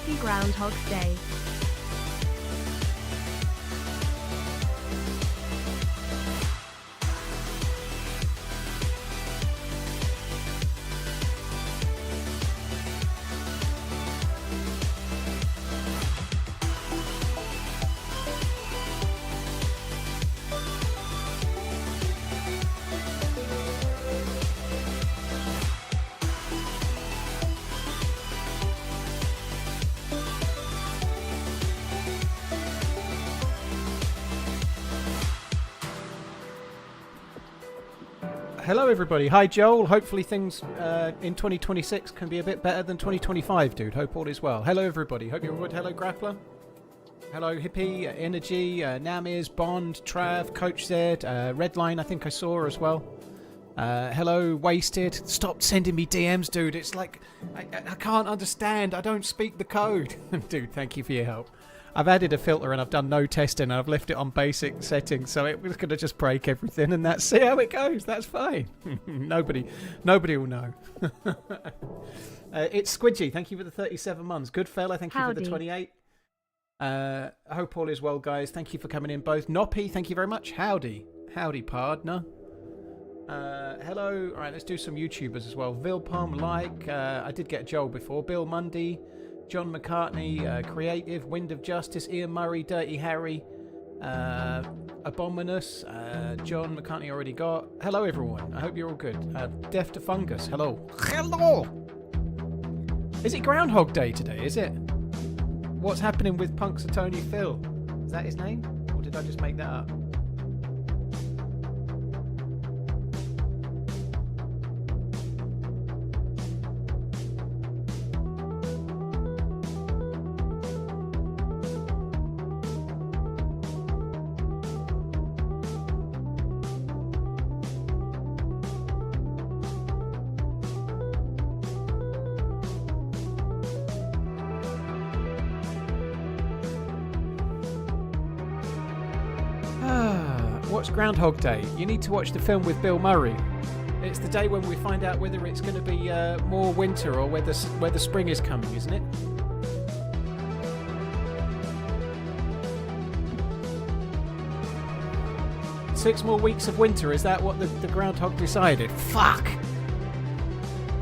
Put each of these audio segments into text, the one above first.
Happy Groundhog's Day. Hello everybody. Hi Joel. Hopefully things in 2026 can be a bit better than 2025, dude. Hope all is well. Hello everybody. Hope you're good. Hello Grappler. Hello Hippie, Energy, Namiz, Bond, Trav, Coach Z, Redline I think I saw as well. Hello Wasted. Stop sending me DMs, dude. It's like I can't understand. I don't speak the code. Dude, thank you for your help. I've added a filter and I've done no testing and I've left it on basic settings, so it was going to just break everything and that's see how it goes. That's fine. Nobody will know. It's Squidgy. Thank you for the 37 months. Good fella. Thank you for the 28. I hope all is well, guys. Thank you for coming in both. Noppy, thank you very much. Howdy. Howdy, partner. Hello. All right, let's do some YouTubers as well. Vilpom, I did get Joel before. Bill Mundy. John McCartney, Creative, Wind of Justice, Ian Murray, Dirty Harry, Abominous, John McCartney already got. Hello everyone, I hope you're all good. Deaf to Fungus, hello. Hello! Is it Groundhog Day today, is it? What's happening with Punxsutawney Phil? Is that his name? Or did I just make that up? What's Groundhog Day? You need to watch the film with Bill Murray. It's the day when we find out whether it's going to be more winter or whether spring is coming, isn't it? Six more weeks of winter, is that what the groundhog decided? Fuck!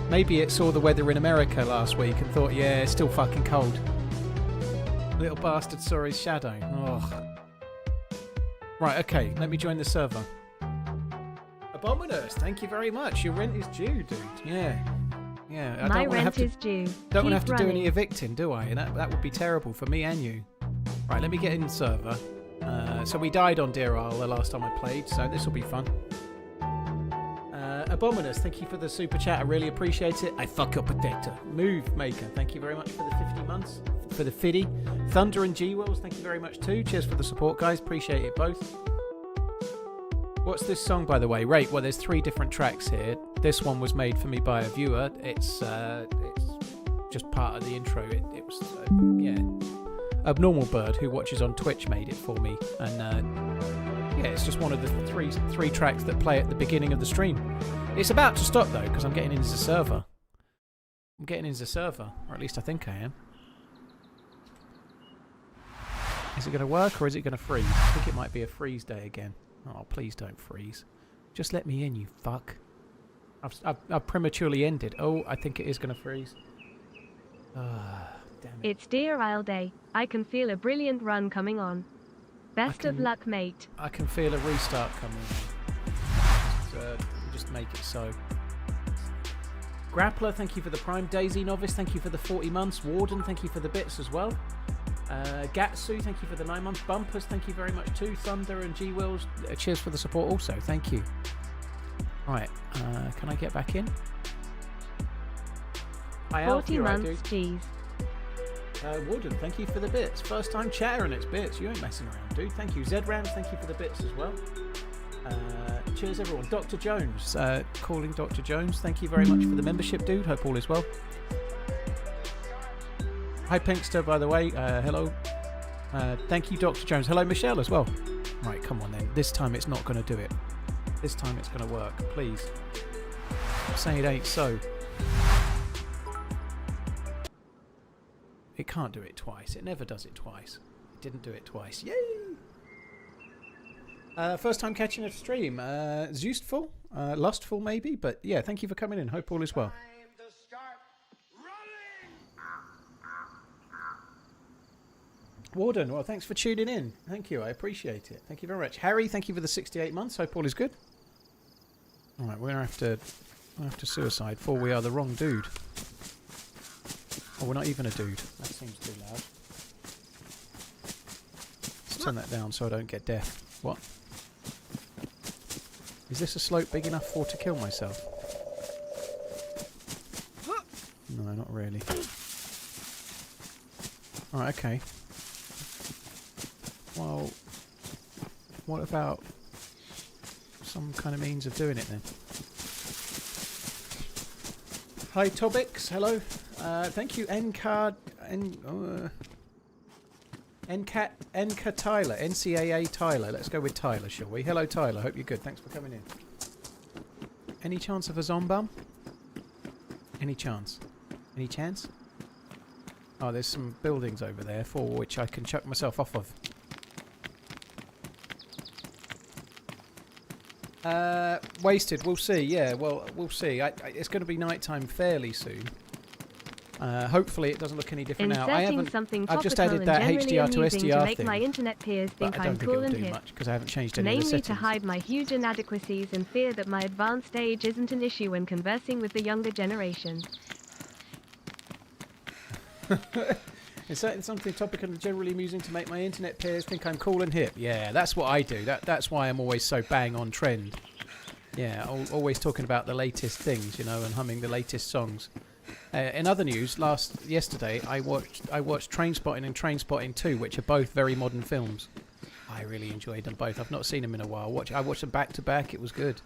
Maybe it saw the weather in America last week and thought, yeah, it's still fucking cold. Little bastard saw his shadow. Ugh. Right, okay, let me join the server. Abominous, thank you very much. Your rent is due, dude. Yeah. Yeah. My rent is due. Don't want to have to do any evicting, do I? And that would be terrible for me and you. Right, let me get in the server. So we died on Deerisle the last time I played, so this will be fun. Abominous, thank you for the super chat. I really appreciate it. I fuck up protector. Move maker, thank you very much for the 50 months. For the fiddy. Thunder and G-Wells, thank you very much too. Cheers for the support, guys. Appreciate it both. What's this song, by the way? Right, well, there's 3 different tracks here. This one was made for me by a viewer. It's just part of the intro. It was, yeah. Abnormal Bird, who watches on Twitch, made it for me. And, yeah, it's just one of the three tracks that play at the beginning of the stream. It's about to stop, though, because I'm getting into the server. Or at least I think I am. Is it going to work or is it going to freeze? I think it might be a freeze day again. Oh, please don't freeze. Just let me in, you fuck. I've prematurely ended. Oh, I think it is going to freeze. Damn it. It's Deerisle Day. I can feel a brilliant run coming on. Best of luck, mate. I can feel a restart coming on. Just make it so. Grappler, thank you for the Prime. DayZ Novice, thank you for the 40 months. Warden, thank you for the bits as well. Gatsu, thank you for the 9 months. Bumpers, thank you very much too. Thunder and G-Wills, cheers for the support also, thank you. Right, can I get back in? Hi, 40 months, jeez. Warden, thank you for the bits. First time chatter and it's bits, you ain't messing around, dude. Thank you. Z-Rams, thank you for the bits as well. Cheers everyone. Dr. Jones, calling Dr. Jones, thank you very much for the membership, dude. Hope all is well. Hi Pinkster, by the way, hello. Thank you, Dr. Jones. Hello, Michelle, as well. Right, come on then. This time it's not going to do it. This time it's going to work, please. I'm saying it ain't so. It can't do it twice. It never does it twice. It didn't do it twice. Yay! First time catching a stream. Zeustful? Lustful maybe? But yeah, thank you for coming in. Hope all is well. Warden, well, thanks for tuning in. Thank you. I appreciate it. Thank you very much. Harry, thank you for the 68 months. Hope all is good. All right, we're going to have to suicide for we are the wrong dude. Oh, we're not even a dude. That seems too loud. Let's turn that down so I don't get deaf. What? Is this a slope big enough for to kill myself? No, not really. Alright, okay. Well, what about some kind of means of doing it then? Hi Tobix, hello. Thank you NCAT Tyler, NCAA Tyler. Let's go with Tyler, shall we? Hello Tyler, hope you're good. Thanks for coming in. Any chance of a zombie? Any chance? Any chance? Oh, there's some buildings over there for which I can chuck myself off of. Wasted, we'll see, yeah, well, we'll see. It's going to be nighttime fairly soon. Hopefully it doesn't look any different now. I've just added that HDR to SDR to make thing, my internet peers think but I don't I'm think cool it'll and do hip. much because I haven't changed any of the Namely settings. to hide my huge inadequacies and fear that my advanced age isn't an issue when conversing with the younger generation. It's something topical and generally amusing to make my internet peers think I'm cool and hip. Yeah, that's what I do. That's why I'm always so bang on trend. Yeah, always talking about the latest things, you know, and humming the latest songs. In other news, yesterday I watched Trainspotting and Trainspotting 2, which are both very modern films. I really enjoyed them both. I've not seen them in a while. I watched them back to back. It was good.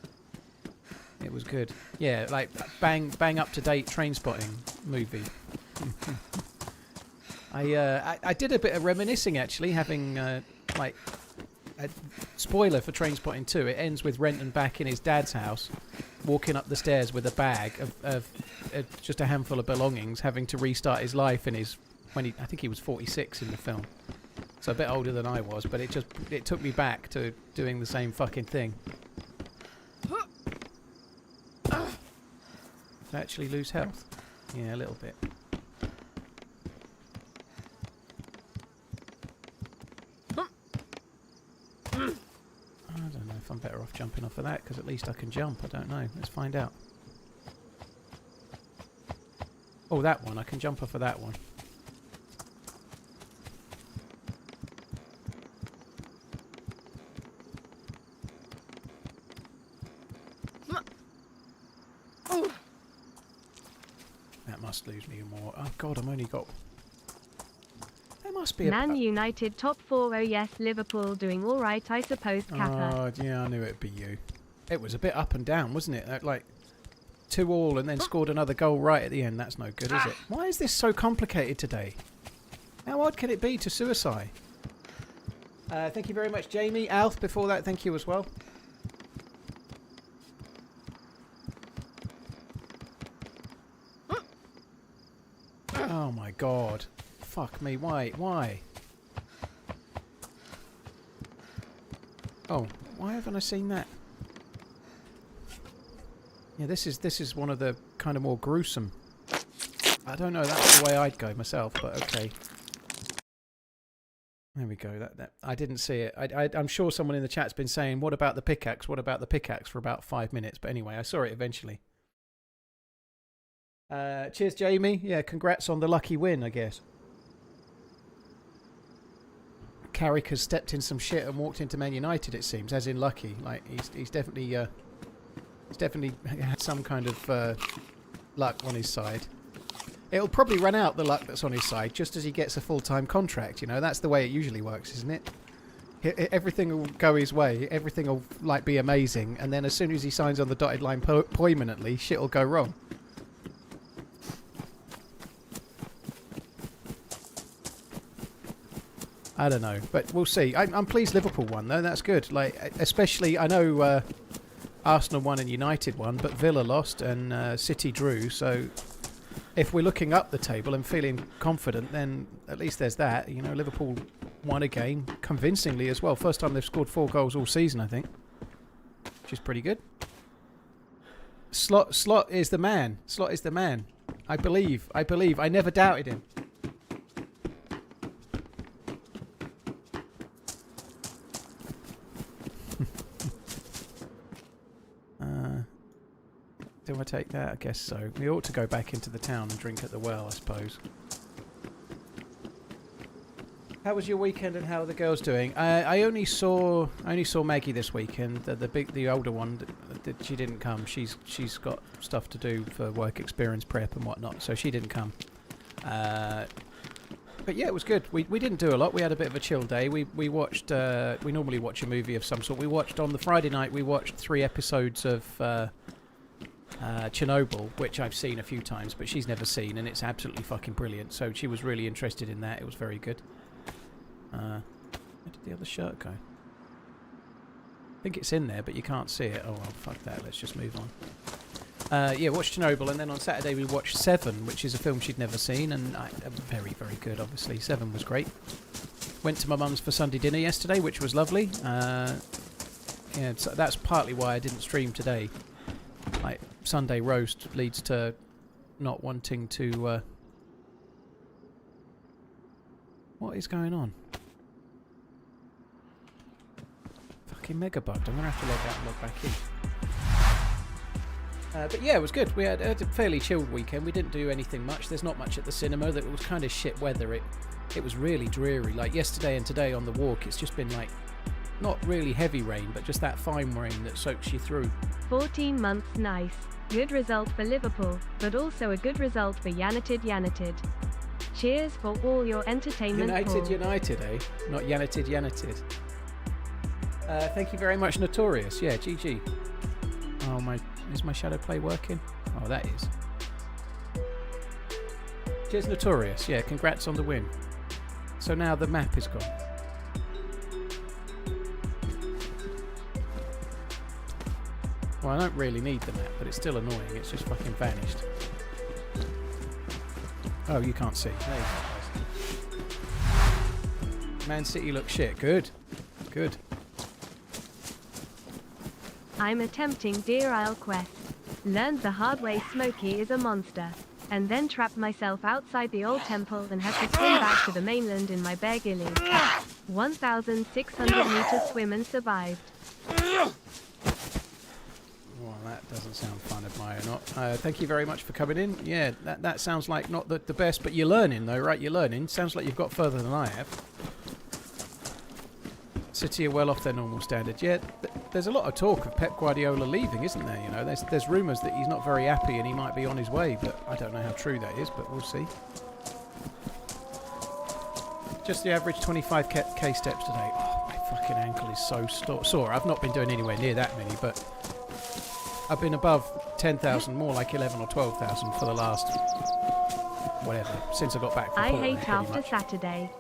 It was good. Yeah, like bang up to date Trainspotting movie. I did a bit of reminiscing actually, having like a spoiler for Trainspotting 2. It ends with Renton back in his dad's house, walking up the stairs with a bag of just a handful of belongings, having to restart his life in his I think he was 46 in the film, so a bit older than I was. But it took me back to doing the same fucking thing. To actually lose health, yeah, a little bit. I don't know if I'm better off jumping off of that, because at least I can jump. I don't know. Let's find out. Oh, that one. I can jump off of that one. That must lose me more. Oh, God, I'm only got... There must be a... Man United top 4. Oh yes, Liverpool doing alright I suppose, Kappa. Oh, yeah, I knew it'd be you. It was a bit up and down, wasn't it? Like 2-2 and then scored another goal right at the end. That's no good, is it? Why is this so complicated today? How odd can it be to suicide? Thank you very much, Jamie. Alf, before that, thank you as well. Oh my God. Fuck me, why? Oh, why haven't I seen that? Yeah, this is one of the kind of more gruesome. I don't know, that's the way I'd go myself, but okay. There we go, that I didn't see it. I'm sure someone in the chat's been saying, what about the pickaxe, for about 5 minutes, but anyway, I saw it eventually. Cheers, Jamie. Yeah, congrats on the lucky win, I guess. Carrick has stepped in some shit and walked into Man United, it seems, as in lucky. Like he's definitely had some kind of luck on his side. It'll probably run out, the luck that's on his side, just as he gets a full-time contract. You know, that's the way it usually works, isn't it? Everything will go his way. Everything will like be amazing, and then as soon as he signs on the dotted line permanently, shit will go wrong. I don't know, but we'll see. I'm pleased Liverpool won, though. That's good. Like, especially, I know Arsenal won and United won, but Villa lost and City drew. So if we're looking up the table and feeling confident, then at least there's that. You know, Liverpool won a game convincingly as well. First time they've scored 4 goals all season, I think, which is pretty good. Slot is the man. Slot is the man. I believe. I never doubted him. Do I take that? I guess so. We ought to go back into the town and drink at the well, I suppose. How was your weekend and how are the girls doing? I only saw Maggie this weekend. The older one, she didn't come. She's got stuff to do for work experience prep and whatnot, so she didn't come. But yeah, it was good. We didn't do a lot. We had a bit of a chill day. We watched. We normally watch a movie of some sort. We watched on the Friday night. We watched 3 episodes of Chernobyl, which I've seen a few times, but she's never seen, and it's absolutely fucking brilliant. So she was really interested in that. It was very good. Where did the other shirt go? I think it's in there, but you can't see it. Oh well, fuck that. Let's just move on. Yeah, watched Chernobyl, and then on Saturday we watched Seven, which is a film she'd never seen, and very, very good, obviously. Seven was great. Went to my mum's for Sunday dinner yesterday, which was lovely. Yeah, so that's partly why I didn't stream today. Like, Sunday roast leads to not wanting to... What is going on? Fucking mega bugged. I'm going to have to log out and log back in. But yeah, it was good. We had a fairly chilled weekend. We didn't do anything much. There's not much at the cinema. It was kind of shit weather. It was really dreary. Like yesterday and today on the walk, it's just been like, not really heavy rain, but just that fine rain that soaks you through. 14 months nice. Good result for Liverpool, but also a good result for United. Cheers for all your entertainment. United, eh? Not United. Thank you very much, Notorious. Yeah, GG. Oh my, is my shadow play working? Oh, that is. Cheers, Notorious. Yeah, congrats on the win. So now the map is gone. Well, I don't really need the map, but it's still annoying. It's just fucking vanished. Oh, you can't see. There you go. Man City looks shit. Good. I'm attempting Deerisle quest. Learned the hard way Smokey is a monster. And then trapped myself outside the old temple and had to swim back to the mainland in my bare gillies. 1,600 meter swim and survived. Well, that doesn't sound fun, admire not. Thank you very much for coming in. Yeah, that sounds like not the best, but you're learning though, right? You're learning. Sounds like you've got further than I have. City are well off their normal standard. Yeah, there's a lot of talk of Pep Guardiola leaving, isn't there? You know, there's rumours that he's not very happy and he might be on his way, but I don't know how true that is, but we'll see. Just the average 25k steps today. Oh, my fucking ankle is so sore. I've not been doing anywhere near that many, but I've been above 10,000, more like 11 or 12,000 for the last, whatever, since I got back from Portland. I hate after Saturday.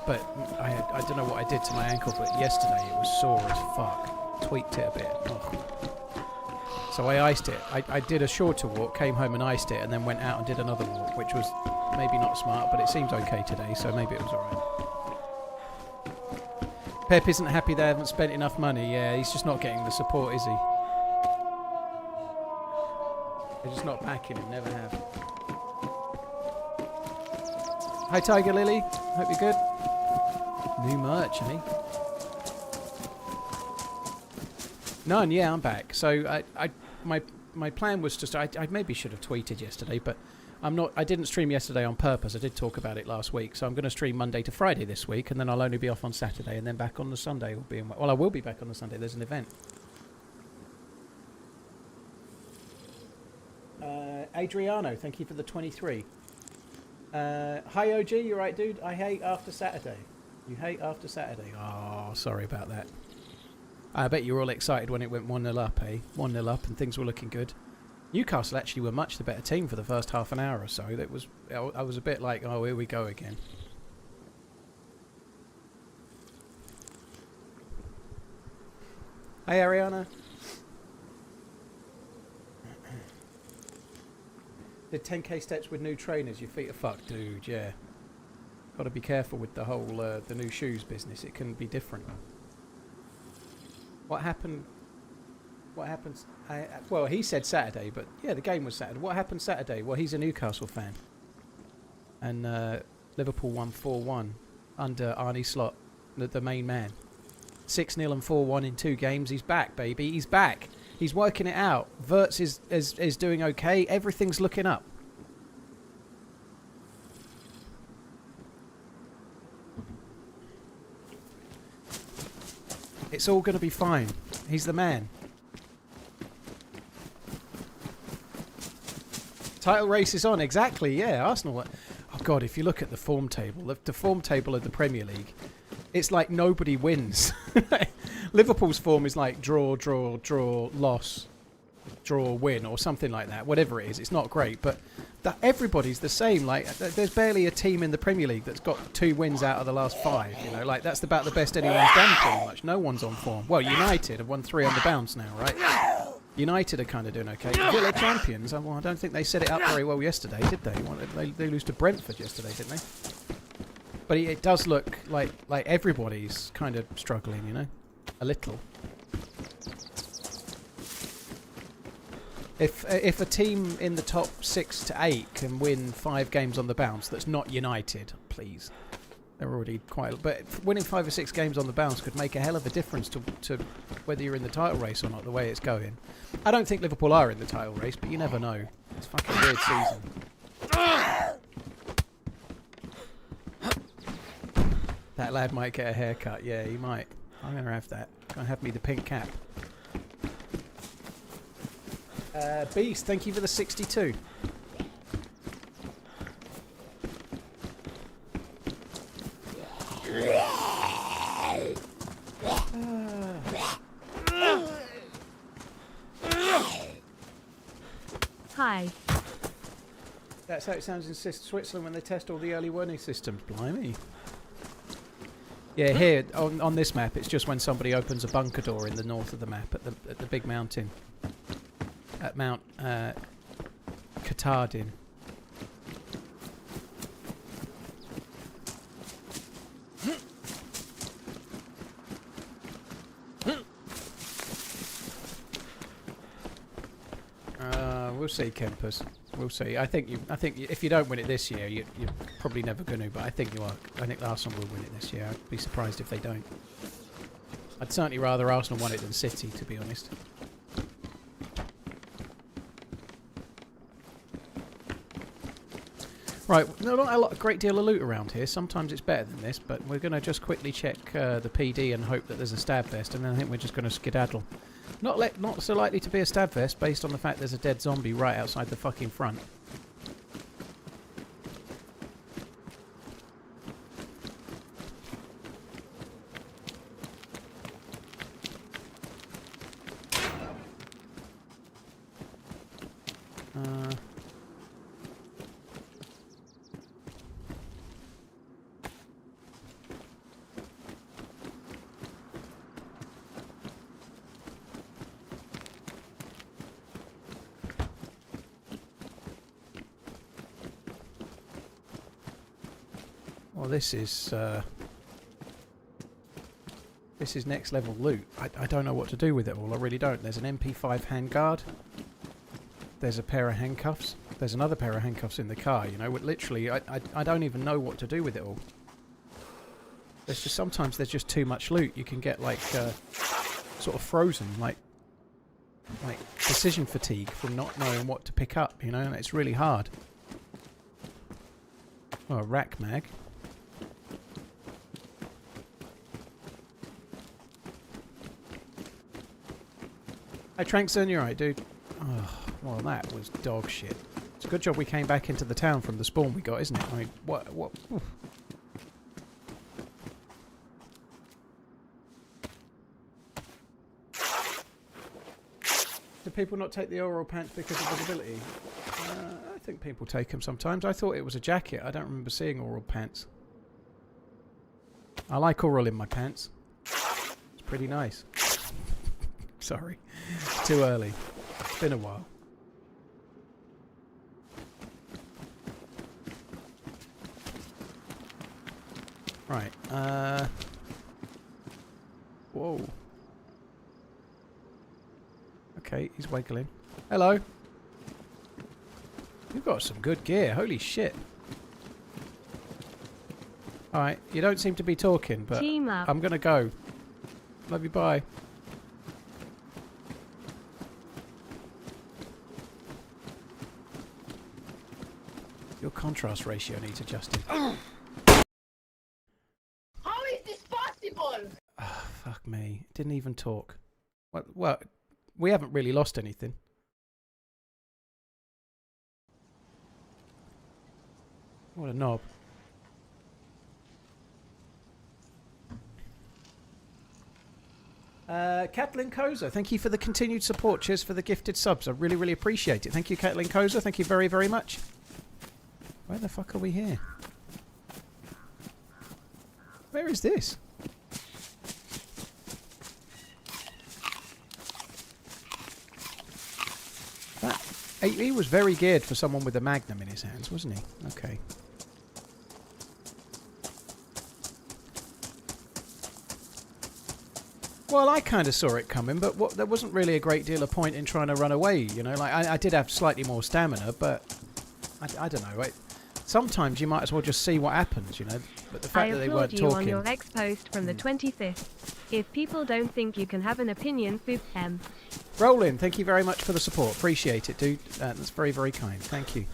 But I don't know what I did to my ankle, but yesterday it was sore as fuck. Tweaked it a bit. Oh. So I iced it. I did a shorter walk, came home and iced it, and then went out and did another walk, which was maybe not smart, but it seems okay today, so maybe it was alright. Pep isn't happy they haven't spent enough money. Yeah, he's just not getting the support, is he? They're just not backing him, never have. Hi Tiger Lily, hope you're good. New merch, eh? None, yeah, I'm back. So my plan was just I maybe should have tweeted yesterday, but I didn't stream yesterday on purpose. I did talk about it last week, so I'm going to stream Monday to Friday this week, and then I'll only be off on Saturday, and then back on the Sunday. Well, I will be back on the Sunday. There's an event. Adriano, thank you for the 23. Hi OG, you right, dude? I hate after Saturday. You hate after Saturday. Oh, sorry about that. I bet you were all excited when it went 1-0 up, eh? 1-0 up and things were looking good. Newcastle actually were much the better team for the first half an hour or so. I was a bit like, oh, here we go again. Hey Ariana. Did 10k steps with new trainers. Your feet are fucked, dude. Yeah. Got to be careful with the whole the new shoes business. It can be different. What happened? What happens? Well, he said Saturday, but yeah, the game was Saturday. What happened Saturday? Well, he's a Newcastle fan, and Liverpool won 4-1 under Arnie Slot, the main man. 6-0 and 4-1 in 2 games. He's back, baby. He's back. He's working it out. Verts is doing okay. Everything's looking up. It's all going to be fine. He's the man. Title race is on. Exactly, yeah. Arsenal. Oh, God, if you look at the form table, the form table of the Premier League, it's like nobody wins. Liverpool's form is like draw, draw, draw, loss, draw, win, or something like that. Whatever it is, it's not great. But everybody's the same. Like, there's barely a team in the Premier League that's got 2 wins out of the last 5. You know, like that's about the best anyone's done. Pretty much, no one's on form. Well, United have won 3 on the bounce now, right? United are kind of doing okay. Villa champions. Well, I don't think they set it up very well yesterday, did they? They lose to Brentford yesterday, didn't they? But it does look like everybody's kind of struggling, you know, a little. If a team in the top 6 to 8 can win 5 games on the bounce, that's not United, please. They're already quite... But winning 5 or 6 games on the bounce could make a hell of a difference to whether you're in the title race or not, the way it's going. I don't think Liverpool are in the title race, but you never know. It's a fucking weird season. That lad might get a haircut. Yeah, he might. I'm going to have that. Going to have me the pink cap. Beast, thank you for the 62. Hi. That's how it sounds in Switzerland when they test all the early warning systems. Blimey. Yeah, here on this map, it's just when somebody opens a bunker door in the north of the map at the big mountain. At Mount Katardin. We'll see, Kempers. We'll see. I think if you don't win it this year, you're probably never going to. But I think you are. I think Arsenal will win it this year. I'd be surprised if they don't. I'd certainly rather Arsenal won it than City, to be honest. Right, not a great deal of loot around here. Sometimes it's better than this, but we're going to just quickly check the PD and hope that there's a stab vest, and then I think we're just going to skedaddle. Not so likely to be a stab vest based on the fact there's a dead zombie right outside the fucking front. Well, this is next level loot. I don't know what to do with it all. I really don't. There's an MP5 handguard. There's a pair of handcuffs. There's another pair of handcuffs in the car. You know, literally, I don't even know what to do with it all. There's just sometimes there's just too much loot. You can get like sort of frozen, like decision fatigue from not knowing what to pick up. You know, and it's really hard. Oh, a rack mag. Hey, Trankson, you're right, dude. Oh, well, that was dog shit. It's a good job we came back into the town from the spawn we got, isn't it? I mean, what? Oof. Do people not take the oral pants because of visibility? I think people take them sometimes. I thought it was a jacket. I don't remember seeing oral pants. I like oral in my pants. It's pretty nice. Sorry. Too early. It's been a while. Right. Whoa. Okay, he's wiggling. Hello. You've got some good gear. Holy shit. Alright, you don't seem to be talking, but Team up. I'm going to go. Love you, bye. Your contrast ratio needs adjusting. How is this possible? Oh, fuck me. Didn't even talk. Well, we haven't really lost anything. What a knob. Kathleen Koza, thank you for the continued support. Cheers for the gifted subs. I really, really appreciate it. Thank you, Kathleen Koza. Thank you very, very much. Where the fuck are we here? Where is this? He was very geared for someone with a magnum in his hands, wasn't he? Okay. Well, I kind of saw it coming, but there wasn't really a great deal of point in trying to run away, you know? Like, I did have slightly more stamina, but I don't know. Sometimes you might as well just see what happens, you know? But the fact that they weren't talking... I applaud you on your talking... X post from the 25th. If people don't think you can have an opinion, boop them. Roland, thank you very much for the support. Appreciate it, dude. That's very, very kind. Thank you.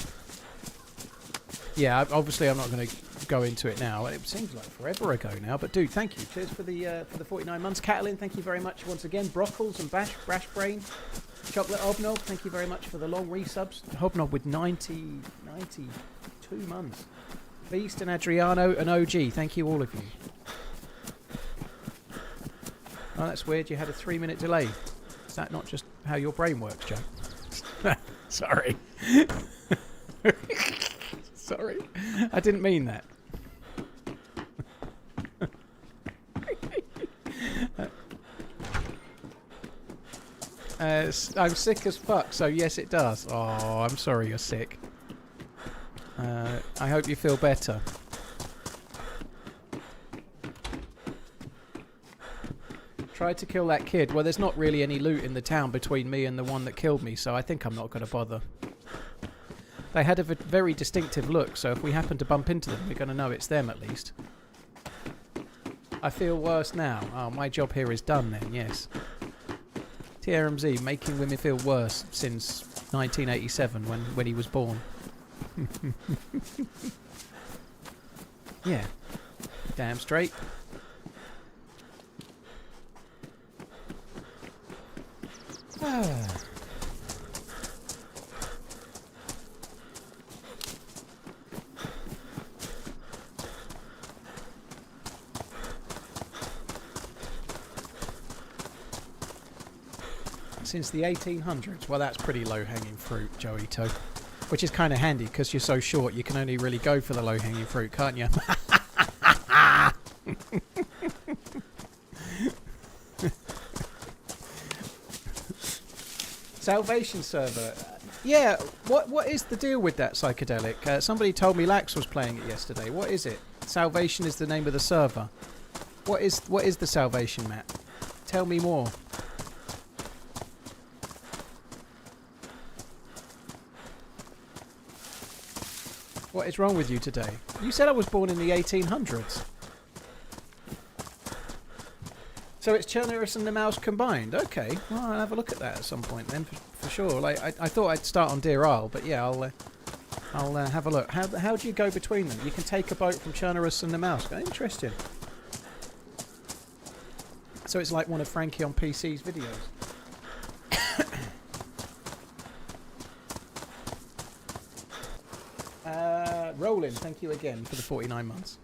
Yeah, obviously I'm not going to go into it now. It seems like forever ago now, but dude, thank you. Cheers for the 49 months. Catalin, thank you very much once again. Brockles and Brash Brain. Chocolate Hobnob, thank you very much for the long resubs. Hobnob with 92 months. Beast and Adriano and OG, thank you all of you. Oh, that's weird. You had a 3-minute delay. Is that not just how your brain works, Joe? Sorry. Sorry. I didn't mean that. I'm sick as fuck, so yes it does. Oh, I'm sorry you're sick. I hope you feel better. Tried to kill that kid. Well, there's not really any loot in the town between me and the one that killed me, so I think I'm not going to bother. They had a very distinctive look, so if we happen to bump into them, we're going to know it's them at least. I feel worse now. Oh, my job here is done then, yes. TRMZ, making women feel worse since 1987 when he was born. Yeah. Damn straight. Since the 1800s. Well, that's pretty low-hanging fruit, Joito. Which is kind of handy, because you're so short, you can only really go for the low-hanging fruit, can't you? Salvation server. Yeah, what is the deal with that psychedelic? Somebody told me Lax was playing it yesterday. What is it? Salvation is the name of the server. What is the Salvation map? Tell me more. What is wrong with you today? You said I was born in the 1800s. So it's Chernerus and the Mouse combined. Okay, well, I'll have a look at that at some point then, for sure. Like I thought I'd start on Deerisle, but yeah, I'll have a look. How do you go between them? You can take a boat from Chernerus and the Mouse. Interesting. So it's like one of Frankie on PC's videos. Roland, thank you again for the 49 months.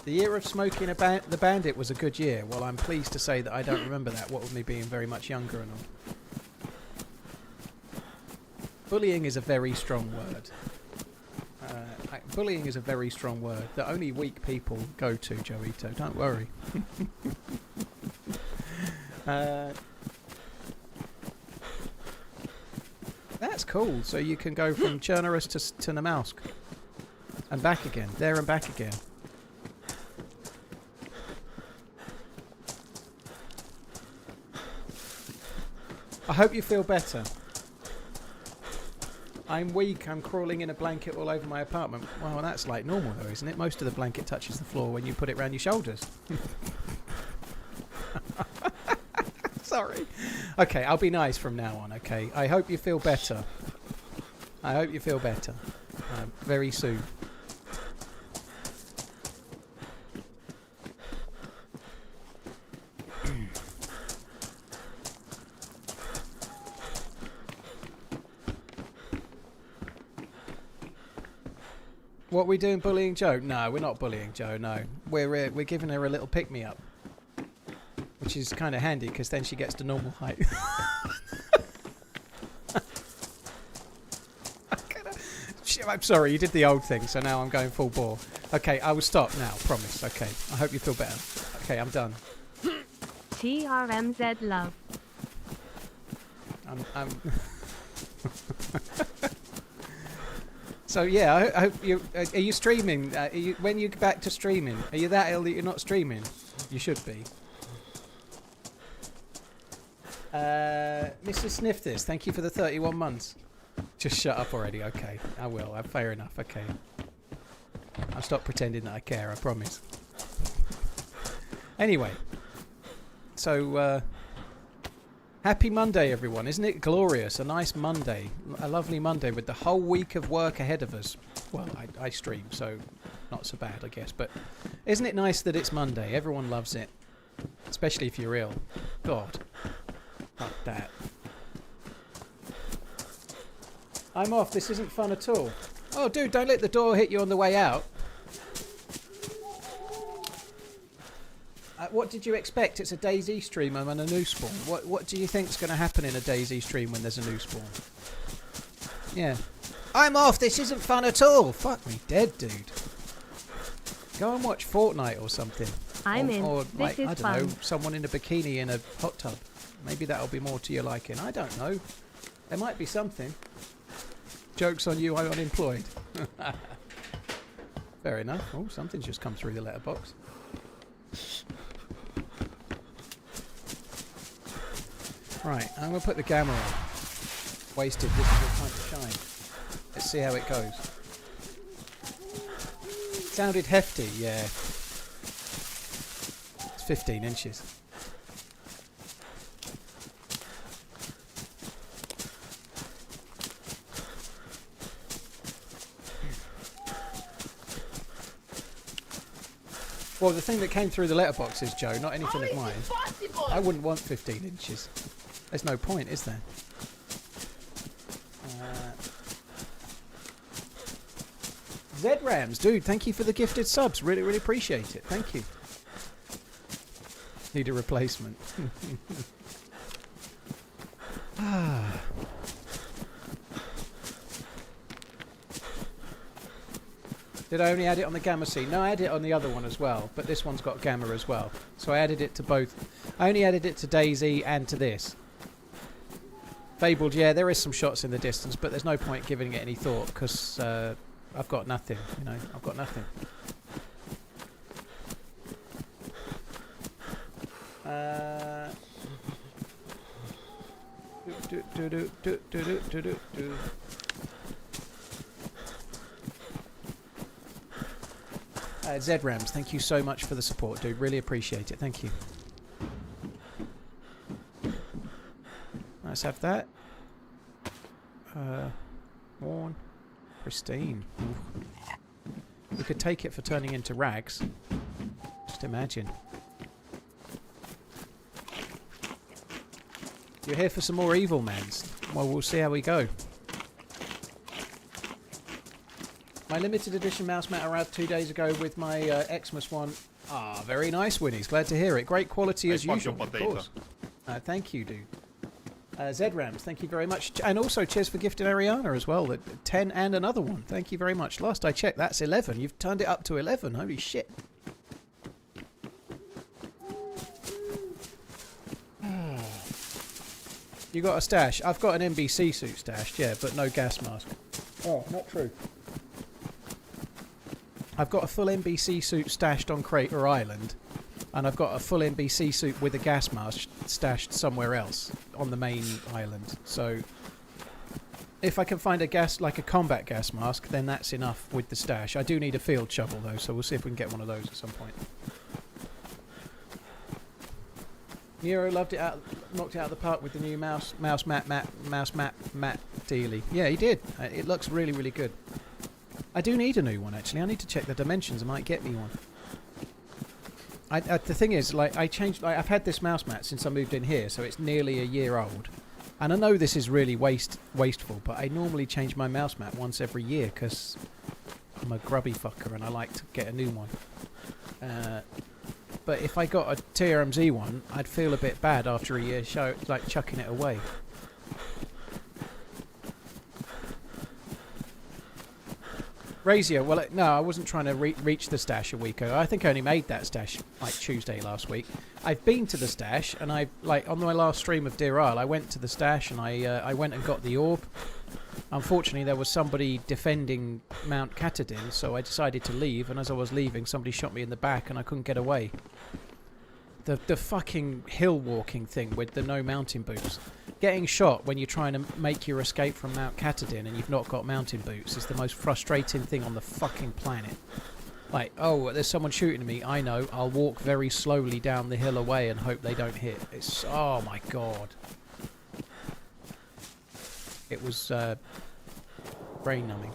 The year of smoking the Bandit was a good year. Well, I'm pleased to say that I don't remember that, what with me being very much younger and all. Bullying is a very strong word. Bullying is a very strong word that only weak people go to, Joito. Don't worry. That's cool. So you can go from Chernerus to Namalsk. And back again. There and back again. I hope you feel better. I'm weak. I'm crawling in a blanket all over my apartment. Well, that's like normal though, isn't it? Most of the blanket touches the floor when you put it around your shoulders. Sorry. Okay, I'll be nice from now on, okay? I hope you feel better. I hope you feel better. Very soon. What we doing, bullying Joe? No, we're not bullying Joe. No, we're giving her a little pick me up, which is kind of handy because then she gets to normal height. I'm sorry, you did the old thing, so now I'm going full bore. Okay, I will stop now. Promise. Okay, I hope you feel better. Okay, I'm done. TRMZ love. I'm So yeah, I hope you are you streaming? When you get back to streaming, are you that ill that you're not streaming? You should be. Mrs. Snifters, thank you for the 31 months. Just shut up already. Okay, I will. Fair enough. Okay, I'll stop pretending that I care. I promise. Anyway, so happy Monday, everyone. Isn't it glorious? A nice Monday. A lovely Monday with the whole week of work ahead of us. Well, I stream, so not so bad, I guess. But isn't it nice that it's Monday? Everyone loves it. Especially if you're ill. God. Like that. I'm off. This isn't fun at all. Oh, dude, don't let the door hit you on the way out. What did you expect? It's a DayZ stream. I'm on a new spawn. What do you think's going to happen in a DayZ stream when there's a new spawn? Yeah. I'm off. This isn't fun at all. Fuck me dead, dude. Go and watch Fortnite or something. I'm in. Or like, this is I don't know, someone in a bikini in a hot tub. Maybe that'll be more to your liking. I don't know. There might be something. Joke's on you, I'm unemployed. Fair enough. Oh, something's just come through the letterbox. Right, I'm going to put the gamma on. Wasted, this is your time to shine. Let's see how it goes. Sounded hefty, yeah. It's 15 inches. Well, the thing that came through the letterbox is, Joe, not anything of mine. I wouldn't want 15 inches. There's no point, is there? ZRAMS, dude, thank you for the gifted subs. Really, really appreciate it. Thank you. Need a replacement. Did I only add it on the gamma C? No, I added it on the other one as well, but this one's got gamma as well. So I added it to both. I only added it to DayZ and to this. Fabled, yeah, there is some shots in the distance, but there's no point giving it any thought because I've got nothing, you know, I've got nothing. ZRAMS, thank you so much for the support, dude. Really appreciate it. Thank you. Let's have that. Worn. Pristine. Ooh. We could take it for turning into rags. Just imagine. You're here for some more evil mans. Well, we'll see how we go. My limited edition mouse mat arrived 2 days ago with my Xmas one. Ah, very nice, Winnies. Glad to hear it. Great quality as usual. Of course. Thank you, dude. ZRAMS, thank you very much. And also, cheers for gifting Ariana as well. 10 and another one. Thank you very much. Last I checked, that's 11. You've turned it up to 11. Holy shit. You got a stash? I've got an NBC suit stashed, yeah, but no gas mask. Oh, not true. I've got a full NBC suit stashed on Crater Island, and I've got a full NBC suit with a gas mask stashed somewhere else on the main island. So if I can find a combat gas mask, then that's enough with the stash. I do need a field shovel though, so we'll see if we can get one of those at some point. Nero loved it out, knocked it out of the park with the new mouse map Deerisle. Yeah, he did. It looks really, really good. I do need a new one actually. I need to check the dimensions. I might get me one. The thing is, like, I've had this mouse mat since I moved in here, so it's nearly a year old. And I know this is really wasteful, but I normally change my mouse mat once every year because I'm a grubby fucker and I like to get a new one. But if I got a TRMZ one, I'd feel a bit bad after a year, like chucking it away. Razia, well, no, I wasn't trying to reach the stash a week ago. I think I only made that stash like Tuesday last week. I've been to the stash, and on my last stream of Deerisle, I went to the stash and I went and got the orb. Unfortunately, there was somebody defending Mount Katahdin, so I decided to leave. And as I was leaving, somebody shot me in the back, and I couldn't get away. The fucking hill walking thing with the no mountain boots. Getting shot when you're trying to make your escape from Mount Katahdin and you've not got mountain boots is the most frustrating thing on the fucking planet. Like, oh, there's someone shooting at me. I know. I'll walk very slowly down the hill away and hope they don't hit. It's... oh my god. It was brain numbing.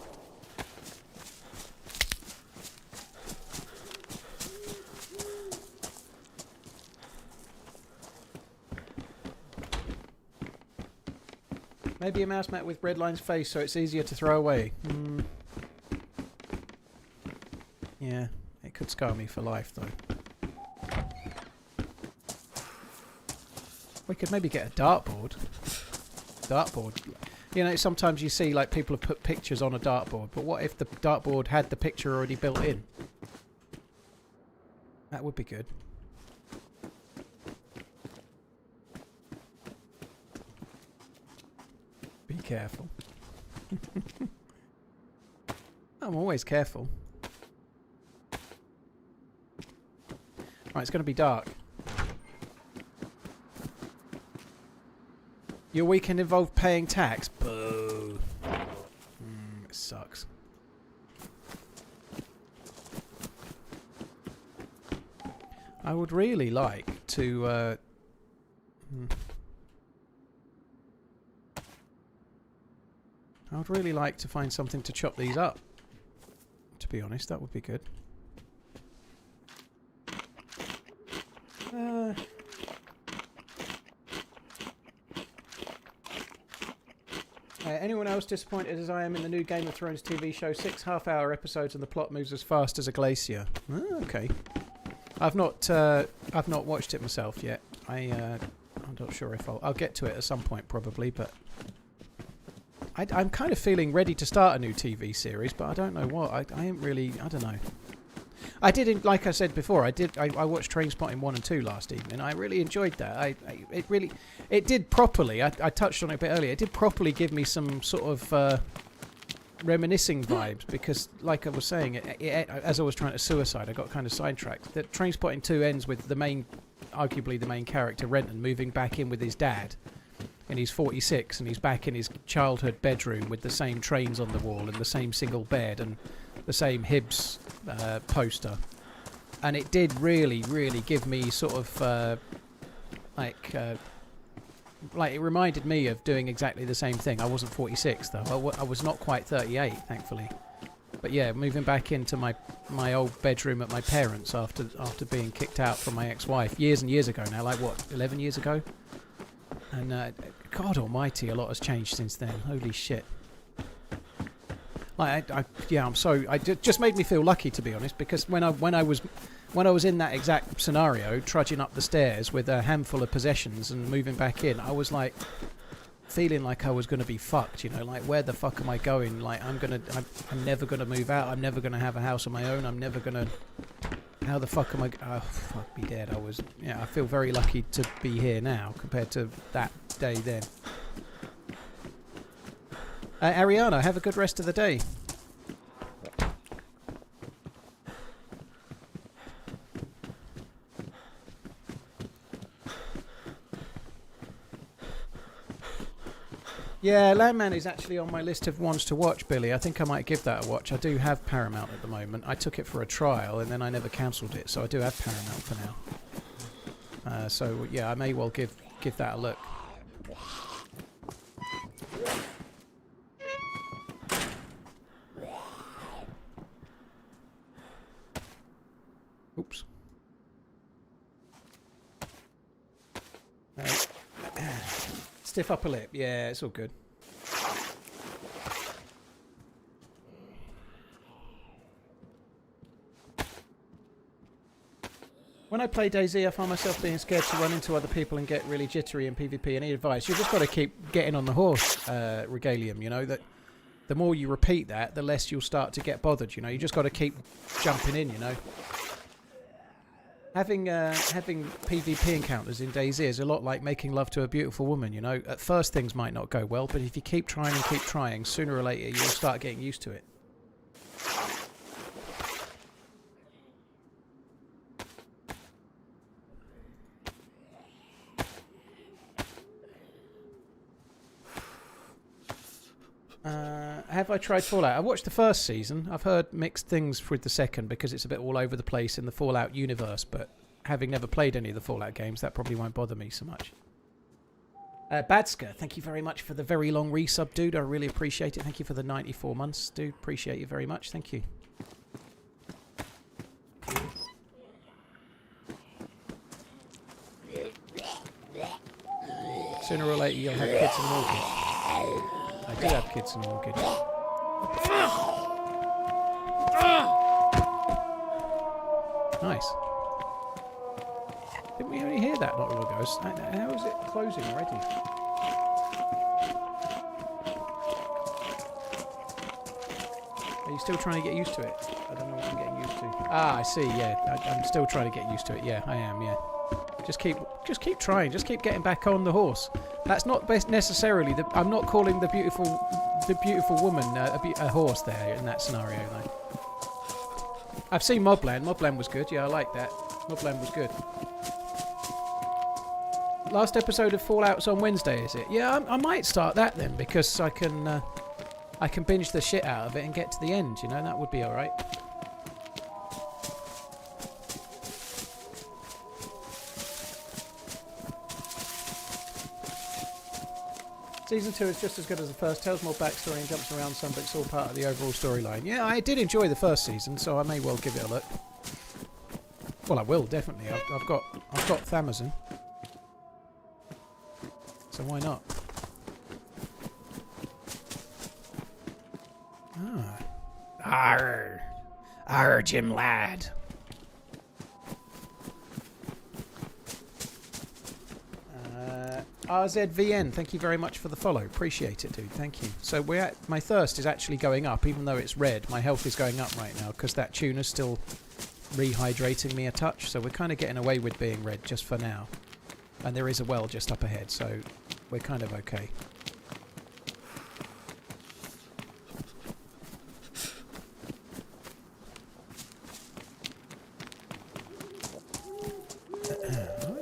Maybe a mouse mat with Redline's face so it's easier to throw away. Yeah, it could scar me for life though. We could maybe get a dartboard. You know, sometimes you see like people have put pictures on a dartboard, but what if the dartboard had the picture already built in? That would be good. Be careful. I'm always careful. Right, it's going to be dark. Your weekend involved paying tax? Boo. It sucks. I would really like to... I would really like to find something to chop these up. To be honest, that would be good. Anyone else disappointed as I am in the new Game of Thrones TV show? 6 half-hour episodes and the plot moves as fast as a glacier. Oh, okay. I've not watched it myself yet. I'm not sure if I'll get to it at some point probably, but I'm kind of feeling ready to start a new TV series, but I don't know what. I ain't really... I don't know. I did, like I said before, I watched Trainspotting 1 and 2 last evening. I really enjoyed that. It did properly, I touched on it a bit earlier, it did properly give me some sort of reminiscing vibes, because like I was saying, as I was trying to suicide, I got kind of sidetracked. That Trainspotting 2 ends with arguably the main character, Renton, moving back in with his dad. And he's 46 and he's back in his childhood bedroom with the same trains on the wall and the same single bed and the same Hibs poster. And it did really, really give me sort of like it reminded me of doing exactly the same thing. I wasn't 46 though. I was not quite 38, thankfully. But yeah, moving back into my old bedroom at my parents' after being kicked out from my ex-wife years and years ago now, like what, 11 years ago? And God almighty, a lot has changed since then. Holy shit. Like, it just made me feel lucky, to be honest, because when I was in that exact scenario, trudging up the stairs with a handful of possessions and moving back in, I was like feeling like I was going to be fucked, you know, like where the fuck am I going? Like I'm never going to move out. I'm never going to have a house of my own. I'm never going to How the fuck am I... Oh, fuck me dead. I feel very lucky to be here now compared to that day then. Ariana, have a good rest of the day. Yeah, Landman is actually on my list of ones to watch, Billy. I think I might give that a watch. I do have Paramount at the moment. I took it for a trial and then I never cancelled it, so I do have Paramount for now. So yeah, I may well give that a look. Oops. Stiff upper lip. Yeah, it's all good. When I play DayZ, I find myself being scared to run into other people and get really jittery in PvP. Any advice? You've just got to keep getting on the horse, Regalium, you know, that the more you repeat that, the less you'll start to get bothered, you know. You just got to keep jumping in, you know. Having PvP encounters in DayZ is a lot like making love to a beautiful woman, you know. At first things might not go well, but if you keep trying and keep trying, sooner or later you'll start getting used to it. Have I tried Fallout? I watched the first season. I've heard mixed things with the second because it's a bit all over the place in the Fallout universe, but having never played any of the Fallout games, that probably won't bother me so much. Badska, thank you very much for the very long resub, dude. I really appreciate it. Thank you for the 94 months, dude. Appreciate you very much. Thank you. Sooner or later you'll have kids and mortgage. I do have kids and mortgage. Nice. Didn't we only hear that not long ago? How is it closing already? Are you still trying to get used to it? I don't know what I'm getting used to. Ah, I see, yeah. I'm still trying to get used to it. Yeah, I am, yeah. Just keep trying. Just keep getting back on the horse. That's not necessarily I'm not calling the beautiful woman a horse there in that scenario. Though. I've seen Mobland. Mobland was good. Yeah, I like that. Mobland was good. Last episode of Fallout's on Wednesday, is it? Yeah, I might start that then because I can binge the shit out of it and get to the end. You know, that would be all right. Season 2 is just as good as the first, tells more backstory and jumps around some, but it's all part of the overall storyline. Yeah, I did enjoy the first season, so I may well give it a look. Well, I will, definitely. I've got Thamazon. So why not? Ah. Arr. Arr, Jim lad. RZVN, thank you very much for the follow. Appreciate it, dude. Thank you. So my thirst is actually going up, even though it's red. My health is going up right now because that tuna's still rehydrating me a touch. So we're kind of getting away with being red just for now. And there is a well just up ahead, so we're kind of okay. I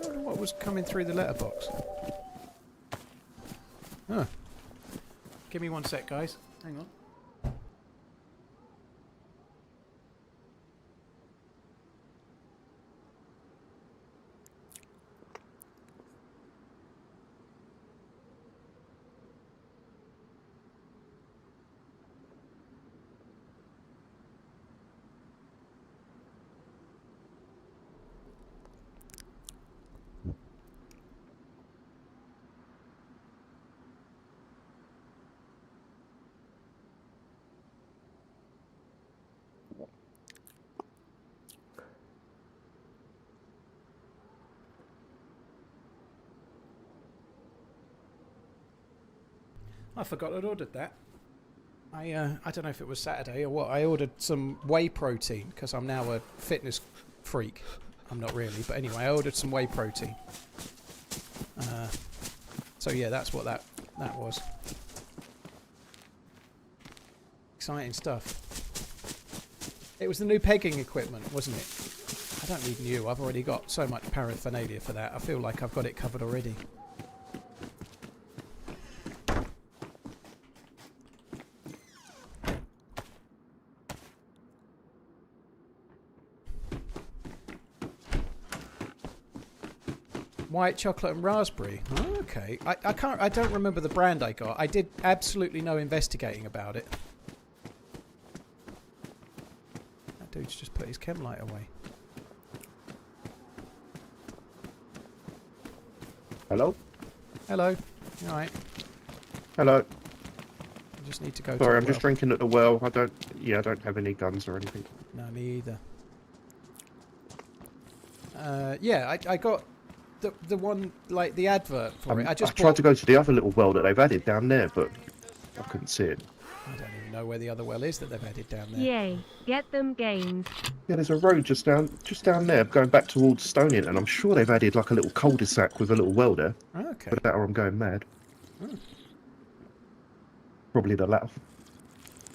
don't know what was coming through the letterbox. Huh. Give me one sec, guys. Hang on. I forgot I'd ordered that. I don't know if it was Saturday or what. I ordered some whey protein because I'm now a fitness freak. I'm not really, but anyway, I ordered some whey protein. So yeah, that's what that was. Exciting stuff. It was the new pegging equipment, wasn't it? I don't need new. I've already got so much paraphernalia for that. I feel like I've got it covered already. White chocolate and raspberry. Oh, okay. I don't remember the brand I got. I did absolutely no investigating about it. That dude's just put his chem light away. Hello? Hello. You alright? Hello. I just need to go. Sorry, I'm just drinking at the well. I don't have any guns or anything. No, me either. Yeah, I got the one, like the advert for it. I tried to go to the other little well that they've added down there, but I couldn't see it. I don't even know where the other well is that they've added down there. Yay, get them gains. Yeah, there's a road just down there, going back towards Stonington, and I'm sure they've added like a little cul-de-sac with a little well there. Oh, okay. But that or I'm going mad. Oh. Probably the latter.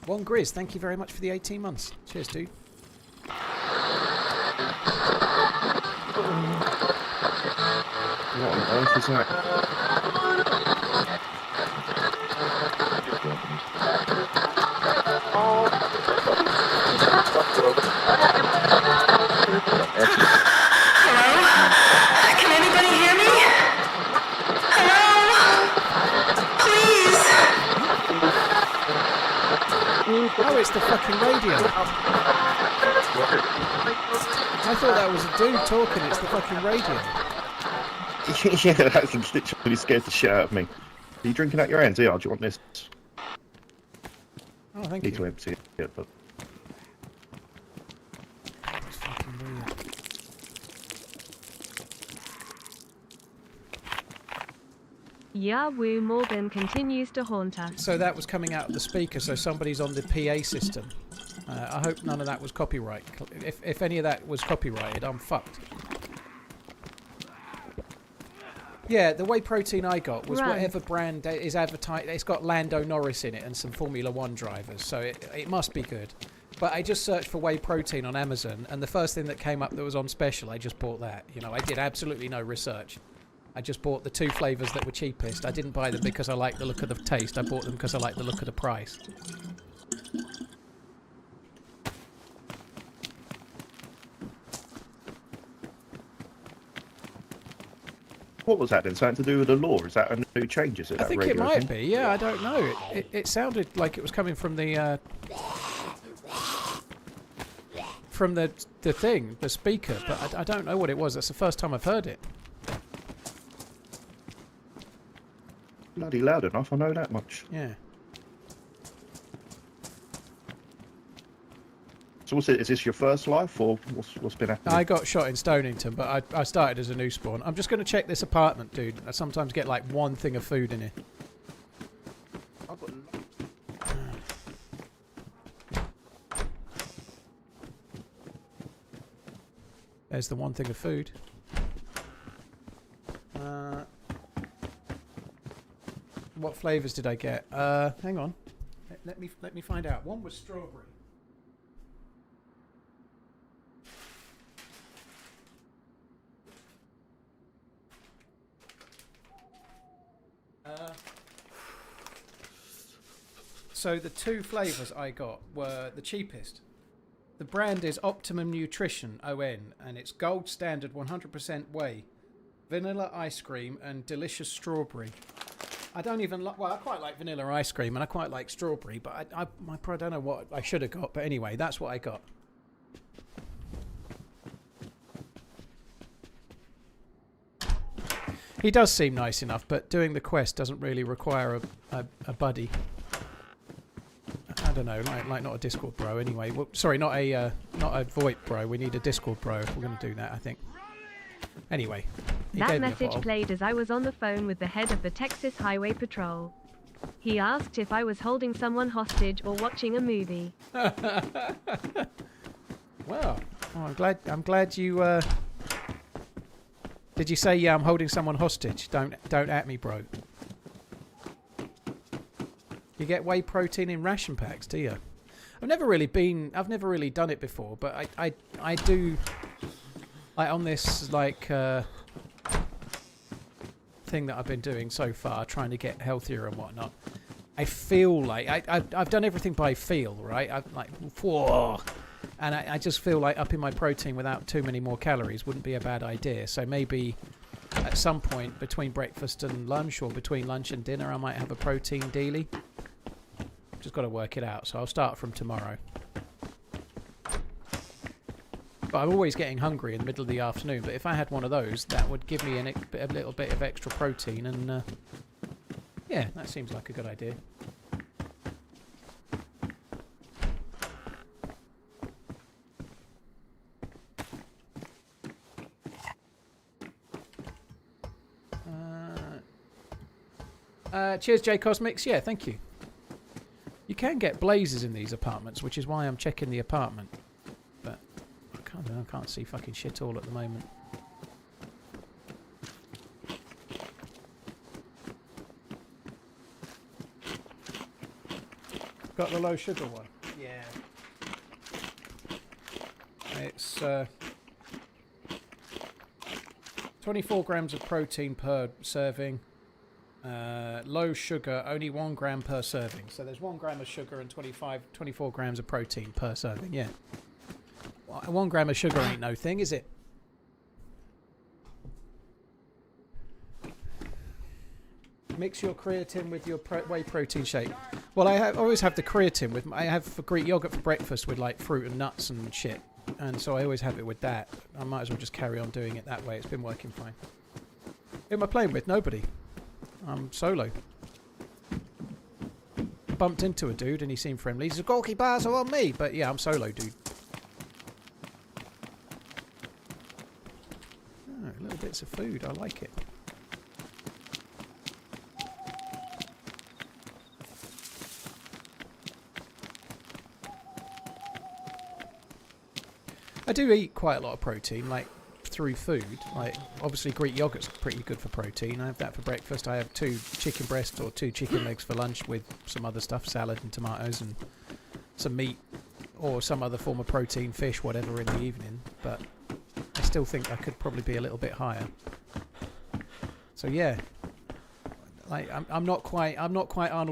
One Grizz, thank you very much for the 18 months. Cheers, dude. What on earth is that? Can anybody hear me? Hello? Please? Oh, it's the fucking radio. I thought that was a dude talking. It's the fucking radio. Yeah, that literally scared the shit out of me. Are you drinking out your hands? Yeah, do you want this? Oh, thank Need you. to empty it, but... That's fucking weird. Yahoo Morgan continues to haunt us. So that was coming out of the speaker, so somebody's on the PA system. I hope none of that was copyright. If any of that was copyrighted, I'm fucked. Yeah, the whey protein I got was Right. whatever brand is advertised. It's got Lando Norris in it and some Formula 1 drivers, so it must be good. But I just searched for whey protein on Amazon, and the first thing that came up that was on special, I just bought that. You know, I did absolutely no research. I just bought the 2 flavours that were cheapest. I didn't buy them because I liked the look of the taste. I bought them because I liked the look of the price. What was that then? Something to do with the law? Is that a new change? Is it? I that think it radio might thing? be, yeah, I don't know. It sounded like it was coming from the thing, the speaker, but I don't know what it was. That's the first time I've heard it. Bloody loud enough, I know that much. Yeah. So what's it? Is this your first life, or what's been happening? I got shot in Stonington, but I started as a new spawn. I'm just going to check this apartment, dude. I sometimes get like one thing of food in here. I've got... There's the one thing of food. What flavours did I get? Hang on. Let me find out. One was strawberry. So the 2 flavours I got were the cheapest. The brand is Optimum Nutrition ON, and it's gold standard 100% whey, vanilla ice cream, and delicious strawberry. I don't even like. Well, I quite like vanilla ice cream, and I quite like strawberry, but I don't know what I should have got. But anyway, that's what I got. He does seem nice enough, but doing the quest doesn't really require a buddy. I don't know, like not a Discord bro. Anyway, well, sorry, not a VoIP bro. We need a Discord bro if we're going to do that, I think. Anyway, he That gave me a message bottle. played as I was on the phone with the head of the Texas Highway Patrol. He asked if I was holding someone hostage or watching a movie. Well, Oh, I'm glad you. Did you say I'm holding someone hostage? Don't at me, bro. You get whey protein in ration packs, do you? I've never really done it before, but I do. Like on this thing that I've been doing so far, trying to get healthier and whatnot. I feel like I've done everything by feel, right? I'm like, whoa. And I just feel like upping my protein without too many more calories wouldn't be a bad idea. So maybe at some point between breakfast and lunch, or between lunch and dinner, I might have a protein dealie. Just got to work it out. So I'll start from tomorrow. But I'm always getting hungry in the middle of the afternoon. But if I had one of those, that would give me a little bit of extra protein. And yeah, that seems like a good idea. Cheers, J Cosmics. Yeah, thank you. You can get blazes in these apartments, which is why I'm checking the apartment. But I can't see fucking shit all at the moment. Got the low sugar one. Yeah. It's 24 grams of protein per serving. Low sugar, only 1 gram per serving. So there's 1 gram of sugar and 24 grams of protein per serving. Yeah. 1 gram of sugar ain't no thing, is it? Mix your creatine with your whey protein shake. Well, I always have the creatine with. I have Greek yogurt for breakfast with like fruit and nuts and shit, and so I always have it with that. I might as well just carry on doing it that way. It's been working fine. Who am I playing with? Nobody. I'm solo. Bumped into a dude and he seemed friendly. He said, "Gorky bars are on me," but yeah, I'm solo, dude. Oh, little bits of food. I like it. I do eat quite a lot of protein, like through food. Like obviously Greek yogurt's pretty good for protein. I have that for breakfast. I have 2 chicken breasts or 2 chicken legs for lunch with some other stuff, salad and tomatoes and some meat or some other form of protein, fish, whatever in the evening. But I still think I could probably be a little bit higher. So yeah, like I'm not quite Arnold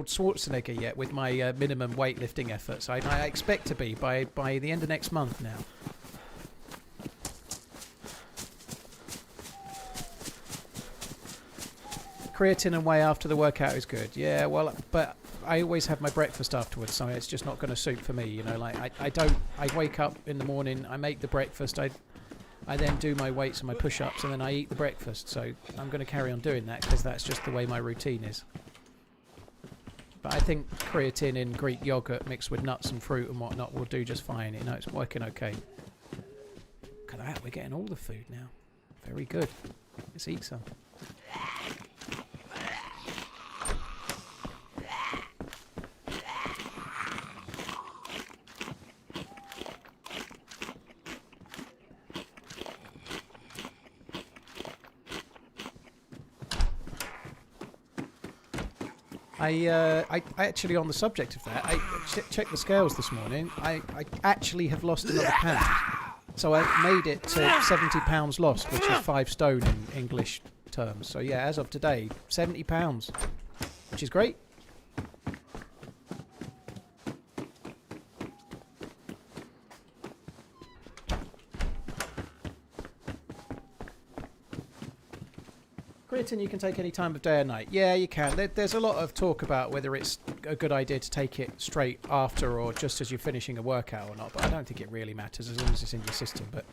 Schwarzenegger yet with my minimum weightlifting efforts. I expect to be by the end of next month now. Creatine and whey after the workout is good. Yeah, well, but I always have my breakfast afterwards, so it's just not going to suit for me, you know. Like I wake up in the morning, I make the breakfast, I then do my weights and my push-ups, and then I eat the breakfast. So I'm going to carry on doing that because that's just the way my routine is. But I think creatine in Greek yogurt mixed with nuts and fruit and whatnot will do just fine. You know, it's working okay. Look at that, we're getting all the food now. Very good. Let's eat some. I actually, on the subject of that, I checked the scales this morning. I actually have lost another pound. So I made it to 70 pounds lost, which is 5 stone in English terms. So yeah, as of today, 70 pounds, which is great. Creatine you can take any time of day or night. Yeah, you can. There's a lot of talk about whether it's a good idea to take it straight after or just as you're finishing a workout or not, but I don't think it really matters as long as it's in your system. But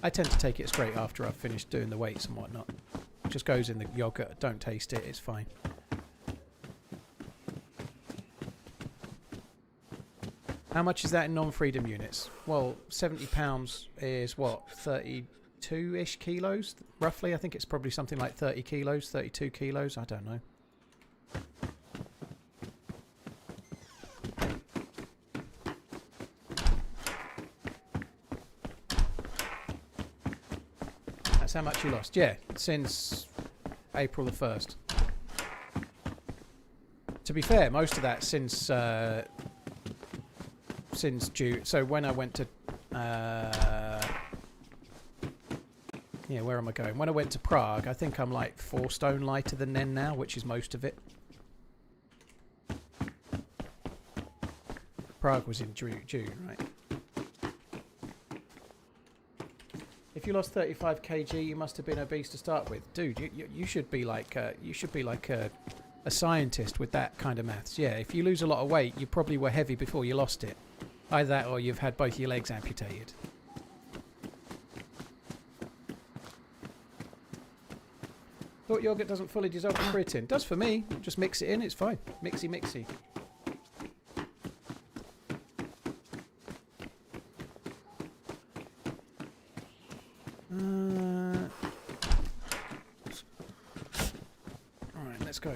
I tend to take it straight after I've finished doing the weights and whatnot. It just goes in the yogurt. Don't taste it. It's fine. How much is that in non-freedom units? Well, 70 pounds is what? 32-ish kilos, roughly. I think it's probably something like 30 kilos, 32 kilos. I don't know. That's how much you lost. Yeah, since April the 1st. To be fair, most of that since June. So when I went to yeah, where am I going? When I went to Prague, I think I'm like 4 stone lighter than then now, which is most of it. Prague was in June, right? If you lost 35 kg, you must have been obese to start with, dude. You should be like a scientist with that kind of maths. Yeah, if you lose a lot of weight, you probably were heavy before you lost it. Either that, or you've had both your legs amputated. Thought yogurt doesn't fully dissolve the creatine. Does for me. Just mix it in. It's fine. Mixy, mixy. Alright, let's go.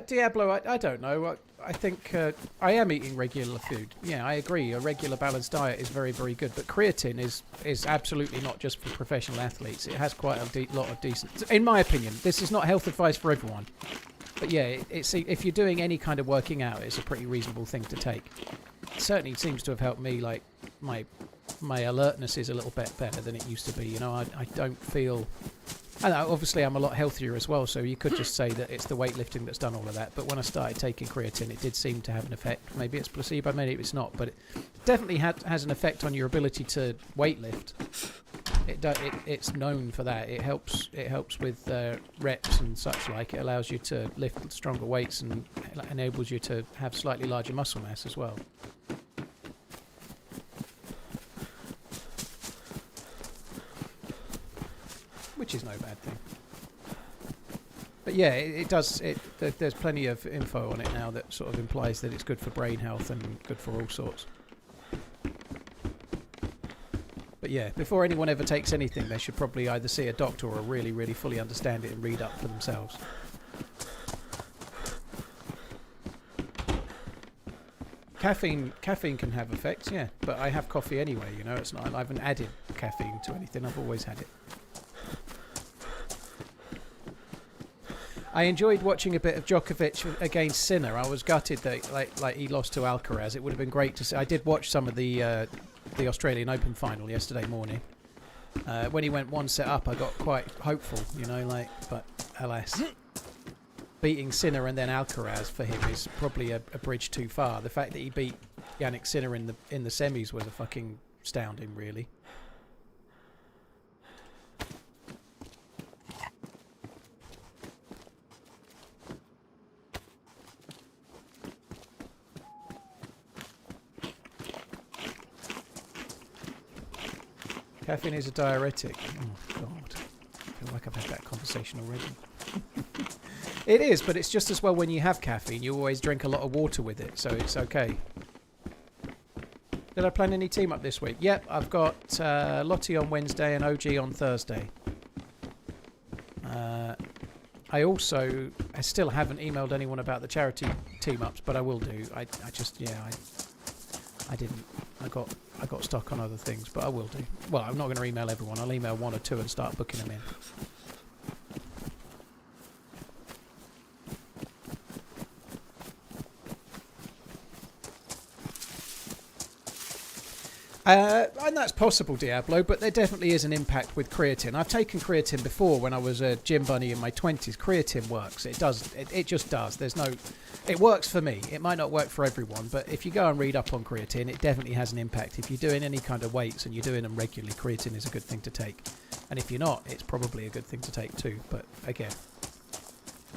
Diablo, I don't know. I think I am eating regular food. Yeah, I agree. A regular balanced diet is very, very good. But creatine is absolutely not just for professional athletes. It has quite a lot of decent... In my opinion, this is not health advice for everyone. But yeah, it's if you're doing any kind of working out, it's a pretty reasonable thing to take. It certainly seems to have helped me. Like, my alertness is a little bit better than it used to be. You know, I don't feel... And obviously I'm a lot healthier as well, so you could just say that it's the weightlifting that's done all of that. But when I started taking creatine, it did seem to have an effect. Maybe it's placebo, maybe it's not, but it definitely has an effect on your ability to weightlift. It's known for that. It helps with reps and such like. It allows you to lift stronger weights and enables you to have slightly larger muscle mass as well. Which is no bad thing. But yeah, it does. There's plenty of info on it now that sort of implies that it's good for brain health and good for all sorts. But yeah, before anyone ever takes anything, they should probably either see a doctor or really, really fully understand it and read up for themselves. Caffeine can have effects, yeah. But I have coffee anyway. You know, it's not. I haven't added caffeine to anything. I've always had it. I enjoyed watching a bit of Djokovic against Sinner. I was gutted that like he lost to Alcaraz. It would have been great to see. I did watch some of the Australian Open final yesterday morning. When he went 1 set up, I got quite hopeful, you know, like, but alas, beating Sinner and then Alcaraz for him is probably a bridge too far. The fact that he beat Yannick Sinner in the semis was a fucking astounding, really. Caffeine is a diuretic. Oh, God. I feel like I've had that conversation already. It is, but it's just as well when you have caffeine. You always drink a lot of water with it, so it's okay. Did I plan any team up this week? Yep, I've got Lottie on Wednesday and OG on Thursday. I still haven't emailed anyone about the charity team ups, but I will do. I didn't. I got stuck on other things, but I will do. Well, I'm not going to email everyone. I'll email 1 or 2 and start booking them in. And that's possible, Diablo, but there definitely is an impact with creatine. I've taken creatine before when I was a gym bunny in my 20s. Creatine works. It does. It just does. It works for me. It might not work for everyone, but if you go and read up on creatine, it definitely has an impact. If you're doing any kind of weights and you're doing them regularly, creatine is a good thing to take. And if you're not, it's probably a good thing to take too. But again...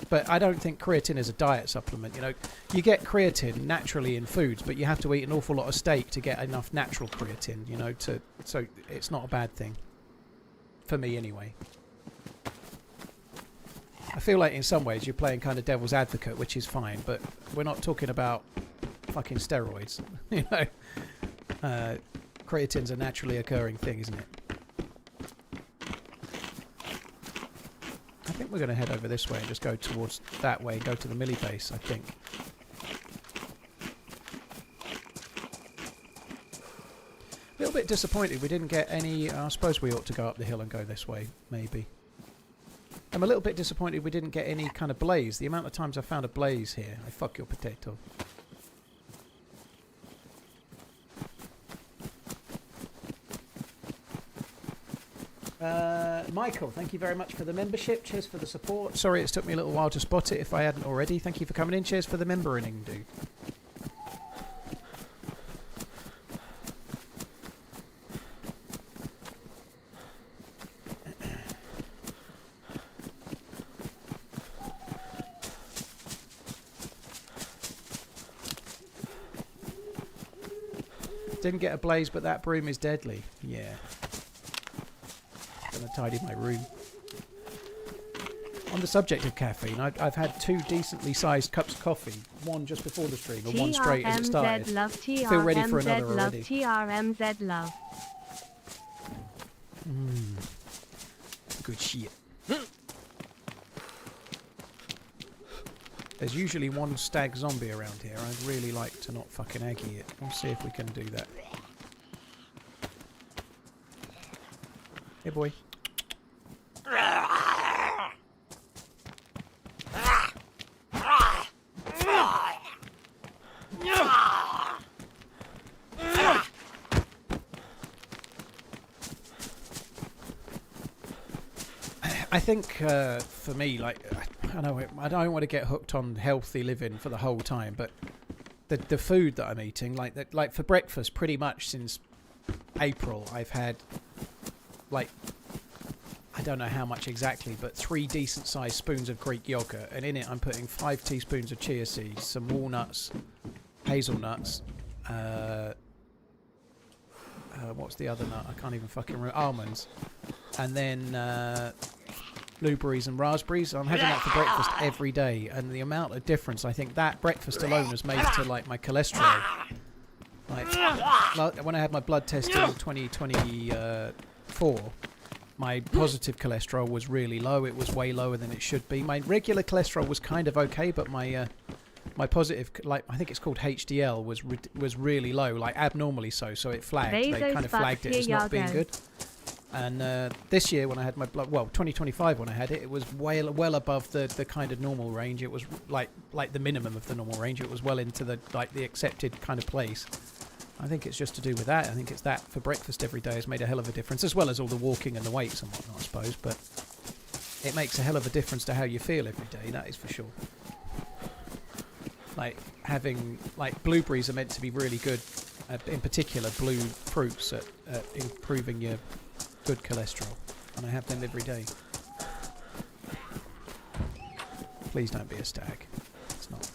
But I don't think creatine is a diet supplement. You know, you get creatine naturally in foods, but you have to eat an awful lot of steak to get enough natural creatine, you know, so it's not a bad thing. For me, anyway. I feel like in some ways you're playing kind of devil's advocate, which is fine, but we're not talking about fucking steroids. You know, creatine's a naturally occurring thing, isn't it? I think we're going to head over this way and just go towards that way, go to the Millie base, I think. A little bit disappointed we didn't get any... I suppose we ought to go up the hill and go this way, maybe. I'm a little bit disappointed we didn't get any kind of blaze. The amount of times I found a blaze here. I fuck your potato. Michael, thank you very much for the membership. Cheers for the support. Sorry it's took me a little while to spot it if I hadn't already. Thank you for coming in. Cheers for the membering, dude. Didn't get a blaze, but that broom is deadly. Yeah. Gonna tidy my room. On the subject of caffeine, I've had 2 decently sized cups of coffee. One just before the stream and one straight as it started. Love, Feel ready for another love, already. TRMZ love. Good shit. There's usually one stag zombie around here. I'd really like to not fucking Aggie it. We'll see if we can do that. Hey boy. I think for me, like, I know I don't want to get hooked on healthy living for the whole time, but the food that I'm eating, like for breakfast, pretty much since April, I've had, like, I don't know how much exactly, but 3 decent sized spoons of Greek yogurt, and in it I'm putting 5 teaspoons of chia seeds, some walnuts, hazelnuts, what's the other nut? I can't even fucking remember. Almonds, and then blueberries and raspberries. I'm having that for breakfast every day, and the amount of difference I think that breakfast alone has made to, like, my cholesterol. Like when I had my blood test in 2024, my positive cholesterol was really low. It was way lower than it should be. My regular cholesterol was kind of okay, but my my positive, like, I think it's called HDL, was really low, like abnormally so. So it flagged. They kind of flagged it as not being good. And this year when I had my blood, well, 2025 when I had it, it was well above the kind of normal range. It was like the minimum of the normal range. It was well into the accepted kind of place. I think it's just to do with that. I think it's that for breakfast every day has made a hell of a difference, as well as all the walking and the weights and whatnot, I suppose. But it makes a hell of a difference to how you feel every day, that is for sure. Like having, like, blueberries are meant to be really good, in particular blue fruits at improving your good cholesterol, and I have them every day. Please don't be a stag. It's not.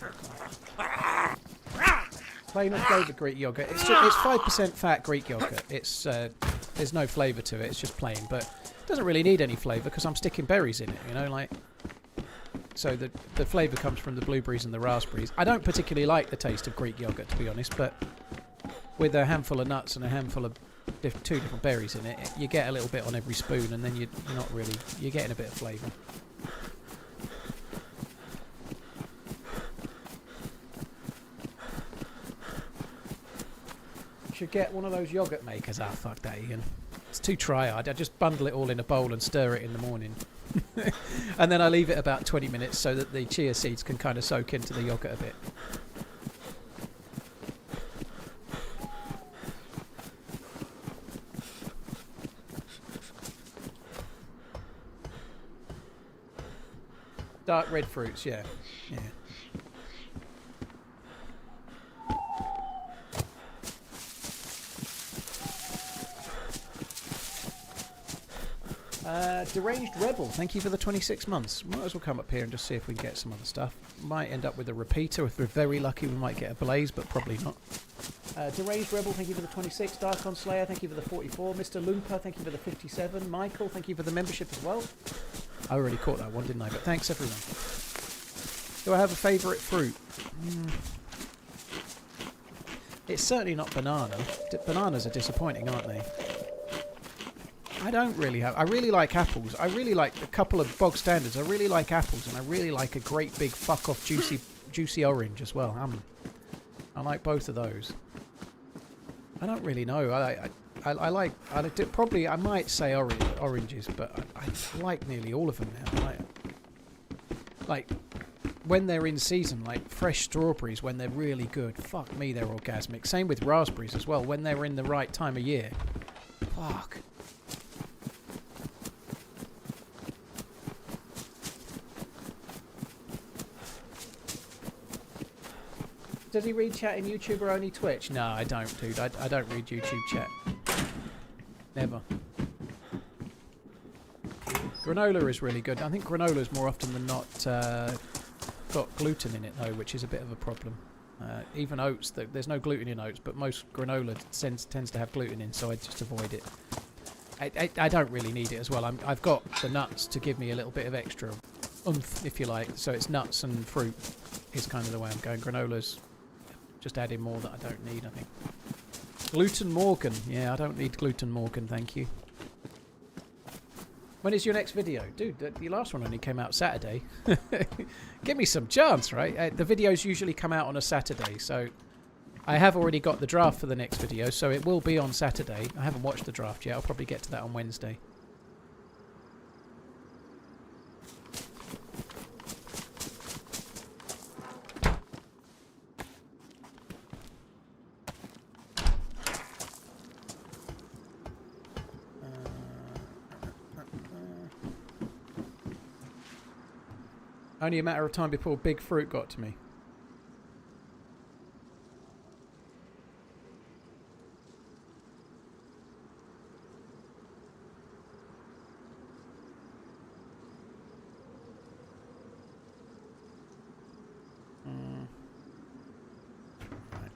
Plain unflavoured Greek yogurt. It's 5% fat Greek yogurt. It's there's no flavour to it. It's just plain, but it doesn't really need any flavour because I'm sticking berries in it. You know, like. So the flavour comes from the blueberries and the raspberries. I don't particularly like the taste of Greek yogurt, to be honest, but with a handful of nuts and a handful of 2 different berries in it, you get a little bit on every spoon, and then you're getting a bit of flavour. Should get one of those yogurt makers. Ah, fuck that, Ian. It's too try-hard. I just bundle it all in a bowl and stir it in the morning. And then I leave it about 20 minutes so that the chia seeds can kind of soak into the yogurt a bit. Dark red fruits, yeah. Yeah. Deranged Rebel, thank you for the 26 months. Might as well come up here and just see if we can get some other stuff. Might end up with a repeater. If we're very lucky, we might get a blaze, but probably not. Deranged Rebel, thank you for the 26. Darkon Slayer, thank you for the 44. Mr. Loompa, thank you for the 57. Michael, thank you for the membership as well. I already caught that one, didn't I? But thanks, everyone. Do I have a favourite fruit? It's certainly not banana. Bananas are disappointing, aren't they? I don't really have... I really like apples. I really like a couple of bog standards. I really like apples, and I really like a great big fuck-off juicy orange as well. I like both of those. I don't really know. I might say oranges, but I like nearly all of them now. Like when they're in season, like fresh strawberries when they're really good. Fuck me, they're orgasmic. Same with raspberries as well when they're in the right time of year. Fuck. Does he read chat in YouTube or only Twitch? No, I don't, dude. I don't read YouTube chat. Never. Granola is really good. I think granola is more often than not got gluten in it, though, which is a bit of a problem. Even oats, there's no gluten in oats, but most granola tends to have gluten in, so I just avoid it. I don't really need it as well. I've got the nuts to give me a little bit of extra oomph, if you like. So it's nuts and fruit is kind of the way I'm going. Granola's just adding more that I don't need, I think. Gluten Morgan. Yeah, I don't need gluten Morgan, thank you. When is your next video? Dude, the last one only came out Saturday. Give me some chance, right? The videos usually come out on a Saturday, so I have already got the draft for the next video, so it will be on Saturday. I haven't watched the draft yet. I'll probably get to that on Wednesday. Only a matter of time before Big Fruit got to me. Right.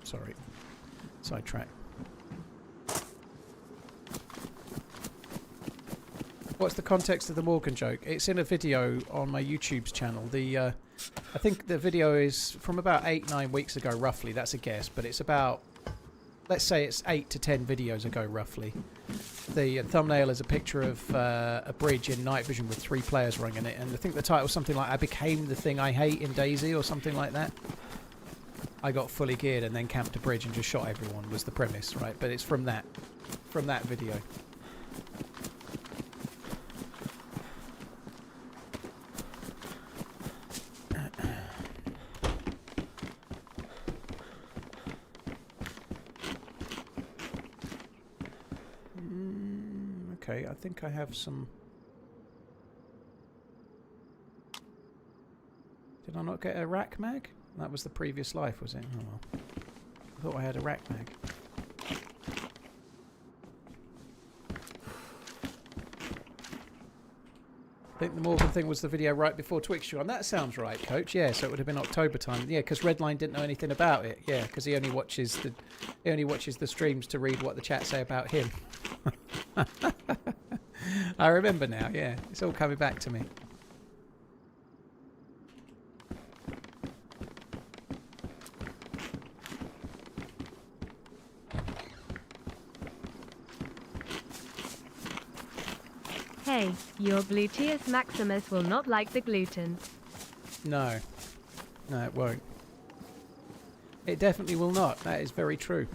Sorry. Sidetrack. What's the context of the Morgan joke? It's in a video on my YouTube's channel. I think the video is from about 8-9 weeks ago, roughly. That's a guess, but it's about, let's say it's 8 to 10 videos ago, roughly. The thumbnail is a picture of a bridge in night vision with 3 players running in it, and I think the title is something like "I became the thing I hate in DayZ" or something like that. I got fully geared and then camped a bridge and just shot everyone was the premise, right? But it's from that video. Okay, I think I have some... Did I not get a rack mag? That was the previous life, was it? Oh well. I thought I had a rack mag. I think the Morgan thing was the video right before Twitch stream. That sounds right, Coach. Yeah, so it would have been October time. Yeah, because Redline didn't know anything about it. Yeah, because he only watches the streams to read what the chat say about him. I remember now. Yeah, it's all coming back to me. Hey, your gluteus maximus will not like the gluten. No. No, it won't. It definitely will not. That is very true.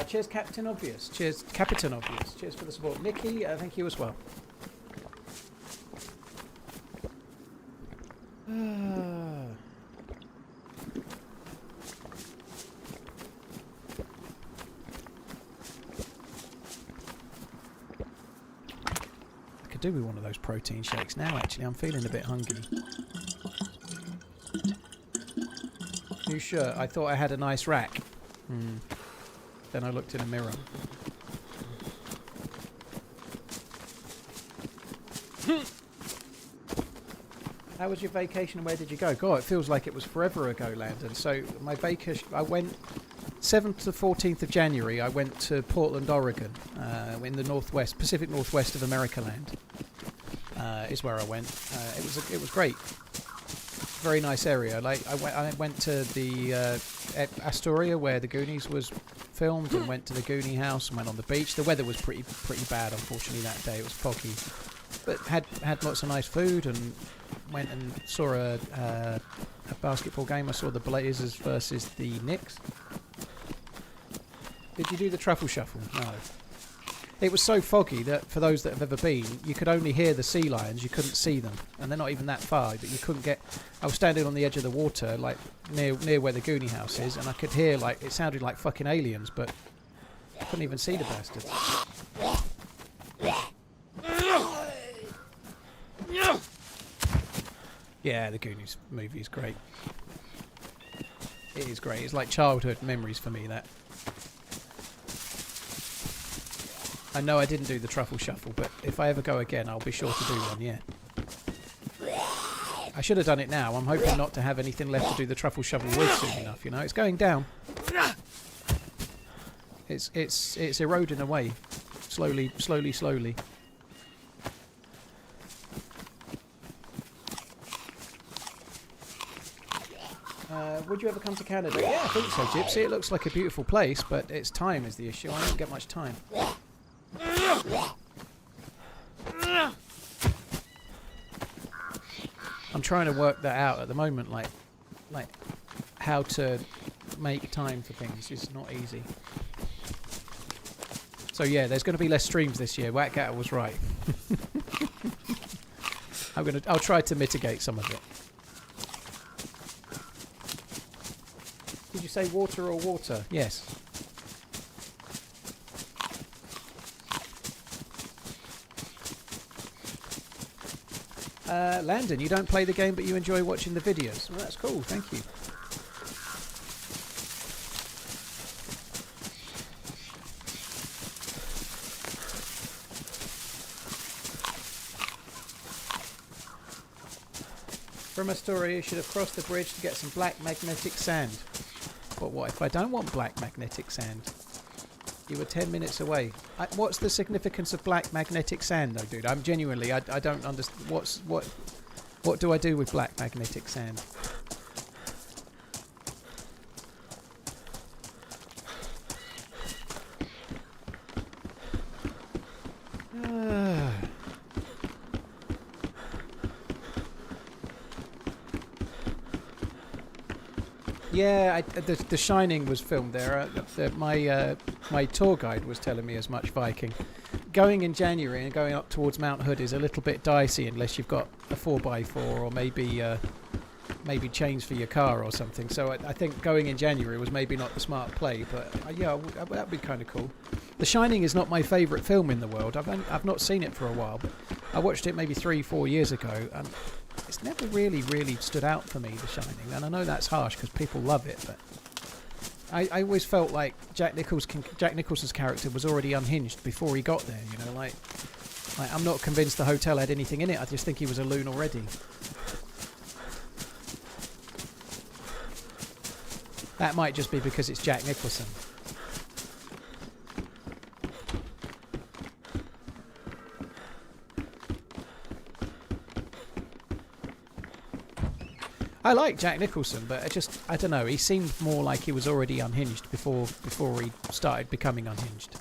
Cheers, Captain Obvious. Cheers, Captain Obvious. Cheers for the support. Nikki, thank you as well. I could do with one of those protein shakes now, actually. I'm feeling a bit hungry. New shirt. I thought I had a nice rack. Then I looked in a mirror. How was your vacation and where did you go? God, it feels like it was forever ago, Landon. So my vacation, I went 7th to 14th of January. I went to Portland, Oregon, in the northwest, Pacific Northwest of America land. is where I went. It was great. Very nice area. Like I went to the Astoria where the Goonies was filmed, and went to the Goonie house and went on the beach. The weather was pretty bad, unfortunately, that day. It was foggy, but had lots of nice food, and went and saw a basketball game. I saw the Blazers versus the Knicks. Did you do the truffle shuffle? No. It was so foggy that for those that have ever been, you could only hear the sea lions, you couldn't see them, and they're not even that far, but you couldn't get... I was standing on the edge of the water, like near where the Goonie house is, and I could hear, like, it sounded like fucking aliens, but I couldn't even see the bastards. Yeah, the Goonies movie is great. It is great. It's like childhood memories for me, that. I know I didn't do the truffle shuffle, but if I ever go again, I'll be sure to do one, yeah. I should have done it now. I'm hoping not to have anything left to do the truffle shuffle with soon enough, you know. It's going down. It's eroding away. Slowly. Would you ever come to Canada? Yeah, I think so, Gypsy. It looks like a beautiful place, but its time is the issue. I don't get much time. I'm trying to work that out at the moment, like how to make time for things. It's not easy. So yeah, there's going to be less streams this year. Whackgatter was right. I'll try to mitigate some of it. Did you say water or water? Yes. Landon, you don't play the game, but you enjoy watching the videos. Well, that's cool. Thank you. From Astoria, you should have crossed the bridge to get some black magnetic sand. But what if I don't want black magnetic sand? You were 10 minutes away. What's the significance of black magnetic sand, though, dude? I'm genuinely, I don't understand. What do I do with black magnetic sand? Yeah, the Shining was filmed there. My tour guide was telling me as much, Viking. Going in January and going up towards Mount Hood is a little bit dicey unless you've got a 4x4 or maybe chains for your car or something. So I think going in January was maybe not the smart play, but yeah, that'd be kind of cool. The Shining is not my favourite film in the world. I've not seen it for a while, but I watched it maybe 3-4 years ago, and it's never really stood out for me, The Shining. And I know that's harsh because people love it, but I always felt like Jack Nicholson's character was already unhinged before he got there. You know, like I'm not convinced the hotel had anything in it. I just think he was a loon already. That might just be because it's Jack Nicholson. I like Jack Nicholson, but I don't know, he seemed more like he was already unhinged before he started becoming unhinged.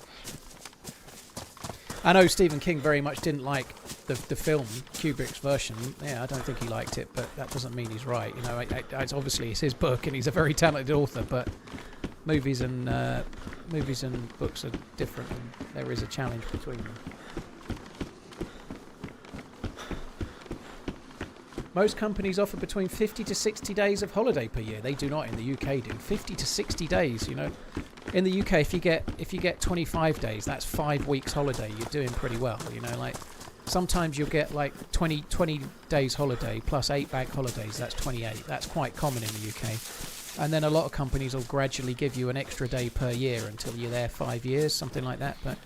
I know Stephen King very much didn't like the film, Kubrick's version. Yeah, I don't think he liked it, but that doesn't mean he's right. You know, it's obviously it's his book, and he's a very talented author, but movies and books are different, and there is a challenge between them. Most companies offer between 50 to 60 days of holiday per year. They do not in the UK, do. 50 to 60 days, you know. In the UK, if you get 25 days, that's 5 weeks holiday. You're doing pretty well, you know. Like sometimes you'll get like 20 days holiday plus 8 bank holidays. That's 28. That's quite common in the UK. And then a lot of companies will gradually give you an extra day per year until you're there 5 years, something like that. But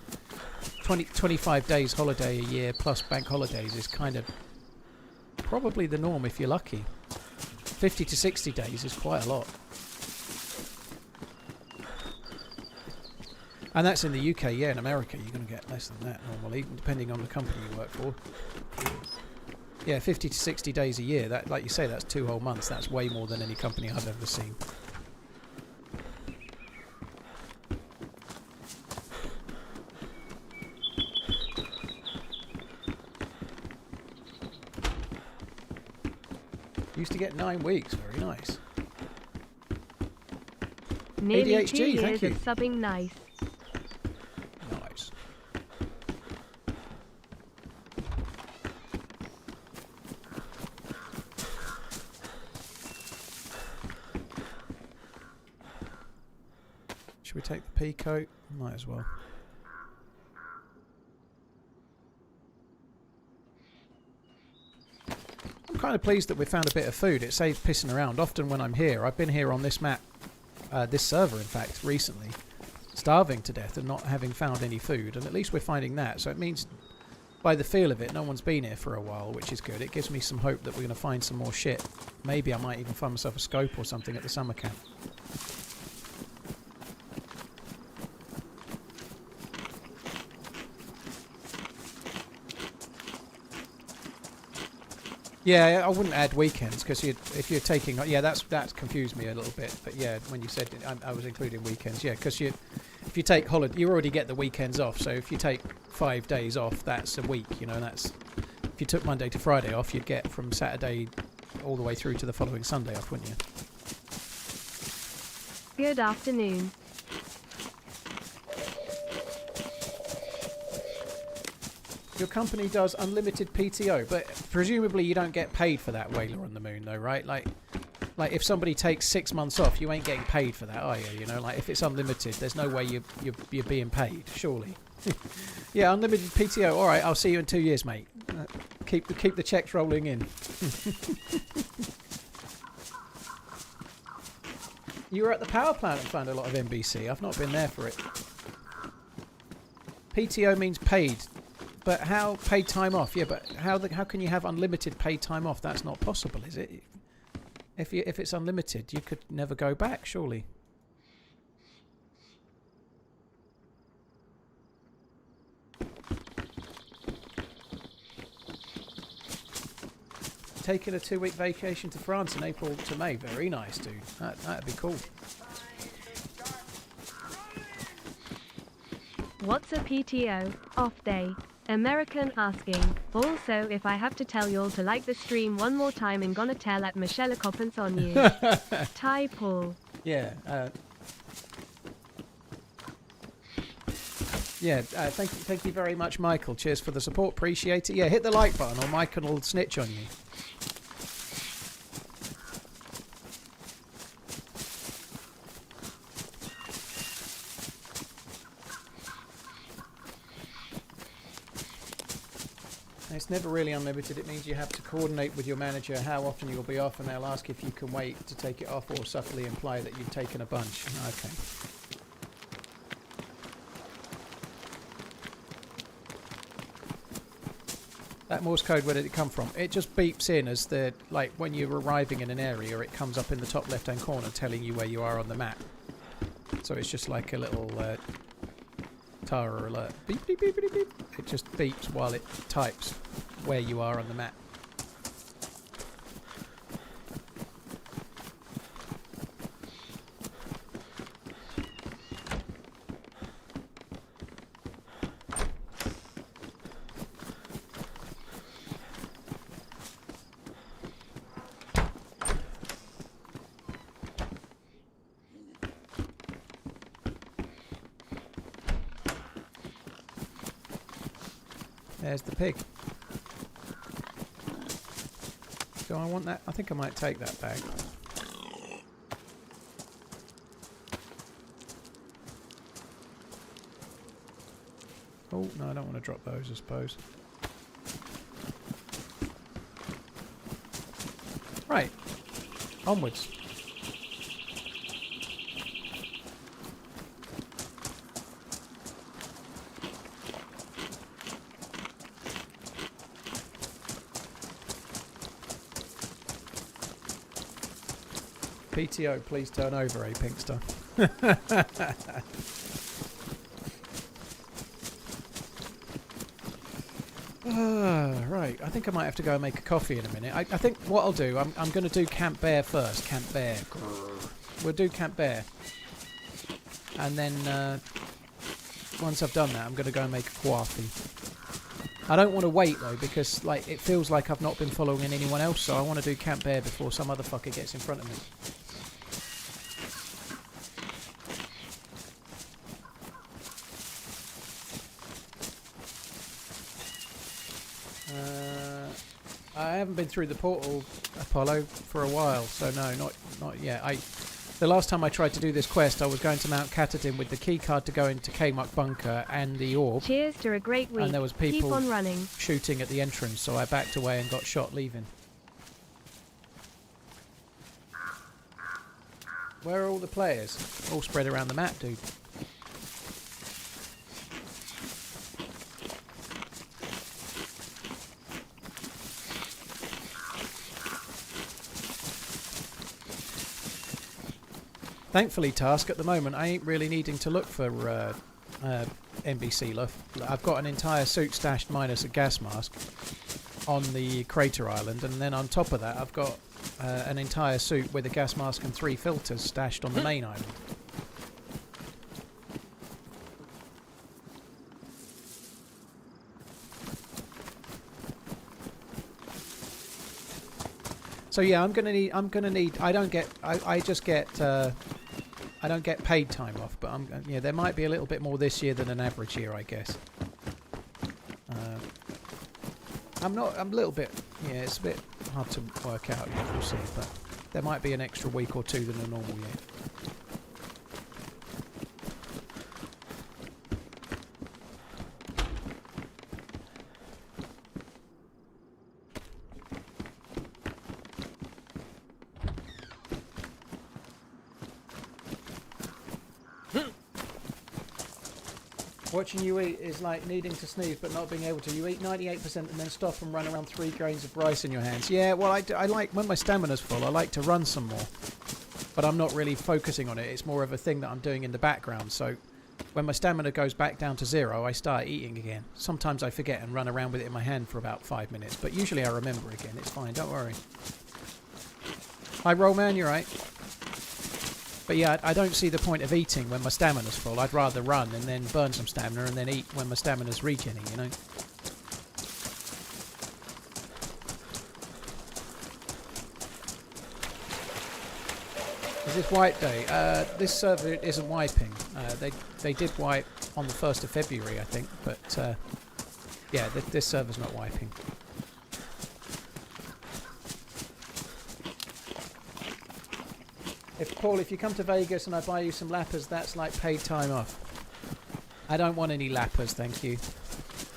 25 days holiday a year plus bank holidays is kind of probably the norm if you're lucky. 50 to 60 days is quite a lot. And that's in the UK. Yeah, in America you're going to get less than that normally, depending on the company you work for. Yeah, 50 to 60 days a year. That, like you say, that's 2 whole months. That's way more than any company I've ever seen. Used to get 9 weeks. Very nice. Nearly ADHD, 2 years thank you. of subbing nice. Nice. Should we take the pea coat? Might as well. I'm kind of pleased that we found a bit of food. It saves pissing around. Often when I'm here, I've been here on this map, this server in fact, recently, starving to death and not having found any food, and at least we're finding that. So it means, by the feel of it, no one's been here for a while, which is good. It gives me some hope that we're going to find some more shit. Maybe I might even find myself a scope or something at the summer camp. Yeah, I wouldn't add weekends because if you're taking, yeah, that's confused me a little bit. But yeah, when you said I was including weekends, yeah, because if you take holiday, you already get the weekends off. So if you take 5 days off, that's a week. You know, that's if you took Monday to Friday off, you'd get from Saturday all the way through to the following Sunday off, wouldn't you? Good afternoon. Your company does unlimited PTO, but presumably you don't get paid for that, Whaler on the Moon, though, right? Like if somebody takes 6 months off, you ain't getting paid for that, are you? You know, like if it's unlimited, there's no way you're being paid, surely. Yeah, unlimited PTO. All right, I'll see you in 2 years, mate. Keep the checks rolling in. You were at the power plant and found a lot of NBC. I've not been there for it. PTO means paid. But how paid time off? Yeah, but how can you have unlimited paid time off? That's not possible, is it? If it's unlimited, you could never go back, surely. Taking a 2-week vacation to France in April to May. Very nice, dude. That'd be cool. What's a PTO? Off day. American asking. Also, if I have to tell y'all to like the stream one more time, I'm gonna tell at Michelle Coppens on you. Ty Paul. Yeah. Yeah, thank you very much, Michael. Cheers for the support. Appreciate it. Yeah, hit the like button or Michael will snitch on you. It's never really unlimited. It means you have to coordinate with your manager how often you'll be off, and they'll ask if you can wait to take it off or subtly imply that you've taken a bunch. Okay. That Morse code, where did it come from? It just beeps in as the, like, when you're arriving in an area, it comes up in the top left-hand corner telling you where you are on the map. So it's just like a little Tara alert. Beep, beep, beep, beep, beep. It just beeps while it types where you are on the map. There's the pig. Do I want that? I think I might take that bag. Oh, no, I don't want to drop those, I suppose. Right. Onwards. PTO, please turn over, Pinkster. Right, I think I might have to go and make a coffee in a minute. I think what I'll do, I'm going to do Camp Bear first. Camp Bear. We'll do Camp Bear. And then once I've done that, I'm going to go and make a coffee. I don't want to wait though, because like it feels like I've not been following anyone else, so I want to do Camp Bear before some other fucker gets in front of me. I haven't been through the portal, Apollo, for a while, so no, not yet. The last time I tried to do this quest, I was going to Mount Katahdin with the keycard to go into Kmart bunker and the orb. Cheers to a great week. And there was people Keep on running. shooting at the entrance, so I backed away and got shot leaving. Where are all the players? All spread around the map, dude. Thankfully, Task, at the moment, I ain't really needing to look for NBC luff. I've got an entire suit stashed minus a gas mask on the crater island, and then on top of that, I've got an entire suit with a gas mask and 3 filters stashed on the main island. So yeah, I'm gonna need. I don't get paid time off, but yeah, there might be a little bit more this year than an average year, I guess. I'm a little bit. Yeah, it's a bit hard to work out yet. We'll see, but there might be an extra week or two than a normal year. Watching you eat is like needing to sneeze but not being able to. You eat 98% and then stop and run around 3 grains of rice in your hands. Yeah, well, I like, when my stamina's full, I like to run some more. But I'm not really focusing on it. It's more of a thing that I'm doing in the background. So when my stamina goes back down to 0, I start eating again. Sometimes I forget and run around with it in my hand for about 5 minutes. But usually I remember again. It's fine, don't worry. Hi, Rollman, you're right. But yeah, I don't see the point of eating when my stamina's full. I'd rather run and then burn some stamina and then eat when my stamina's regenning, you know? Is this wipe day? This server isn't wiping. They did wipe on the 1st of February, I think. But yeah, this server's not wiping. Paul, if you come to Vegas and I buy you some lappers, that's like paid time off. I don't want any lappers, thank you.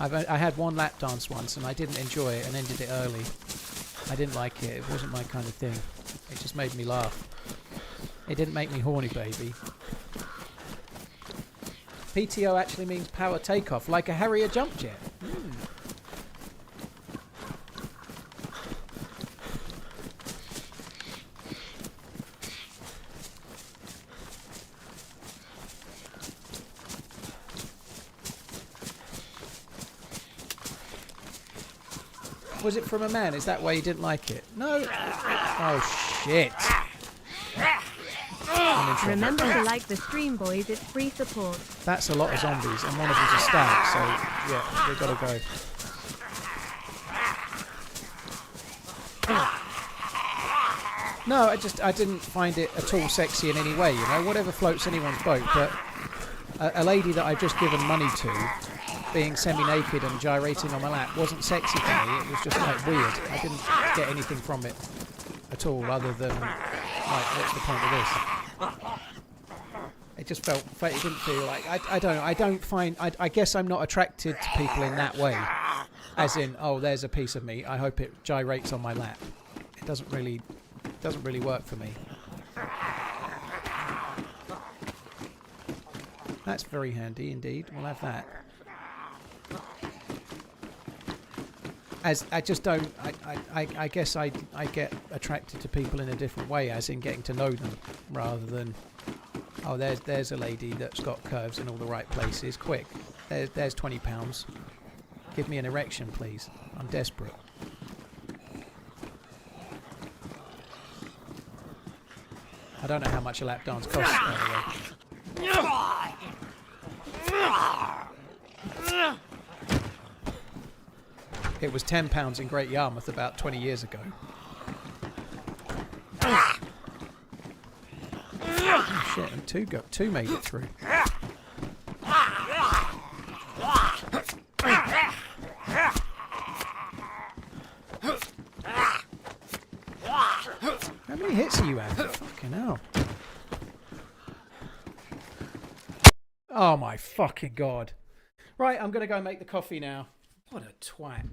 I had one lap dance once and I didn't enjoy it and ended it early. I didn't like it. It wasn't my kind of thing. It just made me laugh. It didn't make me horny, baby. PTO actually means power takeoff, like a Harrier jump jet. Was it from a man? Is that why you didn't like it? No. Oh, shit. Remember to like the stream, boys. It's free support. That's a lot of zombies, and one of them's a stag, so yeah, they gotta go. No, I didn't find it at all sexy in any way, you know, whatever floats anyone's boat, but a lady that I've just given money to, being semi-naked and gyrating on my lap, wasn't sexy to me. It was just like weird. I didn't get anything from it at all, other than like, what's the point of this? It just felt. It didn't feel like. I don't know. I don't find. I guess I'm not attracted to people in that way. As in, oh, there's a piece of me. I hope it gyrates on my lap. It doesn't really work for me. That's very handy indeed. We'll have that. As I just don't. I guess I get attracted to people in a different way, as in getting to know them, rather than. Oh, there's a lady that's got curves in all the right places. Quick, there's £20. Give me an erection, please. I'm desperate. I don't know how much a lap dance costs, by the way. It was £10 in Great Yarmouth about 20 years ago. Oh shit, and two made it through. How many hits are you having? Fucking hell. Oh my fucking god. Right, I'm going to go make the coffee now. What a twat.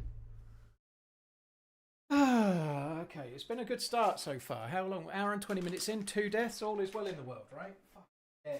Okay, it's been a good start so far. How long? Hour and 20 minutes in, 2 deaths. All is well in the world, right? Fuck yeah.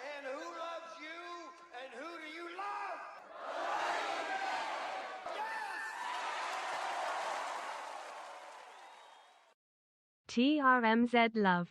And who loves you? And who do you love? TRMZ love.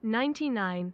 $99.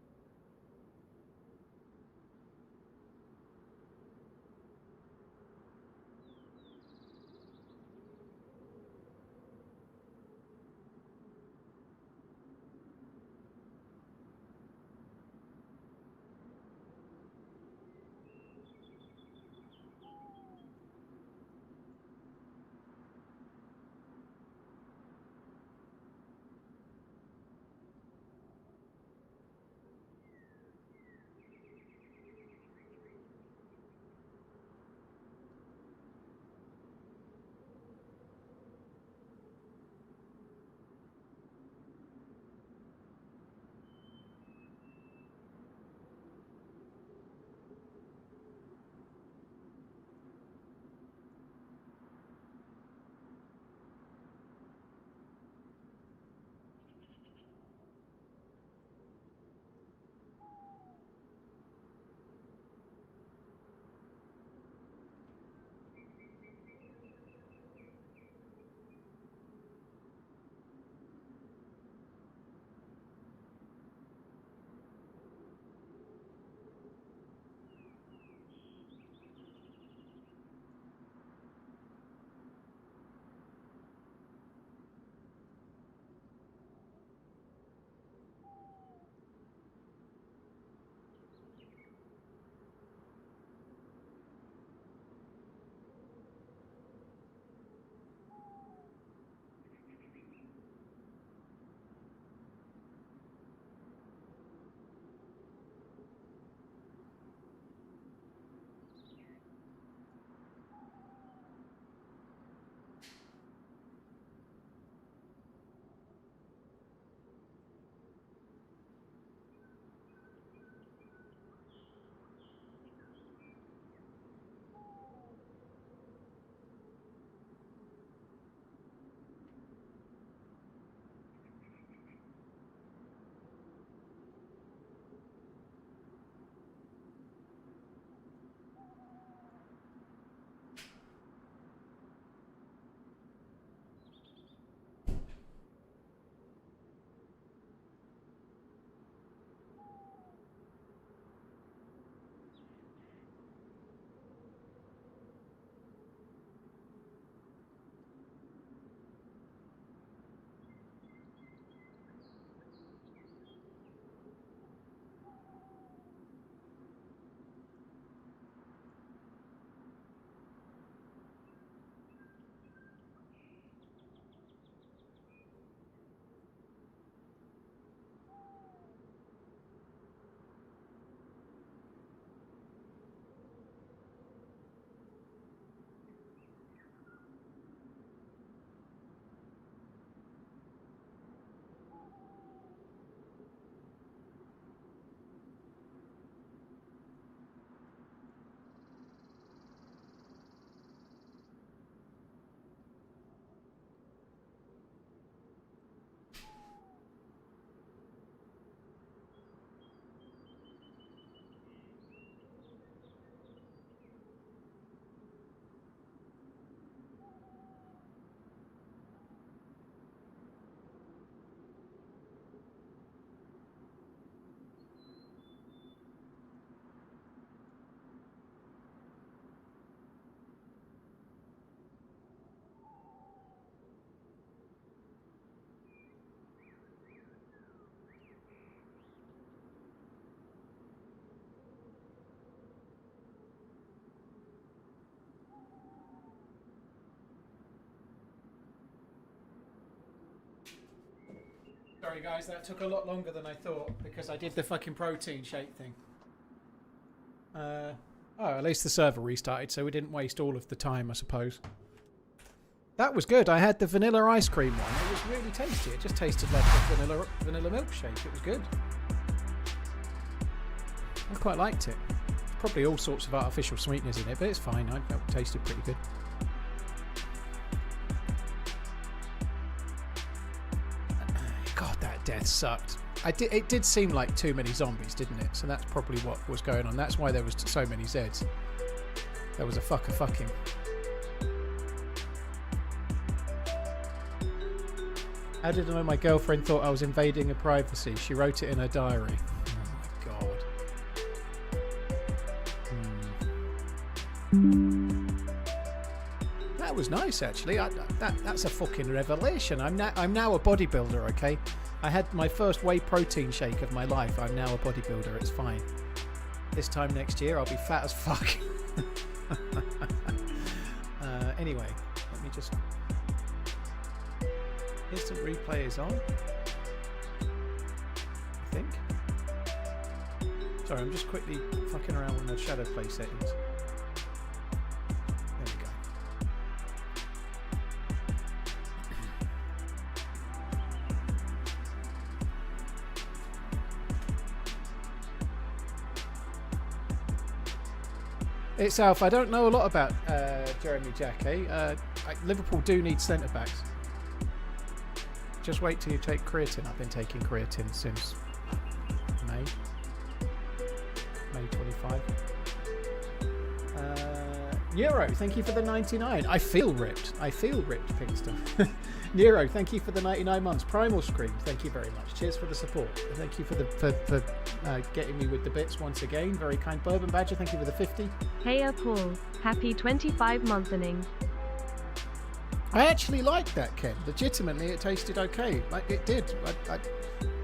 Sorry guys, that took a lot longer than I thought because I did the fucking protein shake thing. Oh, at least the server restarted, so we didn't waste all of the time, I suppose. That was good. I had the vanilla ice cream one. It was really tasty. It just tasted like a vanilla milkshake. It was good. I quite liked it. Probably all sorts of artificial sweeteners in it, but it's fine. I felt it tasted pretty good. God, that death sucked. It did seem like too many zombies, didn't it? So that's probably what was going on. That's why there was so many Zeds. There was a fucking. How did I know my girlfriend thought I was invading her privacy? She wrote it in her diary. Oh my god. That was nice, actually. That's a fucking revelation. I'm now a bodybuilder. Okay, I had my first whey protein shake of my life. I'm now a bodybuilder. It's fine. This time next year, I'll be fat as fuck. Anyway, let me just. Instant replay is on. I think. Sorry, I'm just quickly fucking around with the shadow play settings. There we go. Itself, I don't know a lot about Jeremy Jacquet. Liverpool do need centre backs. Just wait till you take creatine. I've been taking creatine since May 25. Nero, thank you for the 99. I feel ripped, pink stuff. Nero, thank you for the 99 months. Primal Scream, thank you very much. Cheers for the support. Thank you for getting me with the bits once again. Very kind. Bourbon Badger, thank you for the 50. Hey Paul, happy 25 monthening. I actually liked that, Ken. Legitimately, it tasted okay. Like it did.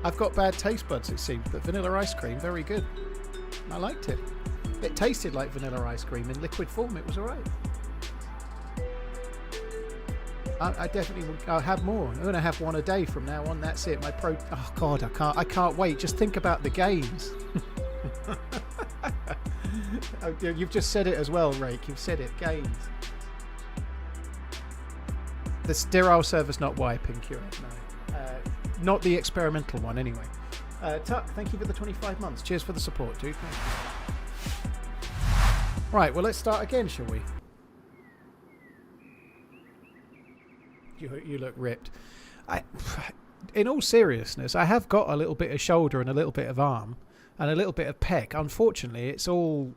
I've got bad taste buds, it seems, but vanilla ice cream, very good. I liked it. It tasted like vanilla ice cream in liquid form. It was all right. I definitely will. I'll have more. I'm going to have one a day from now on. That's it. Oh God, I can't wait. Just think about the games. Oh, you've just said it as well, Rake. You've said it. Games. The Deerisle server's not wiping, Curate, no. Not the experimental one, anyway. Tuck, thank you for the 25 months. Cheers for the support, dude. Thank you. Right, well, let's start again, shall we? You look ripped. In all seriousness, I have got a little bit of shoulder and a little bit of arm and a little bit of pec. Unfortunately, it's all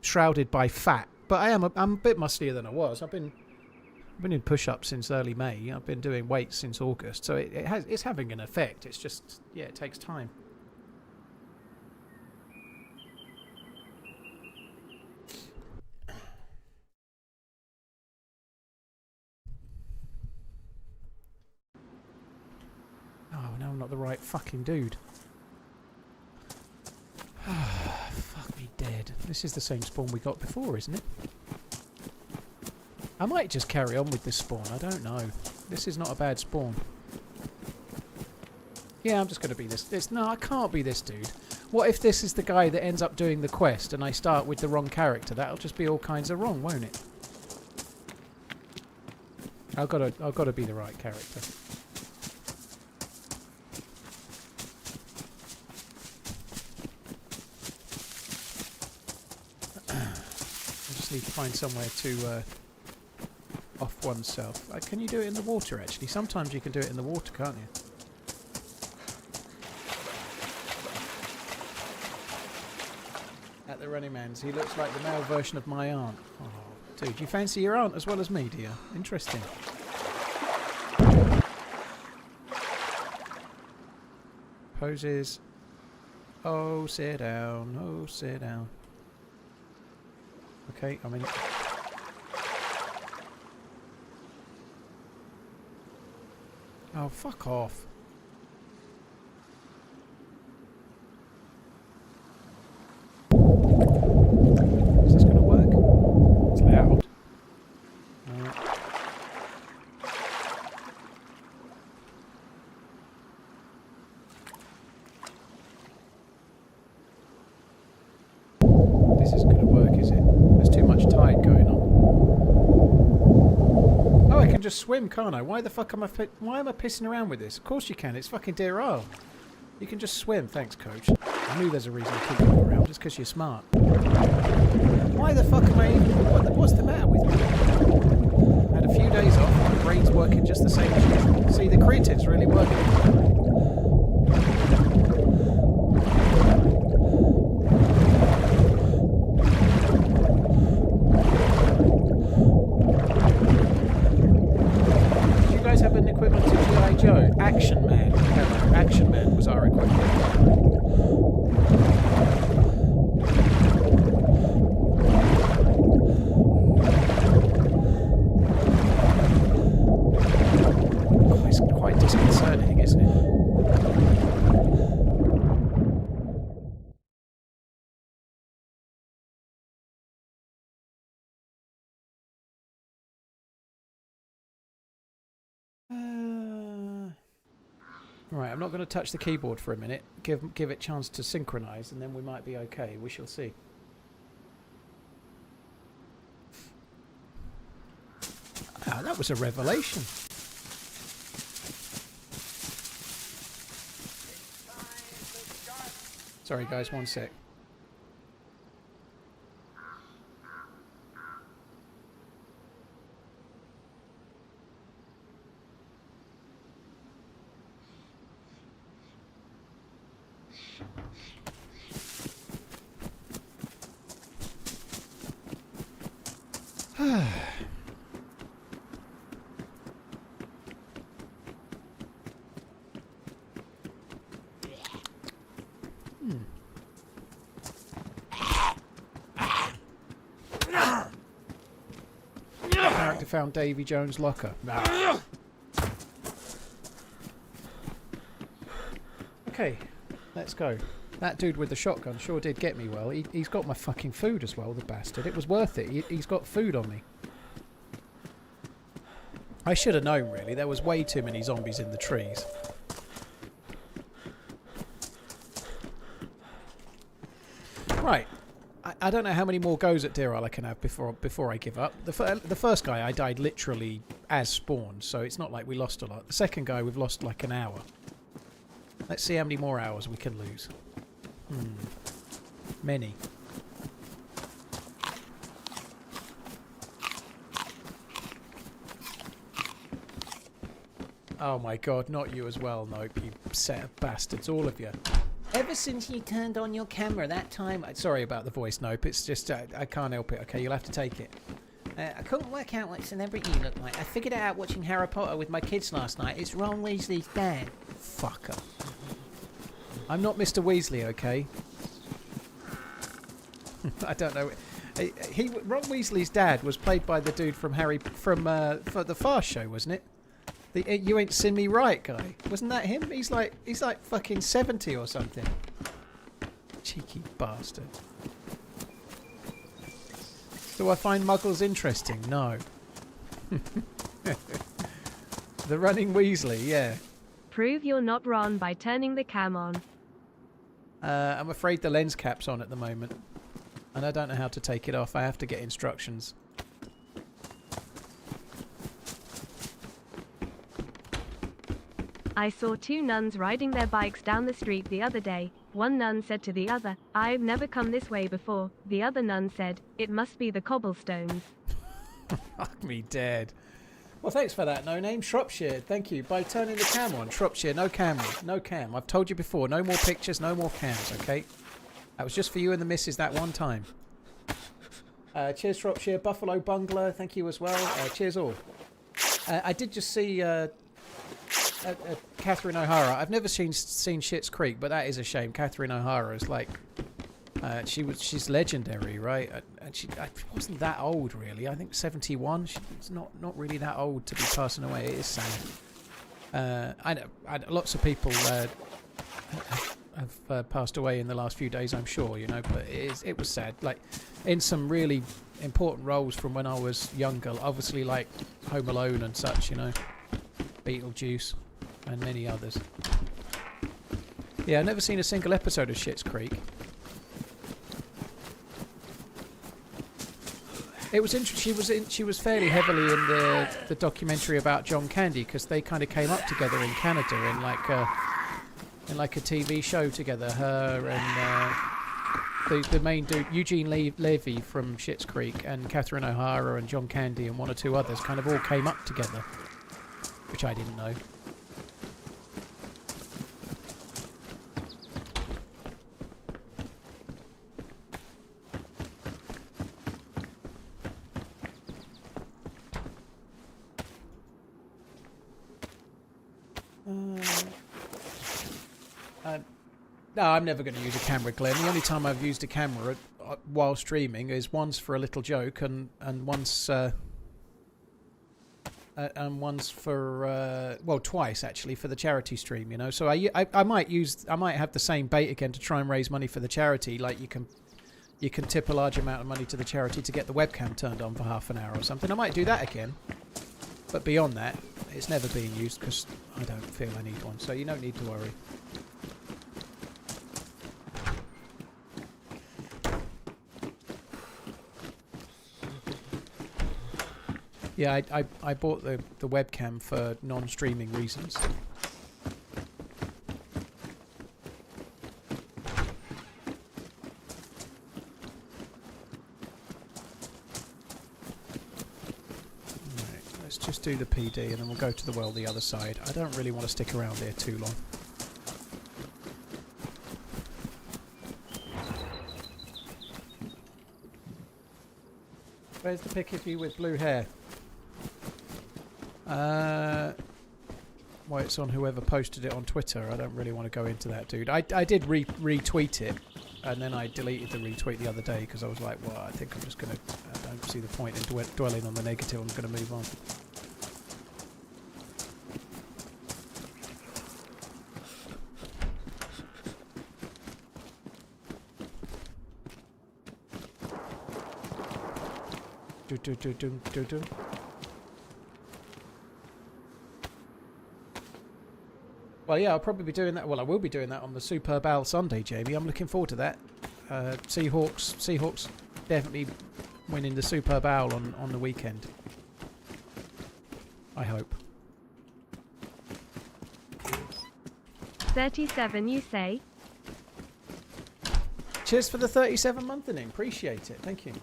shrouded by fat. But I'm a bit mustier than I was. I've been in push-ups since early May. I've been doing weights since August, so it's having an effect. It's just, yeah, it takes time. Oh, now I'm not the right fucking dude. Fuck me dead. This is the same spawn we got before, isn't it? I might just carry on with this spawn, I don't know. This is not a bad spawn. Yeah, I'm just going to be this. No, I can't be this dude. What if this is the guy that ends up doing the quest and I start with the wrong character? That'll just be all kinds of wrong, won't it? I've got to be the right character. I just need to find somewhere to off oneself. Can you do it in the water, actually? Sometimes you can do it in the water, can't you? At TheRunningManZ, he looks like the male version of my aunt. Oh, dude, you fancy your aunt as well as me, dear? Interesting. Poses. Oh, sit down. Oh, sit down. Okay, I'm in. Oh, fuck off. Is this going to work? It's loud. isn't going to work, is it? There's too much tide going on. Oh, I can just swim, can't I? Why the fuck am I pissing around with this? Of course you can. It's fucking Deerisle. You can just swim. Thanks, coach. I knew there's a reason to keep you around. Just because you're smart. Why the fuck am I even... What's the matter with me? Had a few days off. My brain's working just the same as usual. See, the creatine's really working. Did you guys have an equivalent to G.I. Joe? Action Man. Hello. Action Man was our equivalent. It's quite disconcerting, isn't it? Right, I'm not going to touch the keyboard for a minute. Give it a chance to synchronize, and then we might be okay. We shall see. Ah, that was a revelation. Sorry guys, one sec. Character found Davy Jones' locker. Okay, let's go. That dude with the shotgun sure did get me well. He's got my fucking food as well, the bastard. It was worth it. He's got food on me. I should have known, really. There was way too many zombies in the trees. Right. I don't know how many more goes at Deerisle I can have before I give up. The first guy, I died literally as spawned, so it's not like we lost a lot. The second guy, we've lost like an hour. Let's see how many more hours we can lose. Many. Oh my god, not you as well, Nope, you set of bastards, all of you. Ever since you turned on your camera that time... Sorry about the voice, Nope, it's just I can't help it, okay, you'll have to take it. I couldn't work out what celebrity you look like. I figured it out watching Harry Potter with my kids last night. It's Ron Weasley's dad. Fucker. I'm not Mr. Weasley, okay? I don't know. Ron Weasley's dad was played by the dude from for the Fast Show, wasn't it? The You Ain't Seen Me Right guy. Wasn't that him? He's like fucking 70 or something. Cheeky bastard. Do I find muggles interesting? No. The Running Weasley, yeah. Prove you're not Ron by turning the cam on. I'm afraid the lens cap's on at the moment. And I don't know how to take it off. I have to get instructions. I saw two nuns riding their bikes down the street the other day. One nun said to the other, "I've never come this way before." The other nun said, "It must be the cobblestones." Fuck me dead. Well, thanks for that, No Name. Shropshire, thank you. By turning the cam on. Shropshire, no camera. No cam. I've told you before, no more pictures, no more cams, okay? That was just for you and the missus that one time. Cheers, Shropshire. Buffalo Bungler, thank you as well. Cheers all. I did just see Catherine O'Hara. I've never seen Schitt's Creek, but that is a shame. Catherine O'Hara is like... she's legendary, right? And she wasn't that old, really. I think 71. She's not really that old to be passing away. It is sad. I know lots of people have passed away in the last few days, I'm sure, you know, but it was sad. Like, in some really important roles from when I was younger, obviously like Home Alone and such, you know, Beetlejuice and many others. Yeah, I've never seen a single episode of Schitt's Creek. It was interesting. She was fairly heavily in the documentary about John Candy because they kind of came up together in Canada in like a TV show together. Her and the main dude Eugene Levy from Schitt's Creek and Catherine O'Hara and John Candy and one or two others kind of all came up together, which I didn't know. No, I'm never going to use a camera, Glenn. The only time I've used a camera while streaming is once for a little joke and once for well, twice actually for the charity stream. You know, so I might have the same bait again to try and raise money for the charity. Like you can tip a large amount of money to the charity to get the webcam turned on for half an hour or something. I might do that again, but beyond that, it's never being used because I don't feel I need one. So you don't need to worry. Yeah, I bought the webcam for non-streaming reasons. Right, let's just do the PD and then we'll go to the well the other side. I don't really want to stick around here too long. Where's the pick of you with blue hair? Well, it's on whoever posted it on Twitter. I don't really want to go into that, dude. I did retweet it, and then I deleted the retweet the other day because I was like, well, I think I'm just going to... I don't see the point in dwelling on the negative. I'm going to move on. Do. Well, yeah, I'll probably be doing that. Well, I will be doing that on the Superb Owl Sunday, Jamie. I'm looking forward to that. Seahawks definitely winning the Superb Owl on the weekend. I hope. 37, you say? Cheers for the 37 monthing. Appreciate it. Thank you.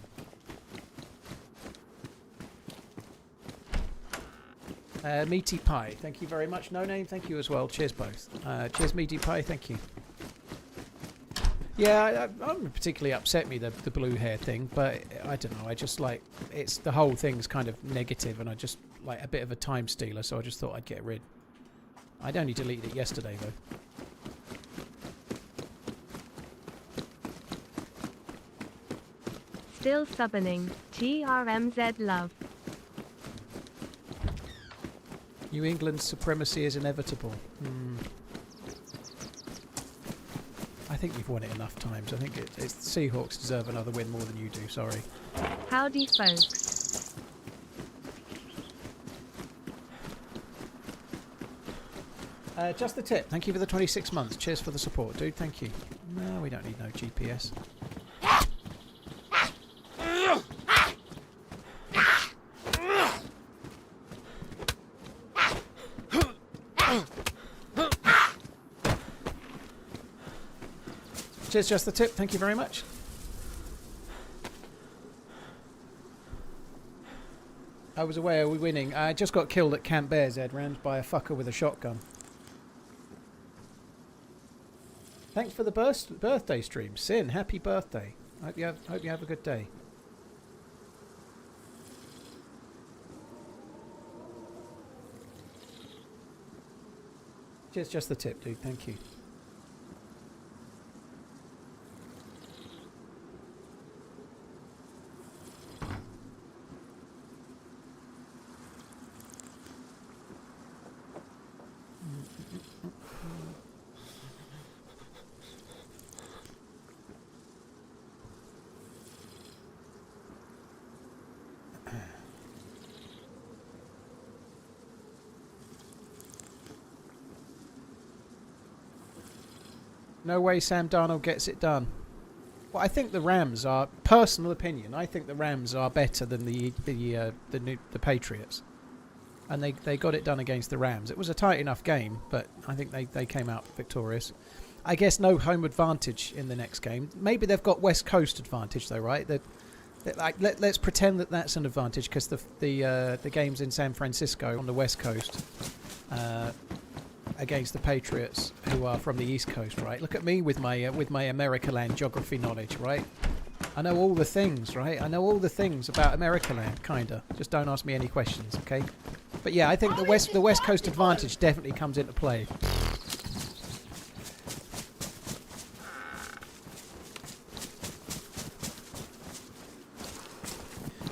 Meaty Pie, thank you very much. No Name, thank you as well. Cheers both. Cheers Meaty Pie, thank you. Yeah, I'm particularly upset me the blue hair thing, but I don't know. I just like it's the whole thing's kind of negative, and I just like a bit of a time stealer, so I just thought I'd get rid. I'd only deleted it yesterday though. Still subbing. TRMZ love. New England's supremacy is inevitable. I think you've won it enough times. I think it's Seahawks deserve another win more than you do. Sorry. Howdy, folks. Just the tip. Thank you for the 26 months. Cheers for the support, dude. Thank you. No, we don't need no GPS. Cheers, just the tip. Thank you very much. I was away. Are we winning? I just got killed at Camp Bears, Ed, rammed by a fucker with a shotgun. Thanks for the birthday stream, Sin. Happy birthday. Hope you have a good day. Cheers, just the tip, dude. Thank you. No way Sam Darnold gets it done. Well, I think the Rams are, personal opinion, I think the Rams are better than the Patriots. And they got it done against the Rams. It was a tight enough game, but I think they came out victorious. I guess no home advantage in the next game. Maybe they've got West Coast advantage though, right? Let's pretend that that's an advantage because the game's in San Francisco on the West Coast against the Patriots, who are from the East Coast, right? Look at me with my Americaland geography knowledge, right? I know all the things, right? I know all the things about Americaland, kinda. Just don't ask me any questions, okay? But yeah, I think the West Coast advantage definitely comes into play.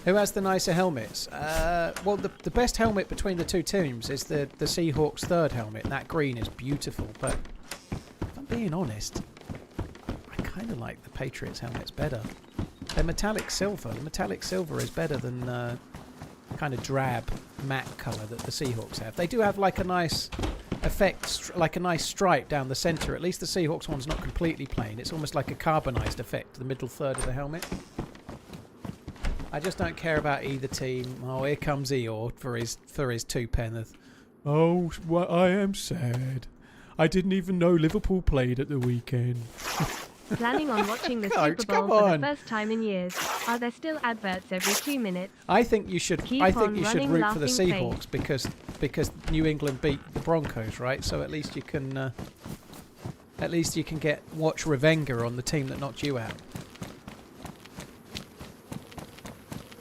Who has the nicer helmets? Well, the best helmet between the two teams is the Seahawks' third helmet. That green is beautiful, but if I'm being honest, I kind of like the Patriots' helmets better. They're metallic silver. The metallic silver is better than kind of drab matte colour that the Seahawks have. They do have like a nice effect, like a nice stripe down the centre. At least the Seahawks one's not completely plain. It's almost like a carbonised effect to the middle third of the helmet. I just don't care about either team. Oh, here comes Eeyore for his two penneth. Oh, well, I am sad. I didn't even know Liverpool played at the weekend. Planning on watching the Coach, Super Bowl come for on. the first time in years. Are there still adverts every 2 minutes? I think you should. Keep I think on you should running, root for the laughing Seahawks because New England beat the Broncos, right? So at least you can watch Revenga on the team that knocked you out.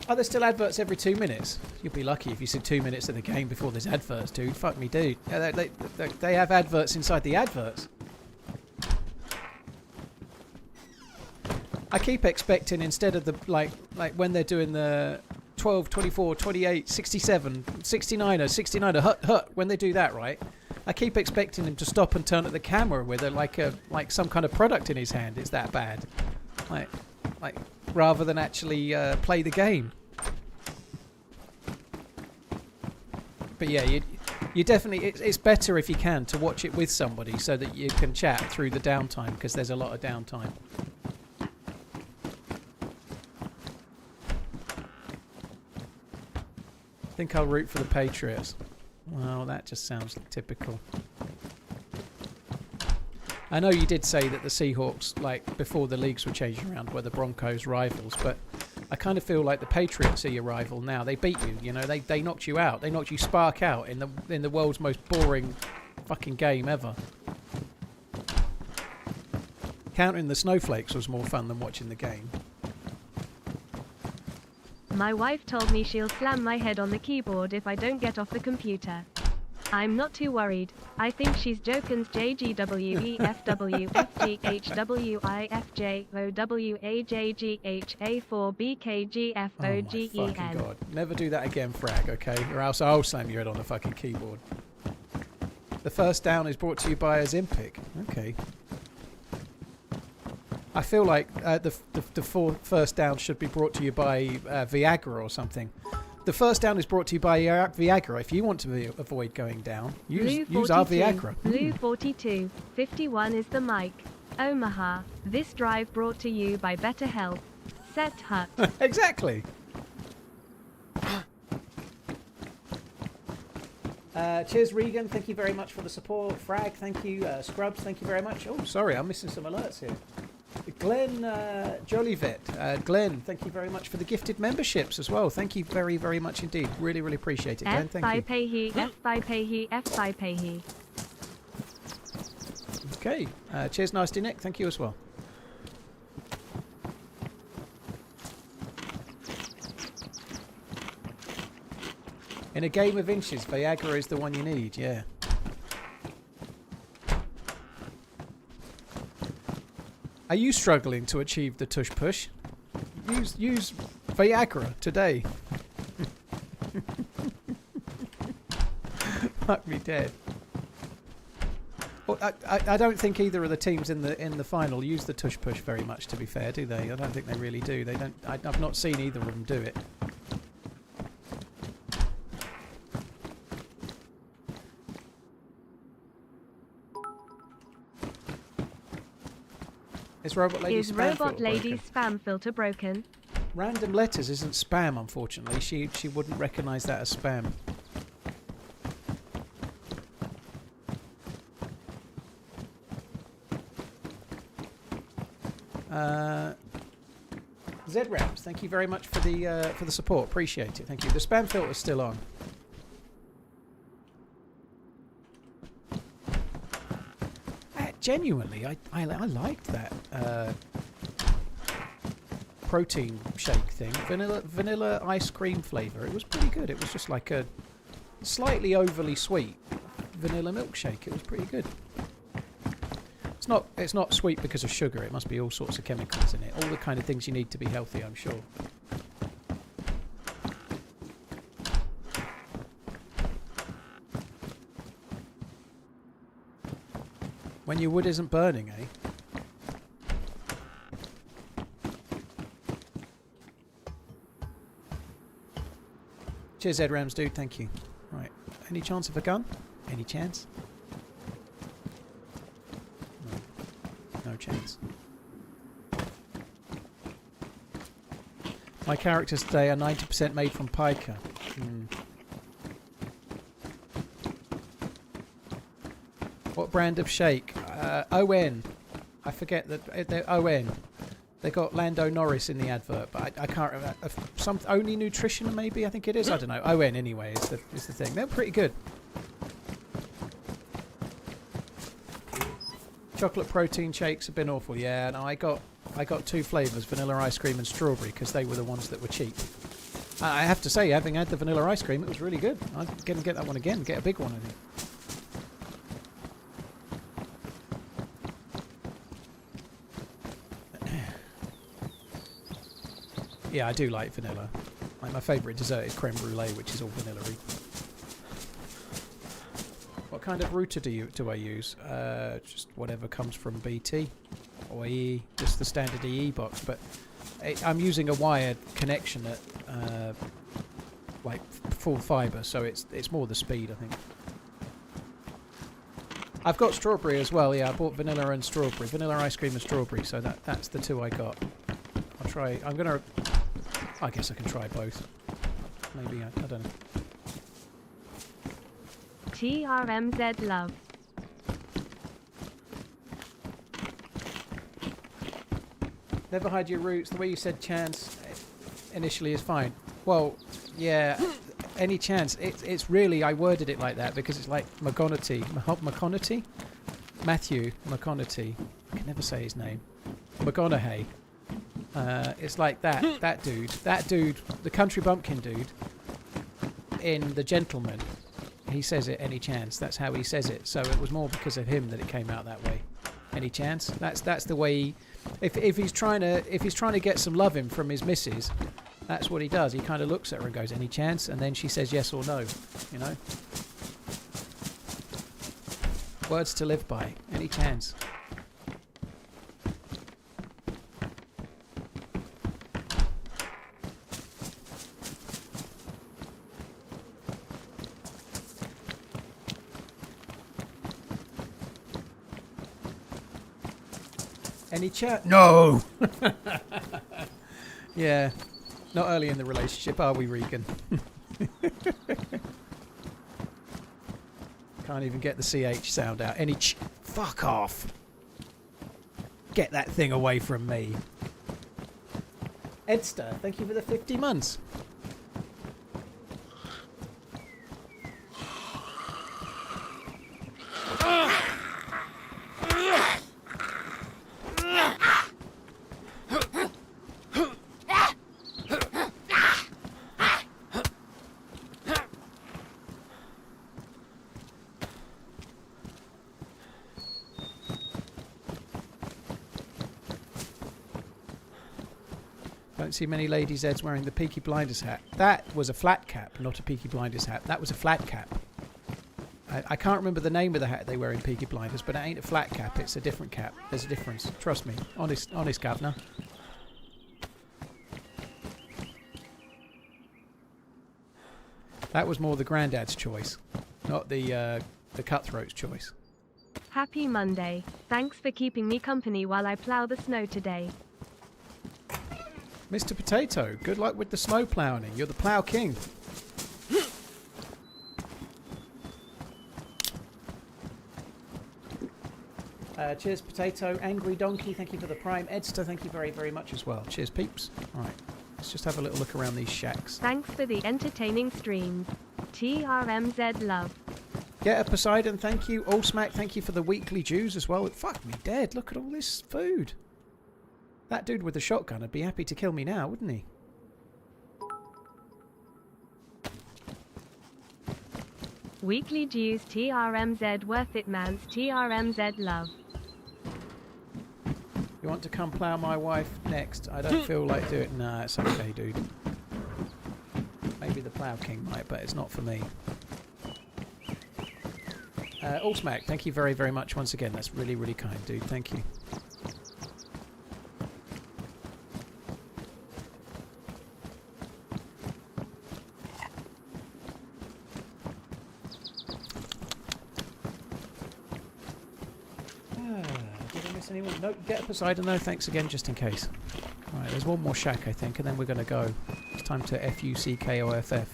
Are there still adverts every 2 minutes? You'll be lucky if you see 2 minutes of the game before there's adverts, dude. Fuck me, dude. They have adverts inside the adverts. I keep expecting, instead of the like when they're doing the 12, 24, 28, 67, 69er, hut, when they do that, right? I keep expecting him to stop and turn at the camera with like some kind of product in his hand. It's that bad. Like rather than actually play the game. But yeah, you definitely, it's better if you can to watch it with somebody so that you can chat through the downtime, because there's a lot of downtime. I think I'll root for the Patriots. Well, that just sounds typical. I know you did say that the Seahawks, like before the leagues were changing around, were the Broncos' rivals, but I kind of feel like the Patriots are your rival now. They beat you, you know. They knocked you out. They knocked you spark out in the world's most boring fucking game ever. Counting the snowflakes was more fun than watching the game. My wife told me she'll slam my head on the keyboard if I don't get off the computer. I'm not too worried. I think she's jokins. JGWEFWFGHWIFJ OWAJGHA4BKGFOGEN. Oh my fucking god. Never do that again, Frag, okay? Or else I'll slam your head on the fucking keyboard. The first down is brought to you by Ozempic. Okay. I feel like the first down should be brought to you by Viagra or something. The first down is brought to you by Viagra. If you want to avoid going down, use our Viagra. Blue 42, 51 is the mic. Omaha. This drive brought to you by Better Health. Set Hut. Exactly. Cheers, Regan. Thank you very much for the support. Frag, thank you. Scrubs, thank you very much. Oh, sorry, I'm missing some alerts here. Glenn Jolivet. Glenn, thank you very much for the gifted memberships as well. Thank you very, very much indeed. Really, really appreciate it, Glenn. Thank you. F5 Okay. Cheers, Nasty Nick. Thank you as well. In a game of inches, Viagra is the one you need, yeah. Are you struggling to achieve the tush push? Use Viagra today. Fuck me dead. Well, I don't think either of the teams in the final use the tush push very much, to be fair, do they? I don't think they really do. They don't. I've not seen either of them do it. Is Robot Lady's Is spam Robot filter Lady's broken? spam filter broken? Random letters isn't spam, unfortunately. She wouldn't recognise that as spam. ZRams, thank you very much for the support. Appreciate it. Thank you. The spam filter's still on. Genuinely, I liked that protein shake thing. Vanilla ice cream flavour. It was pretty good. It was just like a slightly overly sweet vanilla milkshake. It was pretty good. It's not sweet because of sugar. It must be all sorts of chemicals in it. All the kind of things you need to be healthy, I'm sure. When your wood isn't burning, eh? Cheers, Ed Rams, dude. Thank you. Right. Any chance of a gun? Any chance? No. No chance. My characters today are 90% made from pica. What brand of shake? ON. I forget that they're ON. They got Lando Norris in the advert, but I can't remember. Some Only Nutrition, maybe. I think it is. I don't know. ON anyway is the thing. They're pretty good. Chocolate protein shakes have been awful. Yeah, no, I got 2 flavours, vanilla ice cream and strawberry, because they were the ones that were cheap. I have to say, having had the vanilla ice cream, it was really good. I'm going to get that one again. Get a big one, I think. Yeah, I do like vanilla. Like my favourite dessert is creme brulee, which is all vanilla-y. What kind of router do I use? Just whatever comes from BT or EE, just the standard EE box. But I'm using a wired connection at like full fibre, so it's more the speed, I think. I've got strawberry as well. Yeah, I bought vanilla and strawberry, vanilla ice cream and strawberry. So that's the 2 I got. I'll try. I guess I can try both. Maybe, I don't know. TRMZ love. Never hide your roots. The way you said chance initially is fine. Well, yeah, any chance. It's really, I worded it like that because it's like McConaughey? Matthew McConaughey. I can never say his name. McConaughey. It's like that dude, the country bumpkin dude in The Gentleman. He says it, any chance. That's how he says it. So it was more because of him that it came out that way. Any chance? That's the way. If he's trying to get some loving from his missus, that's what he does. He kind of looks at her and goes, "Any chance?" And then she says yes or no. You know. Words to live by. Any chance? Any chat? No! Yeah. Not early in the relationship, are we, Regan? Can't even get the CH sound out. Any fuck off! Get that thing away from me. Edster, thank you for the 50 months. Don't see many ladies' heads wearing the Peaky Blinders hat. That was a flat cap, not a Peaky Blinders hat. That was a flat cap. I can't remember the name of the hat they wear in Peaky Blinders, but it ain't a flat cap. It's a different cap. There's a difference. Trust me. Honest, governor. That was more the granddad's choice, not the cutthroat's choice. Happy Monday. Thanks for keeping me company while I plough the snow today. Mr. Potato, good luck with the snow ploughing. You're the plough king. Cheers, Potato. Angry Donkey, thank you for the Prime. Edster, thank you very, very much as well. Cheers, peeps. Alright, let's just have a little look around these shacks. Thanks for the entertaining streams. TRMZ love. Get a Poseidon, thank you. All Smack, thank you for the weekly dues as well. Fuck me dead, look at all this food. That dude with the shotgun would be happy to kill me now, wouldn't he? Weekly dues TRMZ worth it man's TRMZ love. You want to come plough my wife next? I don't feel like doing it. Nah, it's okay, dude. Maybe the plough king might, but it's not for me. All Smack, thank you very, very much once again. That's really, really kind, dude. Thank you. Did I miss anyone? Nope, get a Poseidon though. Thanks again, just in case. Alright, there's one more shack, I think, and then we're going to go. It's time to FUCKOFF.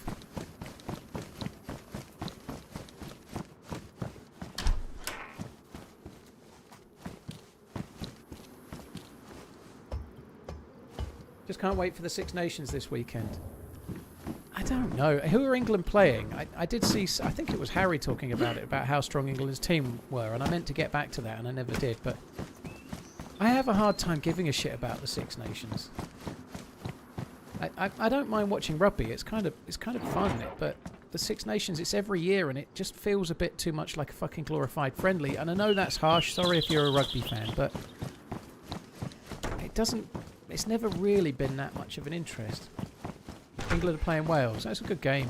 Just can't wait for the Six Nations this weekend. I don't know. Who are England playing? I did see, I think it was Harry talking about it, about how strong England's team were, and I meant to get back to that, and I never did, but I have a hard time giving a shit about the Six Nations. I don't mind watching rugby. It's kind of fun, but the Six Nations, it's every year, and it just feels a bit too much like a fucking glorified friendly, and I know that's harsh. Sorry if you're a rugby fan, but it doesn't... It's never really been that much of an interest. England are playing Wales. That's a good game.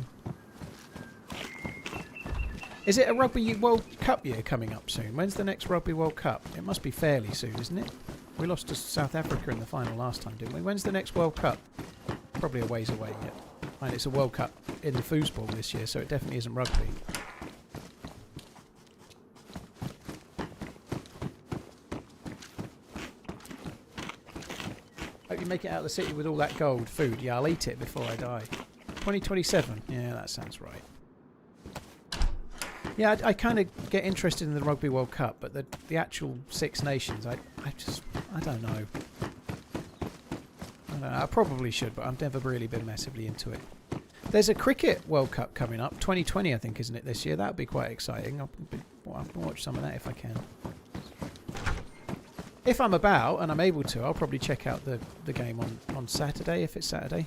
Is it a Rugby World Cup year coming up soon? When's the next Rugby World Cup? It must be fairly soon, isn't it? We lost to South Africa in the final last time, didn't we? When's the next World Cup? Probably a ways away yet. And it's a World Cup in the foosball this year, so it definitely isn't rugby. Hope you make it out of the city with all that gold food. Yeah, I'll eat it before I die. 2027. Yeah, that sounds right. Yeah, I kind of get interested in the Rugby World Cup, but the actual Six Nations, I don't know. I probably should, but I've never really been massively into it. There's a Cricket World Cup coming up. 2020, I think, isn't it, this year? That would be quite exciting. I'll watch some of that if I can. If I'm about and I'm able to, I'll probably check out the game on Saturday, if it's Saturday.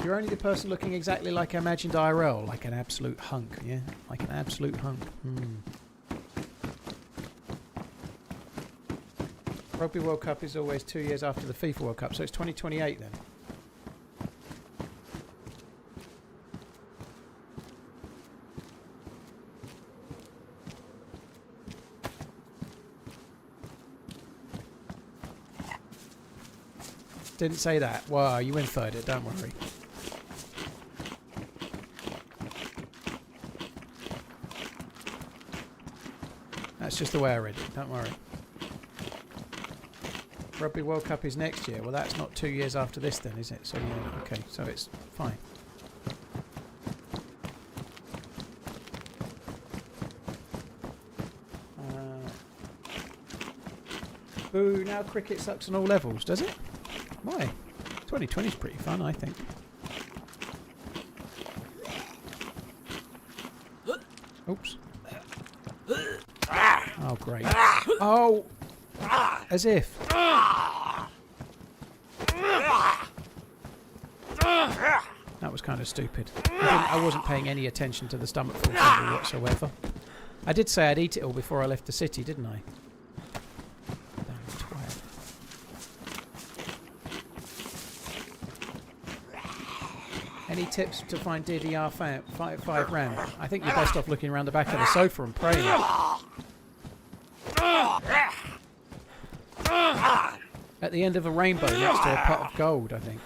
You're only the person looking exactly like I imagined IRL, like an absolute hunk, yeah? Like an absolute hunk. Rugby World Cup is always 2 years after the FIFA World Cup, so it's 2028 then. Didn't say that. Wow, you inferred it, don't worry. That's just the way I read it, don't worry. Rugby World Cup is next year. Well, that's not 2 years after this then, is it? So, yeah, okay, so it's fine. Boo, now cricket sucks on all levels, does it? Why? 2020 is pretty fun, I think. Oops. Oh, great. Oh! As if. That was kind of stupid. I wasn't paying any attention to the stomach full symbol whatsoever. I did say I'd eat it all before I left the city, didn't I? Any tips to find DDR 5 RAM? I think you're best off looking around the back of the sofa and praying. At the end of a rainbow next to a pot of gold, I think.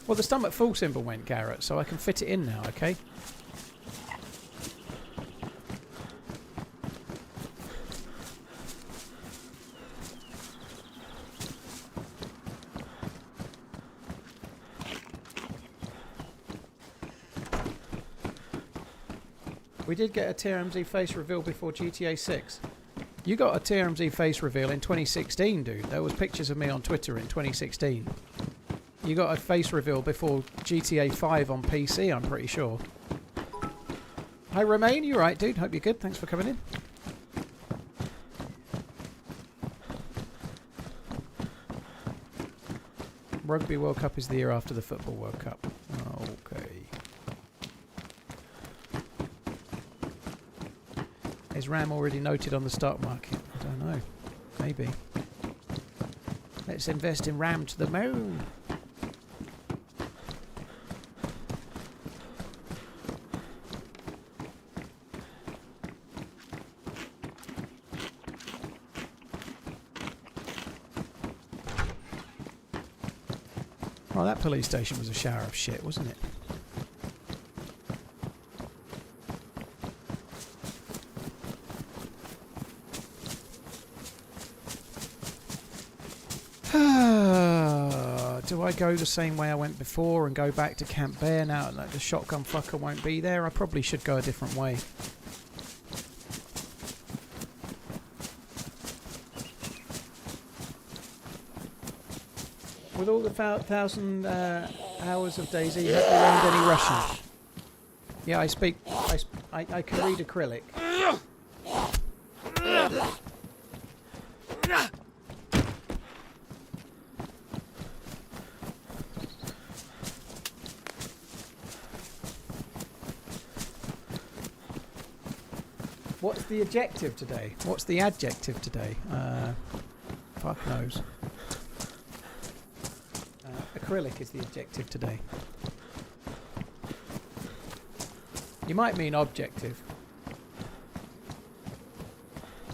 Well, the stomach full symbol went, Garrett, so I can fit it in now, okay? We did get a TRMZ face reveal before GTA 6. You got a TRMZ face reveal in 2016, dude. There was pictures of me on Twitter in 2016. You got a face reveal before GTA 5 on PC, I'm pretty sure. Hi, Romain. You right, dude? Hope you're good. Thanks for coming in. Rugby World Cup is the year after the Football World Cup. Okay. Is RAM already noted on the stock market? I don't know. Maybe. Let's invest in RAM to the moon. Oh, that police station was a shower of shit, wasn't it? Do I go the same way I went before and go back to Camp Bear now that the shotgun fucker won't be there? I probably should go a different way. With all the 1,000 hours of DayZ, have you learned any Russian? Yeah, I can read acrylic. What's the adjective today? What's the adjective today? Fuck knows. Acrylic is the adjective today. You might mean objective.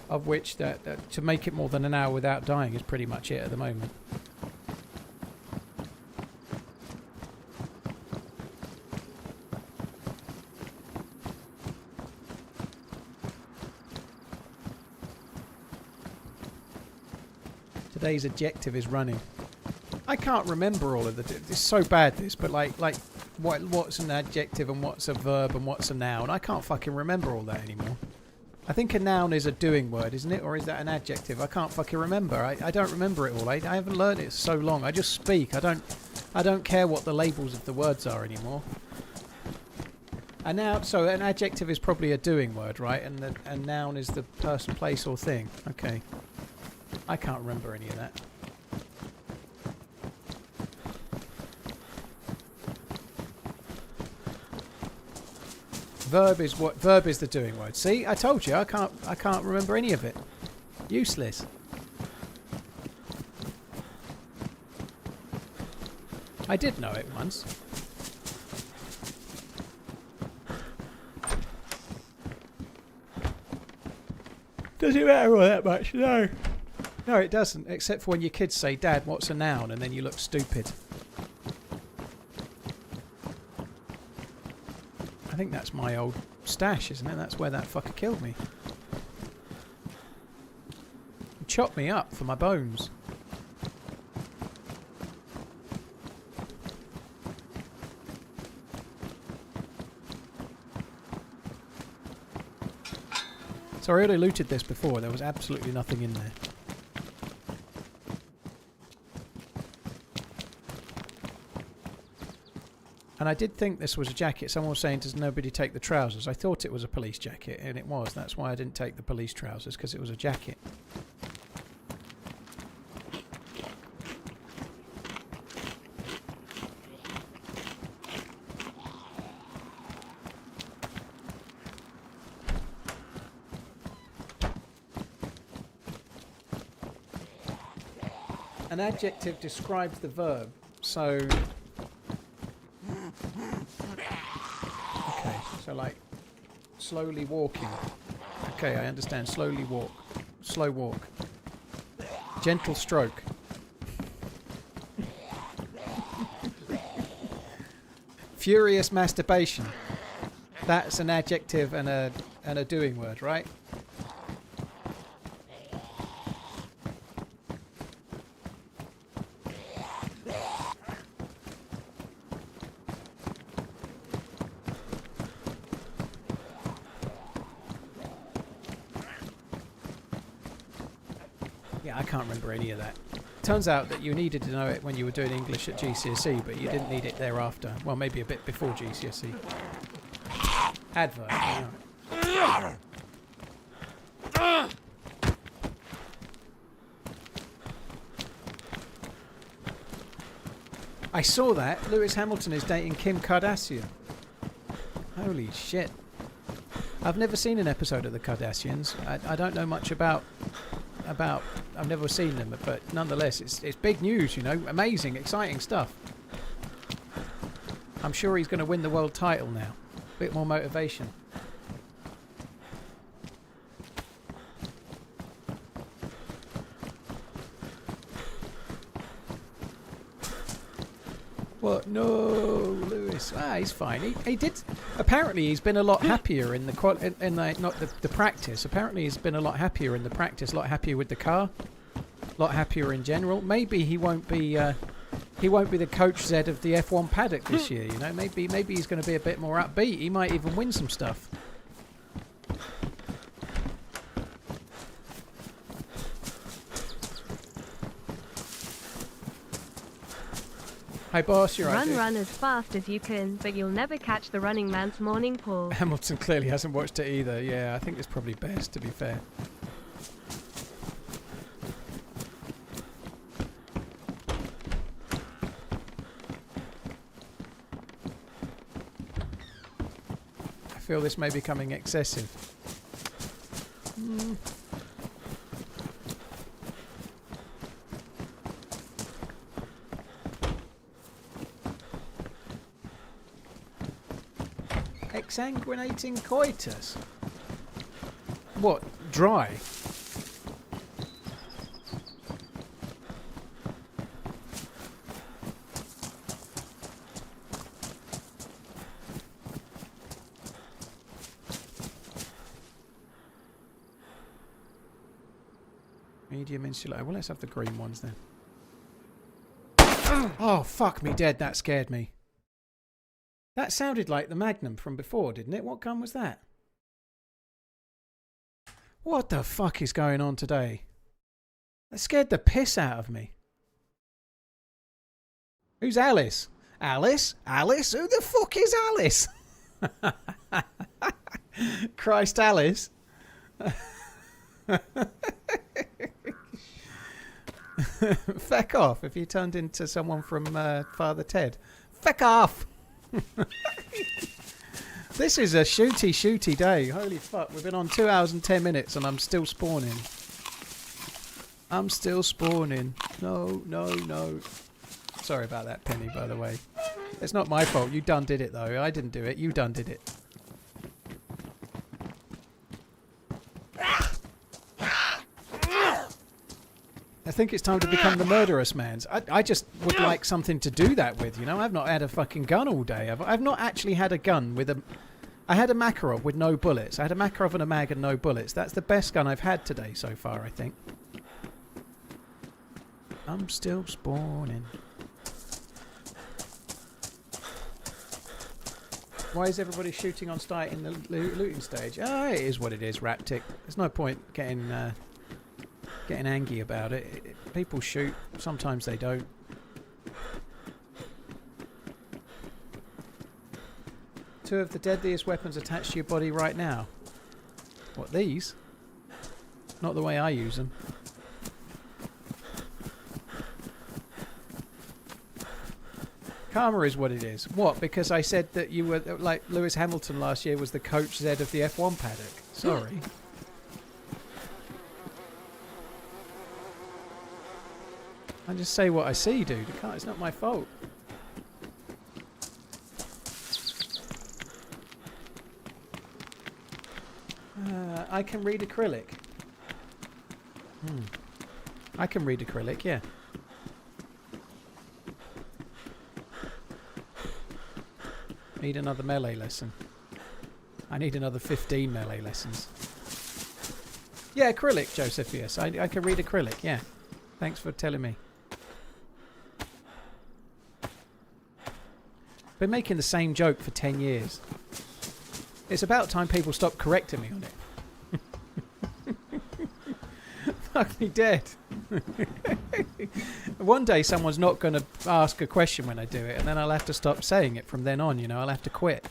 Of which that to make it more than an hour without dying is pretty much it at the moment. Today's adjective is running. I can't remember all of the. It's so bad this, but like what's an adjective and what's a verb and what's a noun? I can't fucking remember all that anymore. I think a noun is a doing word, isn't it? Or is that an adjective? I can't fucking remember. I don't remember it all. I haven't learned it so long. I just speak. I don't care what the labels of the words are anymore. And now, so an adjective is probably a doing word, right? And a noun is the person, place, or thing. Okay. I can't remember any of that. Verb is what? Verb is the doing word. See, I told you I can't remember any of it. Useless. I did know it once. Does it matter all that much? No. No, it doesn't, except for when your kids say, Dad, what's a noun? And then you look stupid. I think that's my old stash, isn't it? That's where that fucker killed me. He chopped me up for my bones. So I already looted this before. There was absolutely nothing in there. And I did think this was a jacket. Someone was saying, does nobody take the trousers? I thought it was a police jacket, and it was. That's why I didn't take the police trousers, because it was a jacket. An adjective describes the verb, so... Okay, so like slowly walking. Okay, I understand. Slowly walk. Slow walk. Gentle stroke. Furious masturbation. That's an adjective and a doing word, right? Yeah, I can't remember any of that. Turns out that you needed to know it when you were doing English at GCSE, but you didn't need it thereafter. Well, maybe a bit before GCSE. Advert. Right. I saw that. Lewis Hamilton is dating Kim Kardashian. Holy shit. I've never seen an episode of the Kardashians. I don't know much about I've never seen them, but nonetheless it's big news, you know. Amazing, exciting stuff. I'm sure he's going to win the world title now. Bit more motivation. What? No, Lewis. Ah, he's fine. He did. Apparently, he's been a lot happier in the not the practice. Apparently, he's been a lot happier in the practice. A lot happier with the car. A lot happier in general. Maybe he won't be the coach Z of the F1 paddock this year. You know, maybe he's going to be a bit more upbeat. He might even win some stuff. Hi boss, you're right. Run as fast as you can, but you'll never catch the running man's morning call. Hamilton clearly hasn't watched it either. Yeah, I think it's probably best, to be fair. I feel this may be becoming excessive. Exsanguinating coitus. What? Dry? Medium insulator. Well, let's have the green ones then. Oh, fuck me dead. That scared me. That sounded like the Magnum from before, didn't it? What gun was that? What the fuck is going on today? That scared the piss out of me. Who's Alice? Alice? Alice? Who the fuck is Alice? Christ, Alice. Feck off if you turned into someone from Father Ted. Feck off! This is a shooty day. Holy fuck, we've been on 2 hours and 10 minutes and I'm still spawning. I'm still spawning. No. Sorry about that, Penny, by the way. It's not my fault. You done did it, though. I didn't do it. You done did it. I think it's time to become the murderous man's. I just would like something to do that with, you know. I've not had a fucking gun all day. I've not actually had a gun with a... I had a Makarov with no bullets. I had a Makarov and a mag and no bullets. That's the best gun I've had today so far, I think. I'm still spawning. Why is everybody shooting on sight in the looting stage? Ah, it is what it is, Raptic. There's no point getting angry about it. People shoot. Sometimes they don't. Two of the deadliest weapons attached to your body right now. What, these? Not the way I use them. Karma is what it is. What? Because I said that you were like Lewis Hamilton last year was the coach Z of the F1 paddock. Sorry. I just say what I see, dude. It's not my fault. I can read acrylic. I can read acrylic, yeah. Need another melee lesson. I need another 15 melee lessons. Yeah, acrylic, Josephius. I can read acrylic, yeah. Thanks for telling me. Been making the same joke for 10 years. It's about time people stop correcting me on it. Fuck me dead. One day someone's not going to ask a question when I do it, and then I'll have to stop saying it from then on, you know. I'll have to quit.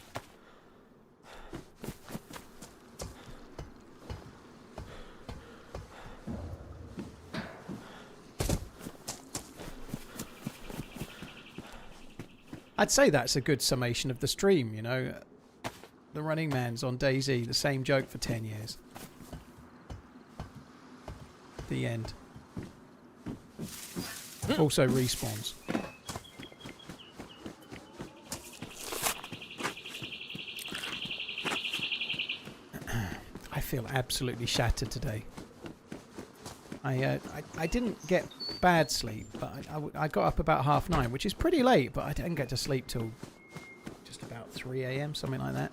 I'd say that's a good summation of the stream, you know. The Running Man's on DayZ, the same joke for 10 years. The end. Also respawns. I feel absolutely shattered today. I didn't get bad sleep, but I got up about 9:30, which is pretty late, but I didn't get to sleep till just about 3 AM, something like that.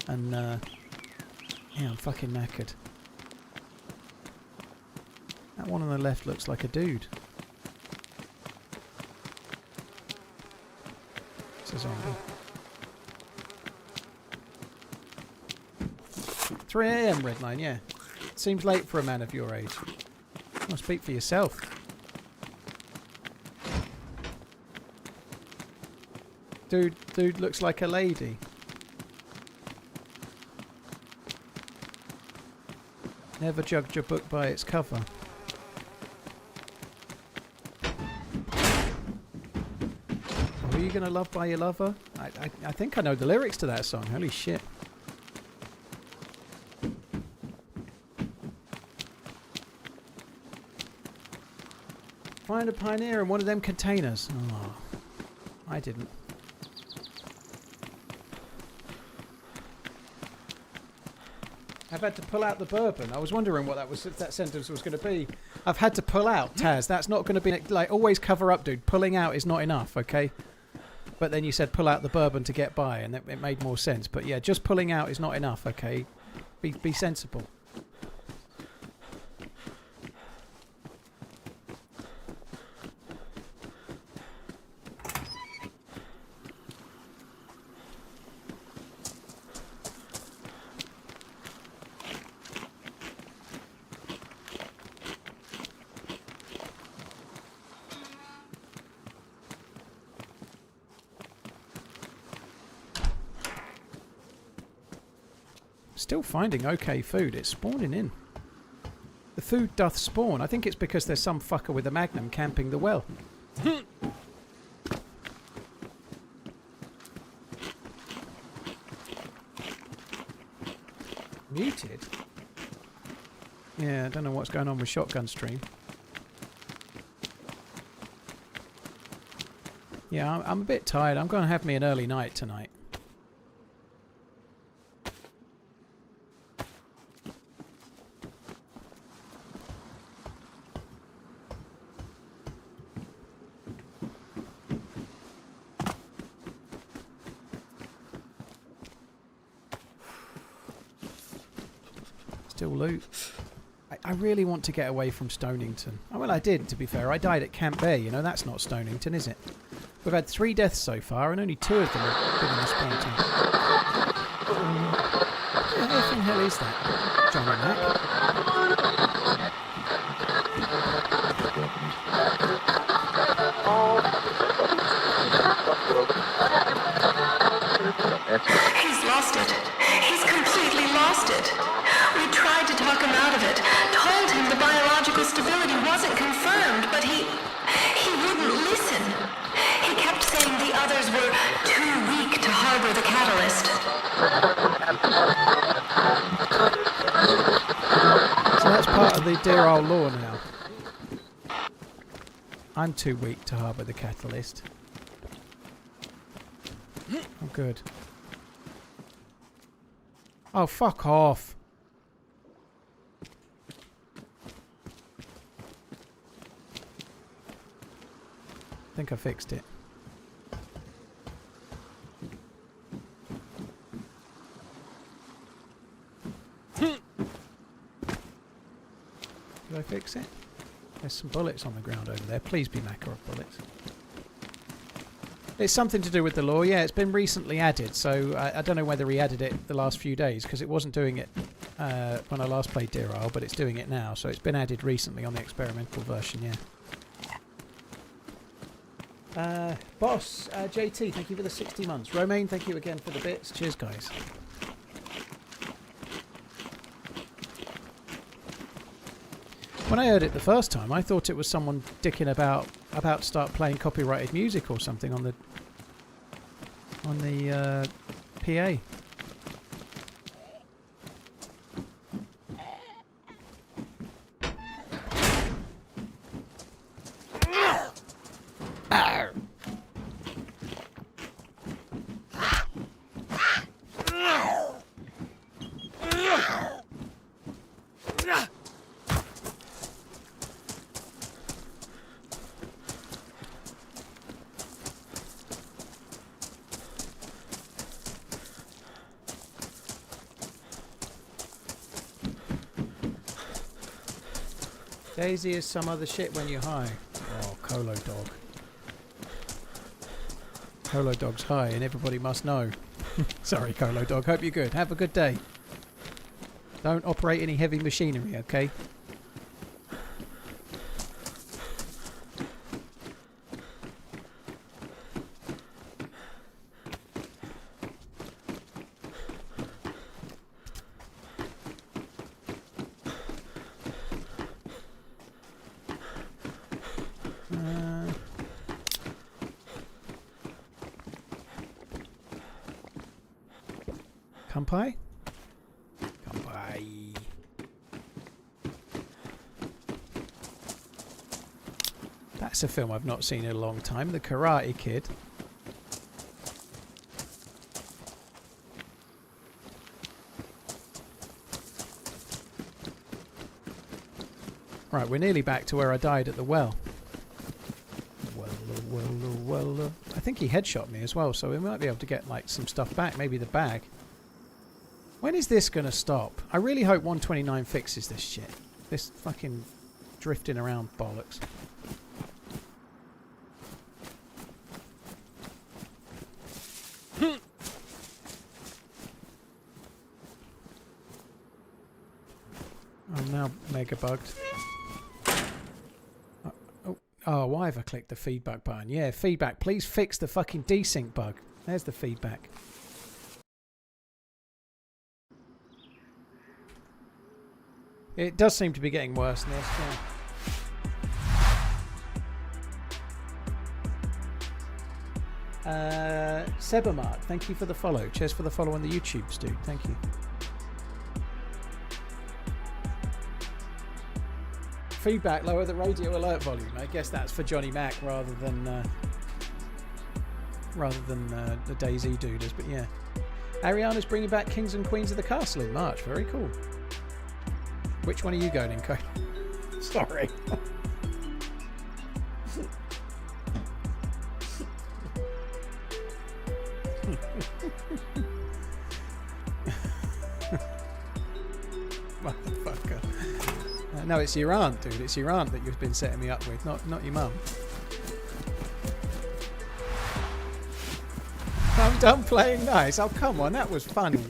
And yeah, I'm fucking knackered. That one on the left looks like a dude. It's a zombie. 3 AM, Redline, yeah. Seems late for a man of your age. Well, speak for yourself. Dude looks like a lady. Never judge a book by its cover. Who are you gonna love by your lover? I think I know the lyrics to that song. Holy shit. Find a pioneer in one of them containers. Oh, I didn't. I've had to pull out the bourbon. I was wondering what that was, if that sentence was going to be. I've had to pull out, Taz. That's not going to be like always cover up, dude. Pulling out is not enough, okay? But then you said pull out the bourbon to get by, and it made more sense. But yeah, just pulling out is not enough, okay? Be sensible. Still finding okay food. It's spawning in. The food doth spawn. I think it's because there's some fucker with a magnum camping the well. Muted? Yeah, I don't know what's going on with shotgun stream. Yeah, I'm a bit tired. I'm going to have me an early night tonight. Still loot. I really want to get away from Stonington. Oh, well, I did, to be fair. I died at Camp Bear, you know. That's not Stonington, is it? We've had 3 deaths so far, and only 2 of them have been in the spawn team. What the effing hell is that? Johnny Mac? He's lost it. He's completely lost it. We tried to talk him out of it, told him the biological stability wasn't confirmed, but he wouldn't listen. He kept saying the others were too weak to harbor the catalyst. So that's part of the Deerisle law now. I'm too weak to harbour the catalyst. Oh, good. Oh, fuck off. I think I fixed it. fix it. There's some bullets on the ground over there. Please be Makarov bullets. It's something to do with the law. Yeah, it's been recently added, so I don't know whether he added it the last few days, because it wasn't doing it when I last played Deerisle, but it's doing it now, so it's been added recently on the experimental version, yeah. Boss, JT, thank you for the 60 months. Romaine, thank you again for the bits. Cheers, guys. When I heard it the first time, I thought it was someone dicking about to start playing copyrighted music or something on the PA. DayZ is some other shit when you're high. Oh, Colo Dog. Colo Dog's high and everybody must know. Sorry, Colo Dog. Hope you're good. Have a good day. Don't operate any heavy machinery, okay? Kampai? Kampai. That's a film I've not seen in a long time. The Karate Kid. Right, we're nearly back to where I died at the well. Well. I think he headshot me as well, so we might be able to get like some stuff back. Maybe the bag. When is this going to stop? I really hope 129 fixes this shit. This fucking drifting around bollocks. I'm now mega bugged. Oh, why have I clicked the feedback button? Yeah, feedback. Please fix the fucking desync bug. There's the feedback. It does seem to be getting worse than this, yeah. Sebamark, thank you for the follow. Cheers for the follow on the YouTubes, dude. Thank you. Feedback, lower the radio alert volume. I guess that's for Johnny Mac rather than the DayZ dudes, but yeah. Ariana's bringing back Kings and Queens of the Castle in March. Very cool. Which one are you going in, Code? Sorry. Motherfucker. No, it's your aunt, dude. It's your aunt that you've been setting me up with, not your mum. I'm done playing nice. Oh, come on. That was funny.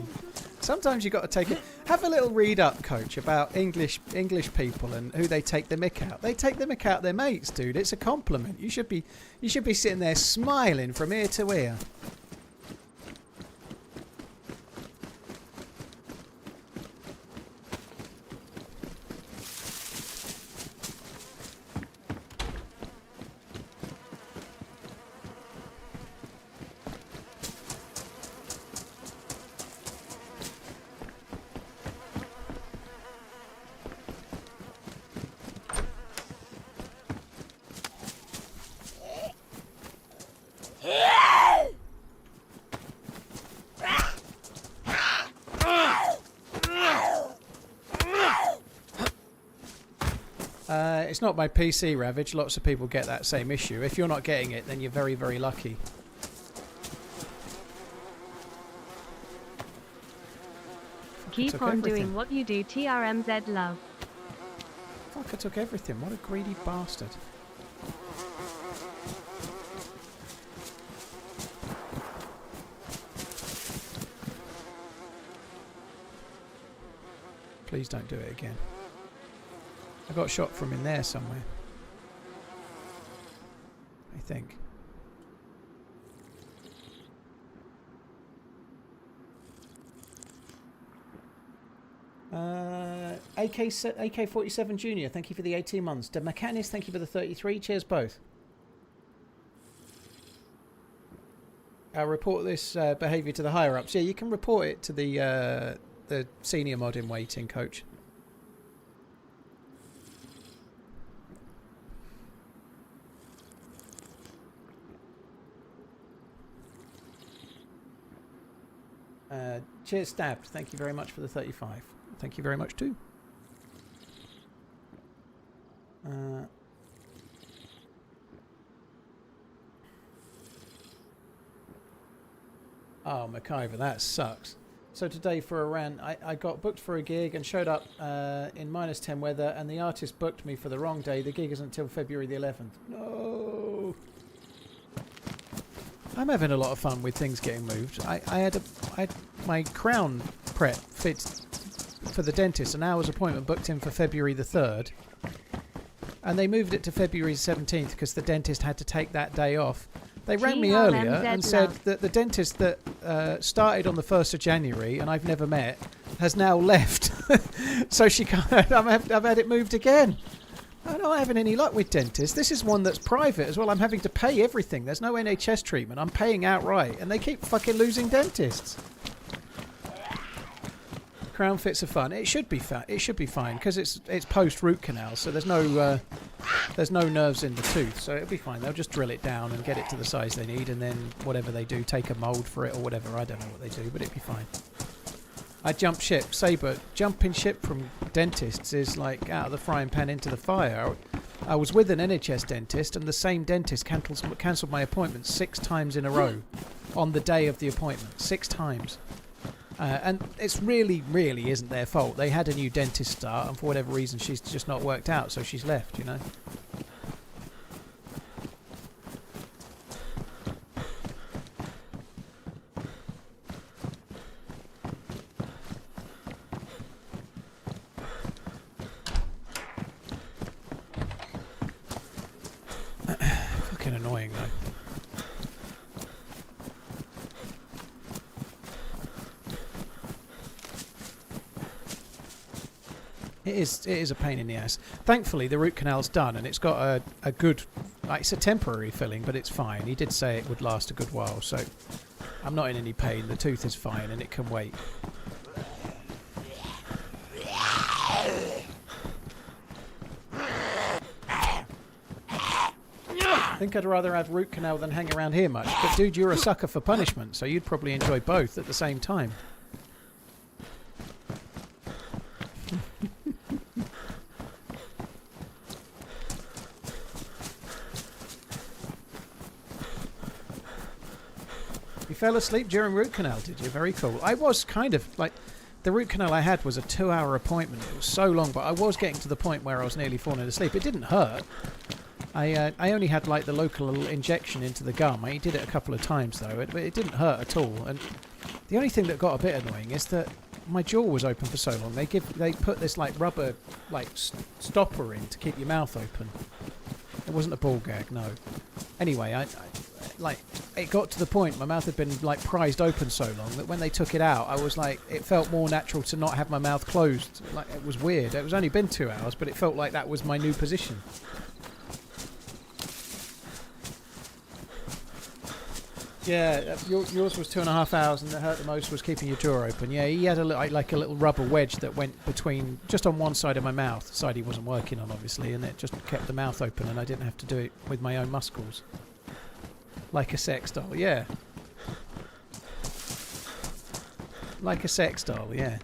Sometimes you got to take it. Have a little read up, Coach, about English people and who they take the mick out. They take the mick out their mates, dude. It's a compliment. You should be sitting there smiling from ear to ear. It's not my PC, Ravage. Lots of people get that same issue. If you're not getting it, then you're very, very lucky. Keep on doing what you do, TRMZ love. Fuck Fucker took everything. What a greedy bastard. Please don't do it again. I got shot from in there somewhere. I think. AK47 Junior, thank you for the 18 months. The Mechanist, thank you for the 33. Cheers both. I'll report this behaviour to the higher ups. Yeah, you can report it to the senior mod in waiting, coach. Cheers, Stabbed. Thank you very much for the 35. Thank you very much too. Oh, MacIver, that sucks. So today for a rant, I got booked for a gig and showed up in -10 weather, and the artist booked me for the wrong day. The gig isn't until February the 11th. No. I'm having a lot of fun with things getting moved. I had my crown prep fixed for the dentist, an hour's appointment booked in for February the 3rd, and they moved it to February 17th because the dentist had to take that day off. They rang me earlier and said that the dentist that started on the 1st of January and I've never met has now left. So she can't. I've had it moved again. I'm not having any luck with dentists. This is one that's private as well. I'm having to pay everything. There's no NHS treatment. I'm paying outright, and they keep fucking losing dentists. Crown fits are fun. It should be It should be fine because it's post root canal, so there's no nerves in the tooth, so it'll be fine. They'll just drill it down and get it to the size they need, and then whatever they do, take a mould for it or whatever. I don't know what they do, but it'll be fine. I jumped ship. Sabre, jumping ship from dentists is like out of the frying pan into the fire. I was with an NHS dentist, and the same dentist cancelled my appointment 6 times in a row on the day of the appointment. 6 times. And it's really isn't their fault. They had a new dentist start, and for whatever reason she's just not worked out, so she's left, you know. Fucking annoying though. It is a pain in the ass. Thankfully, the root canal's done, and it's got a good... Like, it's a temporary filling, but it's fine. He did say it would last a good while, so I'm not in any pain. The tooth is fine, and it can wait. I think I'd rather have root canal than hang around here much. But, dude, you're a sucker for punishment, so you'd probably enjoy both at the same time. You fell asleep during root canal, did you? Very cool. I was kind of like... The root canal I had was a 2-hour appointment. It was so long, but I was getting to the point where I was nearly falling asleep. It didn't hurt. I only had like the local little injection into the gum. I did it a couple of times though, but it didn't hurt at all. And the only thing that got a bit annoying is that my jaw was open for so long. They put this like rubber stopper in to keep your mouth open. It wasn't a ball gag, no. Anyway, I it got to the point my mouth had been like prized open so long that when they took it out, I was like, it felt more natural to not have my mouth closed. Like, it was weird. It was only been 2 hours, but it felt like that was my new position. Yeah, yours was 2.5 hours, and that hurt the most was keeping your jaw open. Yeah, he had like a little rubber wedge that went between, just on one side of my mouth, the side he wasn't working on, obviously, and it just kept the mouth open, and I didn't have to do it with my own muscles. Like a sex doll, yeah. Like a sex doll, yeah.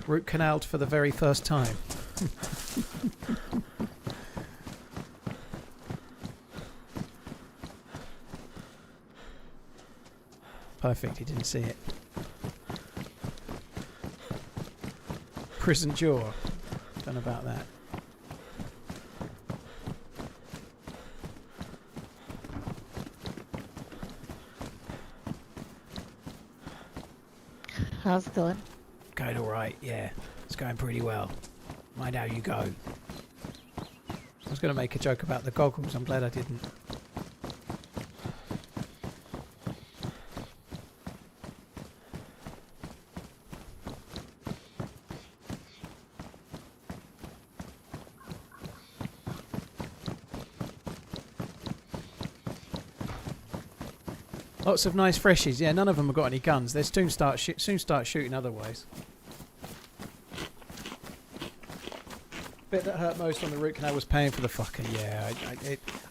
Root canaled for the very first time. Perfect, he didn't see it. Prison jaw. Don't know about that. How's it going? Going alright, yeah. It's going pretty well. Mind how you go. I was going to make a joke about the goggles. I'm glad I didn't. Lots of nice freshies. Yeah, none of them have got any guns. They soon start shooting otherwise. Bit that hurt most on the root canal was paying for the fucker. Yeah,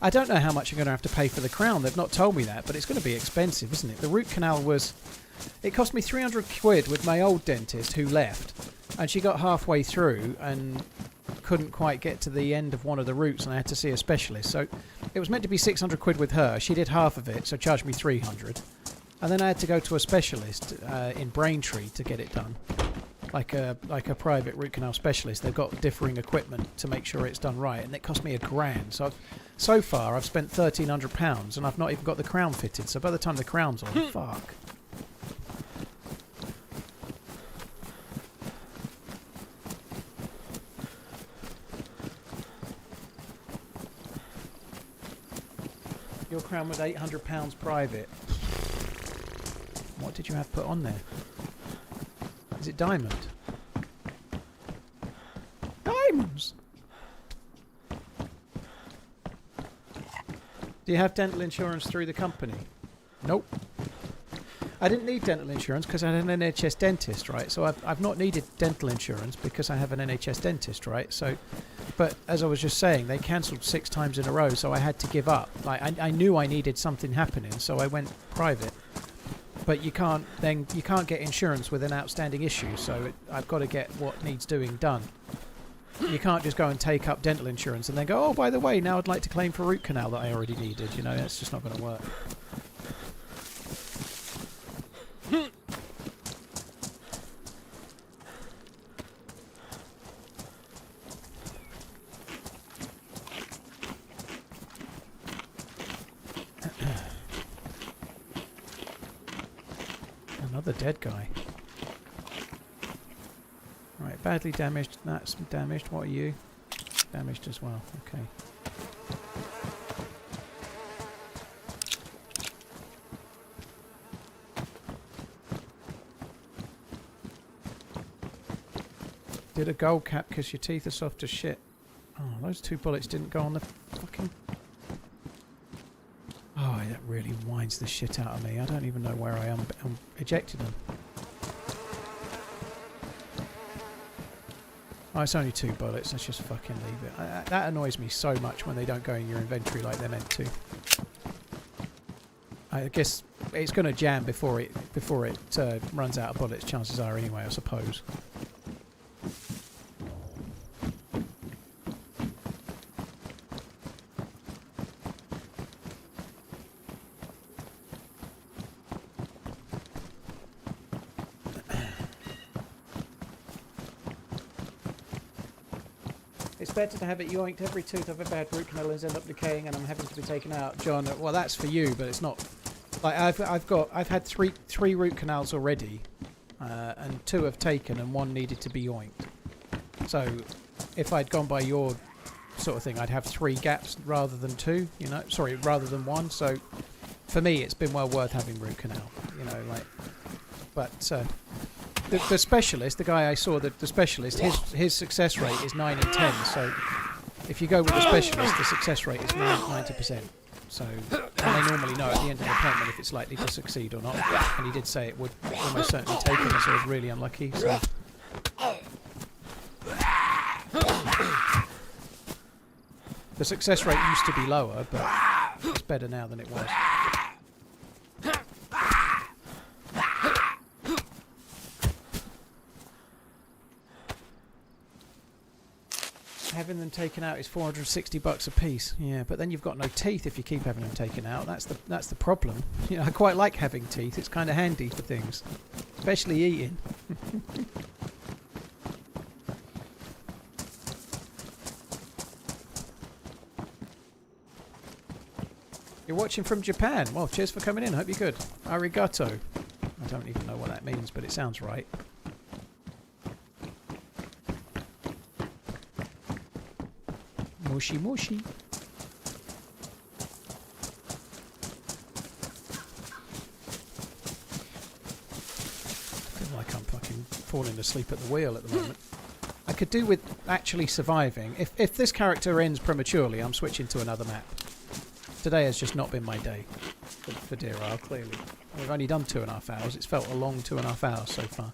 I don't know how much I'm going to have to pay for the crown. They've not told me that, but it's going to be expensive, isn't it? The root canal was... It cost me 300 quid with my old dentist who left, and she got halfway through and couldn't quite get to the end of one of the roots, and I had to see a specialist. So it was meant to be 600 quid with her. She did half of it, so charged me 300. And then I had to go to a specialist in Braintree to get it done. Like a private root canal specialist. They've got differing equipment to make sure it's done right, and it cost me £1,000. So far I've spent £1,300 and I've not even got the crown fitted. So by the time the crown's on, fuck. Your crown was £800 private. What did you have put on there? Is it diamond? Diamonds! Do you have dental insurance through the company? Nope. I didn't need dental insurance because I had an NHS dentist, right? So I've not needed dental insurance because I have an NHS dentist, right? So, but as I was just saying, they cancelled 6 times in a row, so I had to give up. Like I knew I needed something happening, so I went private. But you can't get insurance with an outstanding issue, so I've got to get what needs doing done. You can't just go and take up dental insurance and then go, oh, by the way, now I'd like to claim for root canal that I already needed. You know, that's just not going to work. Another dead guy. Right, badly damaged. That's damaged. What are you? Damaged as well. Okay. Did a gold cap because your teeth are soft as shit. Oh, those 2 bullets didn't go on the fucking... Oh, that really winds the shit out of me. I don't even know where I am. I'm ejected them. Oh, it's only 2 bullets. Let's just fucking leave it. That annoys me so much when they don't go in your inventory like they're meant to. I guess it's going to jam before it runs out of bullets. Chances are, anyway. I suppose. It's better to have it yoinked. Every tooth I've ever had root canal ends up decaying and I'm having to be taken out. John, well, that's for you, but it's not. Like I've had three root canals already, and 2 have taken and 1 needed to be yoinked. So, if I'd gone by your sort of thing, I'd have 3 gaps rather than 2. You know, sorry, rather than 1. So, for me, it's been well worth having root canal. You know, like, but. The specialist, the guy I saw, the specialist, his success rate is 9 in 10. So if you go with the specialist, the success rate is 90%. So and they normally know at the end of the appointment if it's likely to succeed or not. And he did say it would almost certainly take him, so I was really unlucky. So. The success rate used to be lower, but it's better now than it was. Having them taken out is $460 a piece. Yeah, but then you've got no teeth if you keep having them taken out. That's the problem. You know, I quite like having teeth. It's kind of handy for things, especially eating. You're watching from Japan. Well, cheers for coming in. Hope you're good. Arigato. I don't even know what that means, but it sounds right. Mushy mushy. I feel like I'm fucking falling asleep at the wheel at the moment. I could do with actually surviving. If this character ends prematurely, I'm switching to another map. Today has just not been my day for Deerisle, clearly. We've only done 2.5 hours. It's felt a long 2.5 hours so far.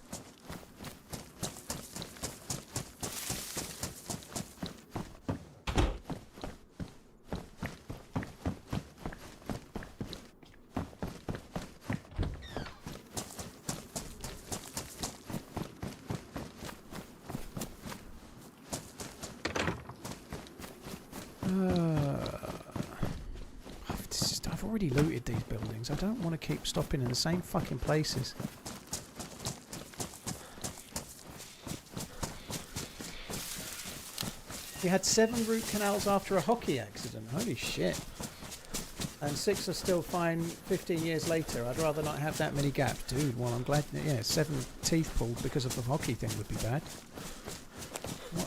I've already looted these buildings. I don't want to keep stopping in the same fucking places. He had 7 root canals after a hockey accident. Holy shit. And 6 are still fine 15 years later. I'd rather not have that many gaps. Dude, well, I'm glad... Yeah, 7 teeth pulled because of the hockey thing would be bad.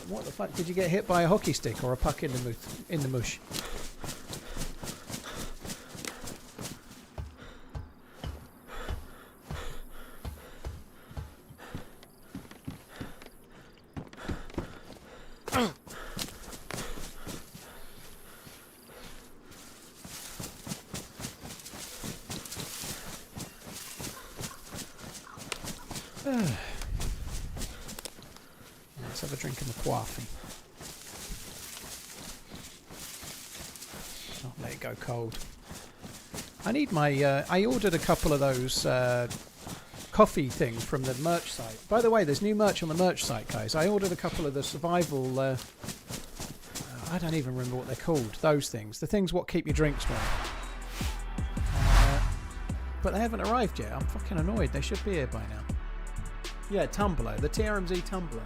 What the fuck? Did you get hit by a hockey stick or a puck in the mush? Let's have a drink of the coffee. Oh, let it go cold. I need my... I ordered a couple of those coffee things from the merch site. By the way, there's new merch on the merch site, guys. I ordered a couple of the survival... I don't even remember what they're called. Those things. The things what keep your drinks warm. But they haven't arrived yet. I'm fucking annoyed. They should be here by now. Yeah, tumbler. The TRMZ tumbler.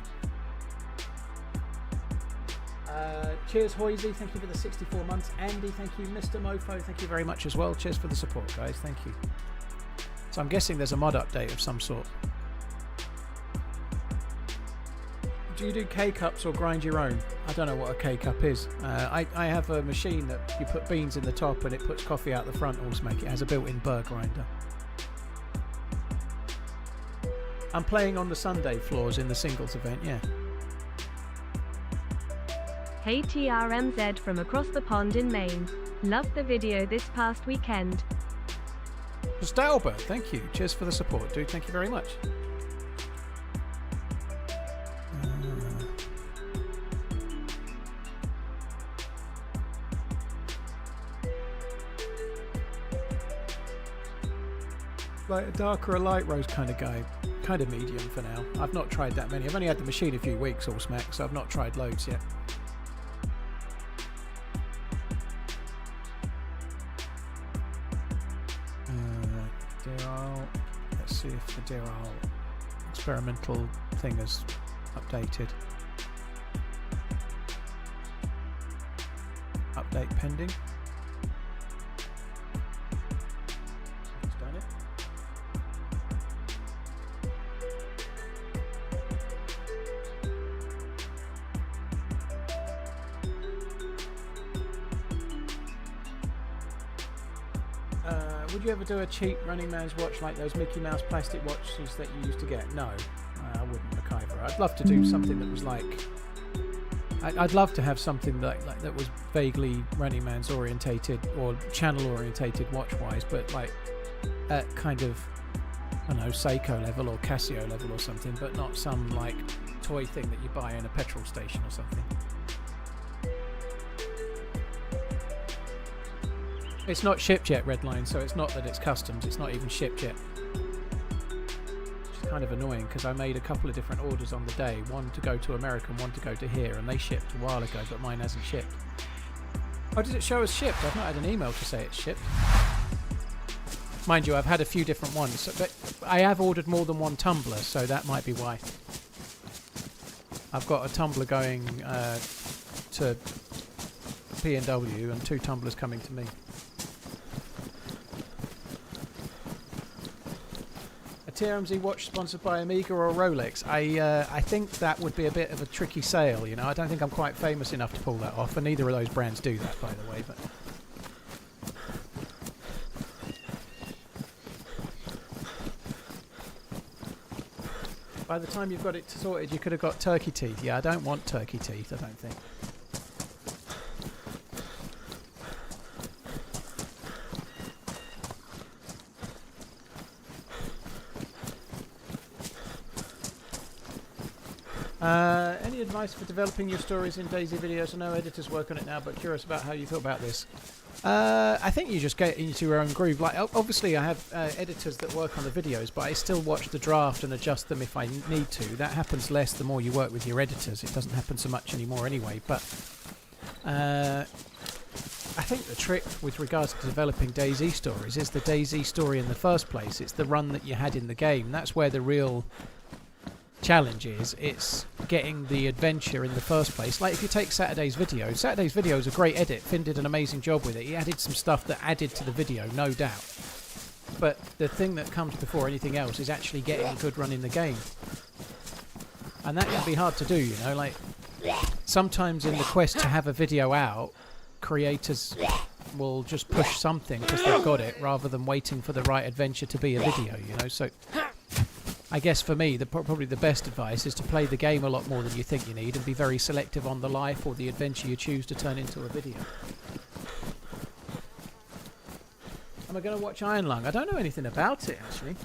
Cheers, Hoisey. Thank you for the 64 months. Andy, thank you. Mr. Mofo, thank you very much as well. Cheers for the support, guys. Thank you. So I'm guessing there's a mod update of some sort. Do you do K-cups or grind your own? I don't know what a K-cup is. I have a machine that you put beans in the top and it puts coffee out the front automatically. It has a built-in burr grinder. I'm playing on the Sunday floors in the singles event, yeah. Hey TRMZ from across the pond in Maine. Loved the video this past weekend. Just Albert, thank you. Cheers for the support, dude. Thank you very much. Like a dark or a light rose kind of guy. Kind of medium for now. I've not tried that many. I've only had the machine a few weeks, all smack, so I've not tried loads yet. Deerisle. Let's see if the Deerisle experimental thing is updated. Update pending. It's done it. Would you ever do a cheap RunningManZ watch like those Mickey Mouse plastic watches that you used to get? No, I wouldn't, MacIver. I'd love to do something that was like... I'd love to have something like that was vaguely RunningManZ orientated or channel orientated watch-wise, but like at kind of, I don't know, Seiko level or Casio level or something, but not some like toy thing that you buy in a petrol station or something. It's not shipped yet, Redline, so it's not that it's customs, it's not even shipped yet. Which is kind of annoying because I made a couple of different orders on the day, one to go to America and one to go to here, and they shipped a while ago, but mine hasn't shipped. Oh, does it show as shipped? I've not had an email to say it's shipped. Mind you, I've had a few different ones, so, but I have ordered more than one tumbler, so that might be why. I've got a tumbler going to P&W and 2 tumblers coming to me. TRMZ watch sponsored by Amiga or Rolex. I think that would be a bit of a tricky sale, you know. I don't think I'm quite famous enough to pull that off, and neither of those brands do that, by the way. But by the time you've got it sorted, you could have got turkey teeth. Yeah, I don't want turkey teeth, I don't think. Any advice for developing your stories in DayZ videos? I know editors work on it now, but curious about how you thought about this. I think you just get into your own groove. Like, obviously I have editors that work on the videos, but I still watch the draft and adjust them if I need to. That happens less the more you work with your editors. It doesn't happen so much anymore anyway. But I think the trick with regards to developing DayZ stories is the DayZ story in the first place. It's the run that you had in the game. That's where the real challenge is. It's getting the adventure in the first place. Like if you take Saturday's video is a great edit. Finn did an amazing job with it. He added some stuff that added to the video, no doubt. But the thing that comes before anything else is actually getting a good run in the game. And that can be hard to do, you know. Like sometimes in the quest to have a video out, creators will just push something because they've got it rather than waiting for the right adventure to be a video, you know. So I guess for me, probably the best advice is to play the game a lot more than you think you need and be very selective on the life or the adventure you choose to turn into a video. Am I going to watch Iron Lung? I don't know anything about it, actually.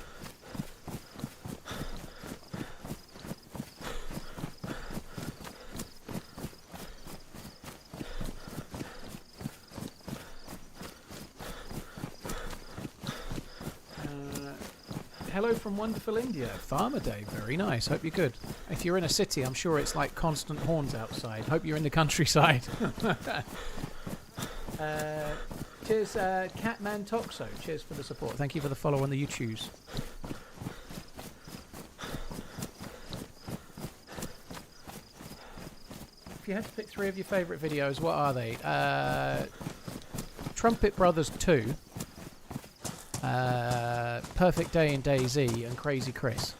Hello from wonderful India. Farmer Day, very nice. Hope you're good. If you're in a city, I'm sure it's like constant horns outside. Hope you're in the countryside. Cheers, Catman Toxo. Cheers for the support. Thank you for the follow on the YouTubes. If you had to pick 3 of your favourite videos, what are they? Trumpet Brothers 2. Perfect Day in DayZ and Crazy Chris.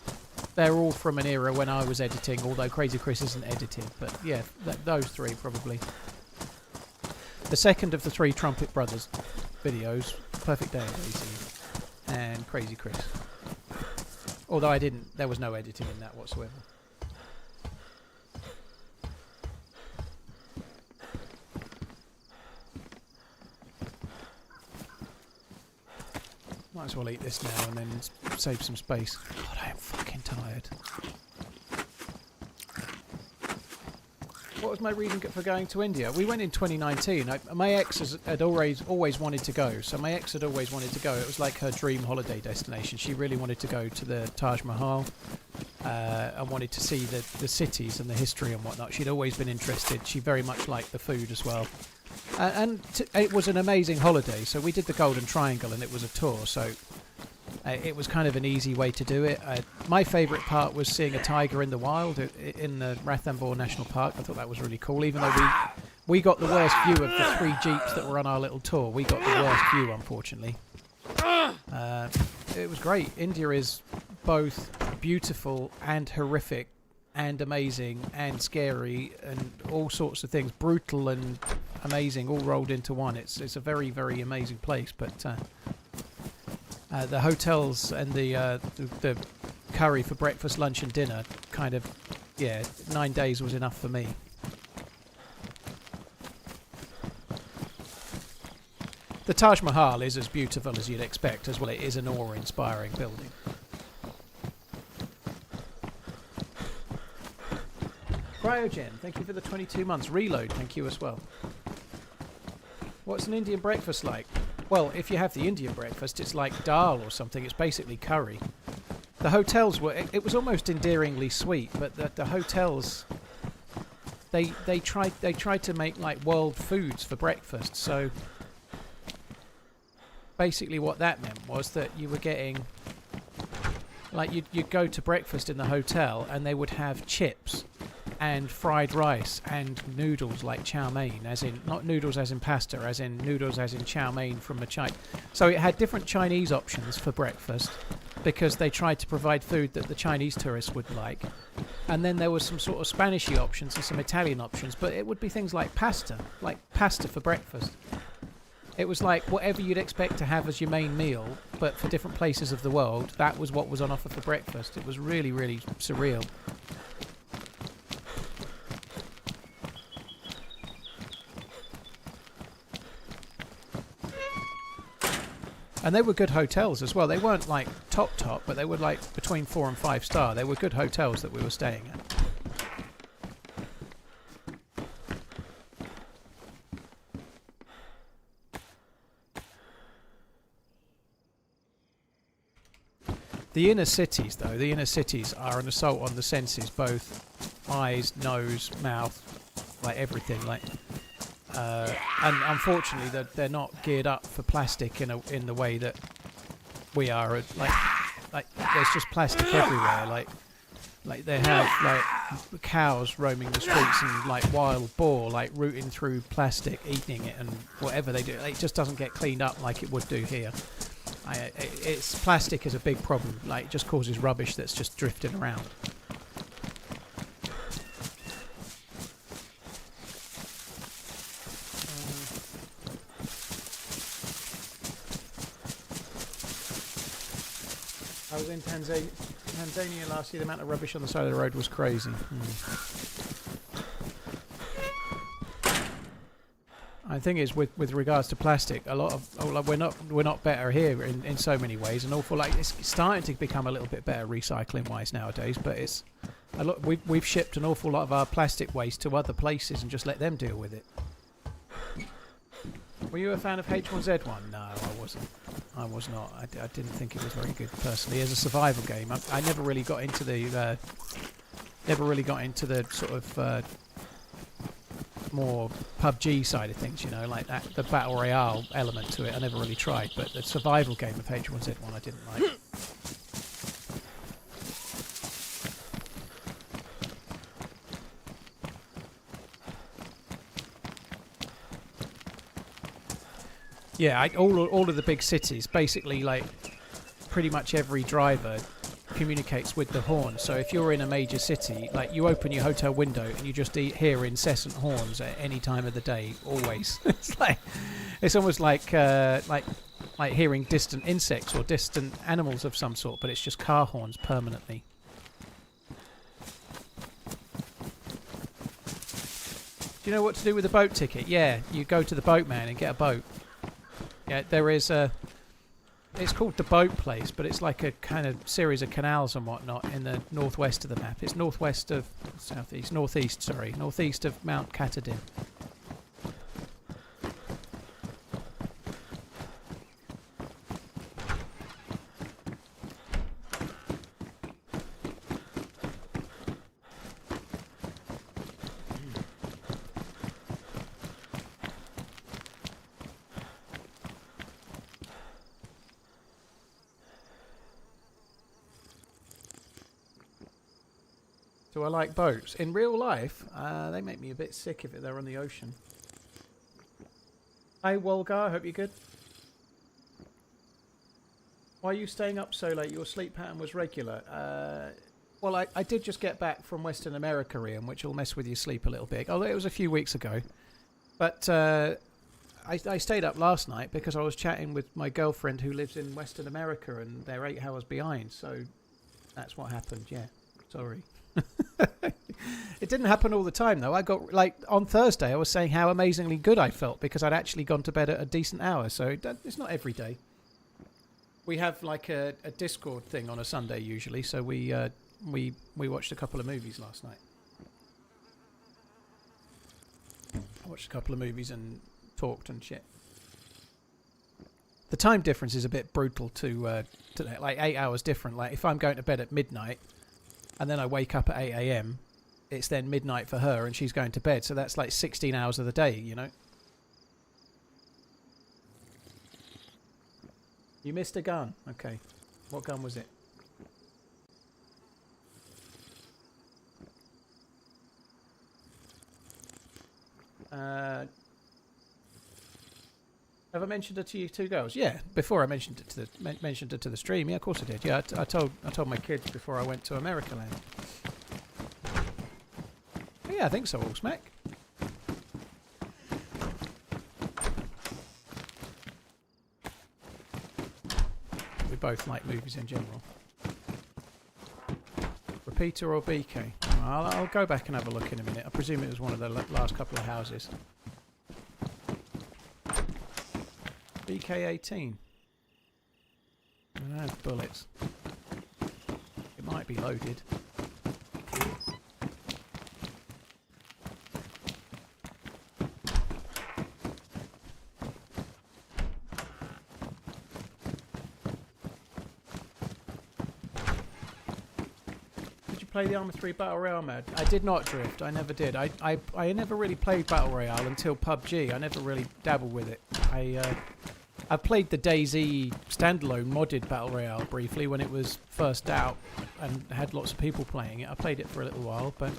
They're all from an era when I was editing, although Crazy Chris isn't edited. But yeah, those 3 probably. The second of the 3 Trumpet Brothers videos, Perfect Day in DayZ and Crazy Chris. Although there was no editing in that whatsoever. Might as well eat this now and then save some space. God, I am fucking tired. What was my reason for going to India? We went in 2019. My ex had always wanted to go. So my ex had always wanted to go. It was like her dream holiday destination. She really wanted to go to the Taj Mahal and wanted to see the cities and the history and whatnot. She'd always been interested. She very much liked the food as well. It was an amazing holiday. So we did the Golden Triangle and it was a tour. So it was kind of an easy way to do it. My favourite part was seeing a tiger in the wild in the Ranthambore National Park. I thought that was really cool. Even though we got the worst view of the 3 jeeps that were on our little tour. We got the worst view, unfortunately. It was great. India is both beautiful and horrific and amazing and scary and all sorts of things. Brutal and amazing all rolled into one. It's a very, very amazing place. But the hotels and the curry for breakfast, lunch and dinner kind of, 9 days was enough for me. The Taj Mahal is as beautiful as you'd expect as well. It is an awe-inspiring building. Cryogen, thank you for the 22 months. Reload, thank you as well. What's an Indian breakfast like? Well, if you have the Indian breakfast, it's like dal or something. It's basically curry. The hotels were... It was almost endearingly sweet, but the hotels... They tried to make like world foods for breakfast, so... Basically what that meant was that you were getting... Like you'd go to breakfast in the hotel and they would have chips and fried rice and noodles like chow mein, as in not noodles as in pasta, as in noodles as in chow mein from a China. So it had different Chinese options for breakfast because they tried to provide food that the Chinese tourists would like. And then there was some sort of Spanishy options and some Italian options, but it would be things like pasta for breakfast. It was like whatever you'd expect to have as your main meal, but for different places of the world, that was what was on offer for breakfast. It was really, really surreal. And they were good hotels as well. They weren't like top, but they were like between 4 and 5 star. They were good hotels that we were staying at. The inner cities, though, the inner cities are an assault on the senses, both eyes, nose, mouth, like everything. Like, and unfortunately, they're not geared up for plastic in the way that we are. Like there's just plastic everywhere. Like they have like cows roaming the streets and like wild boar like rooting through plastic, eating it, and whatever they do, it just doesn't get cleaned up like it would do here. It's plastic is a big problem. Like it just causes rubbish that's just drifting around. I was in Tanzania last year. The amount of rubbish on the side of the road was crazy. I think it's with regards to plastic, a lot of we're not better here in so many ways. An awful it's starting to become a little bit better recycling wise nowadays, but it's a lot. We've shipped an awful lot of our plastic waste to other places and just let them deal with it. Were you a fan of H1Z1? No, I wasn't. I was not. I didn't think it was very good personally as a survival game. I never really got into the sort of more PUBG side of things, you know, like that, the battle royale element to it. I never really tried, but the survival game of H1Z1 I didn't like. Yeah, all of the big cities, basically, like pretty much every driver communicates with the horn. So if you're in a major city, like you open your hotel window and you just hear incessant horns at any time of the day, always. It's almost like hearing distant insects or distant animals of some sort, but it's just car horns permanently. Do you know what to do with a boat ticket? Yeah, you go to the boatman and get a boat. Yeah, there is a... It's called the Boat Place, but it's like a kind of series of canals and whatnot in the northwest of the map. It's northwest of... northeast of Mount Katahdin. Do I like boats? In real life, they make me a bit sick if they're on the ocean. Hi, Wolgar. I hope you're good. Why are you staying up so late? Your sleep pattern was regular. Well, I did just get back from Western America, Ian, which will mess with your sleep a little bit. Although it was a few weeks ago. But I stayed up last night because I was chatting with my girlfriend who lives in Western America, and they're 8 hours behind. So that's what happened. Yeah, sorry. It didn't happen all the time though. I got like on Thursday I was saying how amazingly good I felt because I'd actually gone to bed at a decent hour, so it's not every day. We have like a Discord thing on a Sunday usually, so we watched a couple of movies last night. I watched a couple of movies and talked and shit. The time difference is a bit brutal to like 8 hours different. Like if I'm going to bed at midnight and then I wake up at 8 AM, it's then midnight for her and she's going to bed. So that's like 16 hours of the day, you know? You missed a gun. Okay. What gun was it? mentioned it to you two girls? Yeah, before I mentioned it to the stream. Yeah, of course I did. Yeah, I told my kids before I went to America Land. But yeah, I think so. All smack. We both like movies in general. Repeater or BK? I'll go back and have a look in a minute. I presume it was one of the last couple of houses. BK-18. I have bullets. It might be loaded. Play the Arma 3 Battle Royale mode? I did not, Drift. I never did. I never really played Battle Royale until PUBG. I never really dabbled with it. I played the DayZ standalone modded Battle Royale briefly when it was first out and had lots of people playing it. I played it for a little while, but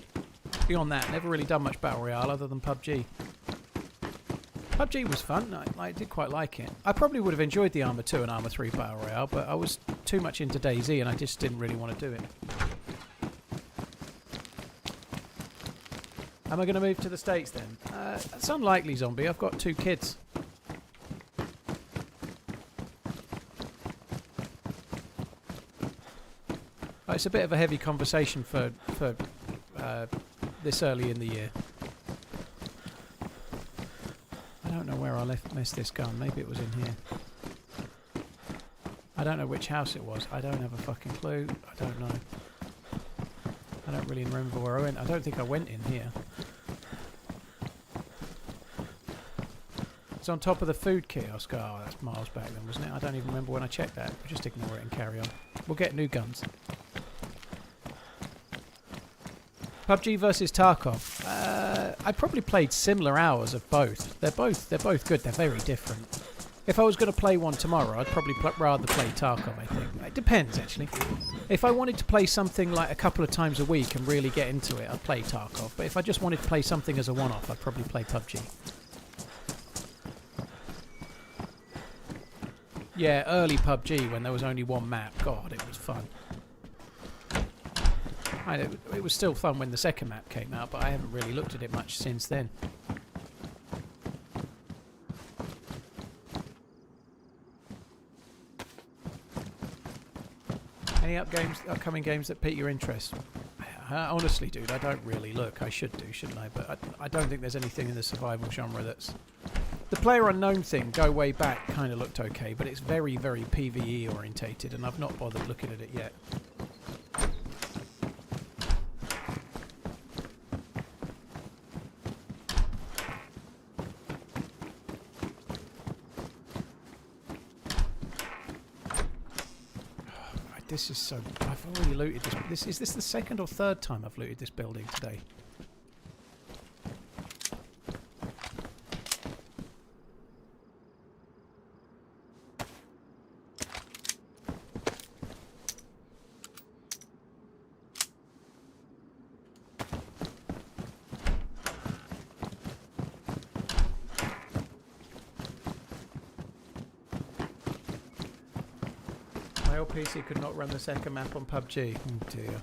beyond that, never really done much Battle Royale other than PUBG. PUBG was fun. I did quite like it. I probably would have enjoyed the Arma 2 and Arma 3 Battle Royale, but I was too much into DayZ and I just didn't really want to do it. Am I going to move to the States then? It's unlikely, Zombie. I've got 2 kids. It's a bit of a heavy conversation for this early in the year. I don't know where I missed this gun. Maybe it was in here. I don't know which house it was. I don't have a fucking clue. I don't know. I don't really remember where I went. I don't think I went in here. It's on top of the food kiosk. Oh, that's miles back then, wasn't it? I don't even remember when I checked that. We'll just ignore it and carry on. We'll get new guns. PUBG versus Tarkov. I probably played similar hours of both. They're both good. They're very different. If I was going to play one tomorrow, I'd probably rather play Tarkov, I think. It depends, actually. If I wanted to play something like a couple of times a week and really get into it, I'd play Tarkov. But if I just wanted to play something as a one-off, I'd probably play PUBG. Yeah, early PUBG when there was only one map. God, it was fun. It was still fun when the second map came out, but I haven't really looked at it much since then. Any upcoming games that pique your interest? Honestly, dude, I don't really look. I should do, shouldn't I? But I don't think there's anything in the survival genre that's... The Player Unknown thing, go way back, kind of looked okay, but it's very, very PvE orientated, and I've not bothered looking at it yet. This is so... I've already looted this. Is this the second or third time I've looted this building today? PC could not run the second map on PUBG. Oh dear.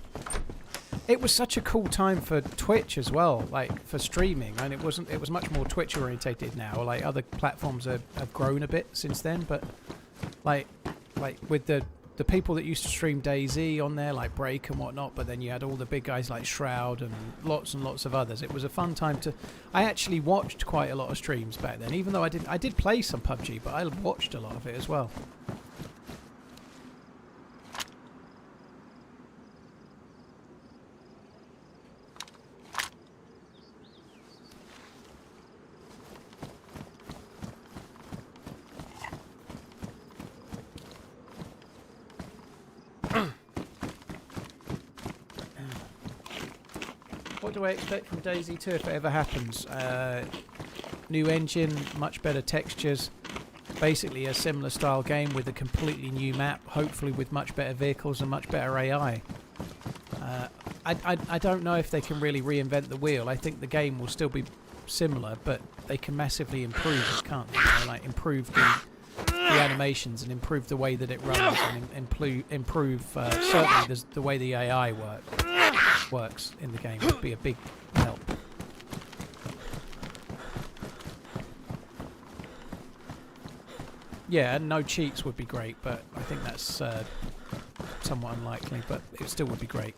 It was such a cool time for Twitch as well, like for streaming, and it was much more Twitch orientated now. Like other platforms have grown a bit since then, but like with the people that used to stream DayZ on there, like Break and whatnot, but then you had all the big guys like Shroud and lots of others. It was a fun time to... I actually watched quite a lot of streams back then, even though I did play some PUBG, but I watched a lot of it as well. What do I expect from DayZ 2 if it ever happens? New engine, much better textures, basically a similar style game with a completely new map, hopefully with much better vehicles and much better AI. I don't know if they can really reinvent the wheel. I think the game will still be similar, but they can massively improve it, can't they? You know, like improve the animations and improve the way that it runs and improve certainly the way the AI works in the game would be a big help. Yeah, and no cheats would be great, but I think that's somewhat unlikely, but it still would be great.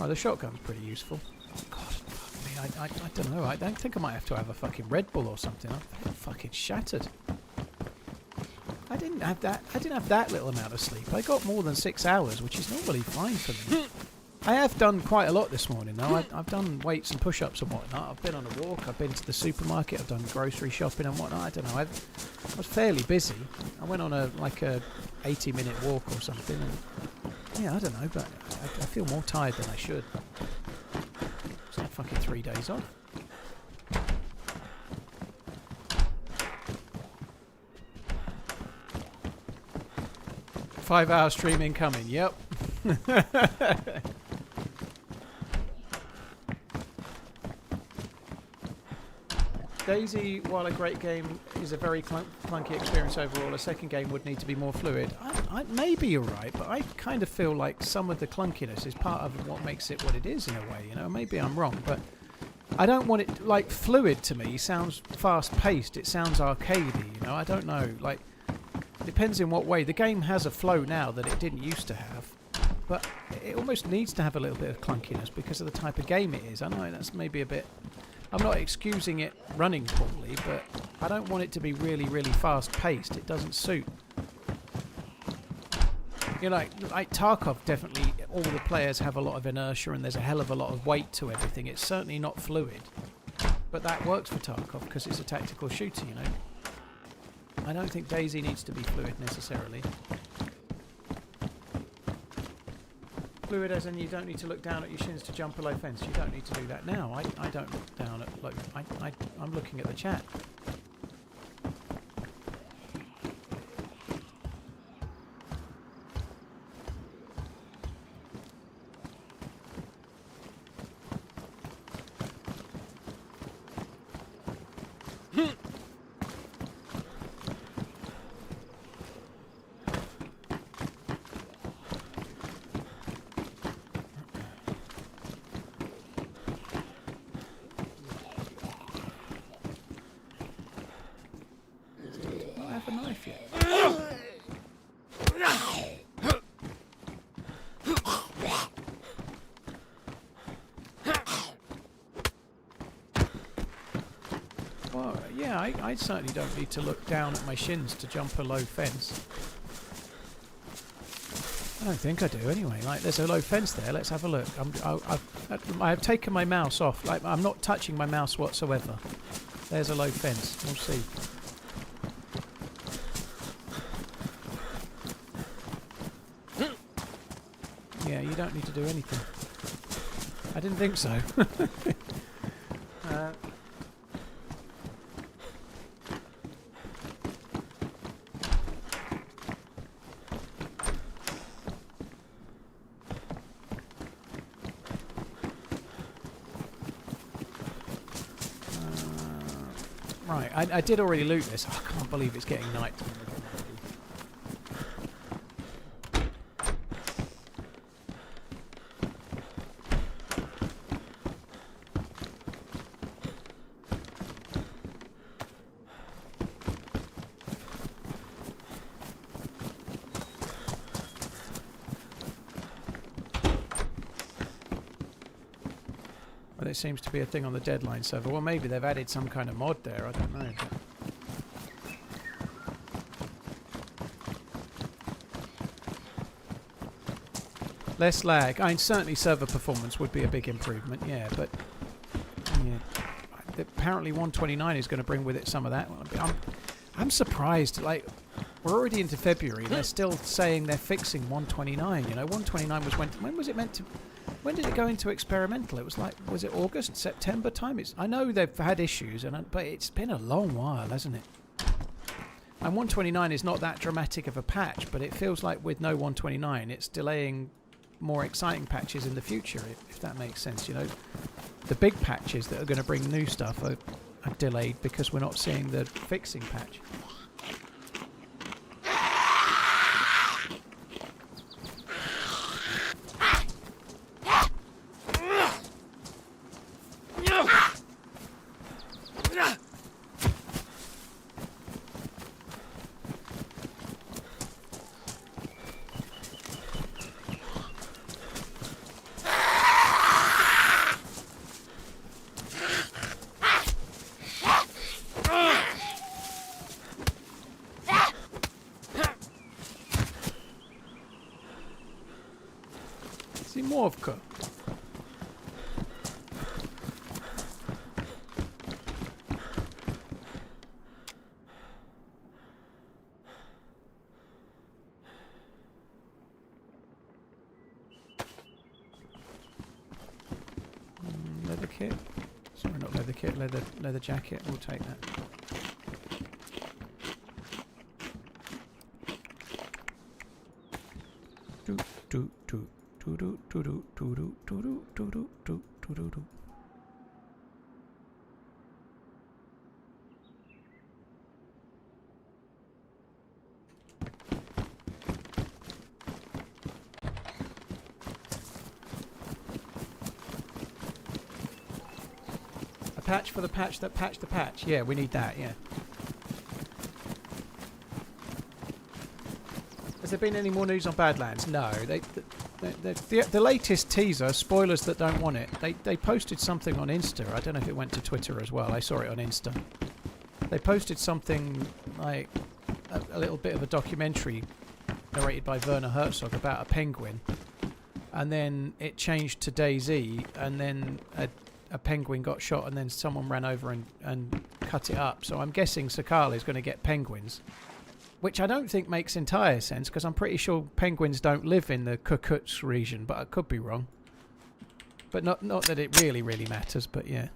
Oh, the shotgun's pretty useful. God, fuck me, I don't know. I don't think I might have to have a fucking Red Bull or something. I'm fucking shattered. I didn't have that little amount of sleep. I got more than 6 hours, which is normally fine for me. I have done quite a lot this morning, though. I've done weights and push-ups and whatnot. I've been on a walk. I've been to the supermarket. I've done grocery shopping and whatnot. I don't know. I was fairly busy. I went on a 80-minute walk or something. And yeah, I don't know, but I feel more tired than I should. It's like fucking 3 days off. Five-hour stream incoming. Yep. DayZ, while a great game, is a very clunky experience overall. A second game would need to be more fluid. Maybe you're right, but I kind of feel like some of the clunkiness is part of what makes it what it is in a way. You know, maybe I'm wrong, but I don't want it like fluid. To me, sounds fast-paced. It sounds arcadey. You know, I don't know. Like, depends in what way. The game has a flow now that it didn't used to have, but it almost needs to have a little bit of clunkiness because of the type of game it is. I know that's maybe a bit. I'm not excusing it running poorly, but I don't want it to be really, really fast-paced. It doesn't suit. You know, like Tarkov, definitely all the players have a lot of inertia and there's a hell of a lot of weight to everything. It's certainly not fluid, but that works for Tarkov because it's a tactical shooter, you know. I don't think DayZ needs to be fluid necessarily. Fluid as in you don't need to look down at your shins to jump a low fence. You don't need to do that now. I don't look down at low. I'm looking at the chat. I certainly don't need to look down at my shins to jump a low fence. I don't think I do anyway. Like, there's a low fence there. Let's have a look. I've taken my mouse off. Like, I'm not touching my mouse whatsoever. There's a low fence. We'll see. Yeah, you don't need to do anything. I didn't think so. I did already loot this. Oh, I can't believe it's getting night time. It seems to be a thing on the Deadline server. Well, maybe they've added some kind of mod there. I don't know. Less lag. I mean, certainly server performance would be a big improvement. Yeah, but yeah, apparently 129 is going to bring with it some of that. I'm surprised. Like, We're already into February. They're still saying they're fixing 129. You know, 129 was when was it meant to? When did it go into experimental? It was like, was it August, September time? I know they've had issues, but it's been a long while, hasn't it? And 129 is not that dramatic of a patch, but it feels like with no 129, it's delaying more exciting patches in the future, if that makes sense. You know, the big patches that are going to bring new stuff are delayed because we're not seeing the fixing patch. Zimówka. Leather kit. Sorry, not leather kit. Leather jacket. We'll take that. A patch for the patch that patched the patch. Yeah, we need that, yeah. Has there been any more news on Badlands? No. The latest teaser, spoilers that don't want it, they posted something on Insta. I don't know if it went to Twitter as well. I saw it on Insta. They posted something like a little bit of a documentary narrated by Werner Herzog about a penguin. And then it changed to DayZ, and then a penguin got shot, and then someone ran over and cut it up. So I'm guessing Sakala is going to get penguins. Which I don't think makes entire sense, because I'm pretty sure penguins don't live in the Kukutsk region, but I could be wrong. But not that it really matters, but yeah.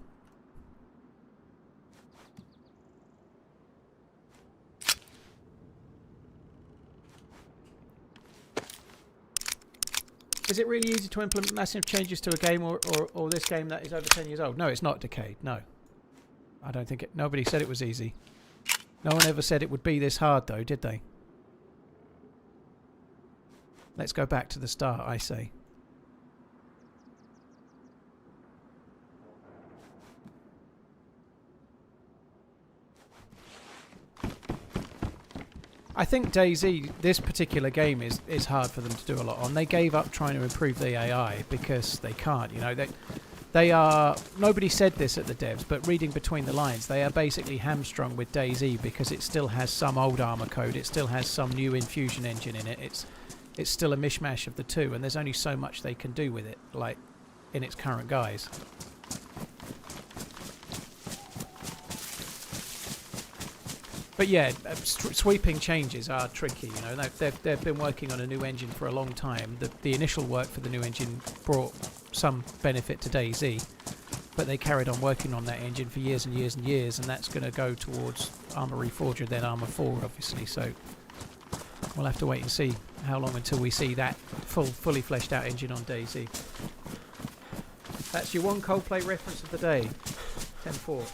Is it really easy to implement massive changes to a game or this game that is over 10 years old? No, it's not, Decade. No. I don't think it... Nobody said it was easy. No one ever said it would be this hard, though, did they? Let's go back to the start, I say. I think DayZ, this particular game, is hard for them to do a lot on. They gave up trying to improve the AI because they can't, you know. They are... Nobody said this at the devs, but reading between the lines, they are basically hamstrung with DayZ because it still has some old armor code, it still has some new infusion engine in it. It's still a mishmash of the two, and there's only so much they can do with it, like, in its current guise. But yeah, sweeping changes are tricky, you know. They've been working on a new engine for a long time. The initial work for the new engine brought some benefit to DayZ, but they carried on working on that engine for years and years and years, and that's going to go towards Armour Reforger, then Armour 4, obviously. So we'll have to wait and see how long until we see that fully fleshed out engine on DayZ. That's your one Coldplay reference of the day. 10-4.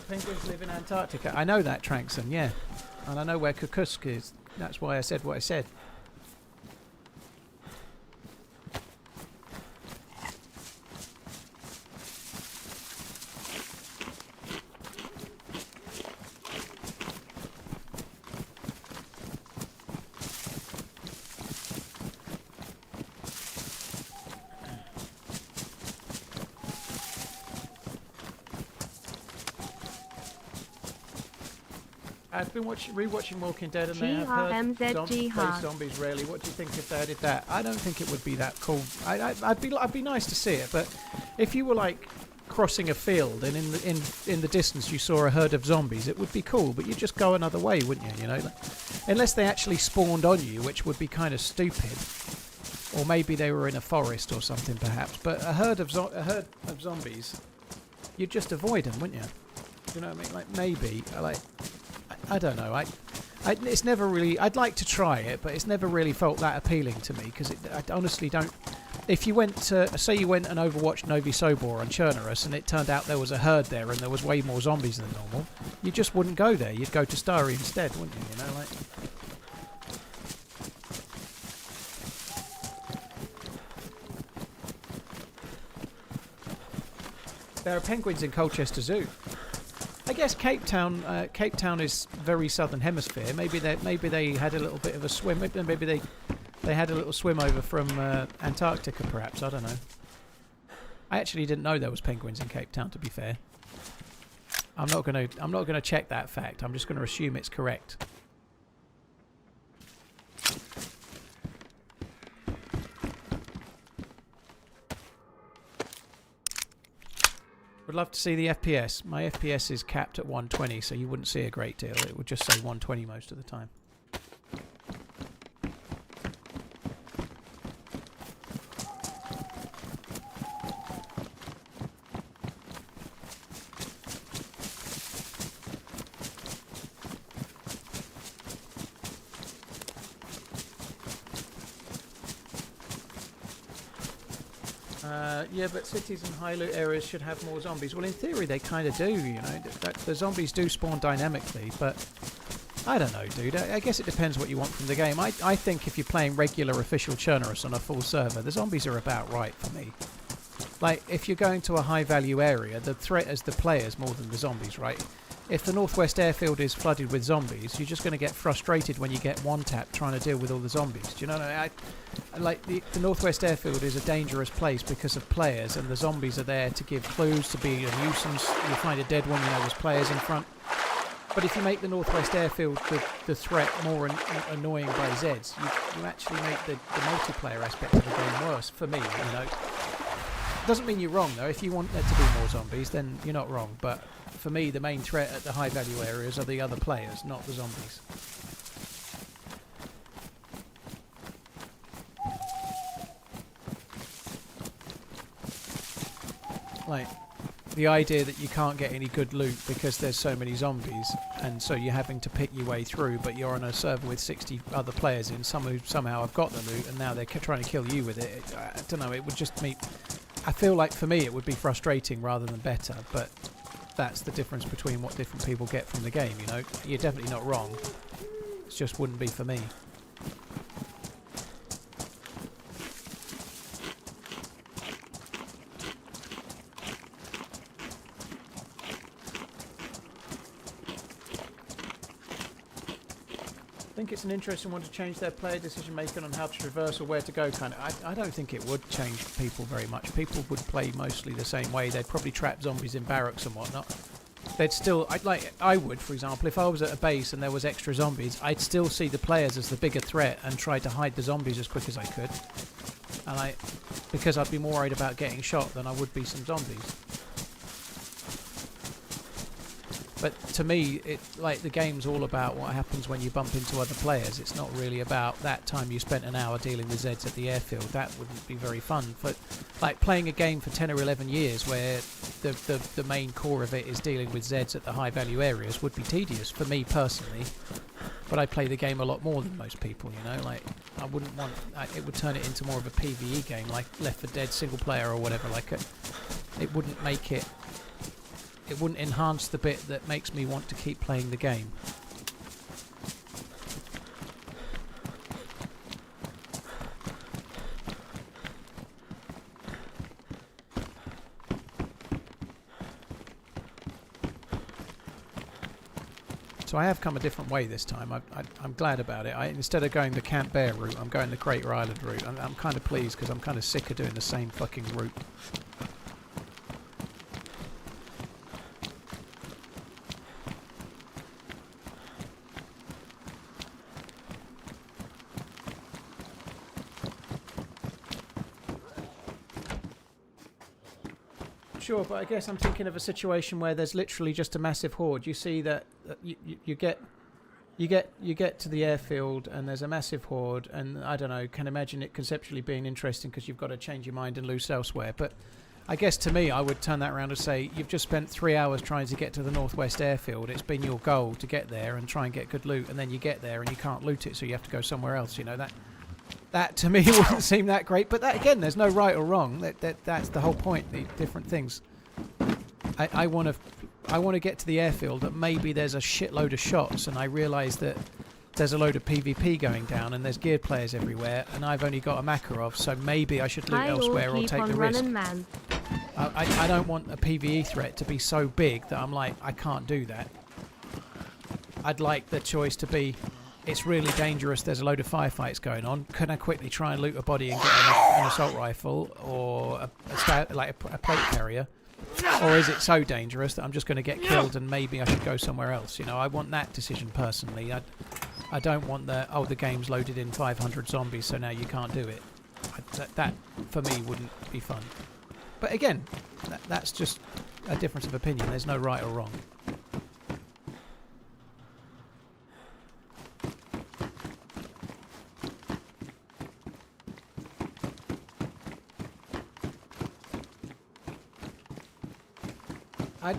Penguins live in Antarctica. I know that, Trankson, yeah. And I know where Kukutsk is. That's why I said what I said. I've been rewatching Walking Dead, and they have TRMZ based jihad. zombies rarely. What do you think if they did that? I don't think it would be that cool. I'd be nice to see it, but if you were like crossing a field and in the distance you saw a herd of zombies, it would be cool. But you'd just go another way, wouldn't you? You know, like, unless they actually spawned on you, which would be kind of stupid. Or maybe they were in a forest or something, perhaps. But a herd of zombies, you'd just avoid them, wouldn't you? You know what I mean? Like maybe, like. I don't know. It's never really. I'd like to try it, but it's never really felt that appealing to me because I honestly don't. If you went to, say, you went and overwatched Novi Sobor on Chernerus, and it turned out there was a herd there and there was way more zombies than normal, you just wouldn't go there. You'd go to Starry instead, wouldn't you? You know, like. There are penguins in Colchester Zoo. I guess Cape Town is very southern hemisphere. Maybe they had a little bit of a swim. Maybe they had a little swim over from Antarctica, perhaps. I don't know. I actually didn't know there was penguins in Cape Town. To be fair, I'm not gonna check that fact. I'm just going to assume it's correct. Would love to see the FPS. My FPS is capped at 120, so you wouldn't see a great deal. It would just say 120 most of the time. Yeah, but cities and high loot areas should have more zombies. Well, in theory, they kind of do, you know. The zombies do spawn dynamically, but I don't know, dude. I guess it depends what you want from the game. I think if you're playing regular official Chernerus on a full server, the zombies are about right for me. Like, if you're going to a high-value area, the threat is the players more than the zombies, right? If the Northwest Airfield is flooded with zombies, you're just going to get frustrated when you get one tap trying to deal with all the zombies. Do you know what I mean? Like, the Northwest Airfield is a dangerous place because of players, and the zombies are there to give clues, to be a nuisance. You find a dead one, you know there's players in front. But if you make the Northwest Airfield the threat more annoying by Zeds, you actually make the multiplayer aspect of the game worse, for me, you know. Doesn't mean you're wrong, though. If you want there to be more zombies, then you're not wrong. But for me, the main threat at the high-value areas are the other players, not the zombies. Like, the idea that you can't get any good loot because there's so many zombies, and so you're having to pick your way through, but you're on a server with 60 other players in, some who somehow have got the loot, and now they're trying to kill you with it. I don't know, it would just meet... I feel like for me it would be frustrating rather than better, but that's the difference between what different people get from the game, you know. You're definitely not wrong. It just wouldn't be for me. I think it's an interesting one to change their player decision making on how to traverse or where to go. Kind of, I don't think it would change people very much. People would play mostly the same way. They'd probably trap zombies in barracks and whatnot. They'd still, I would, for example, if I was at a base and there was extra zombies, I'd still see the players as the bigger threat and try to hide the zombies as quick as I could. And because I'd be more worried about getting shot than I would be some zombies. But to me, the game's all about what happens when you bump into other players. It's not really about that time you spent an hour dealing with Zeds at the airfield. That wouldn't be very fun. But like playing a game for 10 or 11 years where the main core of it is dealing with Zeds at the high value areas would be tedious for me personally. But I play the game a lot more than most people, you know. Like, I wouldn't want... it would turn it into more of a PvE game, like Left 4 Dead single player or whatever. Like, it wouldn't make it... It wouldn't enhance the bit that makes me want to keep playing the game. So I have come a different way this time. I'm glad about it. Instead of going the Camp Bear route, I'm going the Crater Island route. I'm kind of pleased because I'm kind of sick of doing the same fucking route. sure, but I guess I'm thinking of a situation where there's literally just a massive horde. You see that you get to the airfield and there's a massive horde, and I don't know, can imagine it conceptually being interesting because you've got to change your mind and loose elsewhere. But I guess to me, I would turn that around and say, you've just spent 3 hours trying to get to the northwest airfield. It's been your goal to get there and try and get good loot, and then you get there and you can't loot it, so you have to go somewhere else. You know, that to me wouldn't seem that great. But that, again, there's no right or wrong. That's the whole point. The different things. I want to get to the airfield, but maybe there's a shitload of shots, and I realise that there's a load of PvP going down, and there's geared players everywhere, and I've only got a Makarov, so maybe I should loot elsewhere or take the risk. I don't want a PvE threat to be so big that I'm like, I can't do that. I'd like the choice to be, it's really dangerous, there's a load of firefights going on, can I quickly try and loot a body and get an assault rifle or a plate carrier? Or is it so dangerous that I'm just going to get killed and maybe I should go somewhere else? You know, I want that decision personally. I don't want the game's loaded in 500 zombies, so now you can't do it. That for me wouldn't be fun. But again, that's just a difference of opinion. There's no right or wrong.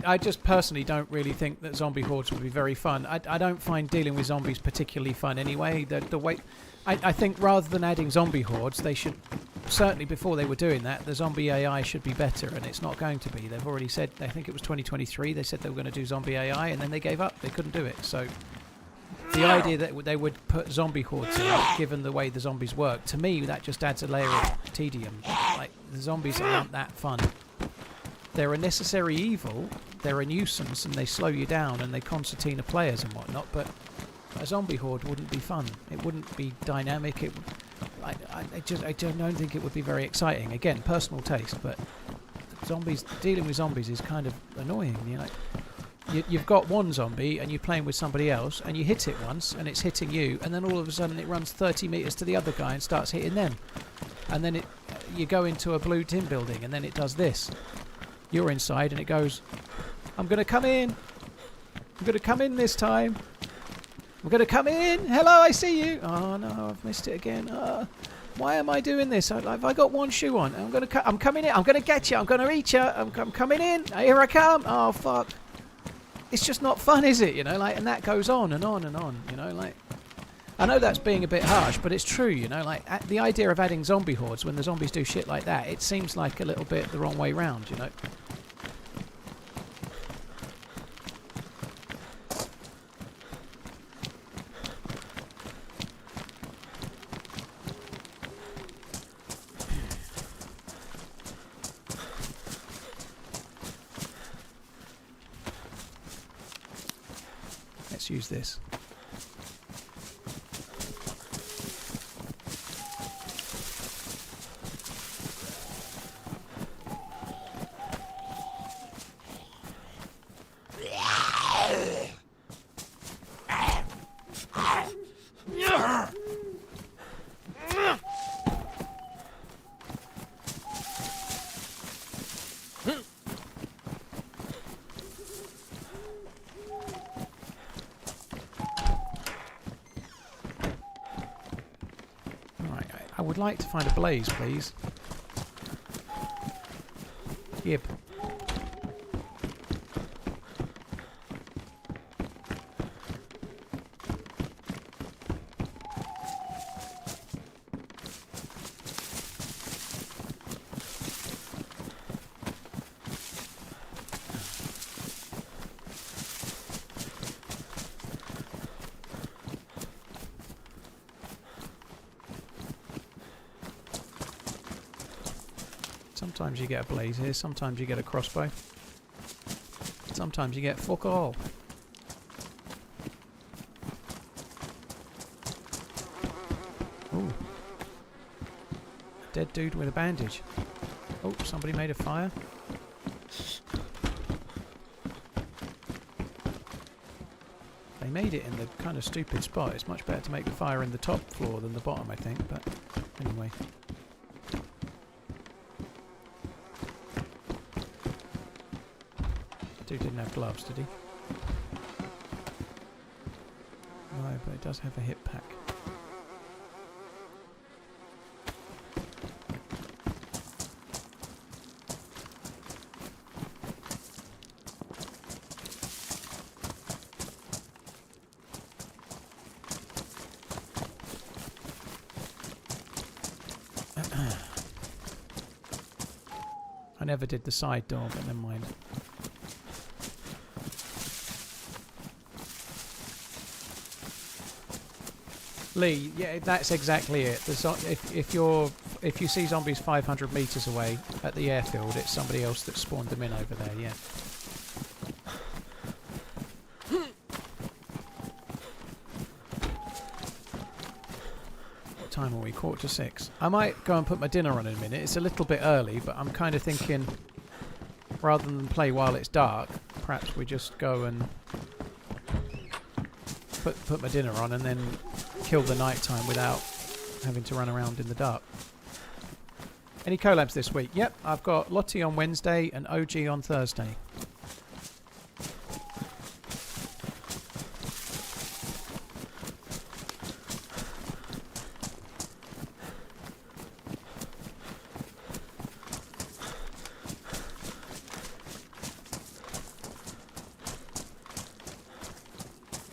I just personally don't really think that zombie hordes would be very fun. I don't find dealing with zombies particularly fun anyway. The way I think rather than adding zombie hordes, they should, certainly before they were doing that, the zombie AI should be better, and it's not going to be. They've already said, I think it was 2023, they said they were going to do zombie AI, and then they gave up. They couldn't do it. So the idea that they would put zombie hordes in, given the way the zombies work, to me that just adds a layer of tedium. Like, the zombies aren't that fun. They're a necessary evil, they're a nuisance, and they slow you down, and they concertina players and whatnot, but a zombie horde wouldn't be fun. It wouldn't be dynamic. I don't think it would be very exciting. Again, personal taste, but dealing with zombies is kind of annoying. You know, you've got one zombie, and you're playing with somebody else, and you hit it once, and it's hitting you, and then all of a sudden it runs 30 metres to the other guy and starts hitting them. And then you go into a blue tin building, and then it does this. You're inside and it goes, I'm going to come in. I'm going to come in this time. I'm going to come in. Hello, I see you. Oh no, I've missed it again. Why am I doing this? Have I got one shoe on? I'm coming in. I'm going to get you. I'm going to eat you. I'm coming in. Here I come. Oh fuck. It's just not fun, is it? You know, like, and that goes on and on and on. You know, like, I know that's being a bit harsh, but it's true. You know, like, the idea of adding zombie hordes when the zombies do shit like that, it seems like a little bit the wrong way round. You know. Let's use this. I would like to find a blaze, please. Yep. Sometimes you get a blaze here, sometimes you get a crossbow. Sometimes you get fuck all. Ooh. A dead dude with a bandage. Oh, somebody made a fire. They made it in the kind of stupid spot. It's much better to make the fire in the top floor than the bottom, I think, but anyway. dude didn't have gloves, did he? No, but it does have a hip pack. I never did the side door, but never mind. Lee, yeah, that's exactly it. If you see zombies 500 meters away at the airfield, it's somebody else that spawned them in over there. Yeah. What time are we? 5:45. I might go and put my dinner on in a minute. It's a little bit early, but I'm kind of thinking, rather than play while it's dark, perhaps we just go and put my dinner on and then kill the night time without having to run around in the dark. Any collabs this week? Yep, I've got Lottie on Wednesday and OG on Thursday.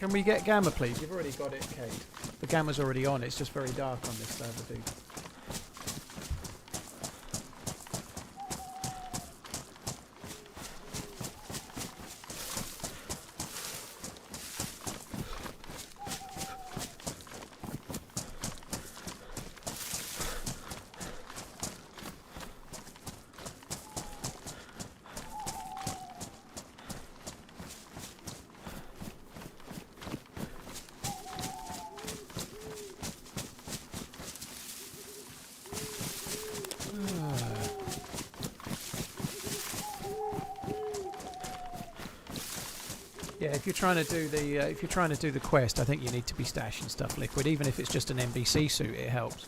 Can we get Gamma, please? You've already got it, Kate. The Gamma's already on. It's just very dark on this server, dude. Yeah, if you're trying to do the quest, I think you need to be stashing stuff liquid, even if it's just an NBC suit. It helps.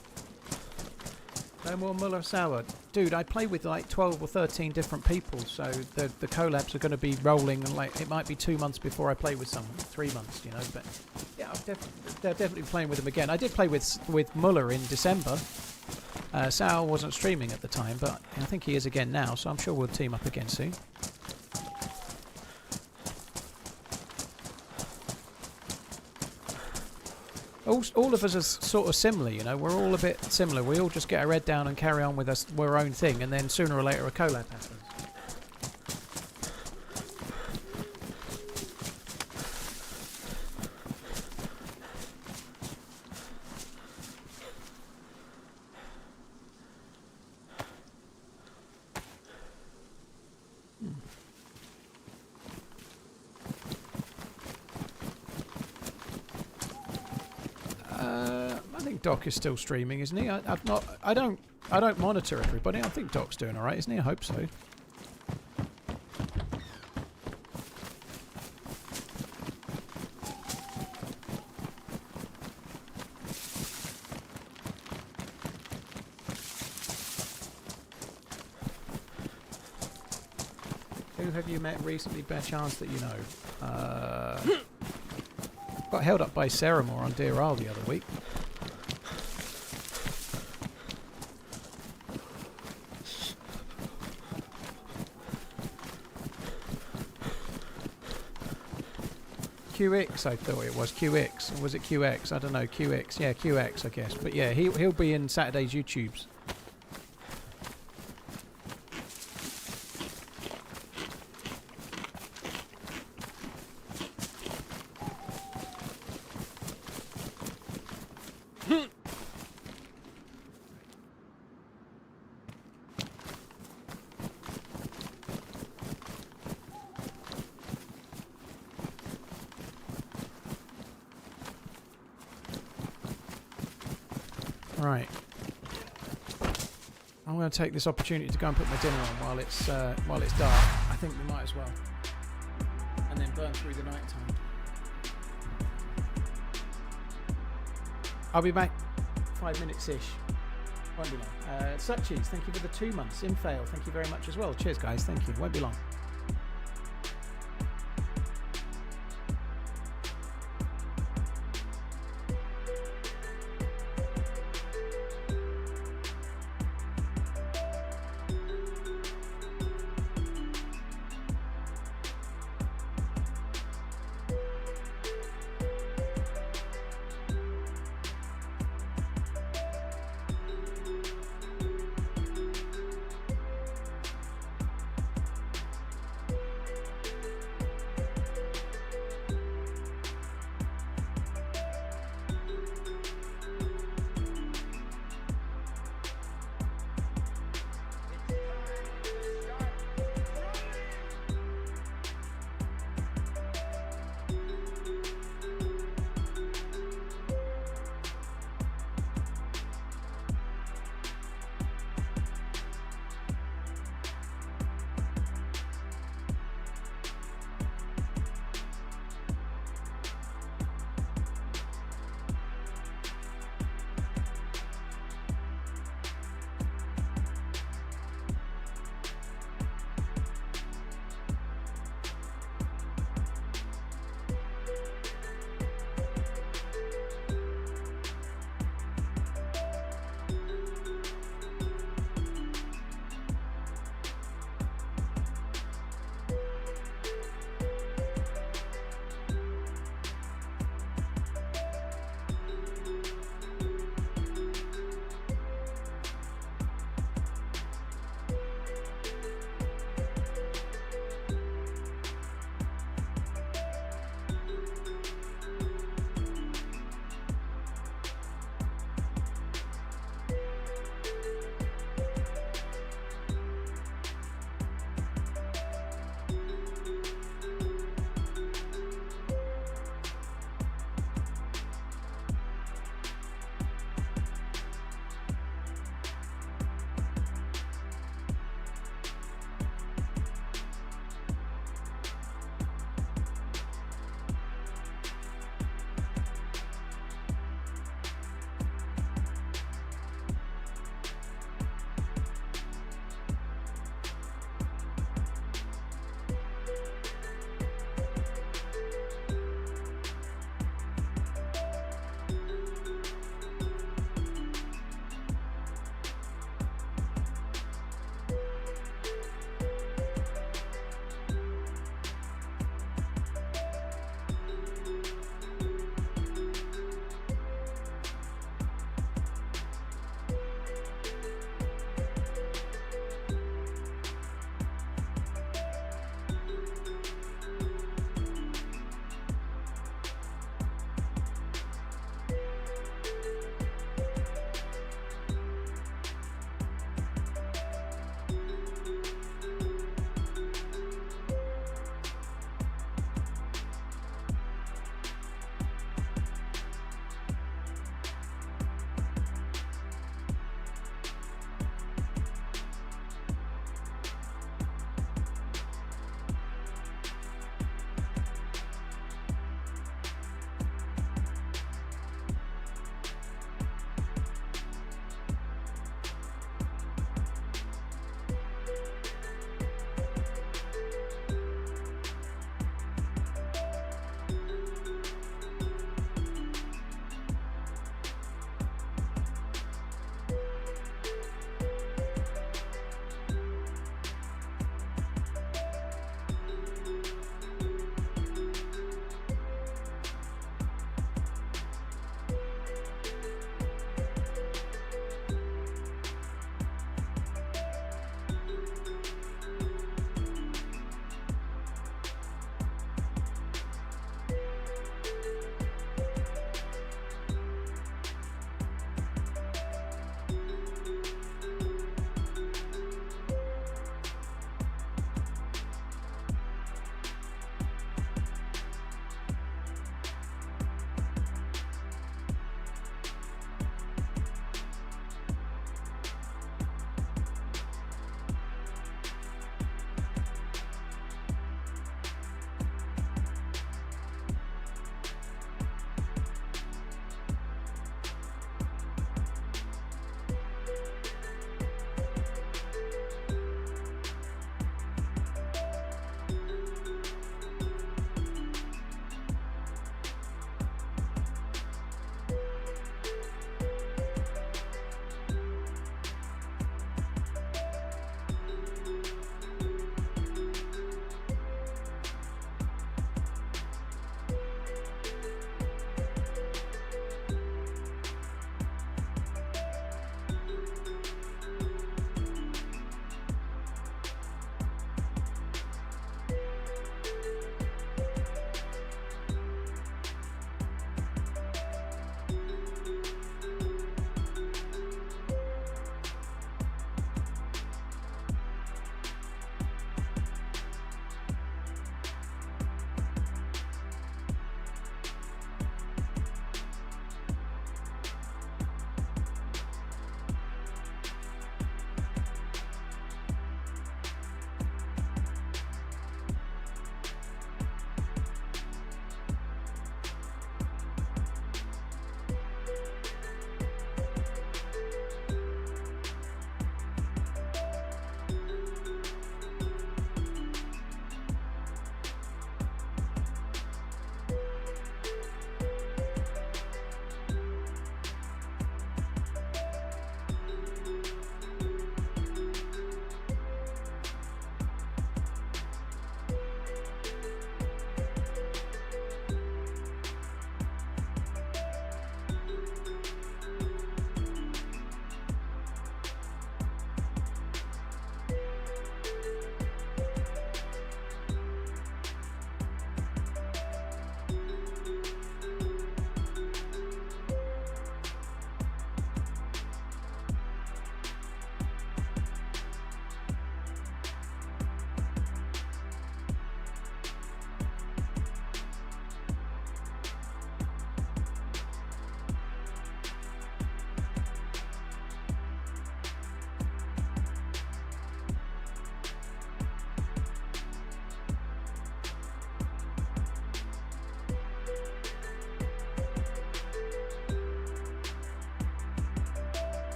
No more Muller Sour, dude. I play with like 12 or 13 different people, so the collabs are going to be rolling, and like it might be 2 months before I play with someone, 3 months, you know. But yeah, they're definitely playing with them again. I did play with Muller in December. Sal wasn't streaming at the time, but I think he is again now, so I'm sure we'll team up again soon. All of us are sort of similar, you know. We're all a bit similar. We all just get our head down and carry on with our own thing, and then sooner or later a collab happens. Doc is still streaming, isn't he? I don't monitor everybody. I think Doc's doing all right, isn't he? I hope so. Who have you met recently? Bare chance that you know. Got held up by Ceramore on Deerisle the other week. QX, I thought it was QX, or was it QX? I don't know. QX, yeah, QX, I guess. But yeah, he'll be in Saturday's YouTubes. Right. I'm going to take this opportunity to go and put my dinner on while it's dark. I think we might as well. And then burn through the night time. I'll be back 5 minutes-ish. Won't be long. Suchies, thank you for the 2 months. Infail, thank you very much as well. Cheers, guys. Thank you. Won't be long.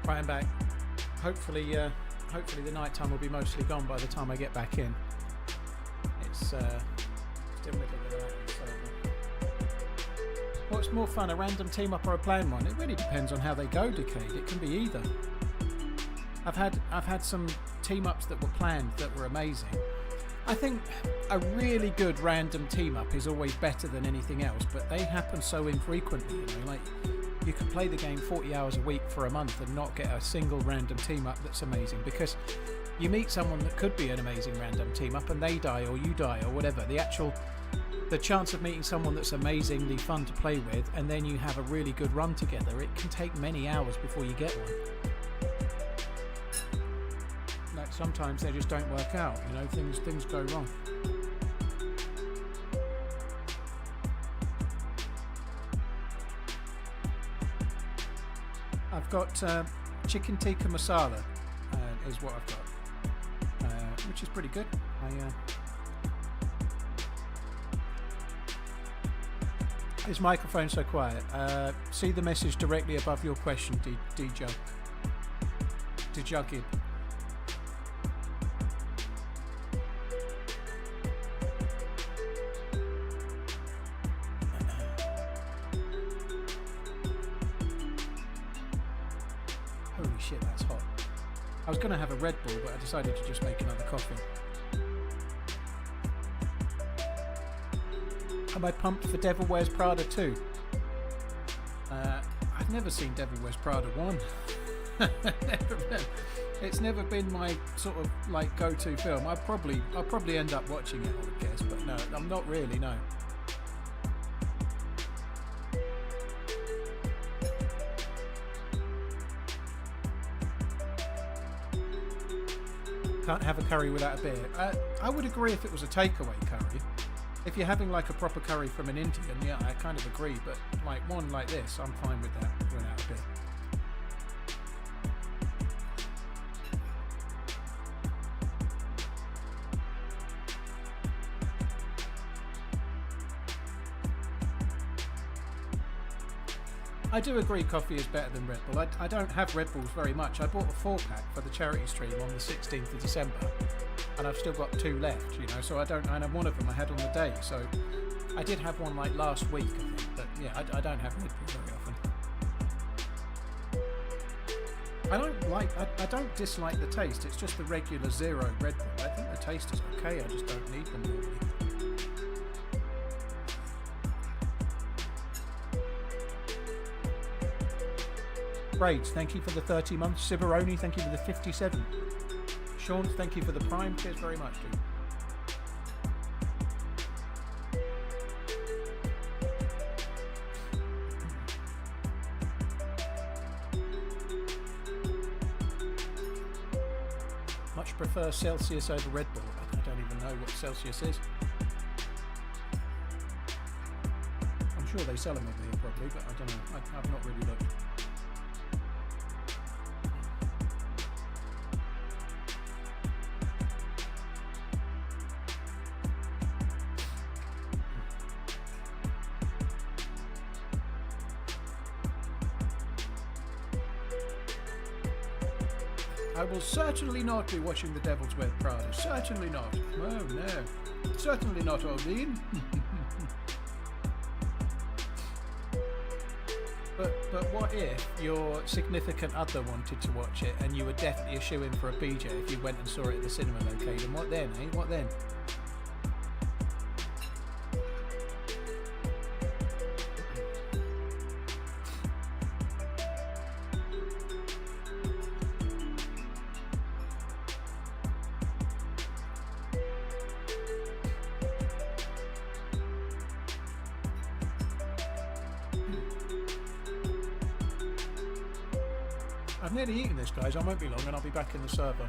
Right, I'm back. Hopefully the night time will be mostly gone by the time I get back in. It's still middle of the night. So. What's more fun, a random team up or a planned one? It really depends on how they go, Decade. It can be either. I've had some team ups that were planned that were amazing. I think a really good random team up is always better than anything else, but they happen so infrequently. You know, like you could play the game 40 hours a week for a month and not get a single random team up that's amazing, because you meet someone that could be an amazing random team up and they die or you die or whatever. The chance of meeting someone that's amazingly fun to play with and then you have a really good run together, it can take many hours before you get one. Like sometimes they just don't work out, you know, things go wrong. I've got chicken tikka masala is what I've got, which is pretty good. His microphone's so quiet. See the message directly above your question, D-Jug. D-Jugged. Holy shit, that's hot. I was going to have a Red Bull, but I decided to just make another coffee. Am I pumped for Devil Wears Prada 2? I've never seen Devil Wears Prada 1. It's never been my sort of like go-to film. I'll probably end up watching it, I would guess, but no, I'm not really, no. Can't have a curry without a beer. I would agree if it was a takeaway curry. If you're having like a proper curry from an Indian, yeah, I kind of agree, but like one like this, I'm fine with that without a beer. I do agree coffee is better than Red Bull. I don't have Red Bulls very much. I bought a 4-pack for the charity stream on the 16th of December, and I've still got 2 left, you know, so and one of them I had on the day, so I did have one like last week, I think, but yeah, I don't have Red Bull very often. I don't dislike the taste, it's just the regular zero Red Bull. I think the taste is okay, I just don't need them normally. Braids, thank you for the 30 months. Ciberoni, thank you for the 57. Sean, thank you for the prime. Cheers very much, dude. Much prefer Celsius over Red Bull. I don't even know what Celsius is. I'm sure they sell them over here probably, but I don't know. I've not really looked. I will certainly not be watching The Devil's Wear Prada. Certainly not. Oh no. Certainly not, Odin. But what if your significant other wanted to watch it and you were definitely a shoo-in for a BJ if you went and saw it at the cinema location? What then, eh? What then? I've nearly eaten this, guys. I won't be long and I'll be back in the server.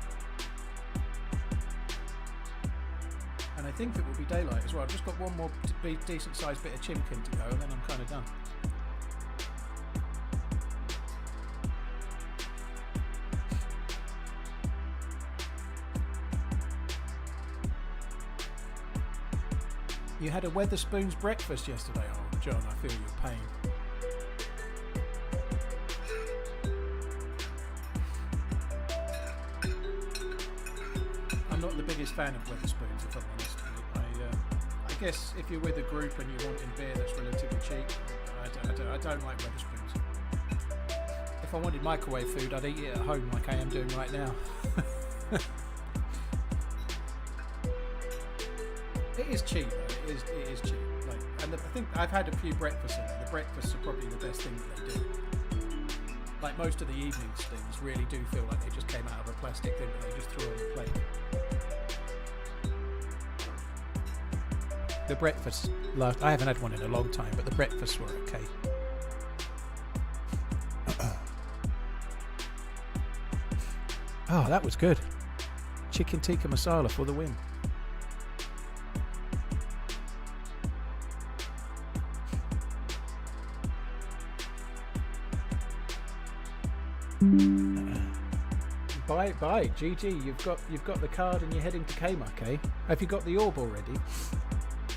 And I think it will be daylight as well. I've just got one more decent sized bit of chimkin to go and then I'm kind of done. You had a Wetherspoons breakfast yesterday. Oh, John, I feel your pain. biggest fan of Wetherspoons, if I'm honest. I guess if you're with a group and you're wanting beer that's relatively cheap, I don't like Wetherspoons. If I wanted microwave food, I'd eat it at home like I am doing right now. It is cheap, though. It is cheap. Like, and I think I've had a few breakfasts in there. The breakfasts are probably the best thing that they do. Like most of the evening things really do feel like they just came out of a plastic thing that they just threw on the plate. The breakfast last, I haven't had one in a long time, but the breakfasts were okay. Oh, that was good. Chicken tikka masala for the win. Bye, GG. You've got the card and you're heading to Kmart, eh? Have you got the orb already?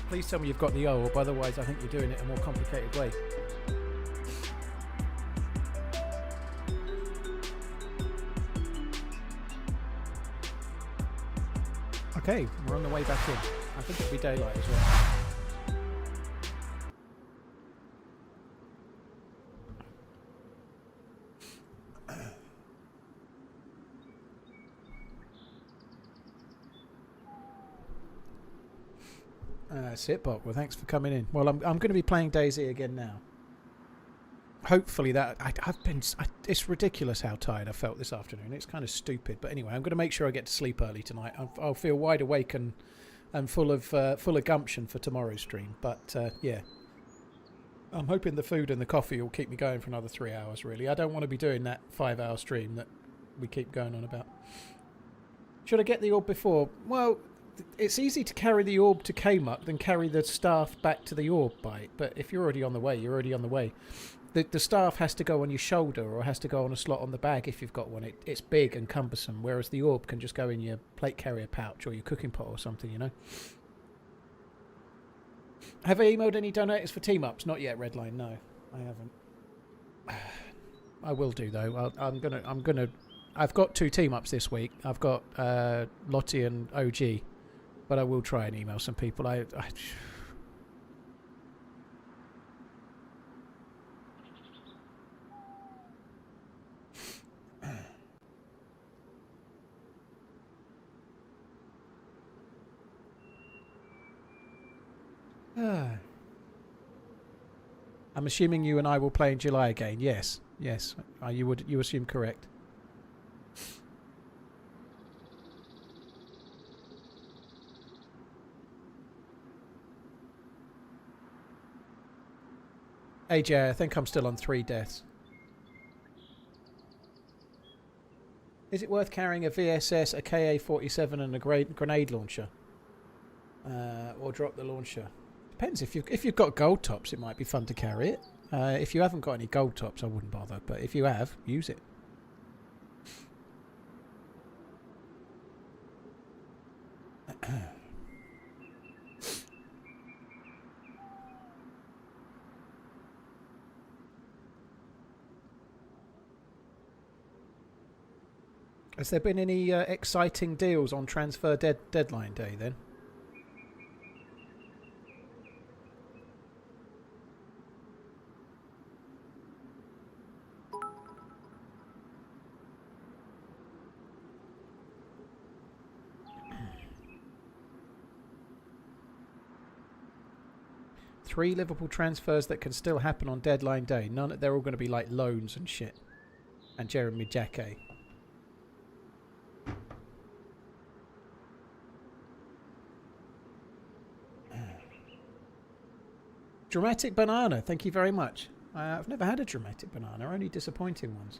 Please tell me you've got the orb, otherwise I think you're doing it a more complicated way. Okay, we're on the way back in. I think it'll be daylight as well. Sitbot, well thanks for coming in. Well, I'm going to be playing DayZ again now. Hopefully that it's ridiculous how tired I felt this afternoon. It's kind of stupid, but anyway, I'm going to make sure I get to sleep early tonight. I'll feel wide awake and full of gumption for tomorrow's stream. But yeah, I'm hoping the food and the coffee will keep me going for another 3 hours. Really, I don't want to be doing that 5-hour stream that we keep going on about. Should I get the orb before? Well, it's easy to carry the orb to Kmart than carry the staff back to the orb bite. But if you're already on the way, you're already on the way. The staff has to go on your shoulder or has to go on a slot on the bag if you've got one. It's big and cumbersome, whereas the orb can just go in your plate carrier pouch or your cooking pot or something, you know. Have I emailed any donators for team-ups? Not yet, Redline. No, I haven't. I will do, though. I'm gonna... I've got 2 team-ups this week. I've got Lottie and OG. But I will try and email some people. I'm assuming you and I will play in July again. Yes. You assume correct. AJ, I think I'm still on 3 deaths. Is it worth carrying a VSS, a KA-47 and a grenade launcher? Or drop the launcher? Depends. If you've got gold tops, it might be fun to carry it. If you haven't got any gold tops, I wouldn't bother. But if you have, use it. Has there been any exciting deals on transfer deadline day then? Three Liverpool transfers that can still happen on deadline day. They're all going to be like loans and shit. And Jeremy Jacquet. Dramatic banana, thank you very much. I've never had a dramatic banana, only disappointing ones.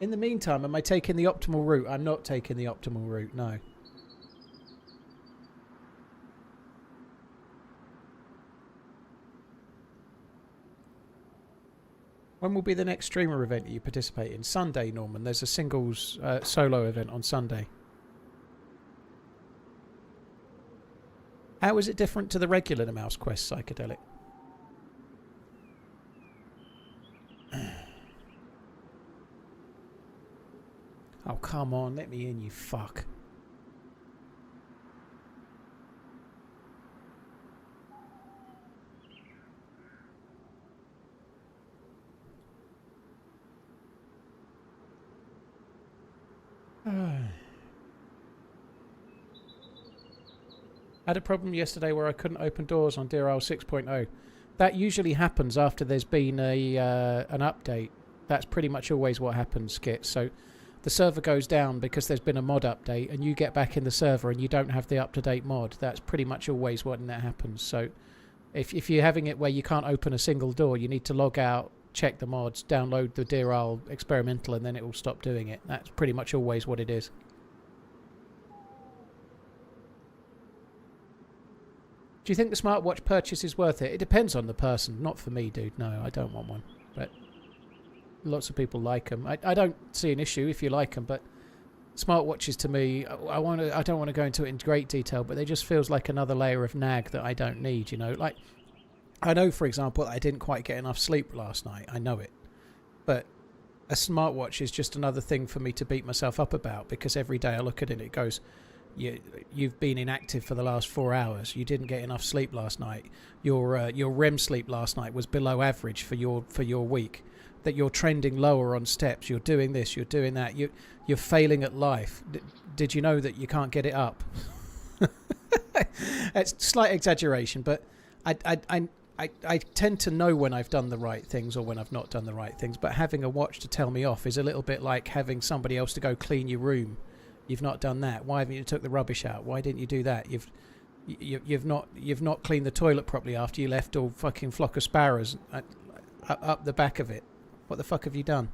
In the meantime, am I taking the optimal route? I'm not taking the optimal route, no. When will be the next streamer event that you participate in? Sunday, Norman. There's a singles solo event on Sunday. How is it different to the regular Mouse Quest psychedelic? Oh, come on. Let me in, you fuck. I had a problem yesterday where I couldn't open doors on Deerisle 6.0. That usually happens after there's been an update. That's pretty much always what happens, Skit. So the server goes down because there's been a mod update, and you get back in the server and you don't have the up-to-date mod. That's pretty much always when that happens. So if you're having it where you can't open a single door, you need to log out, check the mods, download the Deerisle experimental, and then it will stop doing it. That's pretty much always what it is. Do you think the smartwatch purchase is worth it? It depends on the person. Not for me, dude. No, I don't want one. But lots of people like them. I don't see an issue if you like them, but smartwatches to me, I don't want to go into it in great detail, but they just feels like another layer of nag that I don't need, you know? Like, I know, for example, that I didn't quite get enough sleep last night. I know it. But a smartwatch is just another thing for me to beat myself up about, because every day I look at it and it goes, you've been inactive for the last 4 hours. You didn't get enough sleep last night. Your REM sleep last night was below average for your week. That you're trending lower on steps. You're doing this. You're doing that. You're failing at life. Did you know that you can't get it up? It's slight exaggeration, but I tend to know when I've done the right things or when I've not done the right things. But having a watch to tell me off is a little bit like having somebody else to go clean your room. You've not done that. Why haven't you took the rubbish out? Why didn't you do that? You've not cleaned the toilet properly after you left all fucking flock of sparrows up the back of it. What the fuck have you done?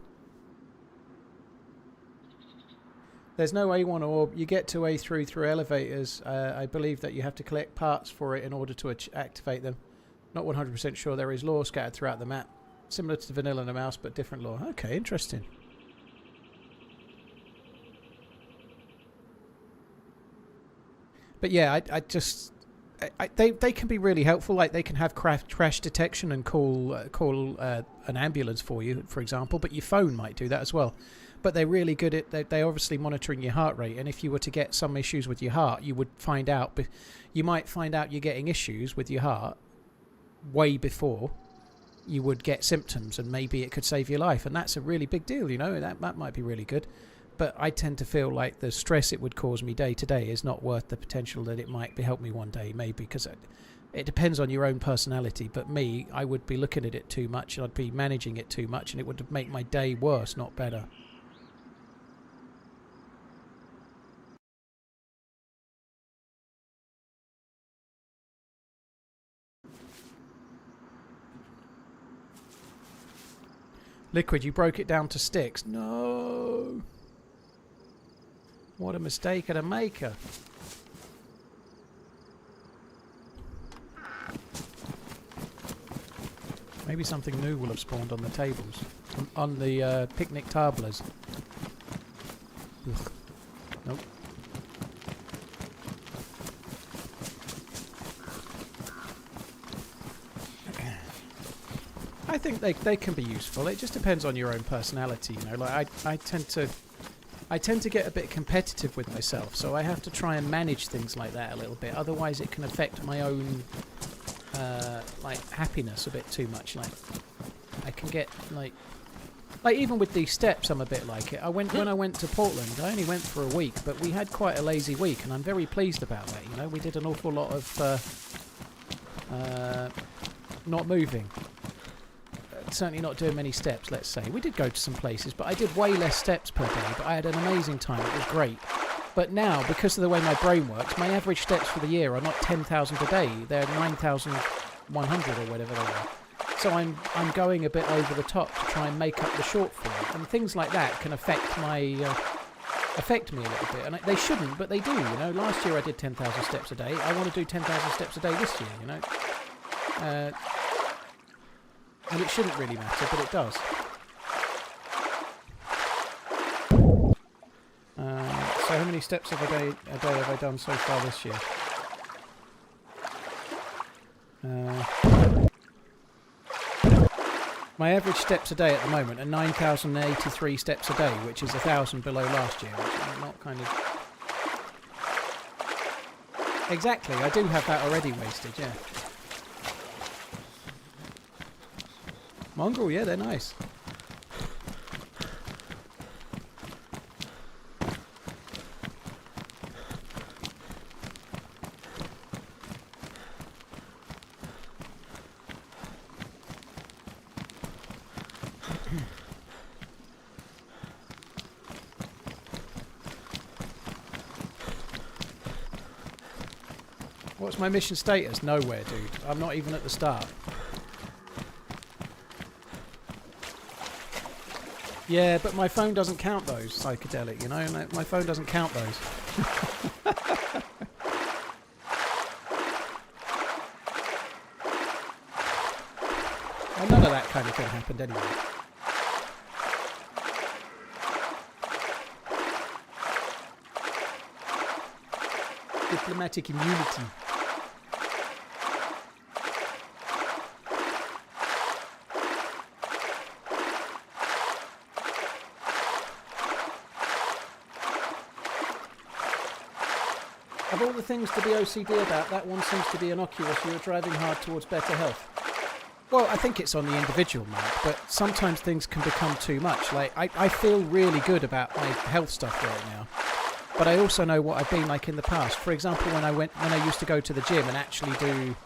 There's no A1 orb. You get to A3 through elevators. I believe that you have to collect parts for it in order to activate them. Not 100% sure. There is lore scattered throughout the map, similar to the Vanilla and the Mouse, but different lore. Okay, interesting. But yeah, they can be really helpful. Like they can have crash detection and call an ambulance for you, for example. But your phone might do that as well. But they're really good at they're obviously monitoring your heart rate. And if you were to get some issues with your heart, you would find out. You might find out you're getting issues with your heart way before you would get symptoms, and maybe it could save your life. And that's a really big deal, you know. That might be really good. But I tend to feel like the stress it would cause me day to day is not worth the potential that it might help me one day, maybe, because it depends on your own personality. But me, I would be looking at it too much, and I'd be managing it too much, and it would make my day worse, not better. Liquid, you broke it down to sticks. No! What a mistake and a maker. Maybe something new will have spawned on the tables. On the picnic tablers. Ugh. Nope. I think they can be useful. It just depends on your own personality, you know. Like I tend to get a bit competitive with myself, so I have to try and manage things like that a little bit. Otherwise, it can affect my own like happiness a bit too much. Like I can get like even with these steps, I'm a bit like it. When I went to Portland, I only went for a week, but we had quite a lazy week, and I'm very pleased about that. You know, we did an awful lot of not moving. Certainly not doing many steps, let's say. We did go to some places, but I did way less steps per day, but I had an amazing time. It was great. But now, because of the way my brain works, my average steps for the year are not 10,000 a day. They're 9,100 or whatever they are. So I'm going a bit over the top to try and make up the shortfall. And things like that can affect me a little bit. And they shouldn't, but they do, you know. Last year I did 10,000 steps a day. I want to do 10,000 steps a day this year, you know. And it shouldn't really matter, but it does. So how many steps a day have I done so far this year? My average steps a day at the moment are 9,083 steps a day, which is 1,000 below last year, which is not kind of... Exactly, I do have that already wasted, yeah. Mongrel, yeah, they're nice. What's my mission status? Nowhere, dude. I'm not even at the start. Yeah, but my phone doesn't count those, psychedelic, you know? My phone doesn't count those. Well, none of that kind of thing happened anyway. Diplomatic immunity. Of all the things to be OCD about, that one seems to be innocuous. You're driving hard towards better health. Well, I think it's on the individual, Mark, but sometimes things can become too much. Like, I feel really good about my health stuff right now, but I also know what I've been like in the past. For example, when I used to go to the gym and actually do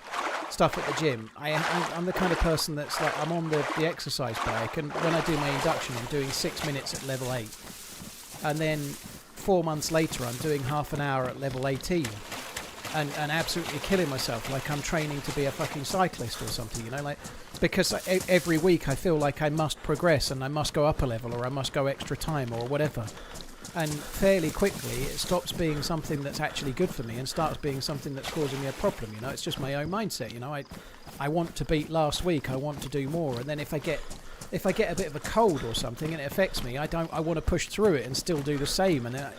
stuff at the gym, I'm the kind of person that's like, I'm on the exercise bike, and when I do my induction, I'm doing 6 minutes at level 8. And then 4 months later, I'm doing half an hour at level 18. And absolutely killing myself, like I'm training to be a fucking cyclist or something, you know, like, because every week I feel like I must progress and I must go up a level or I must go extra time or whatever. And fairly quickly it stops being something that's actually good for me and starts being something that's causing me a problem, you know. It's just my own mindset, you know. I want to beat last week, I want to do more, and then if I get a bit of a cold or something and it affects me, I want to push through it and still do the same, and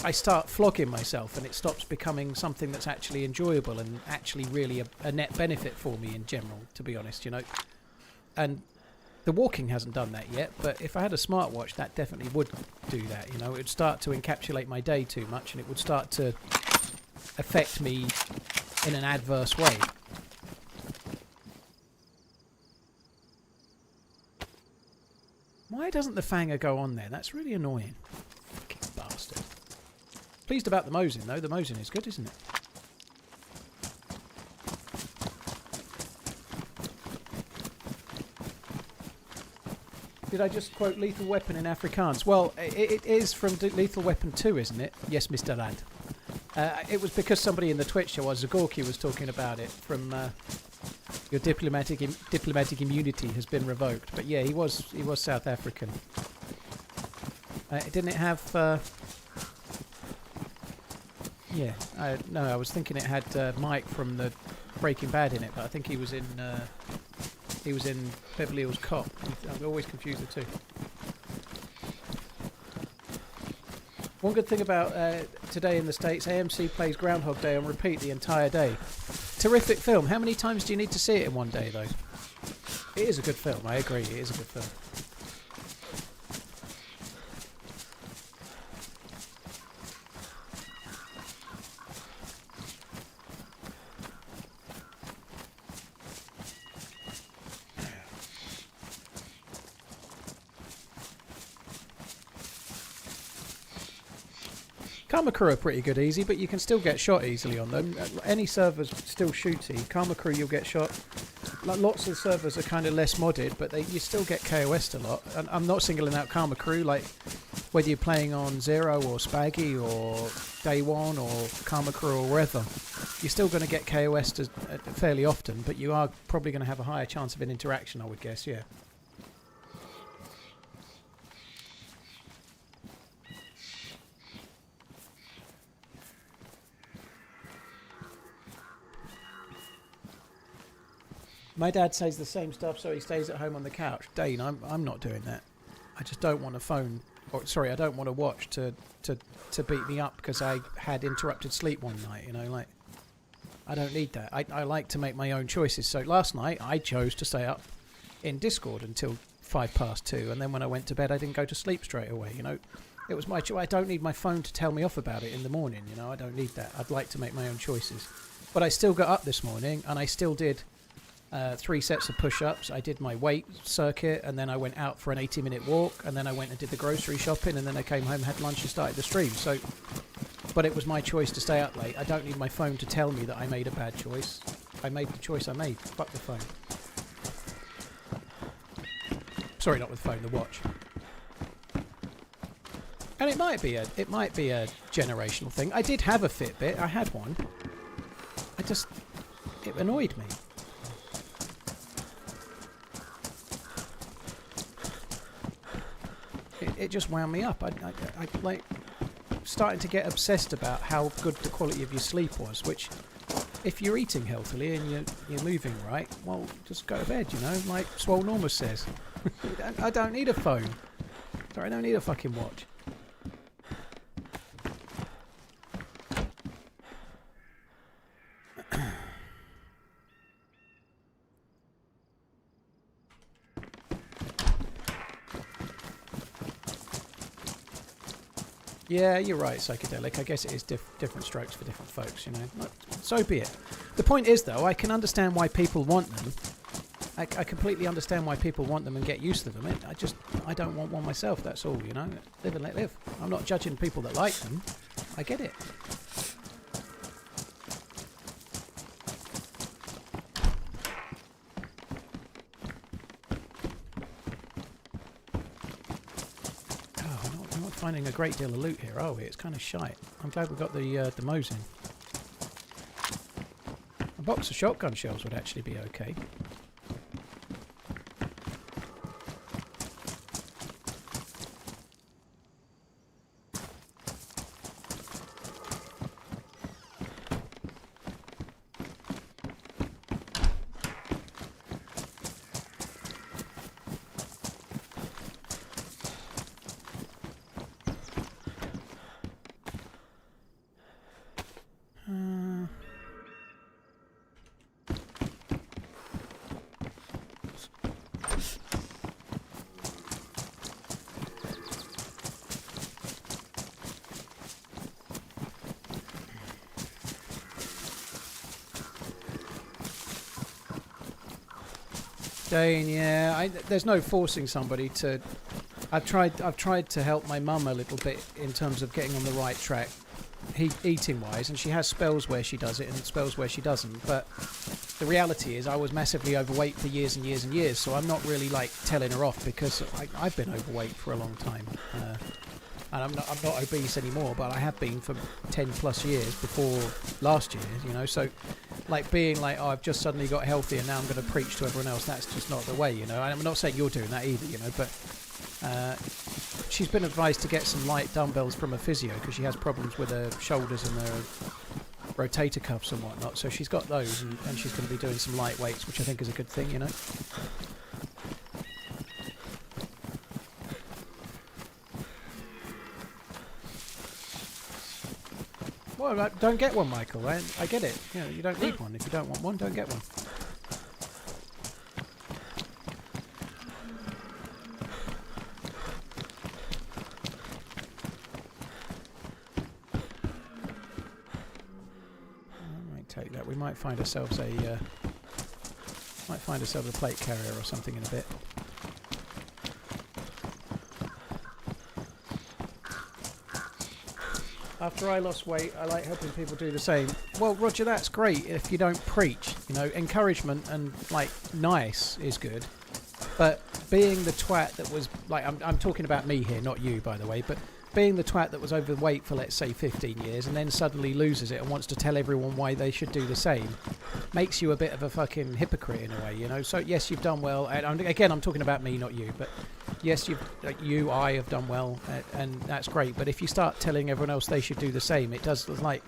I start flogging myself, and it stops becoming something that's actually enjoyable and actually really a net benefit for me in general, to be honest, you know. And the walking hasn't done that yet, but if I had a smartwatch, that definitely would do that, you know. It would start to encapsulate my day too much, and it would start to affect me in an adverse way. Why doesn't the fanger go on there? That's really annoying. Fucking bastard. Pleased about the Mosin, though. The Mosin is good, isn't it? Did I just quote Lethal Weapon in Afrikaans? Well, it is from Lethal Weapon 2, isn't it? Yes, Mr. Lad. It was because somebody in the Twitch show, Zagorki, was talking about it from... your diplomatic immunity has been revoked. But yeah, he was South African. Didn't it have... yeah, no, I was thinking it had Mike from the Breaking Bad in it, but I think he was in Beverly Hills Cop. I'm always confused the two. One good thing about today in the States, AMC plays Groundhog Day on repeat the entire day. Terrific film. How many times do you need to see it in one day, though? It is a good film, I agree, it is a good film. Karma Crew are pretty good easy, but you can still get shot easily on them. Any server's still shooty. Karma Crew, you'll get shot. Lots of servers are kind of less modded, but you still get KOS'd a lot. And I'm not singling out Karma Crew, like whether you're playing on Zero or Spaggy or Day One or Karma Crew or wherever, you're still going to get KOS'd fairly often, but you are probably going to have a higher chance of an interaction, I would guess, yeah. My dad says the same stuff, so he stays at home on the couch. Dane, I'm not doing that. I just don't want a phone, or sorry, I don't want a watch to beat me up because I had interrupted sleep one night. You know, like I don't need that. I like to make my own choices. So last night I chose to stay up in Discord until 2:05, and then when I went to bed, I didn't go to sleep straight away. You know, it was my choice. I don't need my phone to tell me off about it in the morning. You know, I don't need that. I'd like to make my own choices. But I still got up this morning, and I still did 3 sets of push-ups. I did my weight circuit, and then I went out for an 80-minute walk, and then I went and did the grocery shopping, and then I came home, had lunch, and started the stream. So, but it was my choice to stay up late. I don't need my phone to tell me that I made a bad choice. I made the choice I made. Fuck the phone. Sorry, not the phone, the watch. And it might be a generational thing. I did have a Fitbit. I had one. it annoyed me. It just wound me up. I like starting to get obsessed about how good the quality of your sleep was, which if you're eating healthily and you're moving right, well, just go to bed, you know, like Swole Normus says. I don't need a phone. Sorry, I don't need a fucking watch. Yeah, you're right, psychedelic. I guess it is different strokes for different folks, you know. So be it. The point is, though, I can understand why people want them. I completely understand why people want them and get used to them. I don't want one myself, that's all, you know. Live and let live. I'm not judging people that like them. I get it. Finding a great deal of loot here, are we? It's kind of shite. I'm glad we got the Mo's in. A box of shotgun shells would actually be okay. Dane, yeah, there's no forcing somebody to. I've tried to help my mum a little bit in terms of getting on the right track, eating wise, and she has spells where she does it and spells where she doesn't. But the reality is, I was massively overweight for years and years and years, so I'm not really like telling her off because I've been overweight for a long time, and I'm not obese anymore, but I have been for 10 plus years before last year, you know. So, like being like, oh, I've just suddenly got healthy and now I'm going to preach to everyone else. That's just not the way, you know. And I'm not saying you're doing that either, you know, but she's been advised to get some light dumbbells from a physio because she has problems with her shoulders and her rotator cuffs and whatnot. So she's got those, and she's going to be doing some light weights, which I think is a good thing, you know. Well, don't get one, Michael. I get it. You know, you don't need one. If you don't want one, don't get one. I might take that. We might find ourselves a plate carrier or something in a bit. After I lost weight, I like helping people do the same. Well, Roger, that's great if you don't preach. You know, encouragement and, like, nice is good. But being the twat that was, like, I'm talking about me here, not you, by the way, but being the twat that was overweight for, let's say, 15 years and then suddenly loses it and wants to tell everyone why they should do the same makes you a bit of a fucking hypocrite in a way, you know? So, yes, you've done well. And again, I'm talking about me, not you, but yes, I have done well, and that's great. But if you start telling everyone else they should do the same, it does, like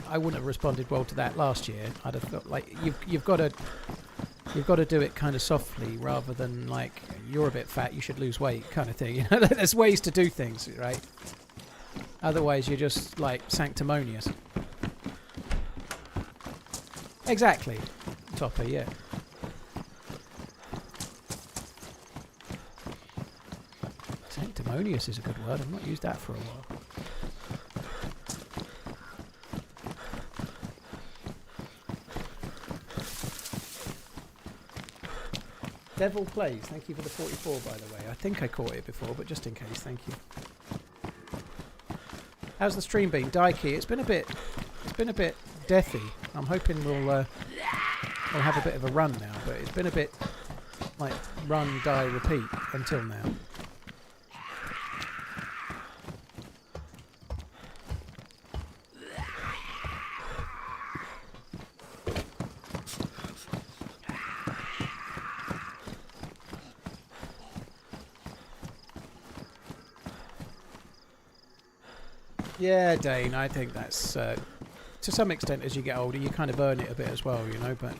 I wouldn't have responded well to that last year. I'd have felt like you've got to do it kind of softly rather than like you're a bit fat, you should lose weight kind of thing. You know, there's ways to do things, right? Otherwise, you're just like sanctimonious. Exactly, Topper. Yeah. Sanctimonious is a good word. I've not used that for a while. Devil Plays, thank you for the 44, by the way. I think I caught it before, but just in case, thank you. How's the stream been? Daiki, it's been a bit deathy. I'm hoping we'll have a bit of a run now, but it's been a bit like run, die, repeat until now. Yeah, Dane, I think that's to some extent as you get older, you kind of earn it a bit as well, you know. But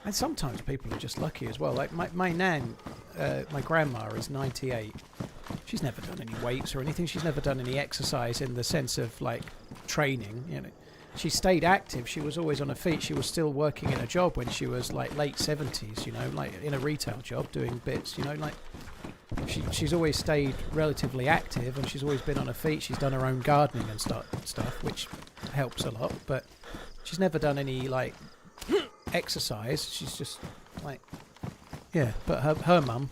and sometimes people are just lucky as well. Like my nan, my grandma is 98. She's never done any weights or anything. She's never done any exercise in the sense of like training, you know. She stayed active. She was always on her feet. She was still working in a job when she was like late 70s, you know, like in a retail job doing bits, you know, like she's always stayed relatively active and she's always been on her feet. She's done her own gardening and stuff, which helps a lot, but she's never done any like exercise. She's just like, yeah, but her mum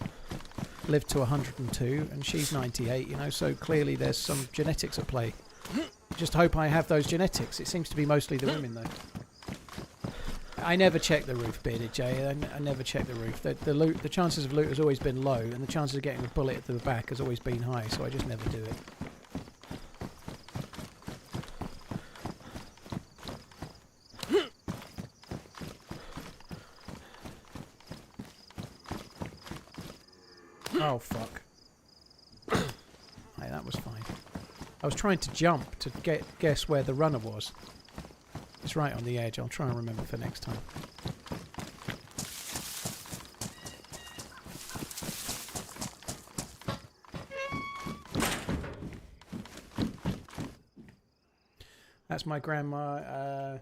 lived to 102 and she's 98, you know, so clearly there's some genetics at play. Just hope I have those genetics. It seems to be mostly the women, though. I never check the roof, Bearded Jay. I never check the roof. The chances of loot has always been low, and the chances of getting a bullet to the back has always been high, so I just never do it. Oh, fuck. Hey, that was fine. I was trying to jump to guess where the runner was. It's right on the edge. I'll try and remember for next time. That's my grandma.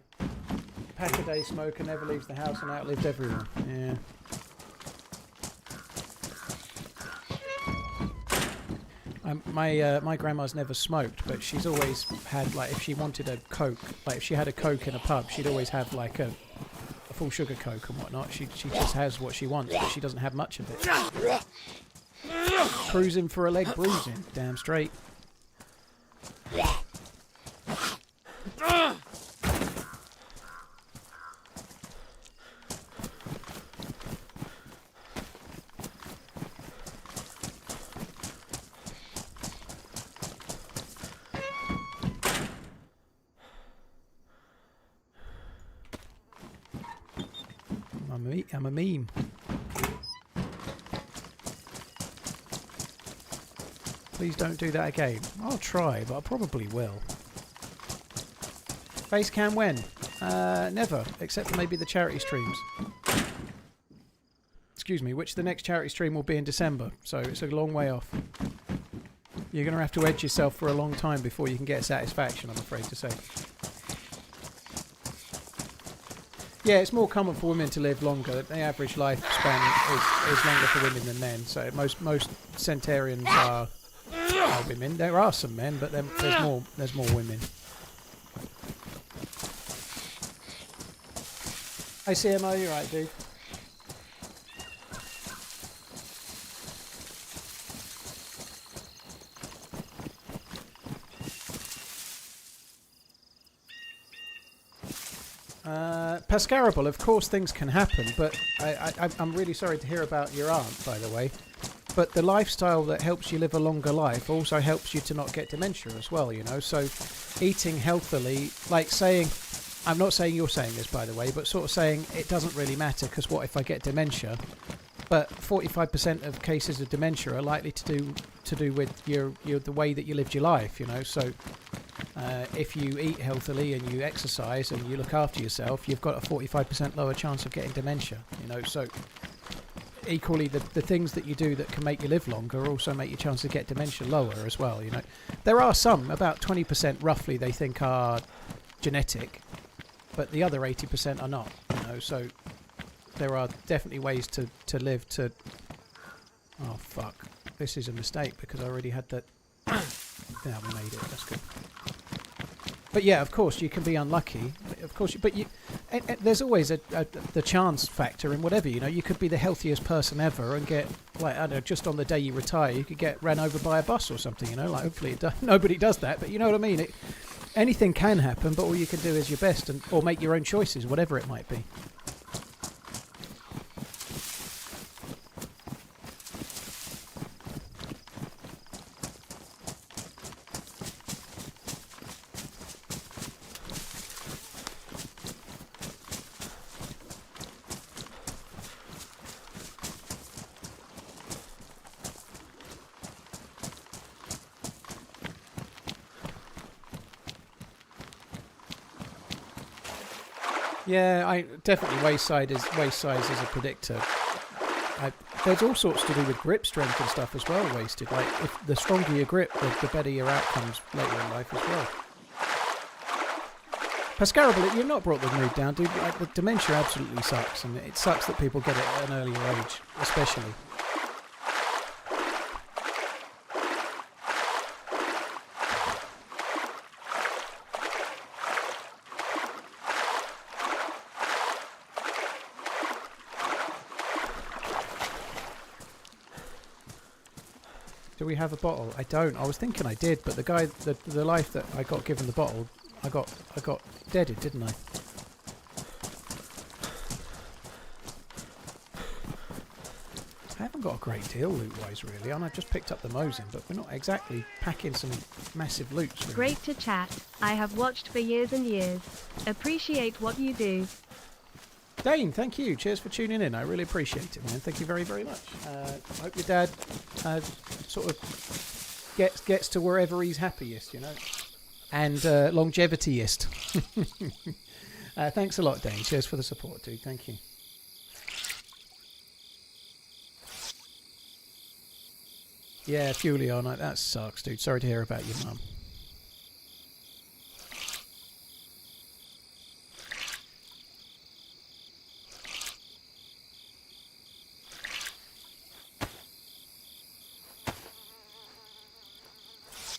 Pack a day smoker, never leaves the house and outlived everyone. Yeah. My grandma's never smoked, but she's always had, like, if she wanted a Coke, like if she had a Coke in a pub, she'd always have like a full sugar Coke and whatnot. She just has what she wants, but she doesn't have much of it. Cruising for a leg bruising, damn straight. I'm a meme. Please don't do that again. I'll try, but I probably will. Face cam when? Never, except for maybe the charity streams. Excuse me, which the next charity stream will be in December, so it's a long way off. You're going to have to edge yourself for a long time before you can get satisfaction, I'm afraid to say. Yeah, it's more common for women to live longer. The average lifespan is longer for women than men. So most centenarians are women. There are some men, but there's more women. Hey CMO, you're right, dude. Pascarable, of course things can happen, but I'm really sorry to hear about your aunt, by the way. But the lifestyle that helps you live a longer life also helps you to not get dementia as well, you know. So eating healthily, like saying, I'm not saying you're saying this, by the way, but sort of saying it doesn't really matter because what if I get dementia? But 45% of cases of dementia are likely to do with the way that you lived your life, you know. So if you eat healthily and you exercise and you look after yourself, you've got a 45% lower chance of getting dementia, you know. So equally, the things that you do that can make you live longer also make your chance to get dementia lower as well, you know. There are some, about 20% roughly, they think are genetic, but the other 80% are not, you know. So there are definitely ways to live to... Oh, fuck. This is a mistake because I already had that... Yeah, we made it. That's good. But yeah, of course, you can be unlucky. Of course, but there's always the chance factor in whatever, you know. You could be the healthiest person ever and get, like, I don't know, just on the day you retire, you could get ran over by a bus or something, you know. Like, hopefully nobody does that, but you know what I mean. Anything can happen, but all you can do is your best or make your own choices, whatever it might be. Yeah, I definitely waist size is a predictor. There's all sorts to do with grip strength and stuff as well, wasted. Like, if the stronger your grip, the better your outcomes later in life as well. Pascarable, you've not brought the mood down, dude. Like, the dementia absolutely sucks, and it sucks that people get it at an earlier age, especially. Do we have a bottle? I don't. I was thinking I did, but the guy, the life that I got given the bottle, I got deaded, didn't I? I haven't got a great deal loot-wise, really, and I just picked up the Mosin, but we're not exactly packing some massive loots. Really. Great to chat. I have watched for years and years. Appreciate what you do. Dane, thank you. Cheers for tuning in. I really appreciate it, man. Thank you very, very much. I hope your dad sort of gets to wherever he's happiest, you know, and longevity-ist. Thanks a lot, Dane. Cheers for the support, dude. Thank you. Yeah, Fulion, that sucks, dude. Sorry to hear about your mum.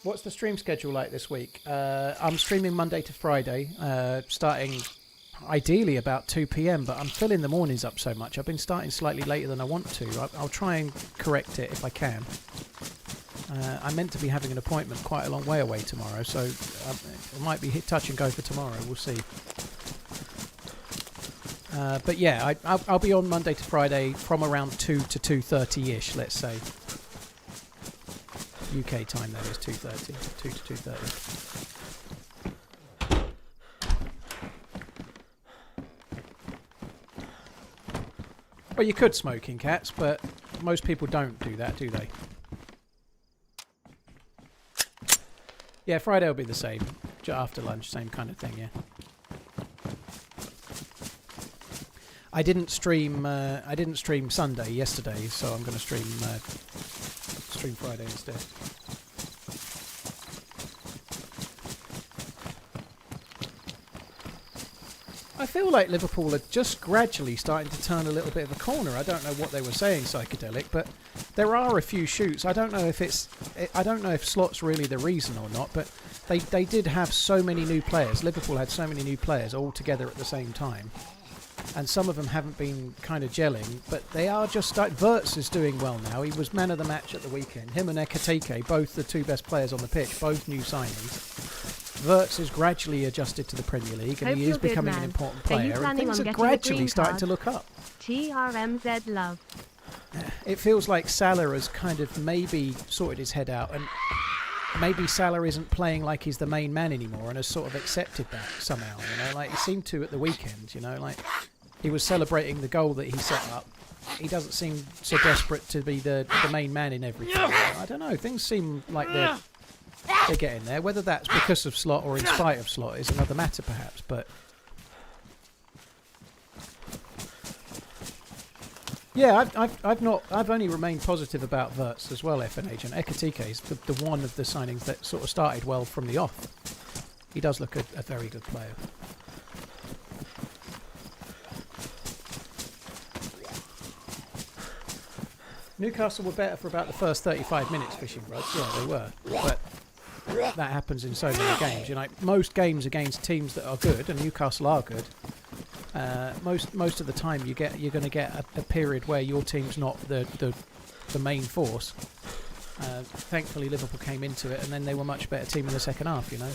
What's the stream schedule like this week? I'm streaming Monday to Friday, starting ideally about 2 p.m, but I'm filling the mornings up so much. I've been starting slightly later than I want to. I'll try and correct it if I can. I'm meant to be having an appointment quite a long way away tomorrow, so it might be touch and go for tomorrow. We'll see. But yeah, I'll be on Monday to Friday from around 2 to 2:30ish, let's say. UK time, that is 2:30, 2 to 2:30. Well, you could smoke in cats, but most people don't do that, do they? Yeah, Friday will be the same. After lunch, same kind of thing, yeah. I didn't stream Sunday yesterday, so I'm going to stream Friday instead. I feel like Liverpool are just gradually starting to turn a little bit of a corner. I don't know what they were saying, Psychedelic, but there are a few shoots. I don't know if Slot's really the reason or not, but they did have so many new players. Liverpool had so many new players all together at the same time. And some of them haven't been kind of gelling, but they are just starting. Wirtz is doing well now. He was man of the match at the weekend. Him and Ekatike, both the two best players on the pitch, both new signings. Wirtz is gradually adjusted to the Premier League, and he is becoming an important player. And things are gradually starting to look up. TRMZ love. It feels like Salah has kind of maybe sorted his head out, and maybe Salah isn't playing like he's the main man anymore, and has sort of accepted that somehow. You know, like he seemed to at the weekend. You know, like. He was celebrating the goal that he set up. He doesn't seem so desperate to be the main man in everything. I don't know. Things seem like they're getting there. Whether that's because of Slot or in spite of Slot is another matter, perhaps. But yeah, I've only remained positive about Wirtz as well. FNH and Ekatike is the one of the signings that sort of started well from the off. He does look a very good player. Newcastle were better for about the first 35 minutes, Fishing Rods. Yeah, they were. But that happens in so many games. You know, most games against teams that are good, and Newcastle are good. Most of the time, you're going to get a period where your team's not the main force. Thankfully, Liverpool came into it, and then they were a much better team in the second half. You know.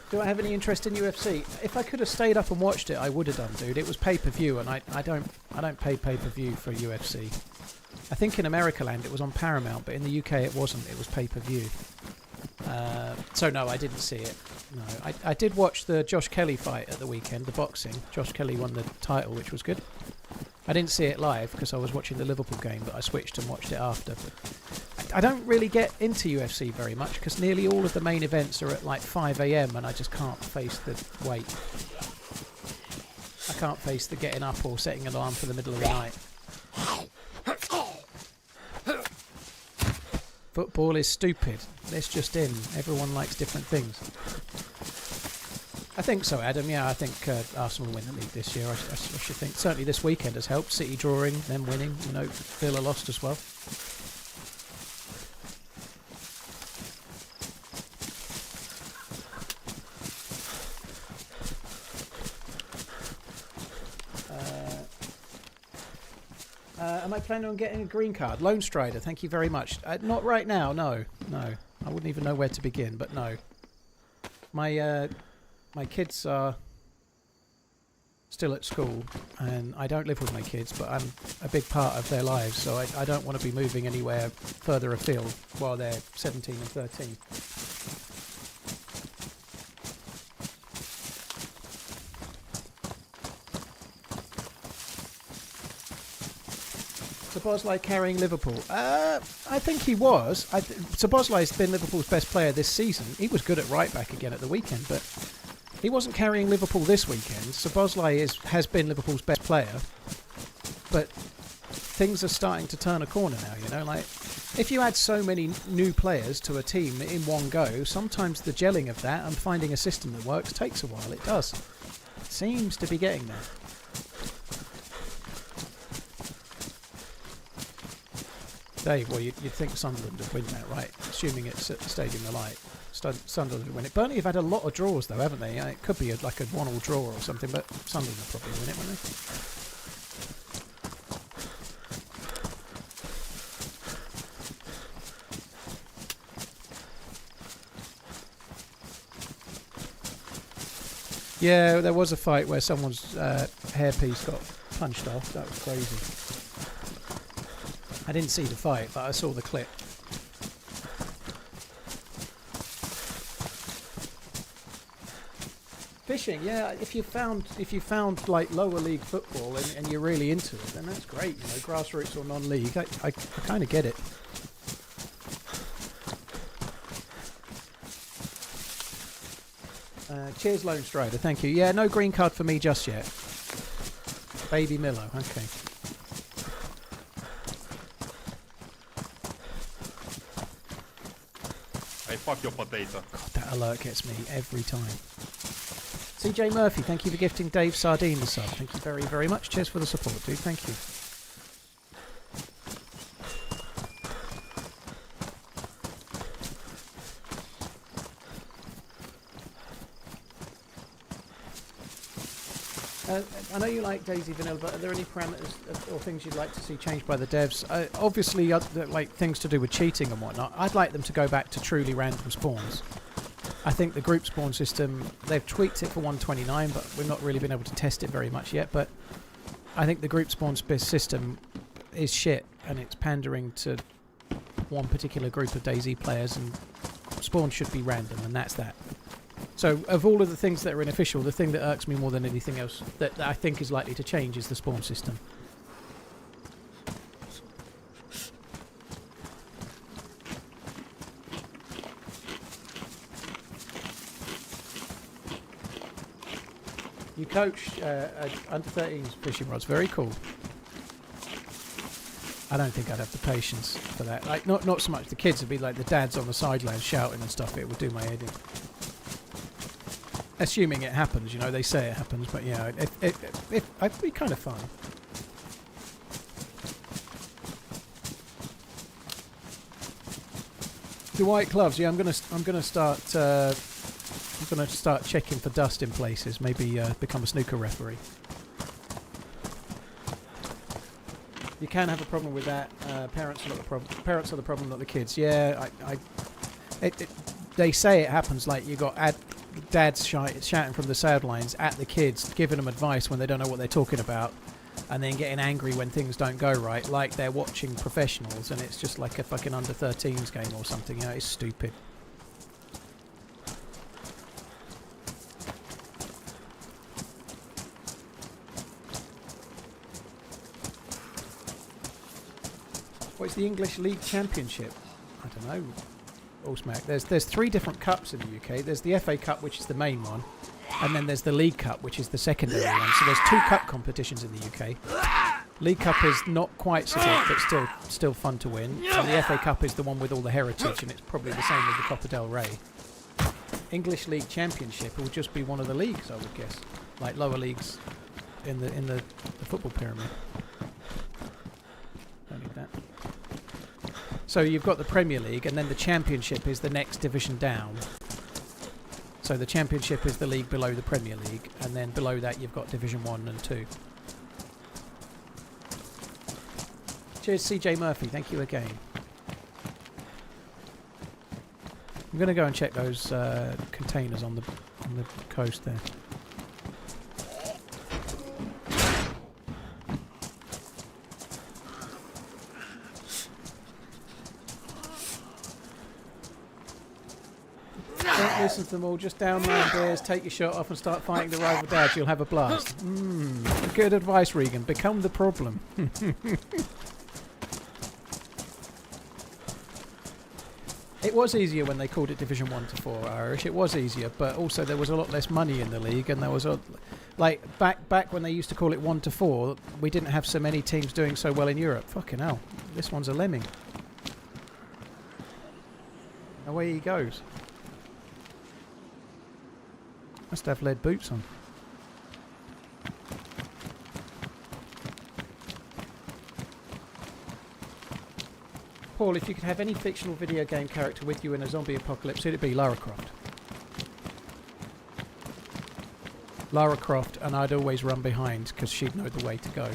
Do I have any interest in UFC? If I could have stayed up and watched it, I would have done, dude. It was pay-per-view, and I don't pay pay-per-view for UFC. I think in America land it was on Paramount, but in the UK it wasn't. It was pay-per-view. So no, I didn't see it. No, I did watch the Josh Kelly fight at the weekend, the boxing. Josh Kelly won the title, which was good. I didn't see it live because I was watching the Liverpool game, but I switched and watched it after. But I don't really get into UFC very much because nearly all of the main events are at like 5 a.m. and I just can't face the wait. I can't face the getting up or setting an alarm for the middle of the night. Football is stupid. It's just in. Everyone likes different things. I think so, Adam. Yeah, I think Arsenal win the league this year. I should think. Certainly this weekend has helped. City drawing, them winning. You know, Villa lost as well. Am I planning on getting a green card? Lone Strider, thank you very much. Not right now, no. I wouldn't even know where to begin, but no. My kids are still at school, and I don't live with my kids, but I'm a big part of their lives, so I don't want to be moving anywhere further afield while they're 17 and 13. Szoboszlai carrying Liverpool. I think he was. Szoboszlai's been Liverpool's best player this season. He was good at right back again at the weekend, but he wasn't carrying Liverpool this weekend. Szoboszlai has been Liverpool's best player, but things are starting to turn a corner now, you know. Like, if you add so many new players to a team in one go, sometimes the gelling of that and finding a system that works takes a while. It does. It seems to be getting there. Dave, well, you'd think Sunderland would win that, right? Assuming it's at the Stadium of Light. Sunderland would win it. Burnley have had a lot of draws, though, haven't they? It could be like a 1-all draw or something, but Sunderland will probably win it, won't they? Yeah, there was a fight where someone's hairpiece got punched off. That was crazy. I didn't see the fight, but I saw the clip. Fishing, yeah. If you found like lower league football and you're really into it, then that's great. You know, grassroots or non-league, I kind of get it. Cheers, Lone Strider. Thank you. Yeah, no green card for me just yet. Baby Milo. Okay. Hey, fuck your potato. God, that alert gets me every time. CJ Murphy, thank you for gifting Dave Sardine the sub. Thank you very, very much. Cheers for the support, dude. Thank you. I know you like DayZ Vanilla, but are there any parameters or things you'd like to see changed by the devs? Obviously, like things to do with cheating and whatnot. I'd like them to go back to truly random spawns. I think the group spawn system, they've tweaked it for 129, but we've not really been able to test it very much yet. But I think the group spawn system is shit, and it's pandering to one particular group of DayZ players, and spawns should be random, and that's that. So, of all of the things that are unofficial, the thing that irks me more than anything else that I think is likely to change is the spawn system. You coach under 13s fishing rods. Very cool. I don't think I'd have the patience for that. Like, not so much the kids. It'd be like the dads on the sideline shouting and stuff. It would do my head in. Assuming it happens, you know, they say it happens, but yeah, it'd be kind of fun. The white gloves, yeah, I'm gonna start checking for dust in places. Maybe become a snooker referee. You can have a problem with that. Parents are not the problem. Parents are the problem, not the kids. Yeah, they say it happens. Like you got dads shouting from the sidelines at the kids, giving them advice when they don't know what they're talking about, and then getting angry when things don't go right, like they're watching professionals, and it's just like a fucking under 13s game or something. You know, it's stupid. What's the English League Championship? I don't know. All smack. There's 3 different cups in the UK. There's the FA Cup, which is the main one, and then there's the League Cup, which is the secondary one. So there's 2 cup competitions in the UK. League Cup is not quite so good, but still fun to win. And the FA Cup is the one with all the heritage, and it's probably the same as the Copa del Rey. English League Championship will just be one of the leagues, I would guess, like lower leagues in the football pyramid. Don't need that. So you've got the Premier League, and then the Championship is the next division down. So the Championship is the league below the Premier League, and then below that you've got Division 1 and 2. Cheers, CJ Murphy. Thank you again. I'm going to go and check those containers on the coast there. Don't listen to them all. Just downline beers, take your shirt off, and start fighting the rival dads. You'll have a blast. Good advice, Regan. Become the problem. It was easier when they called it Division 1 to 4 Irish. It was easier, but also there was a lot less money in the league, and there was like back when they used to call it 1 to 4, we didn't have so many teams doing so well in Europe. Fucking hell, this one's a lemming. Away he goes. Must have lead boots on. Paul, if you could have any fictional video game character with you in a zombie apocalypse, who'd it be? Lara Croft. Lara Croft, and I'd always run behind because she'd know the way to go.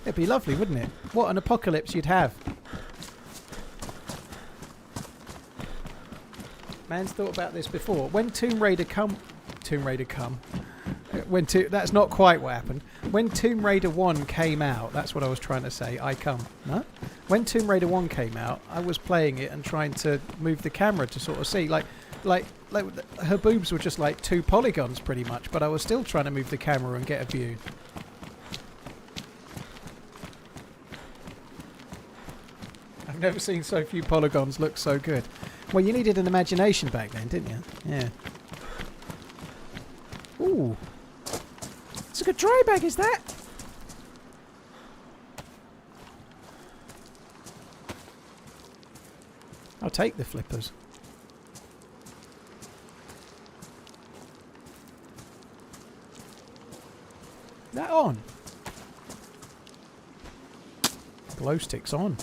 It'd be lovely, wouldn't it? What an apocalypse you'd have. Man's thought about this before. When Tomb Raider come... That's not quite what happened. When Tomb Raider 1 came out, that's what I was trying to say. No? When Tomb Raider 1 came out, I was playing it and trying to move the camera to sort of see. Like her boobs were just like 2 polygons pretty much, but I was still trying to move the camera and get a view. I've never seen so few polygons look so good. Well, you needed an imagination back then, didn't you? Yeah. Ooh. It's a good dry bag, is that? I'll take the flippers. That on? Glow stick's on.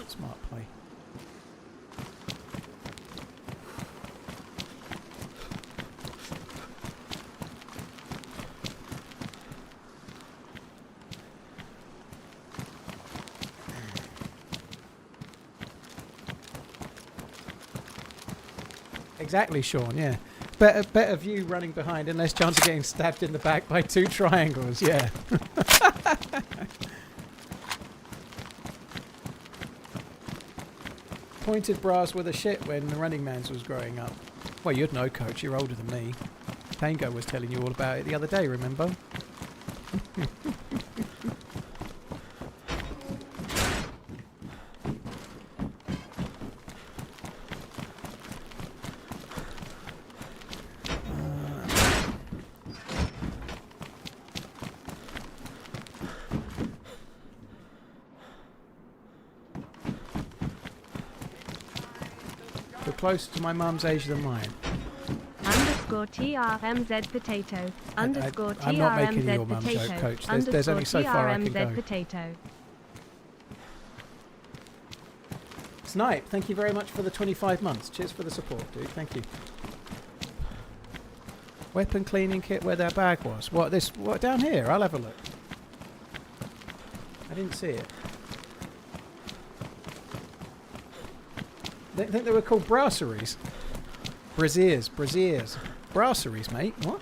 Smart play. Exactly, Sean, yeah. Better view running behind and less chance of getting stabbed in the back by 2 triangles, yeah. Pointed bras were the shit when TheRunningManZ was growing up. Well, you'd know, Coach. You're older than me. Tango was telling you all about it the other day, remember? Closer to my mum's age than mine. Underscore TRMZ potato. Underscore I'm not making your mum potato. joke, Coach. There's only so far I can go. Potato. Snipe, thank you very much for the 25 months. Cheers for the support, dude. Thank you. Weapon cleaning kit where their bag was. What down here? I'll have a look. I didn't see it. I think they were called brasseries. Braziers. Brasseries, mate. What?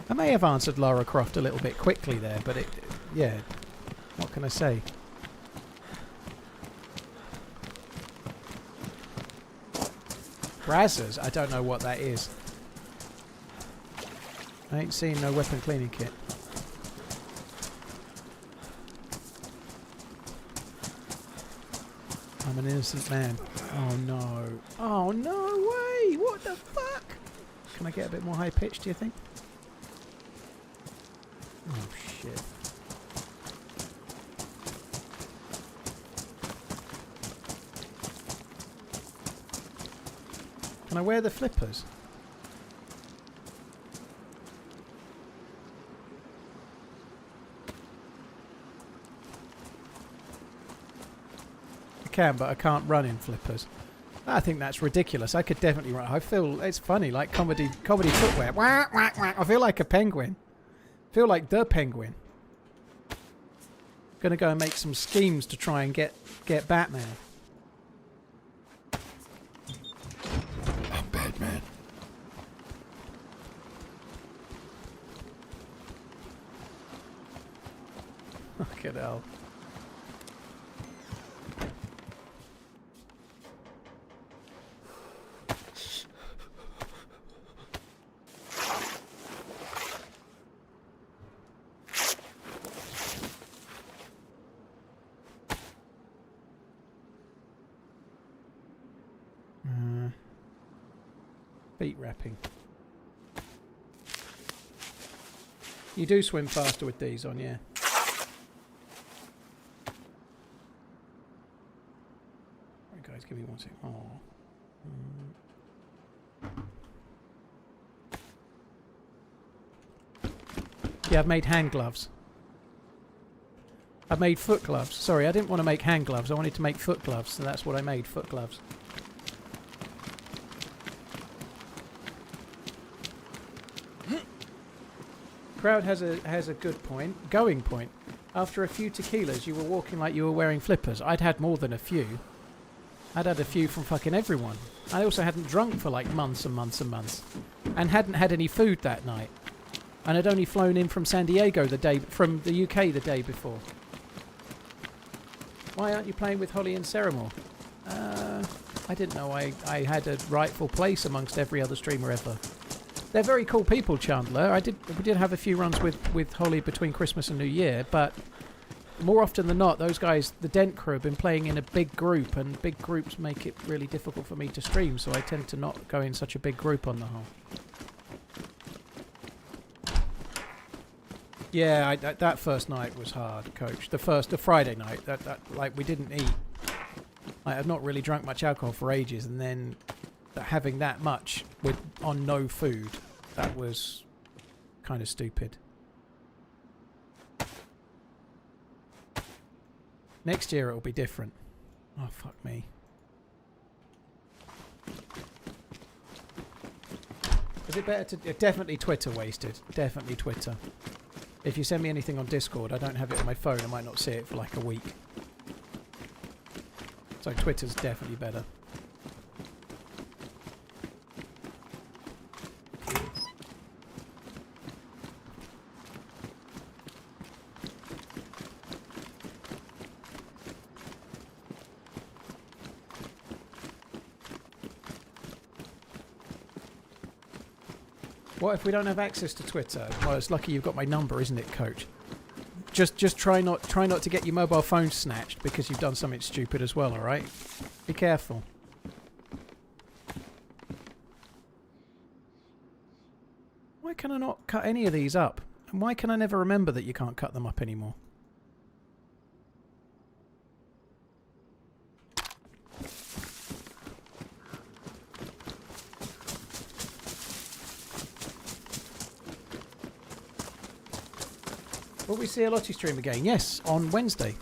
I may have answered Lara Croft a little bit quickly there, but yeah, what can I say? Brazzers? I don't know what that is. I ain't seen no weapon cleaning kit. I'm an innocent man. Oh no. Oh no way! What the fuck? Can I get a bit more high pitch, do you think? Oh shit. Can I wear the flippers? I can, but I can't run in flippers. I think that's ridiculous. I could definitely run. I feel it's funny, like comedy footwear. Wah, wah, wah. I feel like a penguin. I feel like the penguin. Gonna go and make some schemes to try and get Batman. I'm Batman. Look at hell. Feet wrapping. You do swim faster with these on, yeah. Right, guys, give me 1 second. Oh. Yeah, I've made hand gloves. I've made foot gloves. Sorry, I didn't want to make hand gloves. I wanted to make foot gloves, so that's what I made, foot gloves. Crowd has a good point. Going point. After a few tequilas, you were walking like you were wearing flippers. I'd had more than a few. I'd had a few from fucking everyone. I also hadn't drunk for like months and months and months. And hadn't had any food that night. And I'd only flown in from San Diego from the UK the day before. Why aren't you playing with Holly and Ceramore? I didn't know I had a rightful place amongst every other streamer ever. They're very cool people, Chandler. We did have a few runs with Holly between Christmas and New Year, but more often than not, those guys, the Dent crew, have been playing in a big group, and big groups make it really difficult for me to stream, so I tend to not go in such a big group on the whole. Yeah, that first night was hard, Coach. The Friday night, that like we didn't eat. I've not really drunk much alcohol for ages, and then having that much on no food, that was kind of stupid. Next year it'll be different. Oh fuck me. Is it better to definitely Twitter wasted? Definitely Twitter. If you send me anything on Discord, I don't have it on my phone. I might not see it for like a week. So Twitter's definitely better. What if we don't have access to Twitter? Well, it's lucky you've got my number, isn't it, Coach? Just try not to get your mobile phone snatched because you've done something stupid as well, all right? Be careful. Why can I not cut any of these up? And why can I never remember that you can't cut them up anymore? Will we see a Lottie stream again? Yes, on Wednesday.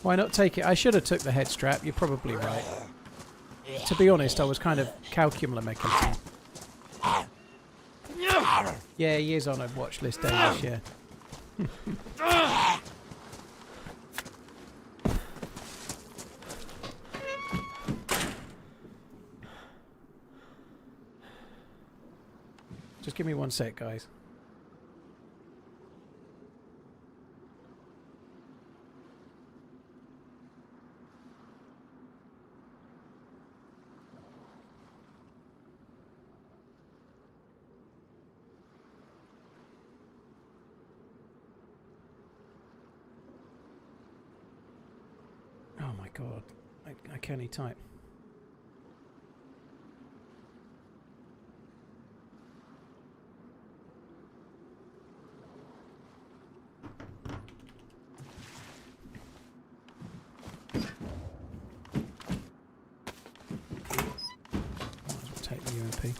Why not take it? I should have took the head strap. You're probably right. To be honest, I was kind of calculating. Yeah, he is on a watch list, Danish, yeah. Just give me 1 sec, guys. Oh my god, I can't even type. Take the UMP.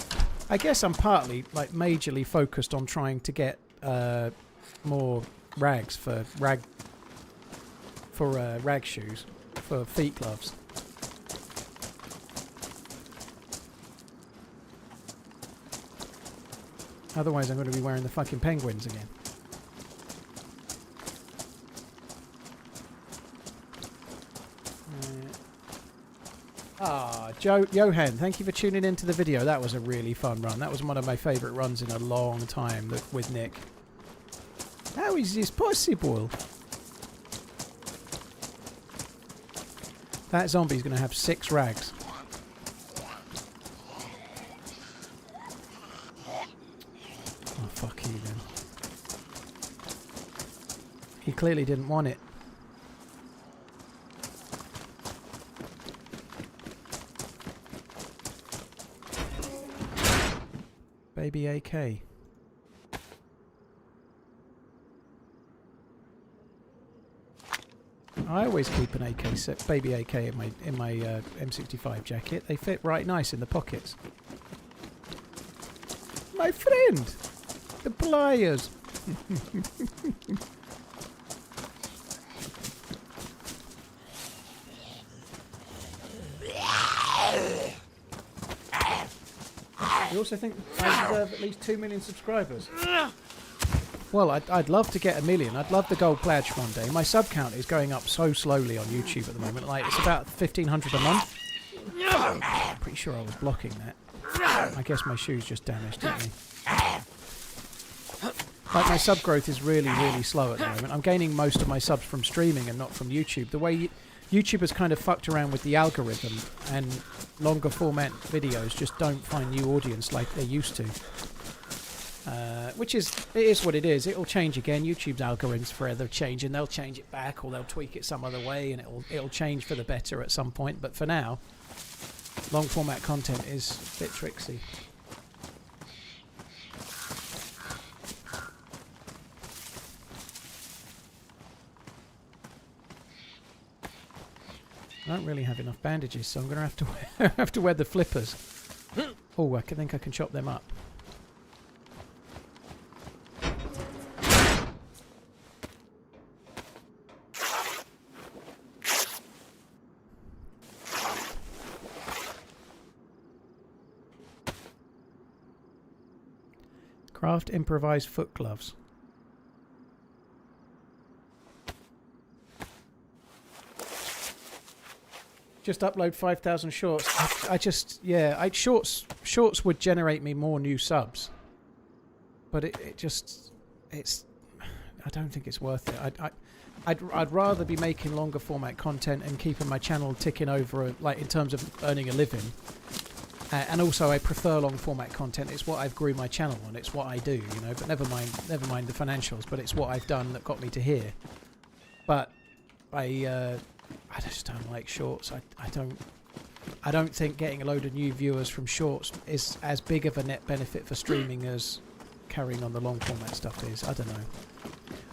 I guess I'm partly, like, majorly focused on trying to get more rags for rag shoes, for feet gloves. Otherwise, I'm going to be wearing the fucking penguins again. Johan, thank you for tuning into the video. That was a really fun run. That was one of my favourite runs in a long time with Nick. How is this possible? That zombie's going to have 6 rags. Oh, fuck you then. He clearly didn't want it. Baby AK. I always keep an AK set, baby AK in my M65 jacket. They fit right nice in the pockets. My friend, the pliers. You also think I deserve at least 2 million subscribers? Well, I'd love to get 1 million. I'd love the gold pledge one day. My sub count is going up so slowly on YouTube at the moment. Like, it's about 1,500 a month. I'm pretty sure I was blocking that. I guess my shoes just damaged, didn't they? Like, my sub growth is really, really slow at the moment. I'm gaining most of my subs from streaming and not from YouTube. The way YouTube has kind of fucked around with the algorithm, and longer format videos just don't find new audience like they used to. It is what it is. It'll change again. YouTube's algorithms forever change, and they'll change it back, or they'll tweak it some other way, and it'll change for the better at some point. But for now, long format content is a bit tricksy. I don't really have enough bandages, so I'm going to have to wear the flippers. Oh, I think I can chop them up. Craft improvised foot gloves. Just upload 5,000 shorts. Shorts would generate me more new subs, but I don't think it's worth it. I'd rather be making longer format content and keeping my channel ticking over, like, in terms of earning a living. And also, I prefer long format content. It's what I've grew my channel on. It's what I do, you know. But never mind the financials. But it's what I've done that got me to here. But I just don't like shorts. I don't think getting a load of new viewers from shorts is as big of a net benefit for streaming as carrying on the long format stuff is. I don't know.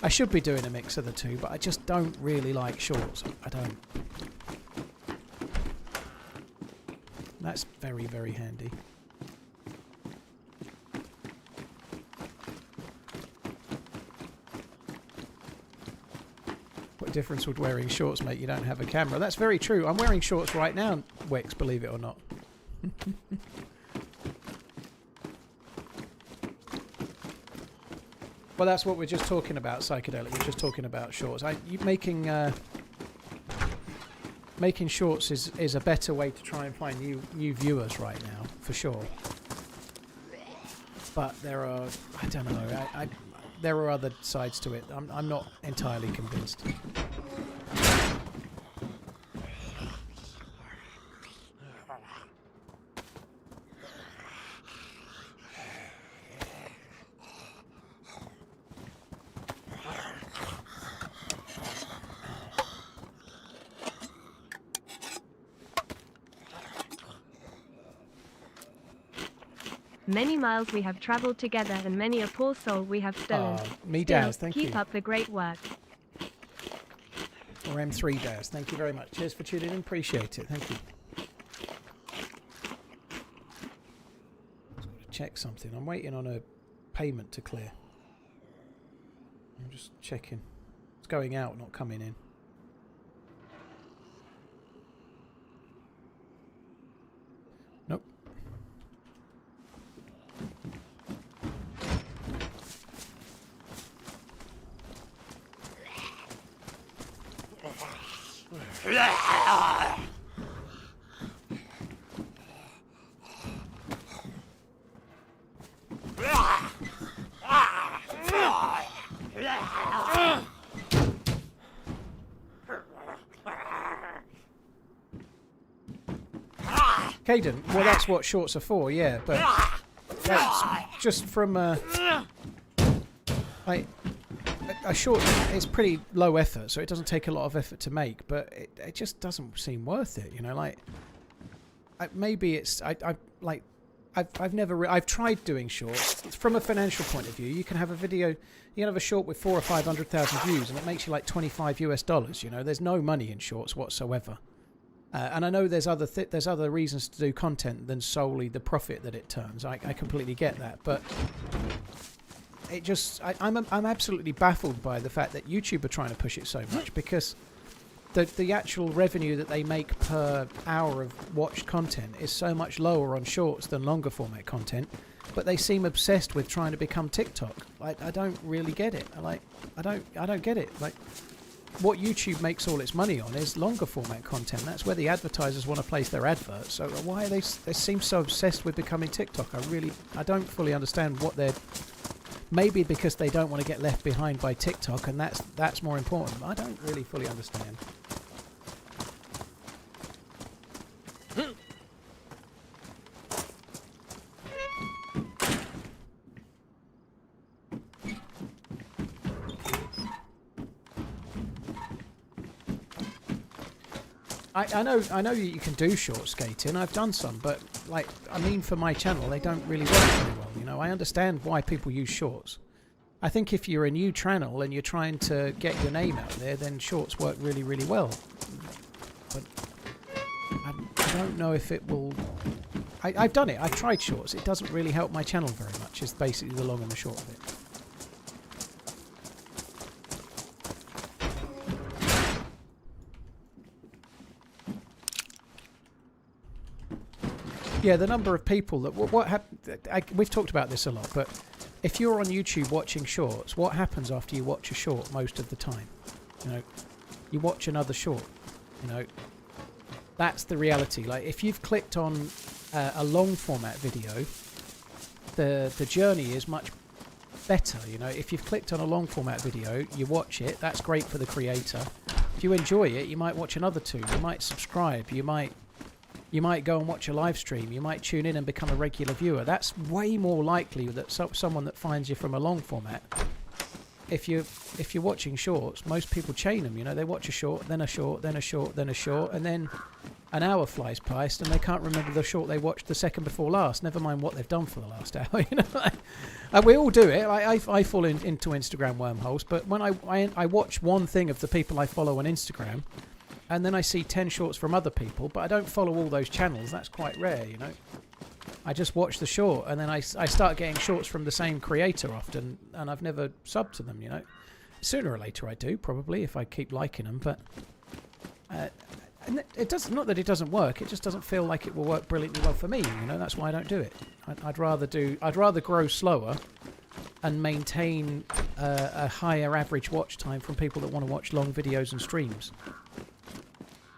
I should be doing a mix of the two, but I just don't really like shorts. I don't. That's very, very handy. What difference would wearing shorts make? You don't have a camera. That's very true. I'm wearing shorts right now, Wix, believe it or not. Well, that's what we're just talking about, Psychedelic. We're just talking about shorts. Making shorts is a better way to try and find new viewers right now, for sure. But there are, I don't know, there are other sides to it. I'm not entirely convinced. Many miles we have travelled together and many a poor soul we have stolen. Me Still, Daz, thank you. keep up the great work. Or M3 Daz, thank you very much. Cheers for tuning in, appreciate it, thank you. Just got to check something. I'm waiting on a payment to clear. I'm just checking. It's going out, not coming in. Nope. Caden, well, that's what shorts are for, yeah, but that's just from like a short is pretty low effort, so it doesn't take a lot of effort to make, but it just doesn't seem worth it, you know. Like maybe it's I've tried doing shorts from a financial point of view. You can have a video, you can have a short with 400,000 or 500,000 views, and it makes you like $25 US. You know, there's no money in shorts whatsoever. And I know there's other reasons to do content than solely the profit that it turns. I completely get that, but it just I'm absolutely baffled by the fact that YouTube are trying to push it so much, because the actual revenue that they make per hour of watched content is so much lower on shorts than longer format content, but they seem obsessed with trying to become TikTok. I don't really get it. I don't get it. Like, what YouTube makes all its money on is longer format content. That's where the advertisers want to place their adverts. So why they seem so obsessed with becoming TikTok? I don't fully understand what they're. Maybe because they don't want to get left behind by TikTok, and that's more important. I don't really fully understand. I know you can do short skating. I've done some, but for my channel, they don't really work very well. You know, I understand why people use shorts. I think if you're a new channel and you're trying to get your name out there, then shorts work really, really well. But I don't know if it will. I've done it. I've tried shorts. It doesn't really help my channel very much. Is basically the long and the short of it. Yeah, the number of people that we've talked about this a lot, but if you're on YouTube watching shorts, what happens after you watch a short most of the time? You know, you watch another short. You know, that's the reality. Like, if you've clicked on a long format video, the journey is much better. You know, if you've clicked on a long format video, you watch it. That's great for the creator. If you enjoy it, you might watch another two. You might subscribe. You might go and watch a live stream. You might tune in and become a regular viewer. That's way more likely that someone that finds you from a long format. If you're watching shorts, most people chain them. You know, they watch a short, then a short, then a short, then a short, and then an hour flies past, and they can't remember the short they watched the second before last. Never mind what they've done for the last hour. You know, we all do it. I fall into Instagram wormholes, but when I watch one thing of the people I follow on Instagram, and then I see 10 shorts from other people, but I don't follow all those channels. That's quite rare, you know. I just watch the short, and then I start getting shorts from the same creator often, and I've never subbed to them, you know. Sooner or later I do, probably, if I keep liking them, but and it does, not that it doesn't work, it just doesn't feel like it will work brilliantly well for me, you know. That's why I don't do it. I'd rather grow slower and maintain a higher average watch time from people that want to watch long videos and streams.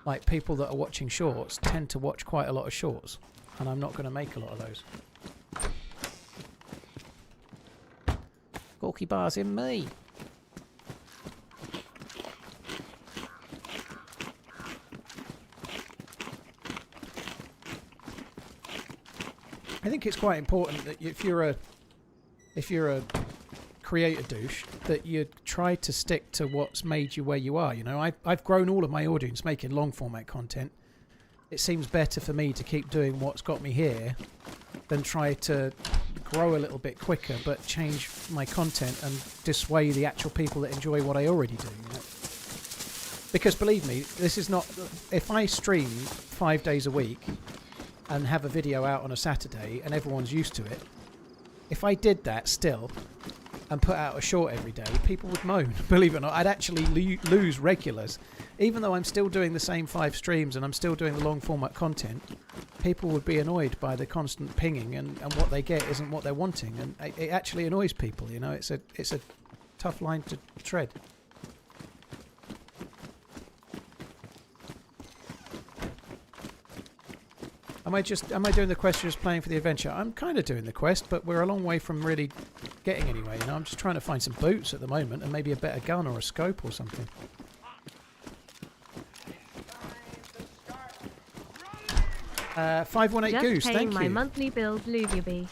Like, people that are watching shorts tend to watch quite a lot of shorts, and I'm not going to make a lot of those. Gorky bars in me. I think it's quite important that if you're a creator douche, that you try to stick to what's made you where you are. You know, I've grown all of my audience making long format content. It seems better for me to keep doing what's got me here than try to grow a little bit quicker but change my content and dissuade the actual people that enjoy what I already do. You know? Because believe me, this is not... If I stream 5 days a week and have a video out on a Saturday and everyone's used to it, if I did that still and put out a short every day, people would moan. Believe it or not, I'd actually lose regulars. Even though I'm still doing the same 5 streams and I'm still doing the long format content, people would be annoyed by the constant pinging, and what they get isn't what they're wanting, and it actually annoys people. You know, it's a tough line to tread. Am I doing the quest or just playing for the adventure? I'm kind of doing the quest, but we're a long way from really getting anywhere. You know, I'm just trying to find some boots at the moment and maybe a better gun or a scope or something. 518 Goose, thank you. My monthly bills, Luguby.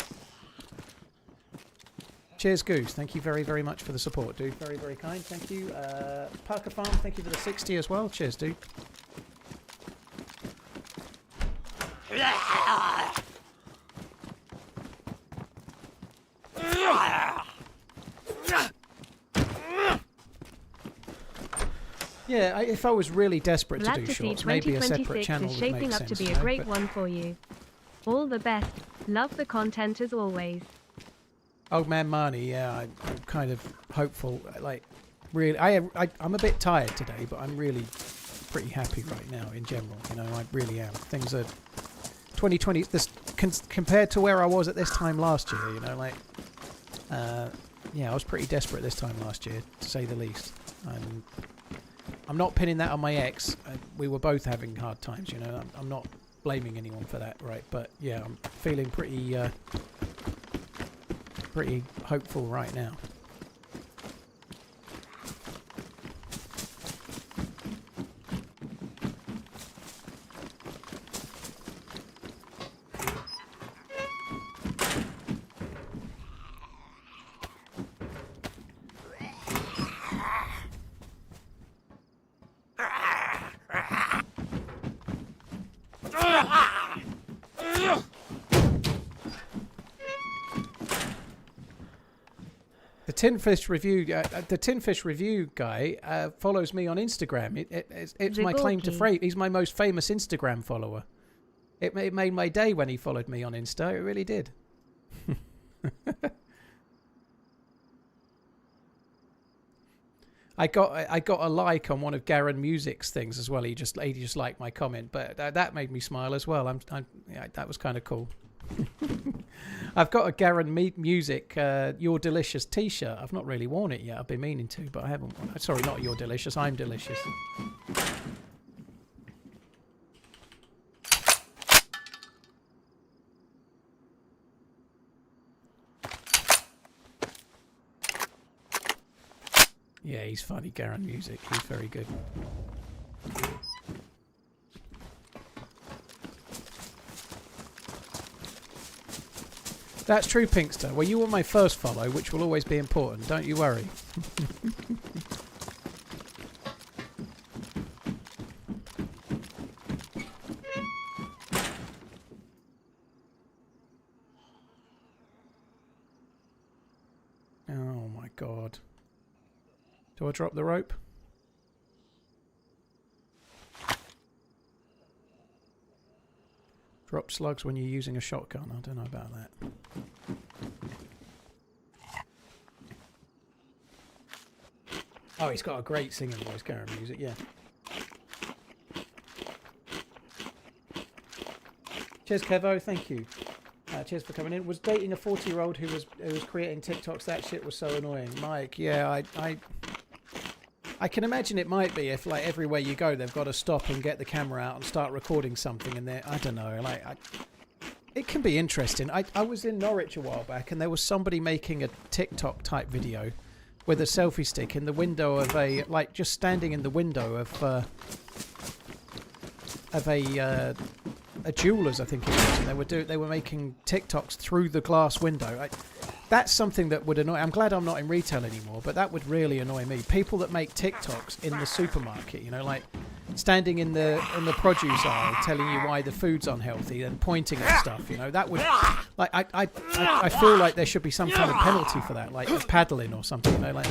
Cheers, Goose. Thank you very, very much for the support, dude. Very, very kind. Thank you. Parker Farm, thank you for the 60 as well. Cheers, dude. Yeah, if I was really desperate to do shorts, maybe a separate channel would make sense. 2026 is shaping up to be a great one for you. All the best. Love the content as always. Old Man Marnie, yeah, I'm kind of hopeful. Like, really, I'm a bit tired today, but I'm really pretty happy right now in general. You know, I really am. Things are 2020. This compared to where I was at this time last year. You know, like, yeah, I was pretty desperate this time last year, to say the least. I'm not pinning that on my ex. We were both having hard times. You know, I'm not blaming anyone for that, right? But yeah, I'm feeling pretty hopeful right now. The Tinfish Review guy follows me on Instagram. It's my claim to fame. He's my most famous Instagram follower. It made my day when he followed me on Insta. It really did. I got a like on one of Garen Music's things as well. He just liked my comment, but that made me smile as well. Yeah, that was kind of cool. I've got a Garen Music You're Delicious t-shirt. I've not really worn it yet. I've been meaning to, but I haven't. Sorry, not You're Delicious. I'm Delicious. Yeah, he's funny, Garen Music. He's very good. That's true, Pinkster. Well, you were my first follow, which will always be important. Don't you worry. Oh my god. Do I drop the rope? Drop slugs when you're using a shotgun. I don't know about that. Oh, he's got a great singing voice, Garen Music, yeah. Cheers, Kevo, thank you. Cheers for coming in. Was dating a 40-year-old who was creating TikToks. That shit was so annoying. Mike, yeah, I can imagine it might be if, like, everywhere you go, they've got to stop and get the camera out and start recording something, and I don't know, like, it can be interesting. I was in Norwich a while back, and there was somebody making a TikTok type video with a selfie stick in the window of just standing in the window of a jeweler's, I think it was, and they were making TikToks through the glass window. That's something that would annoy. I'm glad I'm not in retail anymore, but that would really annoy me. People that make TikToks in the supermarket, you know, like standing in the produce aisle, telling you why the food's unhealthy and pointing at stuff, you know, that would, like, I feel like there should be some kind of penalty for that, like paddling or something, you know, like.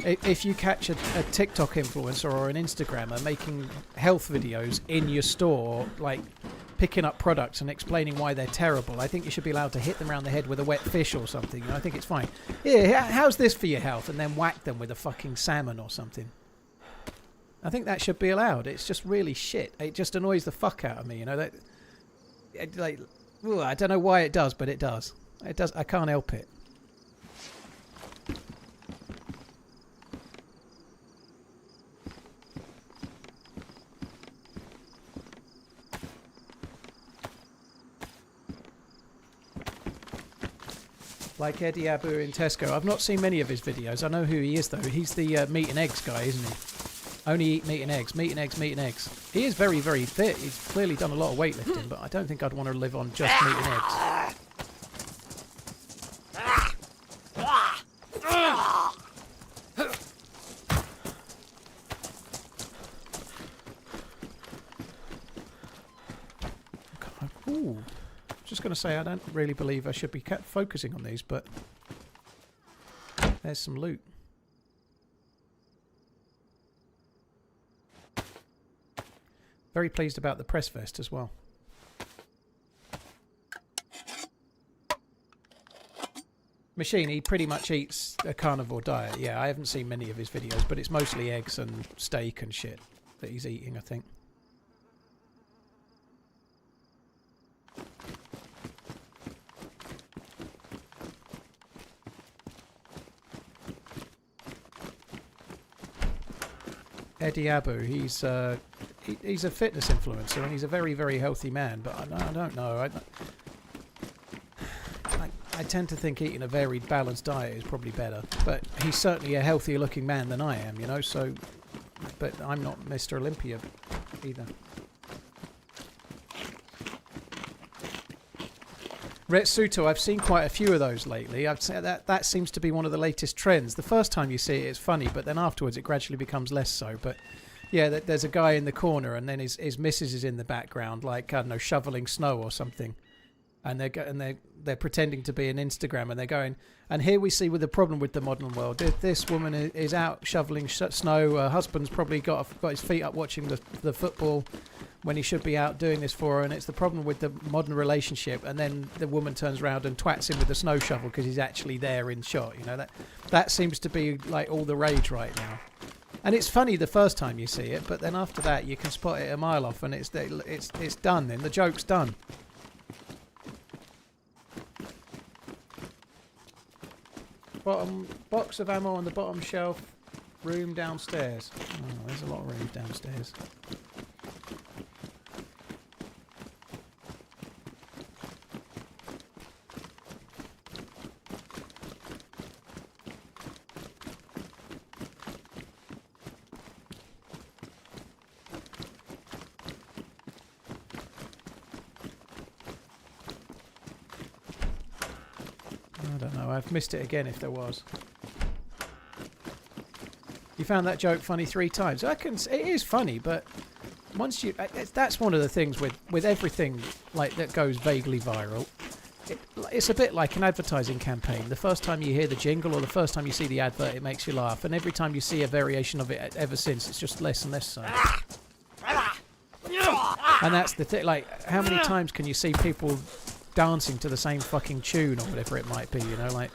If you catch a TikTok influencer or an Instagrammer making health videos in your store, like picking up products and explaining why they're terrible, I think you should be allowed to hit them around the head with a wet fish or something. I think it's fine. Yeah, how's this for your health? And then whack them with a fucking salmon or something. I think that should be allowed. It's just really shit. It just annoys the fuck out of me, you know. That, like, I don't know why it does, but it does. It does. I can't help it. Like Eddie Abu in Tesco. I've not seen many of his videos. I know who he is, though. He's the meat and eggs guy, isn't he? Only eat meat and eggs. Meat and eggs, meat and eggs. He is very, very fit. He's clearly done a lot of weightlifting, but I don't think I'd want to live on just meat and eggs. Ooh. Just going to say, I don't really believe I should be focusing on these, but there's some loot. Very pleased about the press vest as well. Machine, he pretty much eats a carnivore diet. Yeah, I haven't seen many of his videos, but it's mostly eggs and steak and shit that he's eating, I think. Eddie Abu, he's a fitness influencer and he's a very, very healthy man, but I don't know. I tend to think eating a varied, balanced diet is probably better, but he's certainly a healthier looking man than I am, you know, so, but I'm not Mr. Olympia either. Retsuto, I've seen quite a few of those lately. I'd say that seems to be one of the latest trends. The first time you see it, it's funny, but then afterwards it gradually becomes less so. But yeah, there's a guy in the corner, and then his missus is in the background, like, I don't know, shoveling snow or something. And they're pretending to be an Instagram, and they're going. And here we see with the problem with the modern world. This woman is out shoveling snow. Her husband's probably got his feet up watching the football, when he should be out doing this for her, and it's the problem with the modern relationship. And then the woman turns around and twats him with a snow shovel because he's actually there in shot. You know, that seems to be like all the rage right now. And it's funny the first time you see it, but then after that you can spot it a mile off, and it's done. Then the joke's done. Bottom box of ammo on the bottom shelf. Room downstairs. Oh, there's a lot of rooms downstairs. I've missed it again if there was. You found that joke funny 3 times. It is funny, but once you... That's one of the things with everything like that goes vaguely viral. It's a bit like an advertising campaign. The first time you hear the jingle or the first time you see the advert, it makes you laugh. And every time you see a variation of it ever since, it's just less and less so. And that's the thing. Like, how many times can you see people dancing to the same fucking tune or whatever it might be, you know, like,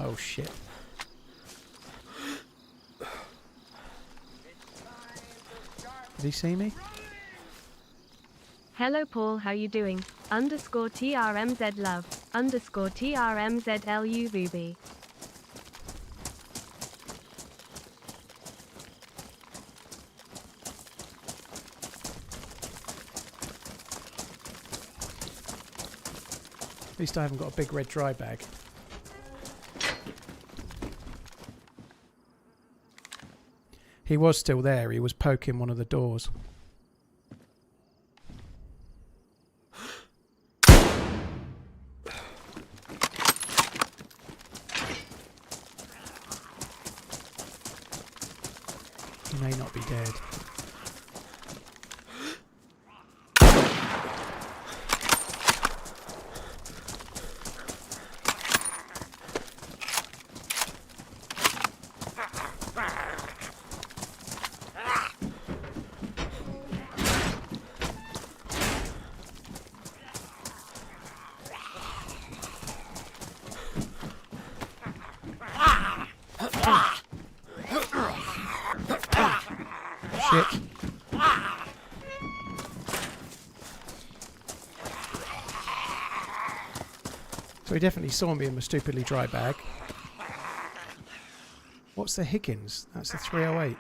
oh shit. Did he see me? Hello Paul, how you doing? underscore TRMZ love, underscore TRMZ LU Ruby. At least I haven't got a big red dry bag. He was still there. He was poking one of the doors. He may not be dead. Shit. So he definitely saw me in my stupidly dry bag. What's the Higgins? That's the 308.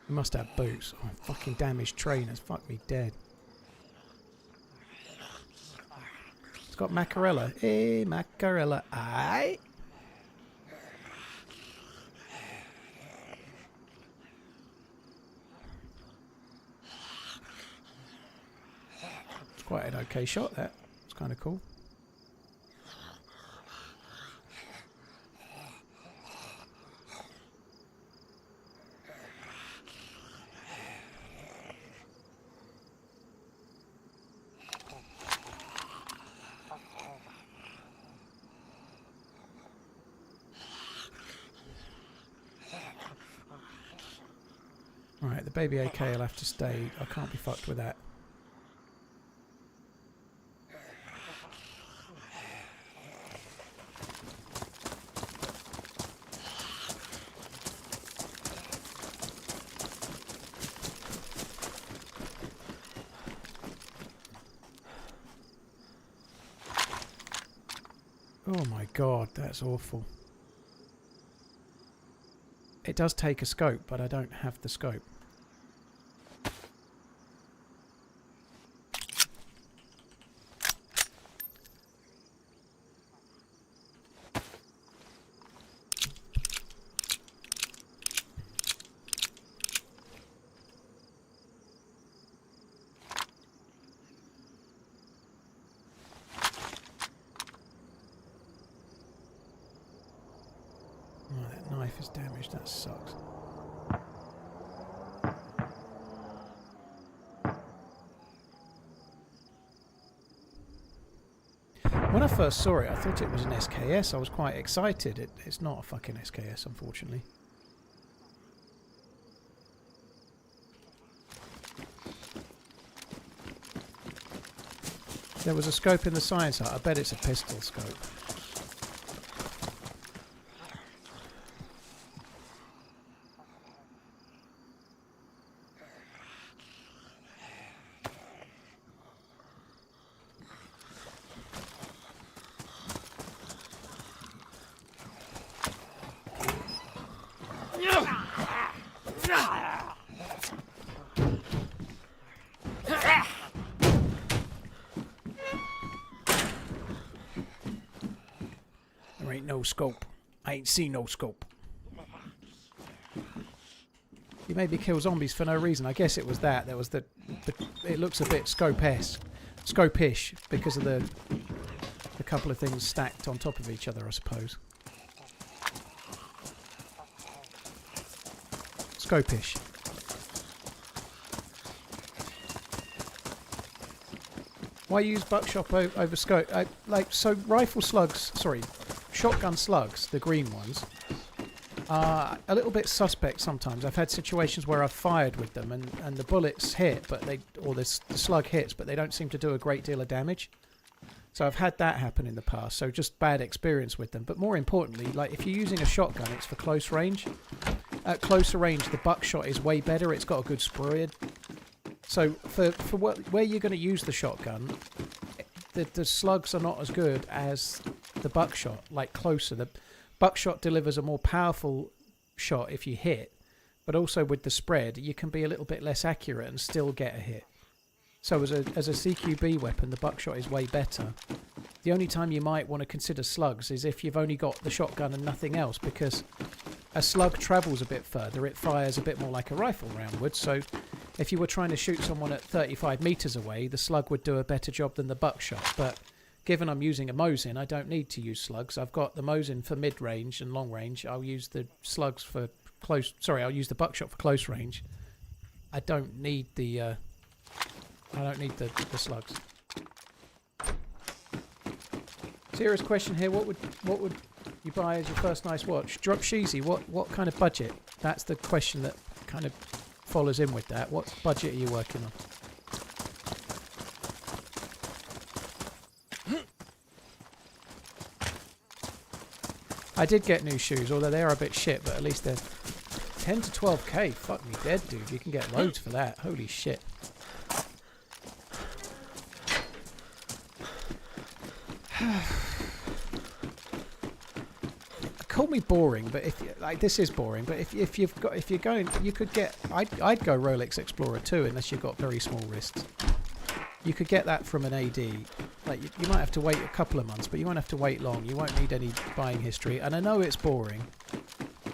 He must have boots. Oh, fucking damaged trainers. Fuck me dead. It's got Macarella. Hey, Macarella. Aye. It's quite an okay shot, that. It's kind of cool. Right, the baby AK will have to stay. I can't be fucked with that. Oh my god, that's awful. It does take a scope, but I don't have the scope. Oh, that knife is damaged. That sucks. When I first saw it, I thought it was an SKS. I was quite excited. It's not a fucking SKS, unfortunately. There was a scope in the science hut. I bet it's a pistol scope. There ain't no scope. I ain't seen no scope. You maybe kill zombies for no reason. I guess it was that. There was the it looks a bit scope-ish because of the couple of things stacked on top of each other, I suppose. Scope-ish. Why use buckshot over scope? Like, so rifle slugs, sorry, shotgun slugs, the green ones, are a little bit suspect sometimes. I've had situations where I've fired with them and the bullets hit, but the slug hits, but they don't seem to do a great deal of damage. So I've had that happen in the past, so just bad experience with them. But more importantly, like if you're using a shotgun, it's for close range. At closer range, the buckshot is way better. It's got a good spread. So for where you're going to use the shotgun, the slugs are not as good as the buckshot, like closer. The buckshot delivers a more powerful shot if you hit, but also with the spread, you can be a little bit less accurate and still get a hit. So as a CQB weapon, the buckshot is way better. The only time you might want to consider slugs is if you've only got the shotgun and nothing else, because a slug travels a bit further. It fires a bit more like a rifle round would. So if you were trying to shoot someone at 35 meters away, the slug would do a better job than the buckshot. But given I'm using a Mosin, I don't need to use slugs. I've got the Mosin for mid-range and long range. I'll use the slugs for close. Sorry, I'll use the buckshot for close range. I don't need the. I don't need the slugs. Serious question here. What would you buy as your first nice watch? Drop Sheezy. What kind of budget? That's the question that kind of follows in with that. What budget are you working on? I did get new shoes, although they are a bit shit, but at least they're 10 to 12k. Fuck me dead, dude. You can get loads for that. Holy shit. Call me boring, but if like this is boring, but if you're going, you could get. I'd go Rolex Explorer 2 unless you've got very small wrists. You could get that from an AD. Like you might have to wait a couple of months, but you won't have to wait long. You won't need any buying history. And I know it's boring,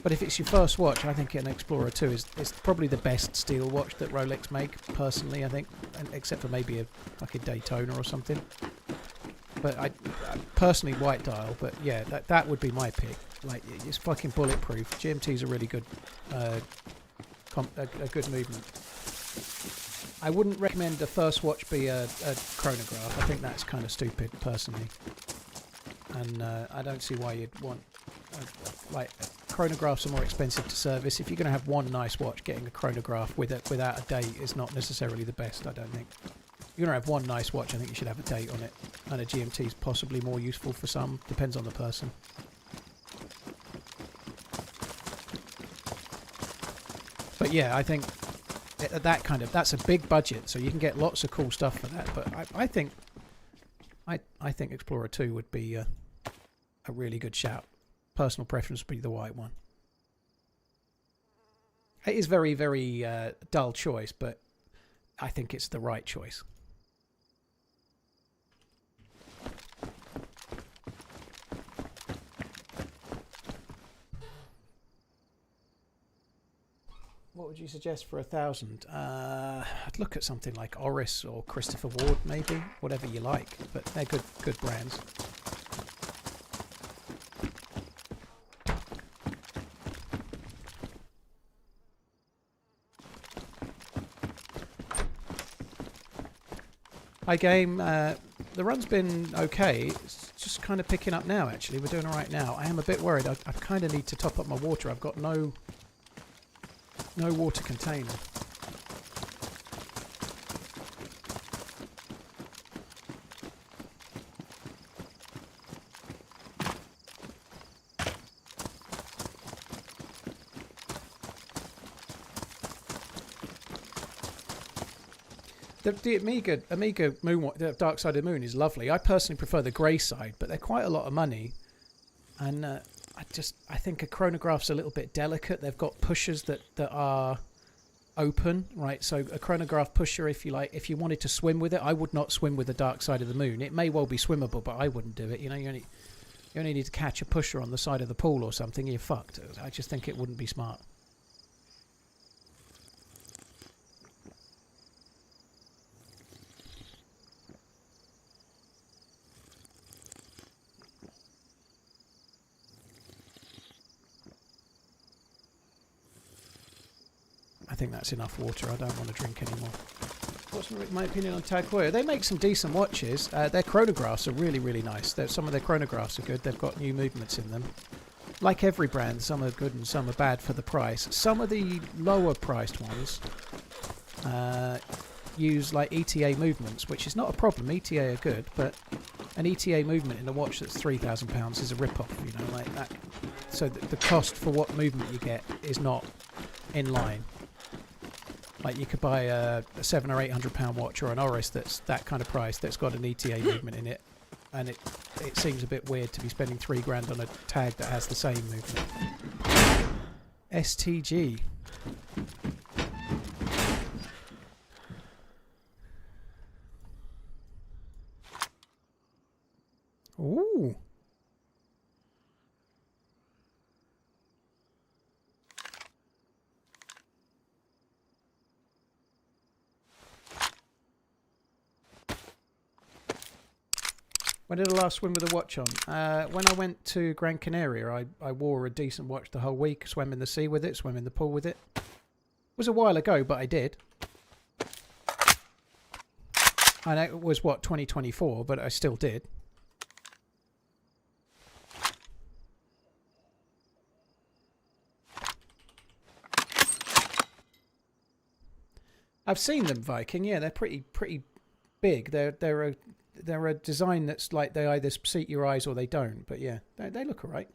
but if it's your first watch, I think an Explorer 2 is probably the best steel watch that Rolex make. Personally, I think, except for maybe a fucking Daytona or something. But I personally white dial. But yeah, that would be my pick. Like it's fucking bulletproof. GMT's a really good, a good movement. I wouldn't recommend the first watch be a chronograph. I think that's kind of stupid, personally. And I don't see why you'd want... like, chronographs are more expensive to service. If you're going to have one nice watch, getting a chronograph without a date is not necessarily the best, I don't think. If you're going to have one nice watch, I think you should have a date on it. And a GMT is possibly more useful for some. Depends on the person. But yeah, I think... that's a big budget, so you can get lots of cool stuff for that. But I think Explorer 2 would be a really good shout. Personal preference would be the white one. It is very, very dull choice, but I think it's the right choice. What would you suggest for 1,000? I'd look at something like Oris or Christopher Ward, maybe. Whatever you like, but they're good brands. Hi game. The run's been okay. It's just kind of picking up now, actually. We're doing all right now. I am a bit worried. I kind of need to top up my water. I've got no water container. The Amiga Moon, the Dark Side of the Moon is lovely. I personally prefer the grey side, but they're quite a lot of money. And I think a chronograph's a little bit delicate. They've got pushers that are open, right? So a chronograph pusher, if you wanted to swim with it, I would not swim with the Dark Side of the Moon. It may well be swimmable, but I wouldn't do it. You know, you only need to catch a pusher on the side of the pool or something. You're fucked. I just think it wouldn't be smart. I think that's enough water. I don't want to drink anymore. What's my opinion on Tag Heuer? They make some decent watches. Their chronographs are really, really nice. Some of their chronographs are good. They've got new movements in them. Like every brand, some are good and some are bad for the price. Some of the lower priced ones use like ETA movements, which is not a problem. ETA are good, but an ETA movement in a watch that's £3,000 is a rip-off, you know, like that. So the cost for what movement you get is not in line. Like you could buy a £700 or £800 watch or an Oris that's that kind of price that's got an ETA movement in it, and it seems a bit weird to be spending £3 on a tag that has the same movement. STG. Ooh. When did I last swim with a watch on? When I went to Gran Canaria, I wore a decent watch the whole week, swam in the sea with it, swam in the pool with it. It was a while ago, but I did. I know it was, what, 2024, but I still did. I've seen them, Viking. Yeah, they're pretty big. They're a design that's like they either suit your eyes or they don't. But yeah, they look alright.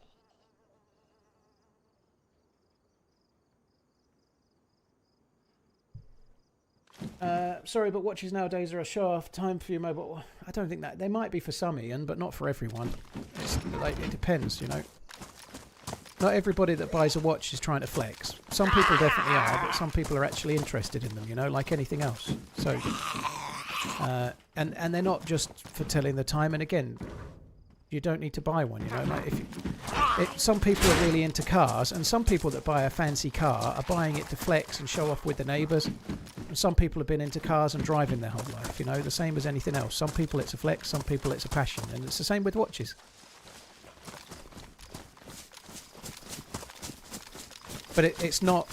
Sorry, but watches nowadays are a show-off time for your mobile. I don't think that they might be for some, Ian, but not for everyone. It's like it depends, you know. Not everybody that buys a watch is trying to flex. Some people definitely are, but some people are actually interested in them, you know, like anything else. So, and they're not just for telling the time. And again, you don't need to buy one, you know. Like some people are really into cars, and some people that buy a fancy car are buying it to flex and show off with the neighbours. And some people have been into cars and driving their whole life, you know, the same as anything else. Some people it's a flex, some people it's a passion, and it's the same with watches. But it's not,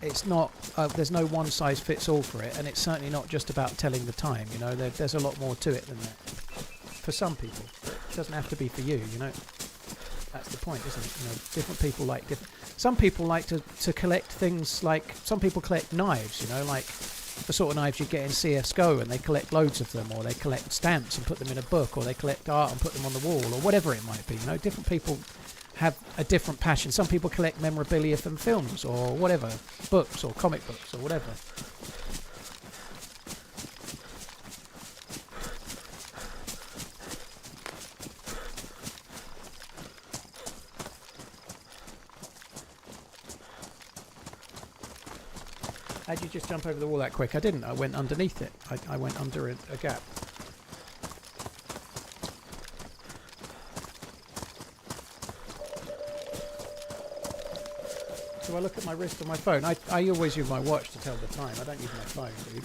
there's no one size fits all for it, and it's certainly not just about telling the time, you know, there's a lot more to it than that. For some people. It doesn't have to be for you, you know. That's the point, isn't it? You know, different people like different... Some people like to collect things like... Some people collect knives, you know, like the sort of knives you get in CSGO, and they collect loads of them, or they collect stamps and put them in a book, or they collect art and put them on the wall, or whatever it might be, you know. Different people have a different passion. Some people collect memorabilia from films or whatever, books or comic books or whatever. How'd you just jump over the wall that quick? I didn't. I went underneath it. I went under a gap. Do I look at my wrist on my phone? I always use my watch to tell the time. I don't use my phone, dude.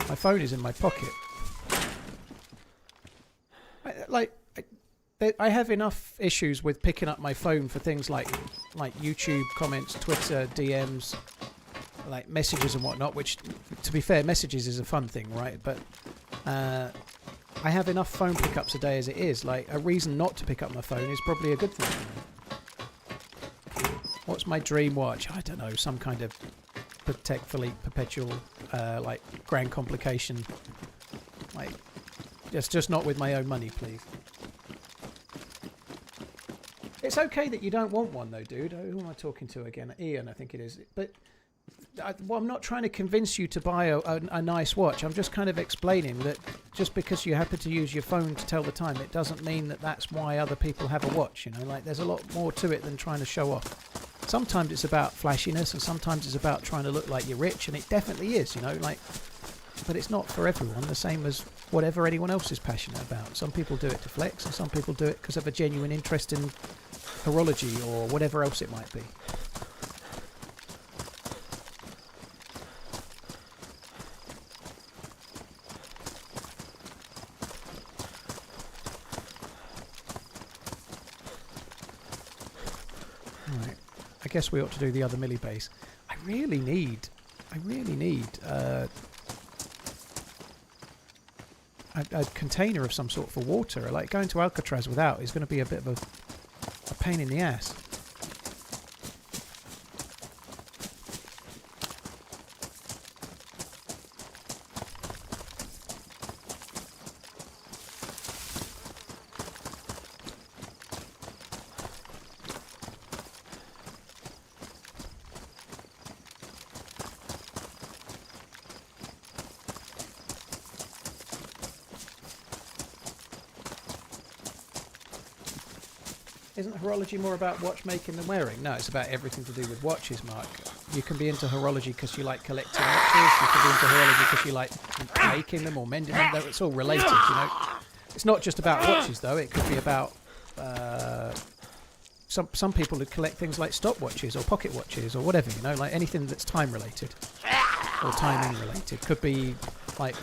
My phone is in my pocket. I have enough issues with picking up my phone for things like YouTube comments, Twitter, DMs, like messages and whatnot, which, to be fair, messages is a fun thing, right? But I have enough phone pickups a day as it is. Like, a reason not to pick up my phone is probably a good thing for me. What's my dream watch? I don't know, some kind of Patek Philippe perpetual, like, grand complication. Like, just not with my own money, please. It's okay that you don't want one, though, dude. Who am I talking to again? Ian, I think it is. But I'm not trying to convince you to buy a nice watch. I'm just kind of explaining that just because you happen to use your phone to tell the time, it doesn't mean that that's why other people have a watch, you know? Like, there's a lot more to it than trying to show off. Sometimes it's about flashiness, and sometimes it's about trying to look like you're rich, and it definitely is, you know? Like, but it's not for everyone, the same as whatever anyone else is passionate about. Some people do it to flex, and some people do it because of a genuine interest in horology or whatever else it might be. Right. I guess we ought to do the other milli base. I really need a container of some sort for water. Like, going to Alcatraz without is going to be a bit of a pain in the ass. Isn't horology more about watchmaking than wearing? No, it's about everything to do with watches, Mark. You can be into horology because you like collecting watches. You can be into horology because you like making them or mending them. It's all related, you know. It's not just about watches, though. It could be about... Some people would collect things like stopwatches or pocket watches or whatever, you know, like anything that's time related or timing related. Could be like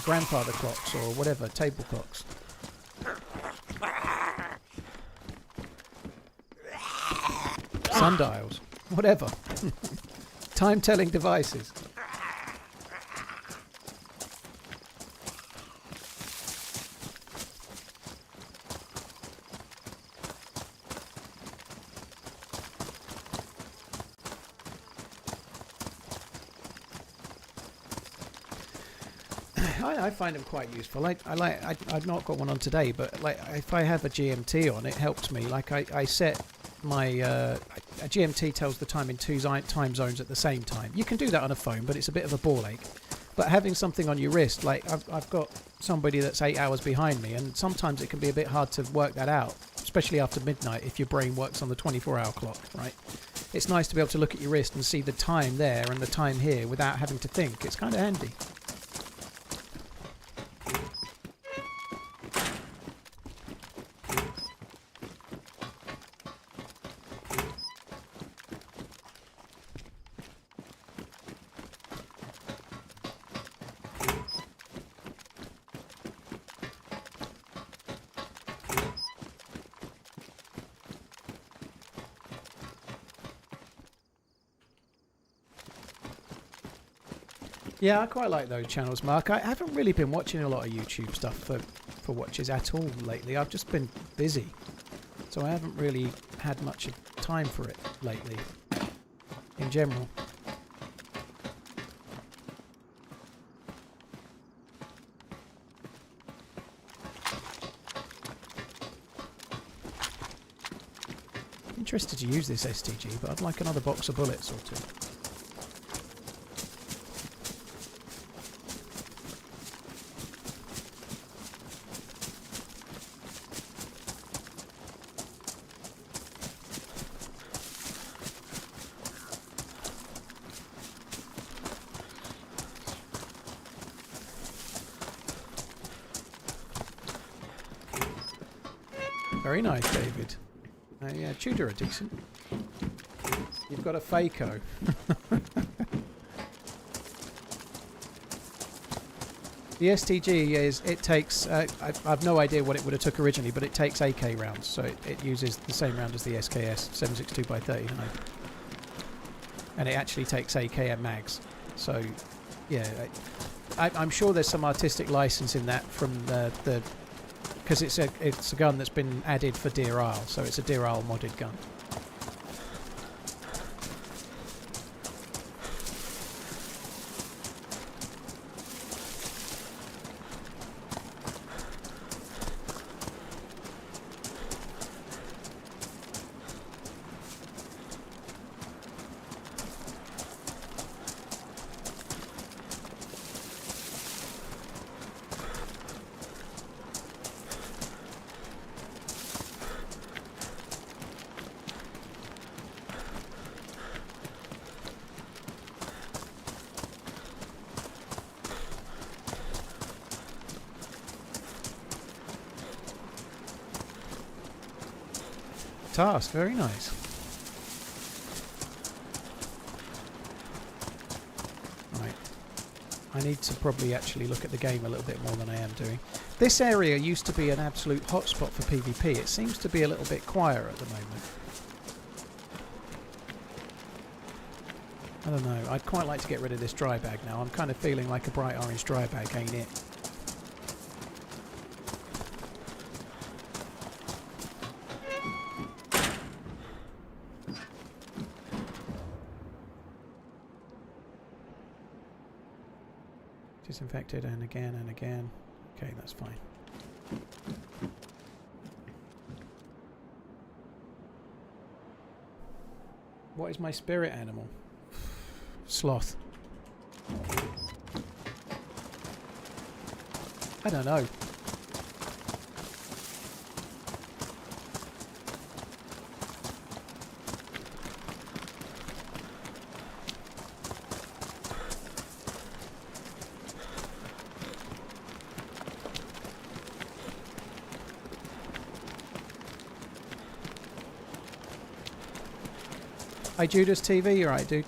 grandfather clocks or whatever, table clocks. Sundials, whatever. Time-telling devices. I find them quite useful. I've not got one on today, but like if I have a GMT on, it helps me. Like I set my a GMT tells the time in two time zones at the same time. You can do that on a phone, but it's a bit of a ball ache. But having something on your wrist, like I've got somebody that's 8 hours behind me, and sometimes it can be a bit hard to work that out, especially after midnight if your brain works on the 24-hour clock, right? It's nice to be able to look at your wrist and see the time there and the time here without having to think. It's kind of handy. Yeah, I quite like those channels, Mark. I haven't really been watching a lot of YouTube stuff for watches at all lately. I've just been busy, so I haven't really had much time for it lately, in general. Interested to use this STG, but I'd like another box of bullets or two. Very nice, David. Yeah, Tudor are decent. You've got a Phaco. The STG is, it takes, I've no idea what it would have took originally, but it takes AK rounds, so it uses the same round as the SKS, 7.62x39. And it actually takes AK and mags. So, yeah, I'm sure there's some artistic license in that from the because it's a gun that's been added for Deerisle, so it's a Deerisle modded gun. Task, very nice. Right. I need to probably actually look at the game a little bit more than I am doing. This area used to be an absolute hotspot for PvP. It seems to be a little bit quieter at the moment. I don't know. I'd quite like to get rid of this dry bag now. I'm kind of feeling like a bright orange dry bag ain't it. Disinfected and again and again. Okay, that's fine. What is my spirit animal? Sloth. I don't know. Hey, Judas TV, you alright, dude?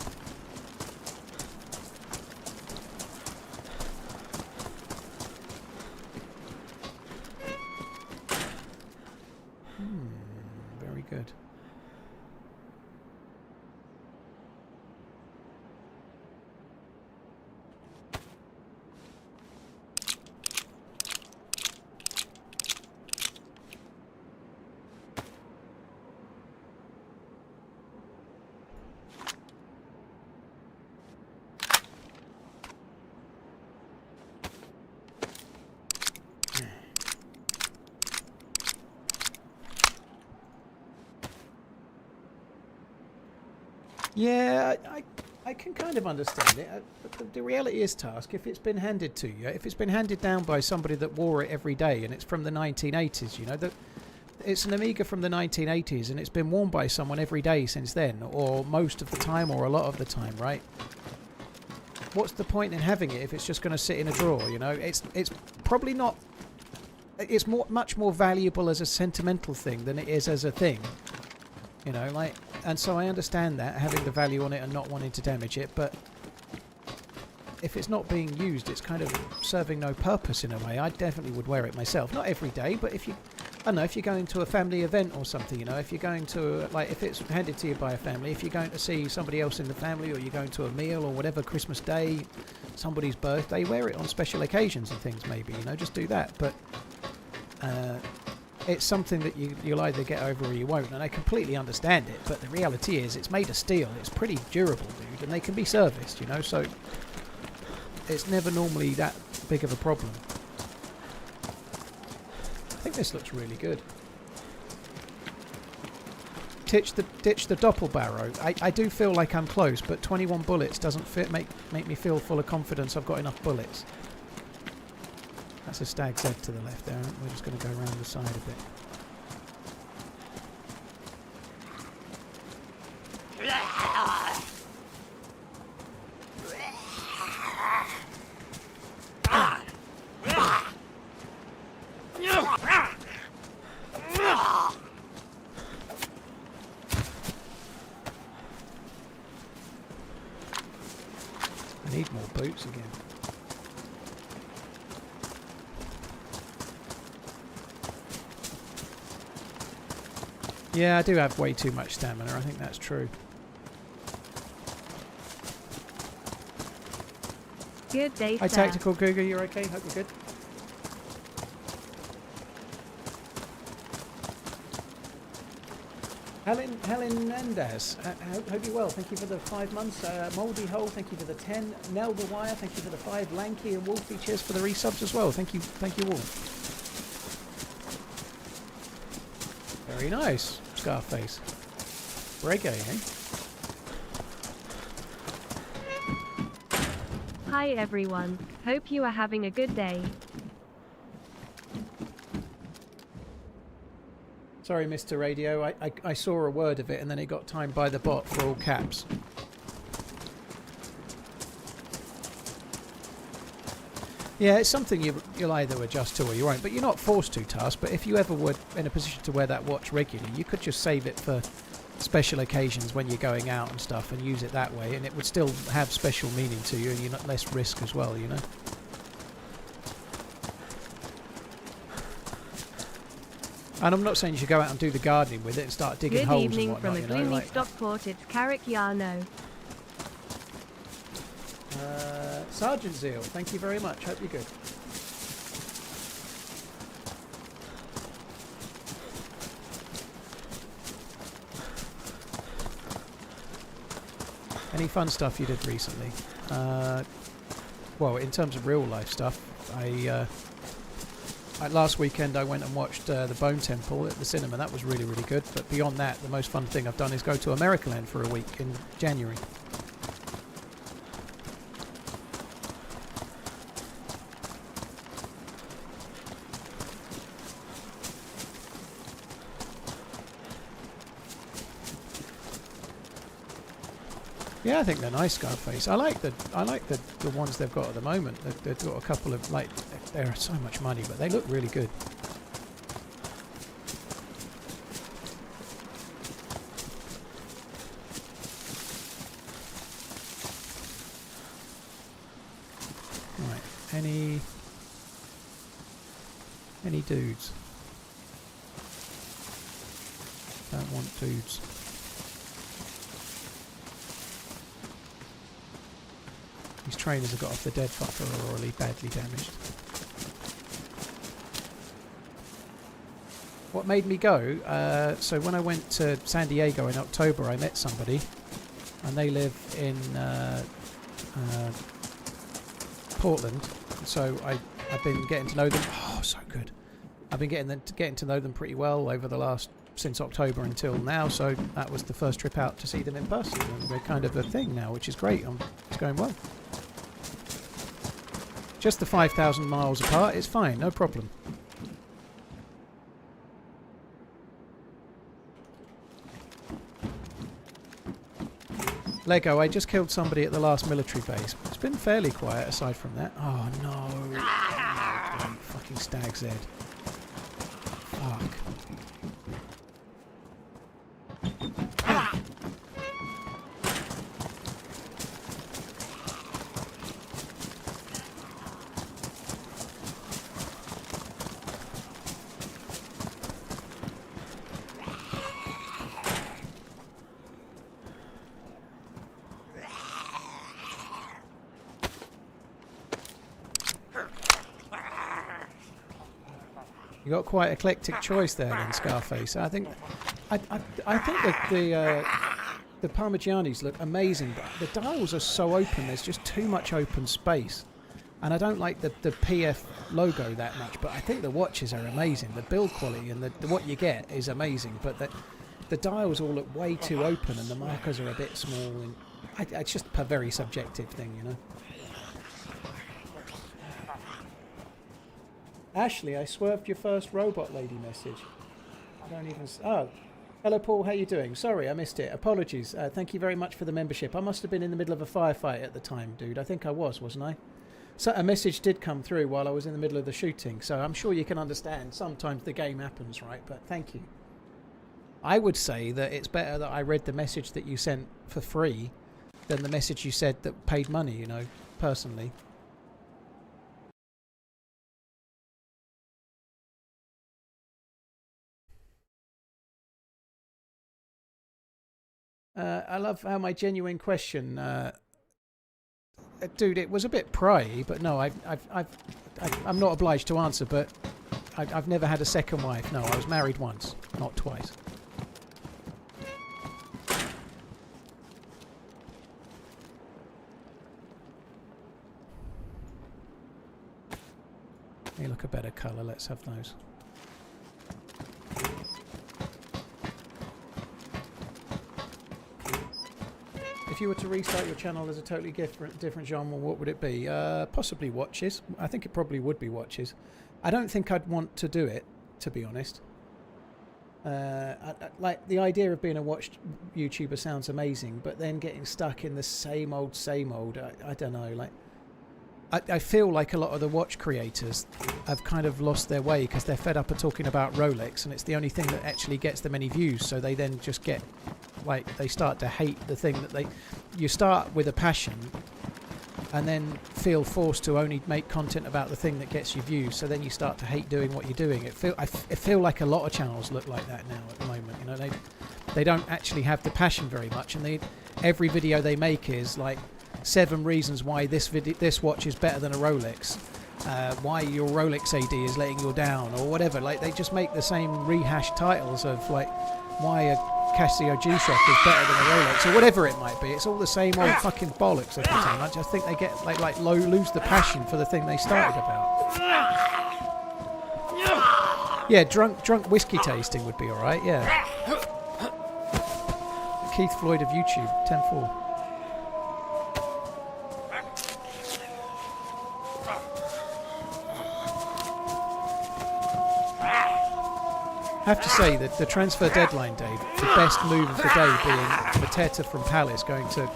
Very good. Yeah, I can kind of understand it. But the reality is, Task, if it's been handed to you, if it's been handed down by somebody that wore it every day and it's from the 1980s, you know, that it's an Amiga from the 1980s and it's been worn by someone every day since then, or most of the time, or a lot of the time, right? What's the point in having it if it's just going to sit in a drawer, you know? It's probably not... It's much more valuable as a sentimental thing than it is as a thing. You know, like... And so I understand that, having the value on it and not wanting to damage it, but if it's not being used, it's kind of serving no purpose in a way. I definitely would wear it myself. Not every day, but if you... I don't know, if you're going to a family event or something, you know, if you're going to, like, if it's handed to you by a family, if you're going to see somebody else in the family, or you're going to a meal or whatever, Christmas Day, somebody's birthday, wear it on special occasions and things maybe, you know, just do that. But it's something that you'll either get over or you won't, and I completely understand it, but the reality is it's made of steel, it's pretty durable, dude, and they can be serviced, you know, so it's never normally that big of a problem. I think this looks really good. Ditch the Doppelbarrow. I do feel like I'm close, but 21 bullets doesn't make me feel full of confidence I've got enough bullets. That's a Stag Z to the left there. We're just going to go around the side a bit. I need more boots again. Yeah, I do have way too much stamina. I think that's true. Good day, Hi, sir. Tactical Cougar. You're okay? Hope you're good. Helen Mendes. Hope you're well. Thank you for the 5 months. Mouldy Hole, thank you for the 10. Nell the Wire, thank you for the 5. Lanky and Wolfie, cheers for the resubs as well. Thank you all. Very nice, Scarface. Reggae, eh? Hi everyone, hope you are having a good day. Sorry, Mr. Radio, I saw a word of it and then it got timed by the bot for all caps. Yeah, it's something you'll either adjust to or you won't, but you're not forced to, Task. But if you ever were in a position to wear that watch regularly, you could just save it for special occasions when you're going out and stuff and use it that way, and it would still have special meaning to you and you're not less risk as well, you know? And I'm not saying you should go out and do the gardening with it and start digging Good holes evening and whatnot, from a you know? gloomy Like, Stockport, it's Carrick Yarno. Sergeant Zeal, thank you very much. Hope you're good. Any fun stuff you did recently? Well, in terms of real life stuff, last weekend I went and watched the Bone Temple at the cinema. That was really, really good. But beyond that, the most fun thing I've done is go to Americaland for a week in January. Yeah, I think they're nice, Scarface. I like the ones they've got at the moment. They've got a couple of, like, they're so much money, but they look really good. Any dudes? Don't want dudes. These trainers have got off the dead fucker are already badly damaged. What made me go? So when I went to San Diego in October, I met somebody, and they live in Portland. So I've been getting to know them. Oh, so good. I've been getting to know them pretty well over the last since October until now. So that was the first trip out to see them in person, and we're kind of a thing now, which is great. It's going well. Just the 5,000 miles apart. It's fine, no problem. Lego, I just killed somebody at the last military base. It's been fairly quiet aside from that. Oh no. Oh, fucking Stag Z. Fuck. You got quite eclectic choice there, then, Scarface. I think that the Parmigianis look amazing, but the dials are so open. There's just too much open space, and I don't like the PF logo that much. But I think the watches are amazing. The build quality and what you get is amazing, but the dials all look way too open, and the markers are a bit small. And it's just a very subjective thing, you know. Ashley, I swerved your first robot lady message. I don't even... Oh. Hello, Paul. How you doing? Sorry, I missed it. Apologies. Thank you very much for the membership. I must have been in the middle of a firefight at the time, dude. I think I was, wasn't I? So a message did come through while I was in the middle of the shooting, so I'm sure you can understand. Sometimes the game happens, right? But thank you. I would say that it's better that I read the message that you sent for free than the message you said that paid money, you know, personally. I love how my genuine question, dude. It was a bit pryy, but no, I'm not obliged to answer. But I've never had a second wife. No, I was married once, not twice. They look a better colour. Let's have those. If you were to restart your channel as a totally different genre, what would it be? Possibly watches. I think it probably would be watches. I don't think I'd want to do it, to be honest. Like the idea of being a watch YouTuber sounds amazing, but then getting stuck in the same old. I don't know. Like, I feel like a lot of the watch creators have kind of lost their way because they're fed up of talking about Rolex, and it's the only thing that actually gets them any views. So they then just get, like, they start to hate the thing that you start with a passion and then feel forced to only make content about the thing that gets you views. So then you start to hate doing what you're doing. I feel like a lot of channels look like that now at the moment. You know, they don't actually have the passion very much, and every video they make is like 7 reasons why this watch is better than a Rolex, why your Rolex AD is letting you down, or whatever. Like, they just make the same rehashed titles of like why a Casio G-Shock is better than a Rolex, or whatever it might be. It's all the same old fucking bollocks every time. I just think they get lose the passion for the thing they started about. Yeah, drunk whiskey tasting would be alright, yeah. Keith Floyd of YouTube, 10-4. I have to say that the transfer deadline day, the best move of the day being Mateta from Palace going to... I'm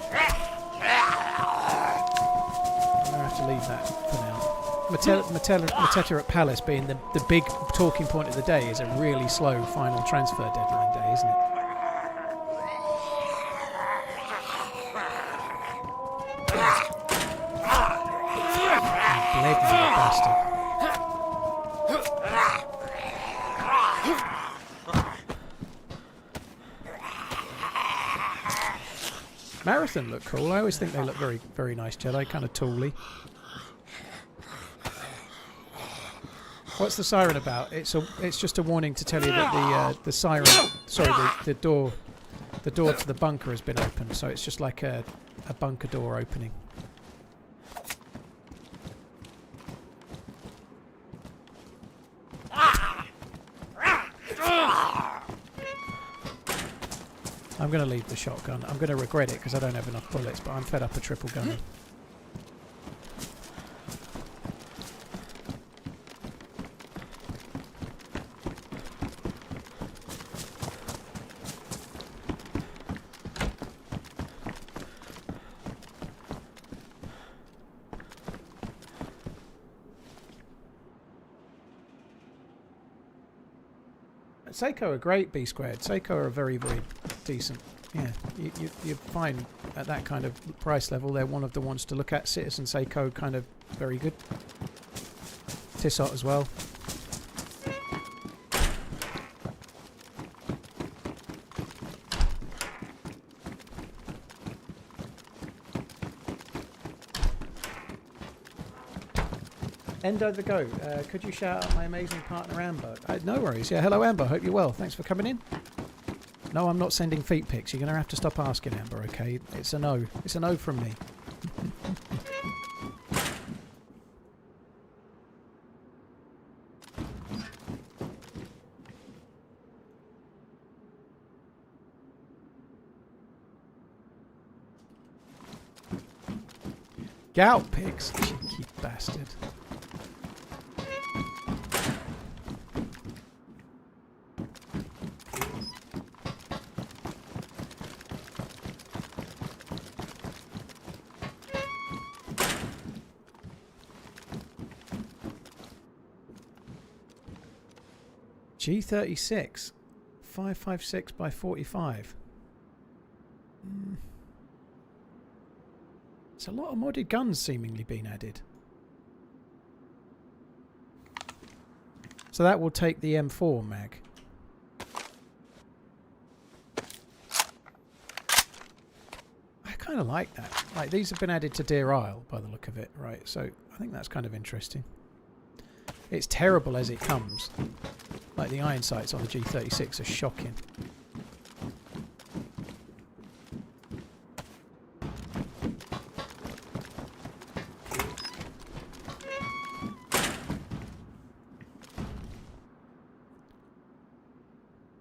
going to have to leave that for now. Mateta at Palace being the big talking point of the day is a really slow final transfer deadline day, isn't it? leg, you bastard. Marathon look cool. I always think they look very, very nice Jedi, kind of tally. What's the siren about? It's just a warning to tell you that the siren, sorry, the door to the bunker has been opened. So it's just like a bunker door opening. I'm going to leave the shotgun. I'm going to regret it because I don't have enough bullets, but I'm fed up of triple gunning. Seiko are great, B squared. Seiko are very, very decent. Yeah, you're fine at that kind of price level. They're one of the ones to look at. Citizen Seiko, kind of very good. Tissot as well. Endo the Go, could you shout out my amazing partner Amber? No worries. Yeah, hello Amber. Hope you're well. Thanks for coming in. No, I'm not sending feet pics. You're going to have to stop asking, Amber, okay? It's a no. It's a no from me. Gout pics? Cheeky bastard. G36 556 by 45. It's a lot of modded guns seemingly being added. So that will take the M4 mag. I kind of like that. Like, these have been added to Deerisle by the look of it, right? So I think that's kind of interesting. It's terrible as it comes. Like, the iron sights on the G36 are shocking.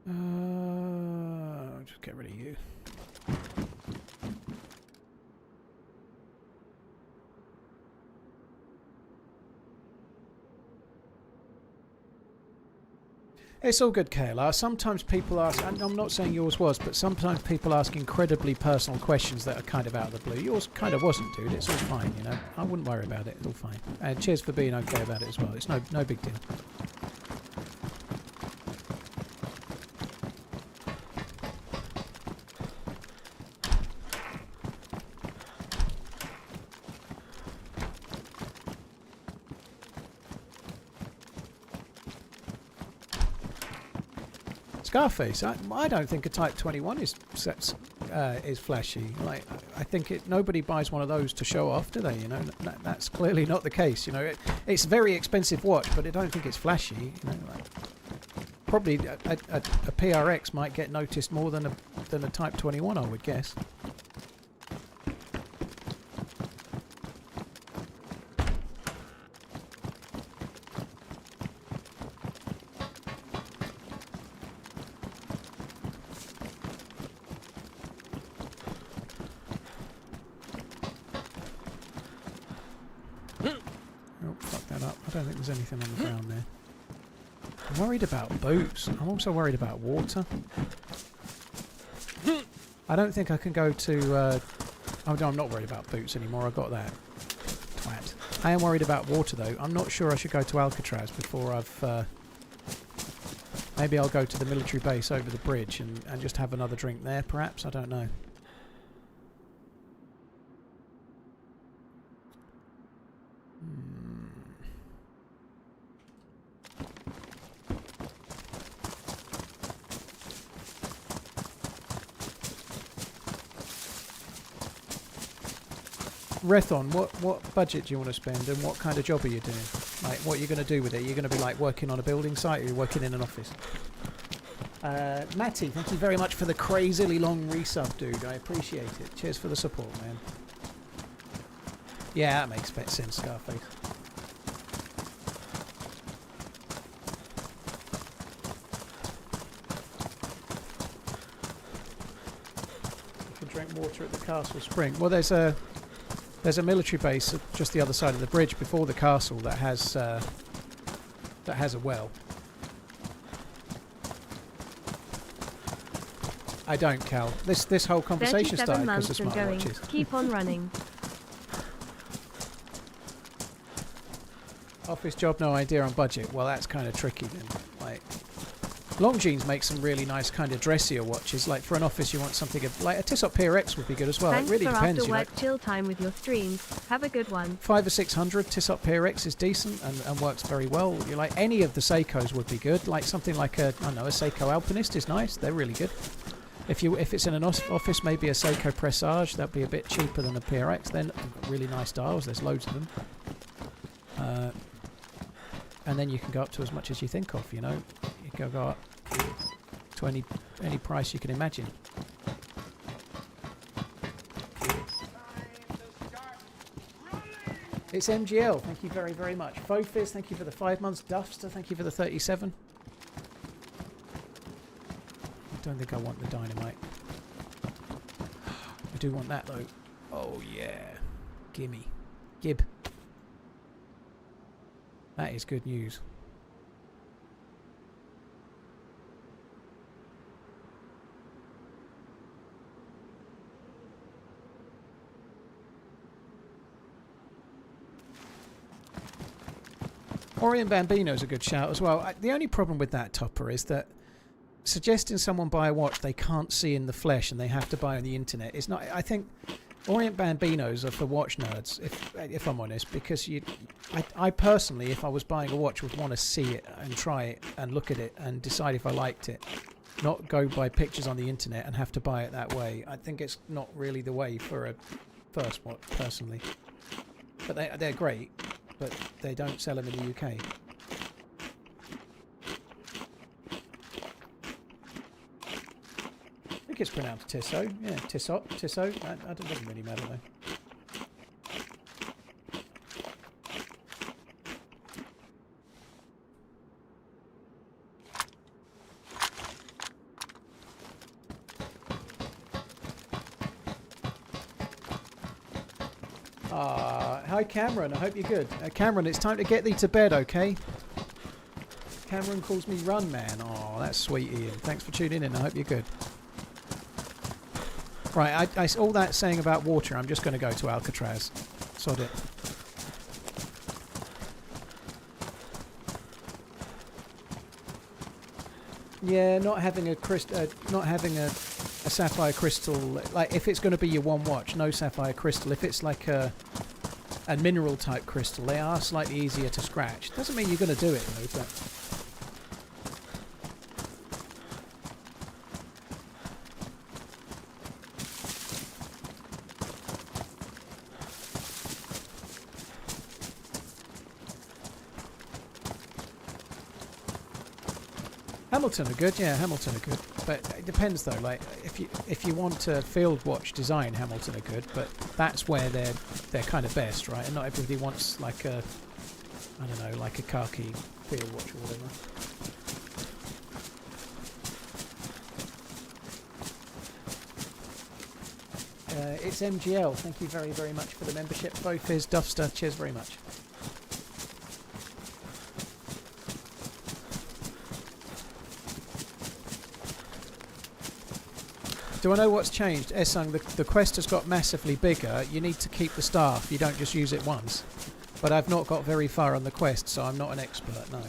I'll just get rid of you. It's all good, KLR. Sometimes people ask, and I'm not saying yours was, but sometimes people ask incredibly personal questions that are kind of out of the blue. Yours kind of wasn't, dude. It's all fine, you know. I wouldn't worry about it. It's all fine. And cheers for being okay about it as well. It's no big deal. Scarface, I don't think a Type 21 is flashy. Like, I think nobody buys one of those to show off, do they? You know, that's clearly not the case. You know, it's a very expensive watch, but I don't think it's flashy. You know, like, probably a PRX might get noticed more than a Type 21, I would guess. Anything on the ground there. I'm worried about boots. I'm also worried about water. I don't think I can go to... oh no, I'm not worried about boots anymore. I got that. Twat. I am worried about water though. I'm not sure I should go to Alcatraz before I've... maybe I'll go to the military base over the bridge and just have another drink there perhaps. I don't know. Rethon, what budget do you want to spend, and what kind of job are you doing? Like, what are you going to do with it? You're going to be like working on a building site, or you're working in an office? Matty, thank you very much for the crazily long resub, dude. I appreciate it. Cheers for the support, man. Yeah, that makes sense, Scarface. You can drink water at the castle spring. Well, there's a military base just the other side of the bridge before the castle that has a well. I don't, Cal. This whole conversation started because of smartwatches. Keep on running. Office job, no idea on budget. Well, that's kind of tricky then. Like, Longines make some really nice kind of dressier watches. Like for an office, you want something like a Tissot PRX would be good as well. Thanks it really for depends. After work chill time with your streams. Have a good one. 5 or 600 Tissot PRX is decent and works very well. You like any of the Seikos would be good. Like something like a Seiko Alpinist is nice. They're really good. If it's in an office, maybe a Seiko Pressage. That'd be a bit cheaper than a PRX. Then really nice dials. There's loads of them. And then you can go up to as much as you think of, you know. You can go up to any price you can imagine. It's MGL, thank you very, very much. Fofiz, thank you for the 5 months. Duffster, thank you for the 37. I don't think I want the dynamite. I do want that though. Oh yeah. Gimme. Gib. That is good news. Orient Bambino is a good shout as well. The only problem with that, Topper, is that suggesting someone buy a watch they can't see in the flesh and they have to buy on the internet is not. I think Orient Bambinos are for watch nerds, if I'm honest, because I personally, if I was buying a watch, would want to see it and try it and look at it and decide if I liked it, not go buy pictures on the internet and have to buy it that way. I think it's not really the way for a first watch, personally. But they're great, but they don't sell them in the UK. I think it's pronounced Tissot. Yeah, Tissot. That doesn't really matter though. Hi Cameron, I hope you're good. Cameron, it's time to get thee to bed, okay? Cameron calls me Run Man. Oh, that's sweet, Ian. Thanks for tuning in. I hope you're good. Right, all that saying about water, I'm just going to go to Alcatraz. Sod it. Yeah, not having a sapphire crystal. Like, if it's going to be your one watch, no sapphire crystal. If it's like a mineral type crystal, they are slightly easier to scratch. Doesn't mean you're going to do it though, but. Hamilton are good, yeah, Hamilton are good. But it depends though, like if you want a field watch design, Hamilton are good, but that's where they're kind of best, right? And not everybody wants like a, I don't know, like a khaki field watch or whatever. It's MGL, thank you very, very much for the membership. Fofiz, Duffster, cheers very much. Do I know what's changed? Esung, the Quest has got massively bigger. You need to keep the staff. You don't just use it once. But I've not got very far on the Quest, so I'm not an expert, no.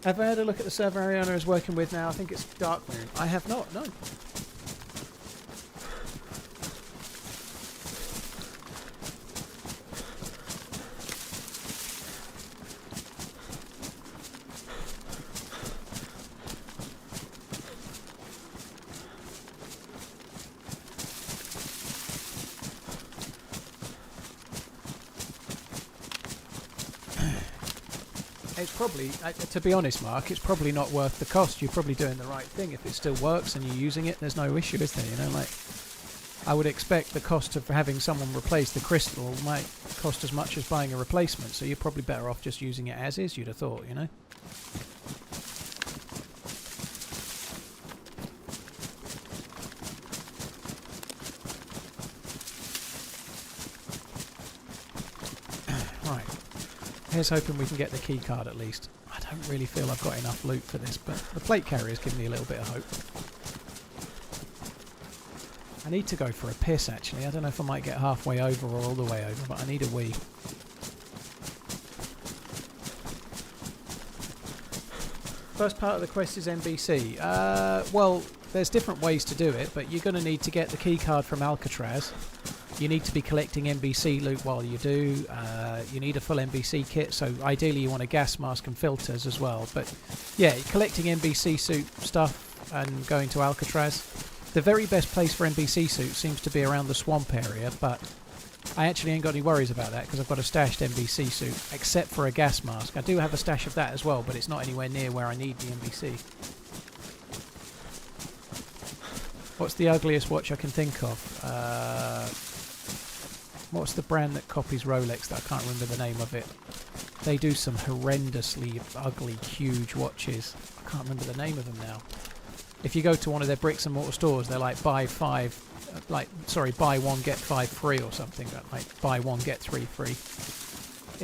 Have I had a look at the server Ariana is working with now? I think it's Darkmoon. I have not, no. it's probably, to be honest, Mark, it's probably not worth the cost. You're probably doing the right thing. If it still works and you're using it, there's no issue, is there? You know, like, I would expect the cost of having someone replace the crystal might cost as much as buying a replacement, so you're probably better off just using it as is, you'd have thought, you know? Right. Here's hoping we can get the key card at least. I don't really feel I've got enough loot for this, but the plate carrier's given me a little bit of hope. I need to go for a piss, actually. I don't know if I might get halfway over or all the way over, but I need a wee. First part of the quest is NBC. Well, there's different ways to do it, but you're going to need to get the key card from Alcatraz. You need to be collecting NBC loot while you do. You need a full NBC kit, so ideally you want a gas mask and filters as well. But yeah, collecting NBC suit stuff and going to Alcatraz. The very best place for NBC suit seems to be around the swamp area, but I actually ain't got any worries about that because I've got a stashed NBC suit, except for a gas mask. I do have a stash of that as well, but it's not anywhere near where I need the NBC. What's the ugliest watch I can think of? What's the brand that copies Rolex that I can't remember the name of it? They do some horrendously ugly, huge watches. I can't remember the name of them now. If you go to one of their bricks and mortar stores, they're like buy one get 5 free or something. Like buy one get 3 free.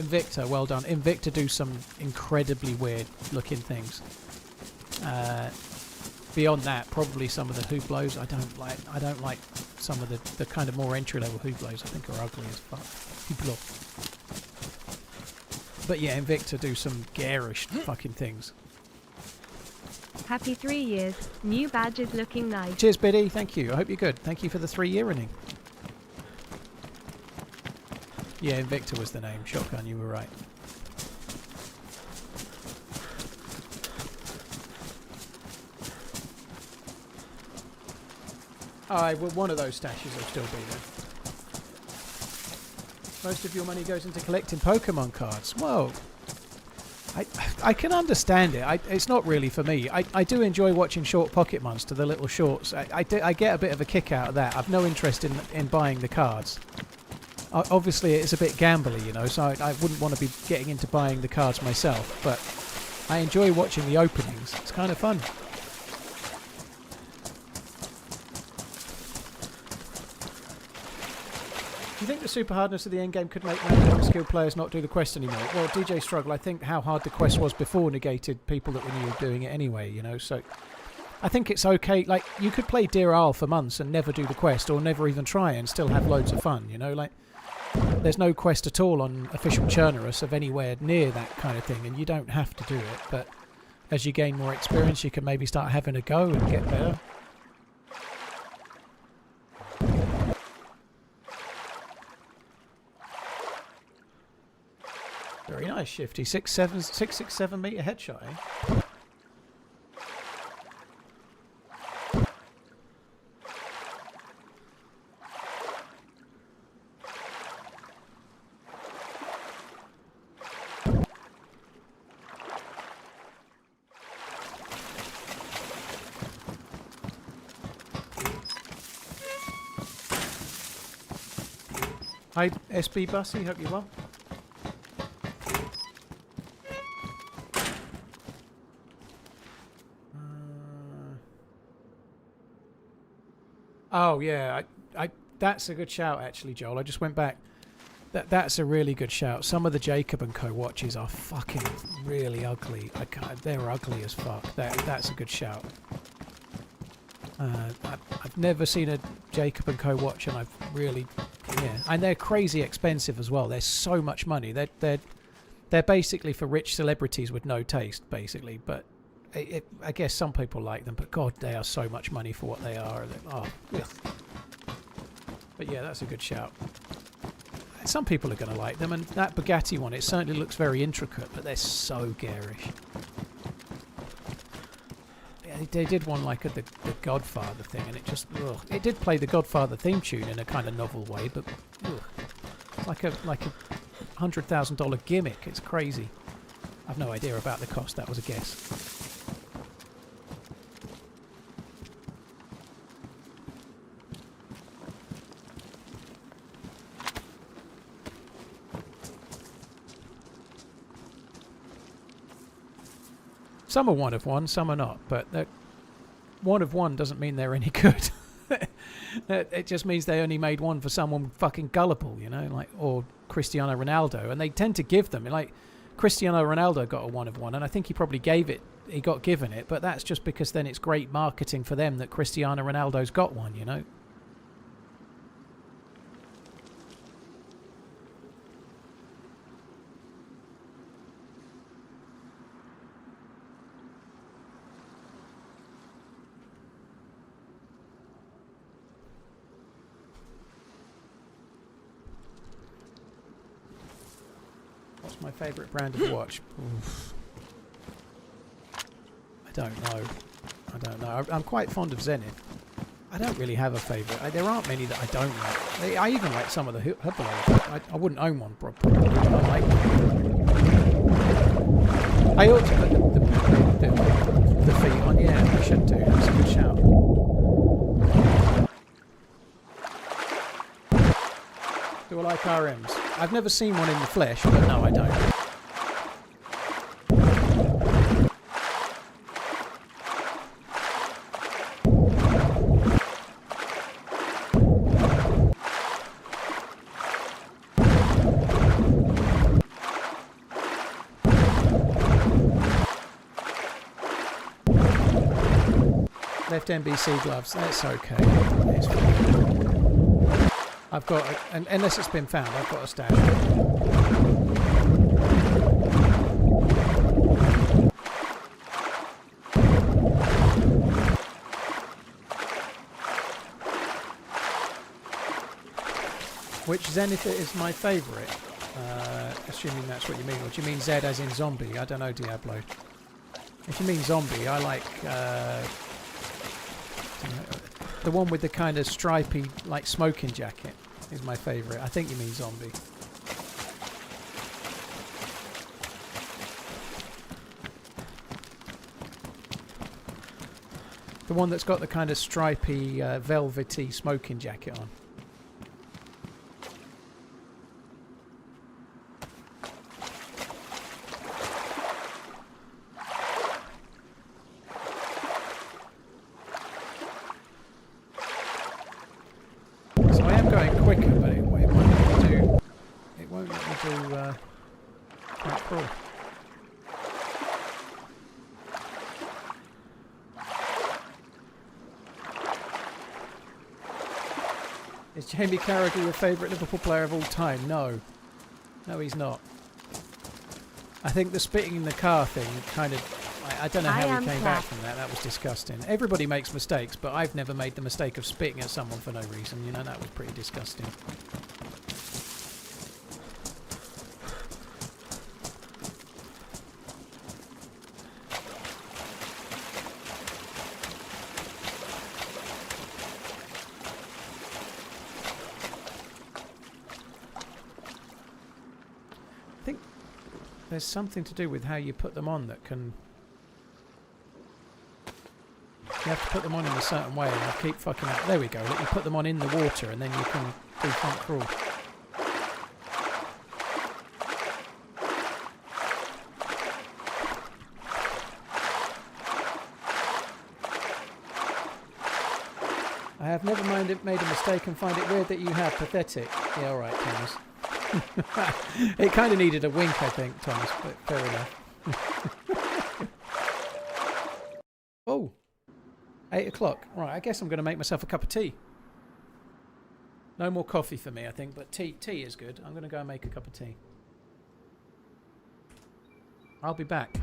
Invicta, well done. Invicta do some incredibly weird looking things. Beyond that, probably some of the Hublots. I don't like some of the kind of more entry level Hublots. I think are ugly as fuck. Hublot. But yeah, Invicta do some garish fucking things. Happy 3 years. New badge is looking nice. Cheers, Biddy. Thank you. I hope you're good. Thank you for the 3-year running. Yeah, Invicta was the name. Shotgun, you were right. Alright, well, one of those stashes will still be there. Most of your money goes into collecting Pokemon cards. Well, I can understand it. It's not really for me. I do enjoy watching Short Pocket Monster, the little shorts. I get a bit of a kick out of that. I've no interest in buying the cards. Obviously, it's a bit gambly, you know, so I wouldn't want to be getting into buying the cards myself. But I enjoy watching the openings. It's kind of fun. Do you think the super hardness of the endgame could make unskilled players not do the quest anymore? Well, DJ Struggle, I think how hard the quest was before negated people that were new doing it anyway, you know, so I think it's okay. Like, you could play Deerisle for months and never do the quest or never even try and still have loads of fun, you know, like there's no quest at all on official Churnerus of anywhere near that kind of thing, and you don't have to do it, but as you gain more experience you can maybe start having a go and get better. Very nice, Shifty. 667 meter headshot, eh? Hi, SB Bussy. Hope you're well. Oh yeah, that's a good shout actually, Joel. I just went back. That's a really good shout. Some of the Jacob & Co watches are fucking really ugly. They're ugly as fuck. That's a good shout. I've never seen a Jacob & Co watch, and I've really, yeah. And they're crazy expensive as well. They're so much money. They're basically for rich celebrities with no taste, basically. But I guess some people like them, but God, they are so much money for what they are. Oh, ugh. But yeah, that's a good shout. Some people are going to like them, and that Bugatti one, it certainly looks very intricate, but they're so garish. Yeah, they did one like the Godfather thing, and it just, ugh. It did play the Godfather theme tune in a kind of novel way, but ugh. Like a $100,000 gimmick. It's crazy. I've no idea about the cost. That was a guess. Some are one of one, some are not, but one of one doesn't mean they're any good. It just means they only made one for someone fucking gullible, you know, like, or Cristiano Ronaldo, and they tend to give them, like, Cristiano Ronaldo got a one of one, and I think he probably got given it, but that's just because then it's great marketing for them that Cristiano Ronaldo's got one, you know. What's my favourite brand of watch? Oof. I don't know. I'm quite fond of Zenith. I don't really have a favourite. There aren't many that I don't like. I even like some of the Hublot. I wouldn't own one probably. I don't like them. I ought to put the feet on. Yeah, I should do. That's a good shout. Do I like RMs? I've never seen one in the flesh, but no, I don't. Left NBC gloves, that's okay. It's fine. I've got, unless it's been found, I've got a stash. Which Zenith is my favourite? Assuming that's what you mean. Or do you mean Z as in zombie? I don't know, Diablo. If you mean zombie, I like the one with the kind of stripy, like, smoking jacket is my favourite. I think you mean zombie. The one that's got the kind of stripy, velvety smoking jacket on. Is Jamie Carragher your favourite Liverpool player of all time? No. No, he's not. I think the spitting in the car thing kind of... I don't know how he came back from that. That was disgusting. Everybody makes mistakes, but I've never made the mistake of spitting at someone for no reason. You know, that was pretty disgusting. There's something to do with how you put them on that can... You have to put them on in a certain way, and I'll keep fucking up. There we go. Let you put them on in the water, and then you can do front crawl. I have never made a mistake and find it weird that you have. Pathetic. Yeah, alright, Thomas. It kind of needed a wink, I think, Thomas, but fair enough. Oh, 8 o'clock. Right, I guess I'm going to make myself a cup of tea. No more coffee for me, I think, but tea is good. I'm going to go and make a cup of tea. I'll be back.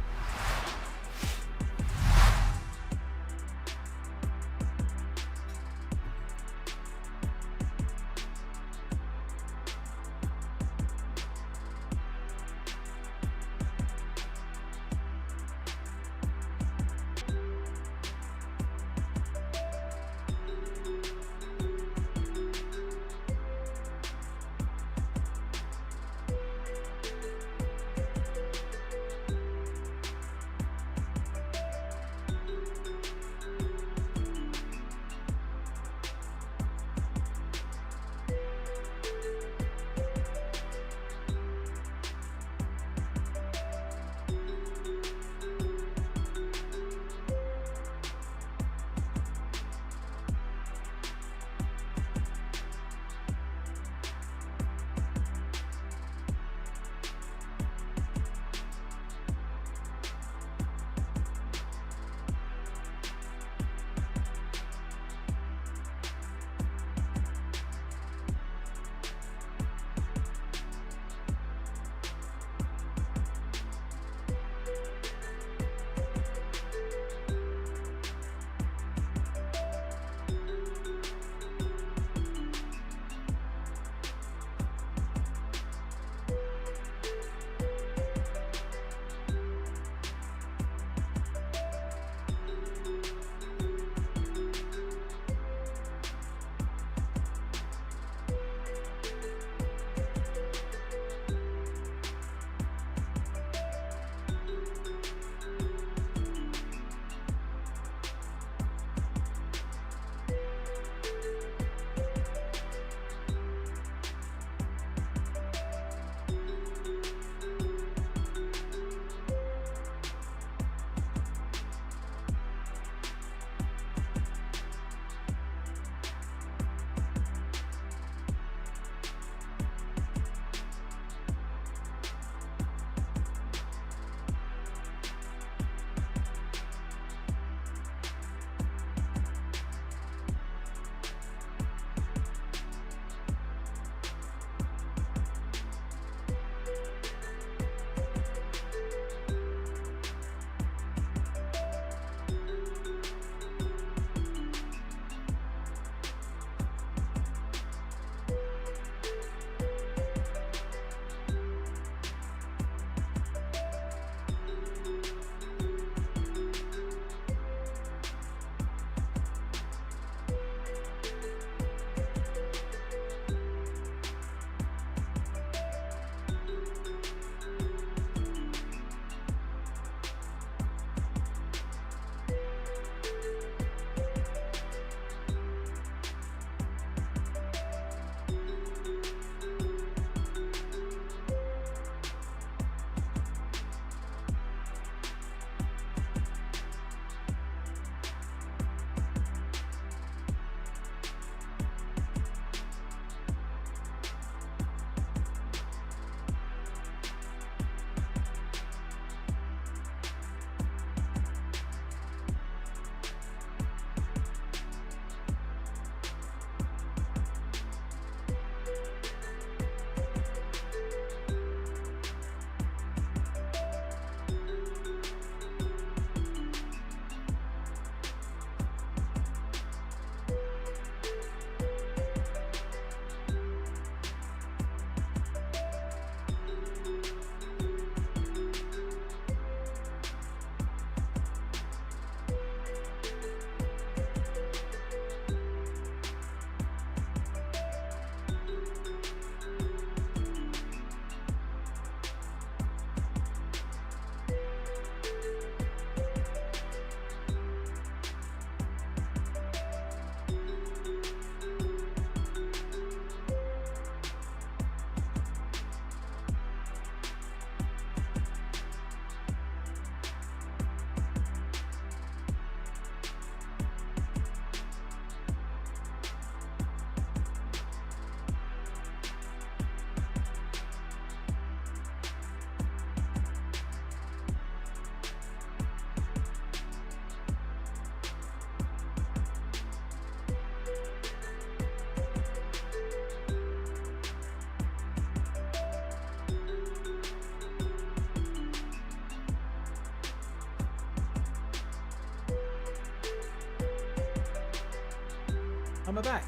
I'm back.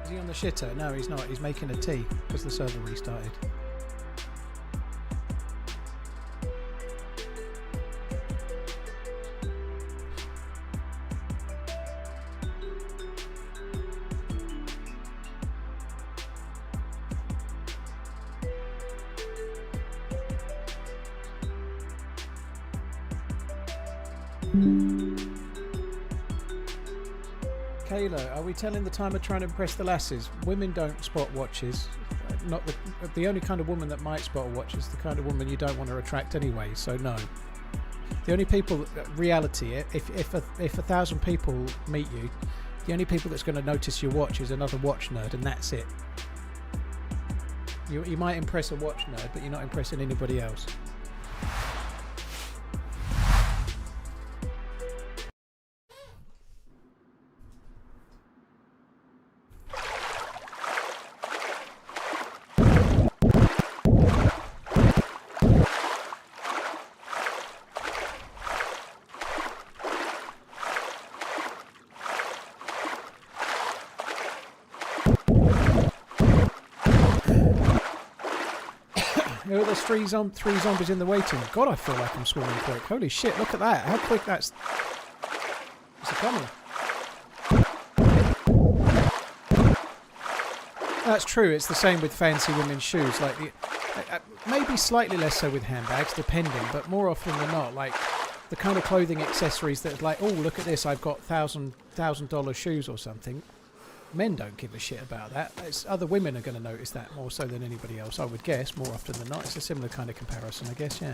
Is he on the shitter? No, he's not. He's making a tea because the server restarted. Kayla, are we telling the timer trying to impress the lasses? Women don't spot watches. Not the only kind of woman that might spot a watch is the kind of woman you don't want to attract anyway. So no. The only people, reality, if 1,000 people meet you, the only people that's going to notice your watch is another watch nerd, and that's it. You might impress a watch nerd, but you're not impressing anybody else. There are those three zombies in the waiting. God, I feel like I'm swimming quick. Holy shit, look at that. How quick that's... Is it coming? That's true. It's the same with fancy women's shoes. Like maybe slightly less so with handbags, depending, but more often than not, like the kind of clothing accessories that like, oh, look at this, I've got $1,000 shoes or something. Men don't give a shit about that. Other women are going to notice that more so than anybody else, I would guess, more often than not. It's a similar kind of comparison, I guess, yeah.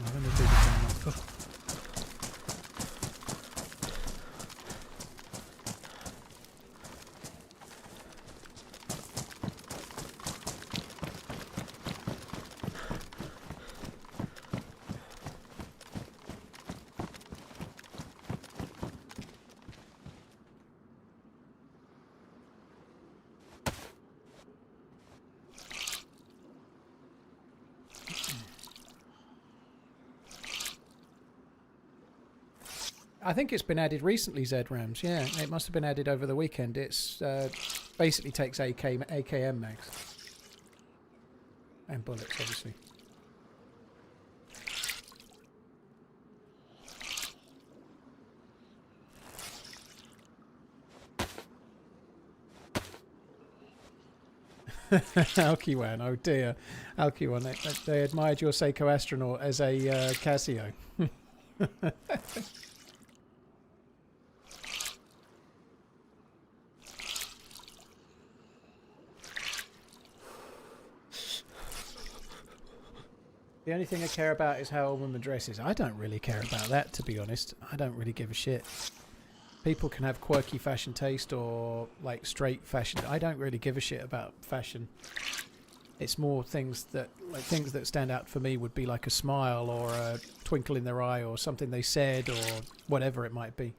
I'm going to do the thing. I think it's been added recently, ZRAMs. Yeah, it must have been added over the weekend. It's basically takes AKM mags. And bullets, obviously. Alkiwan, oh dear. Alkiwan, they admired your Seiko astronaut as a Casio. The only thing I care about is how a woman dresses. I don't really care about that, to be honest. I don't really give a shit. People can have quirky fashion taste or like straight fashion. I don't really give a shit about fashion. It's more things that stand out for me would be like a smile or a twinkle in their eye or something they said or whatever it might be.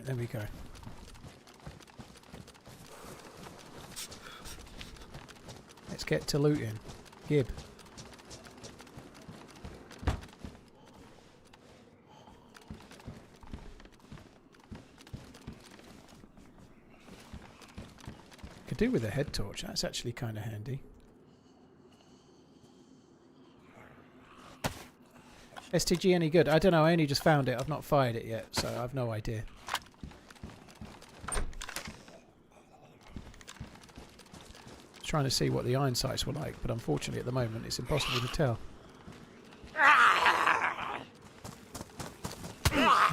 There we go. Let's get to looting. Gib. Could do with a head torch. That's actually kind of handy. STG any good? I don't know. I only just found it. I've not fired it yet, so I've no idea. Trying to see what the iron sights were like, but unfortunately at the moment it's impossible to tell.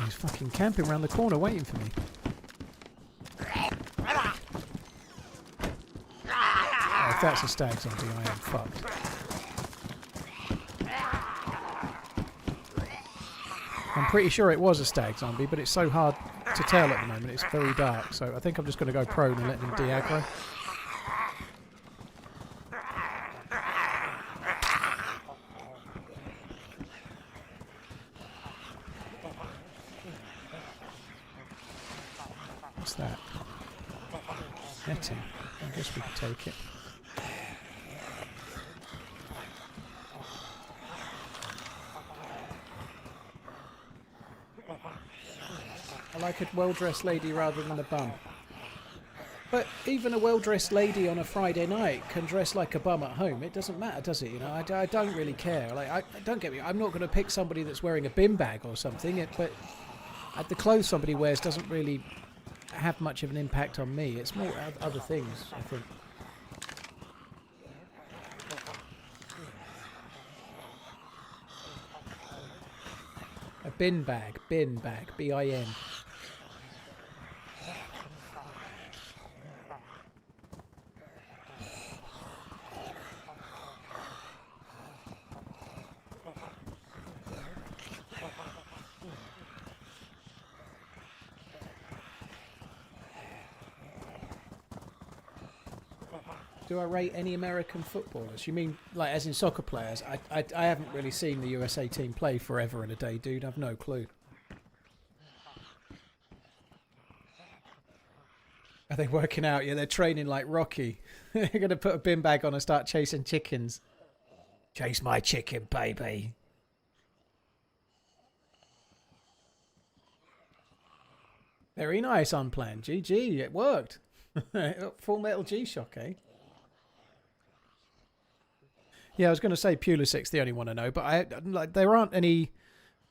He's fucking camping around the corner waiting for me. Oh, if that's a stag zombie, I am fucked. I'm pretty sure it was a stag zombie, but it's so hard to tell at the moment. It's very dark, so I think I'm just going to go prone and let them de-aggro. What's that? Netting. I guess we can take it. I like a well-dressed lady rather than a bum. But even a well-dressed lady on a Friday night can dress like a bum at home. It doesn't matter, does it? You know, I don't really care. Like, I don't get me. I'm not going to pick somebody that's wearing a bin bag or something. But the clothes somebody wears doesn't really have much of an impact on me. It's more other things, I think. A bin bag, B-I-N. Do I rate any American footballers? You mean, like, as in soccer players? I haven't really seen the USA team play forever and a day, dude. I've no clue. Are they working out? Yeah, they're training like Rocky. They're going to put a bin bag on and start chasing chickens. Chase my chicken, baby. Very nice, unplanned. GG, it worked. Full Metal G-Shock, eh? Yeah, I was going to say Pulisic's the only one I know, but there aren't any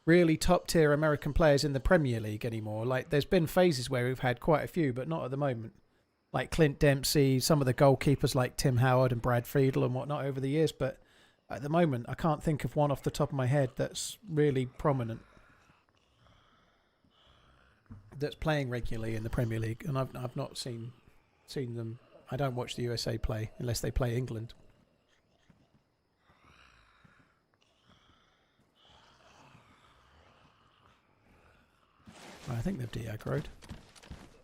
really top-tier American players in the Premier League anymore. Like, there's been phases where we've had quite a few, but not at the moment. Like Clint Dempsey, some of the goalkeepers like Tim Howard and Brad Friedel and whatnot over the years, but at the moment, I can't think of one off the top of my head that's really prominent, that's playing regularly in the Premier League, and I've not seen them. I don't watch the USA play unless they play England. I think they've de-aggroed.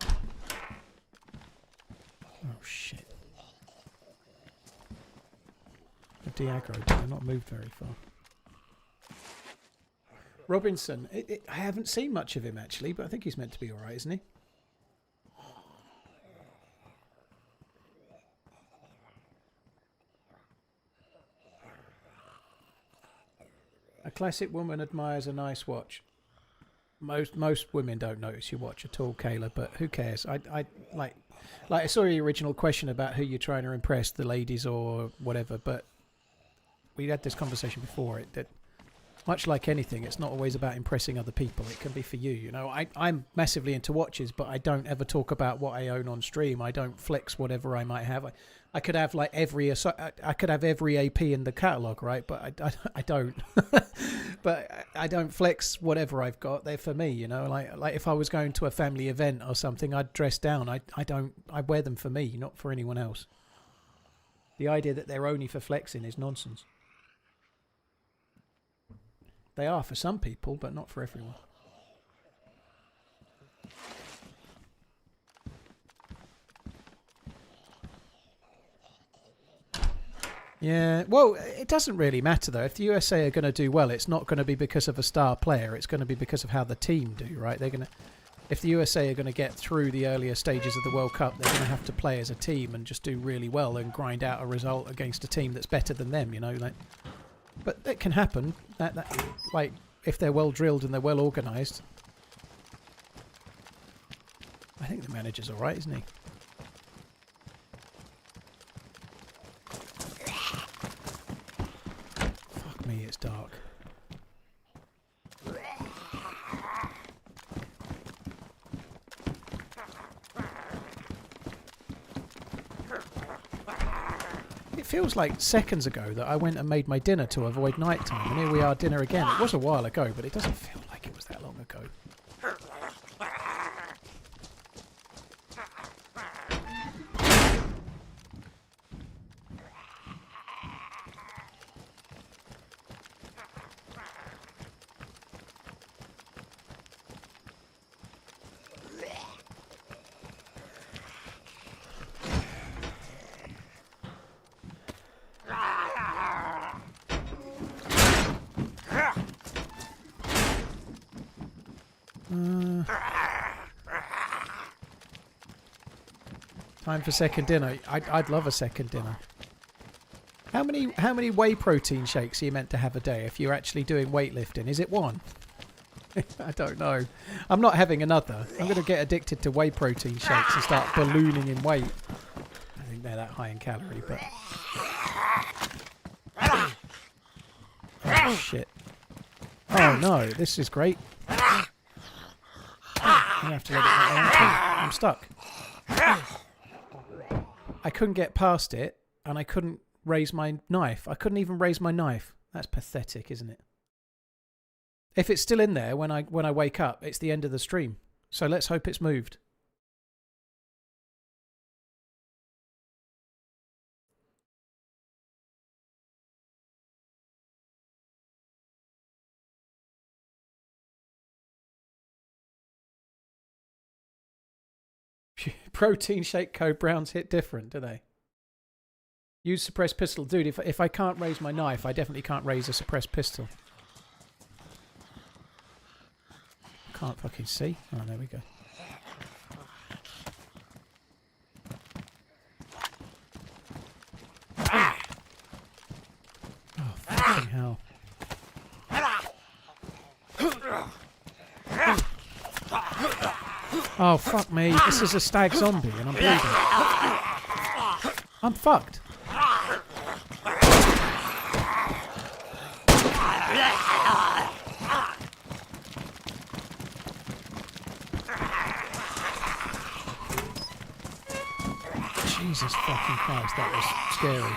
Oh shit. They've de-aggroed, they've not moved very far. Robinson, I haven't seen much of him actually, but I think he's meant to be alright, isn't he? A classic woman admires a nice watch. Most women don't notice your watch at all, Kayla, but who cares? I I saw your original question about who you're trying to impress, the ladies or whatever, but we had this conversation before, that much like anything, it's not always about impressing other people. It can be for you, you know. I'm massively into watches, but I don't ever talk about what I own on stream. I don't flex whatever I might have. I could have like every AP in the catalogue, right? But I don't. But I don't flex whatever I've got. They're for me, you know. Like if I was going to a family event or something, I'd dress down. I wear them for me, not for anyone else. The idea that they're only for flexing is nonsense. They are for some people, but not for everyone. Yeah, well, it doesn't really matter though. If the USA are going to do well, it's not going to be because of a star player. It's going to be because of how the team do, right? If the USA are going to get through the earlier stages of the World Cup, they're going to have to play as a team and just do really well and grind out a result against a team that's better than them, you know, like. But it can happen. That like if they're well drilled and they're well organised. I think the manager's all right, isn't he? Fuck me, it's dark. It feels like seconds ago that I went and made my dinner to avoid night time, and here we are, dinner again. It was a while ago, but it doesn't feel like it was that long ago. Time for second dinner. I'd love a second dinner. How many whey protein shakes are you meant to have a day if you're actually doing weightlifting? Is it one? I don't know. I'm not having another. I'm going to get addicted to whey protein shakes and start ballooning in weight. I think they're that high in calorie, but... Oh, shit. Oh, no. This is great. I'm going to have to let it out. I'm stuck. I couldn't get past it, and I couldn't raise my knife. I couldn't even raise my knife. That's pathetic, isn't it? If it's still in there when I wake up, it's the end of the stream. So let's hope it's moved. Protein shake code Browns hit different, do they? Use suppressed pistol. Dude, if I can't raise my knife, I definitely can't raise a suppressed pistol. Can't fucking see. Oh, there we go. Oh, fucking hell. Oh, fuck me. This is a stag zombie and I'm bleeding. I'm fucked. Jesus fucking Christ, that was scary.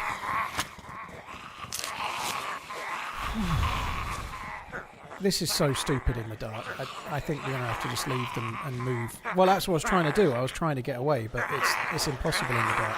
This is so stupid in the dark. I think we're going to have to just leave them and move. Well, that's what I was trying to do. I was trying to get away, but it's impossible in the dark.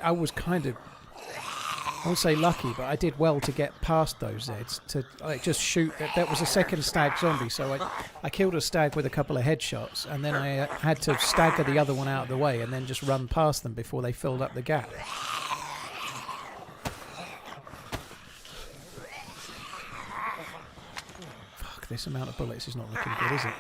I was kind of, I won't say lucky, but I did well to get past those Zeds to like just shoot. That was a second stag zombie, so I killed a stag with a couple of headshots, and then I had to stagger the other one out of the way and then just run past them before they filled up the gap. Fuck, this amount of bullets is not looking good, is it?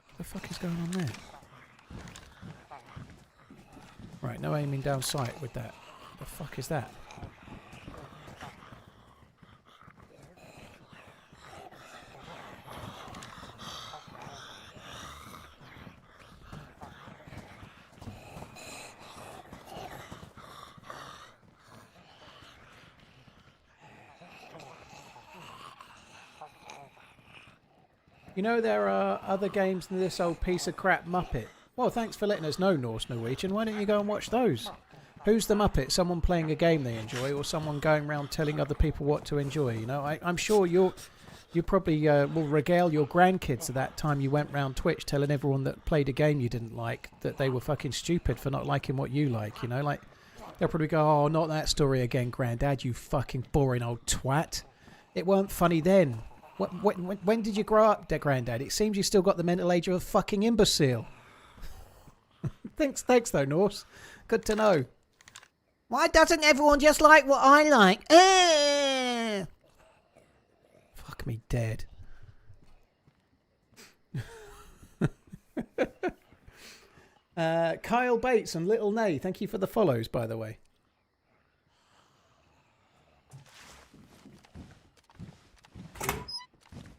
What the fuck is going on there? Right, no aiming down sight with that. The fuck is that? You know there are other games than this old piece of crap Muppet. Well, thanks for letting us know, Norse Norwegian. Why don't you go and watch those? Who's the Muppet? Someone playing a game they enjoy, or someone going around telling other people what to enjoy? You know, I'm sure you probably will regale your grandkids of that time you went round Twitch telling everyone that played a game you didn't like that they were fucking stupid for not liking what you like. You know, like they'll probably go, "Oh, not that story again, Granddad. You fucking boring old twat. It weren't funny then." When did you grow up, Granddad? It seems you still got the mental age of a fucking imbecile. Thanks though, Norse. Good to know. Why doesn't everyone just like what I like? Fuck me dead. Kyle Bates and Little Nay, thank you for the follows, by the way.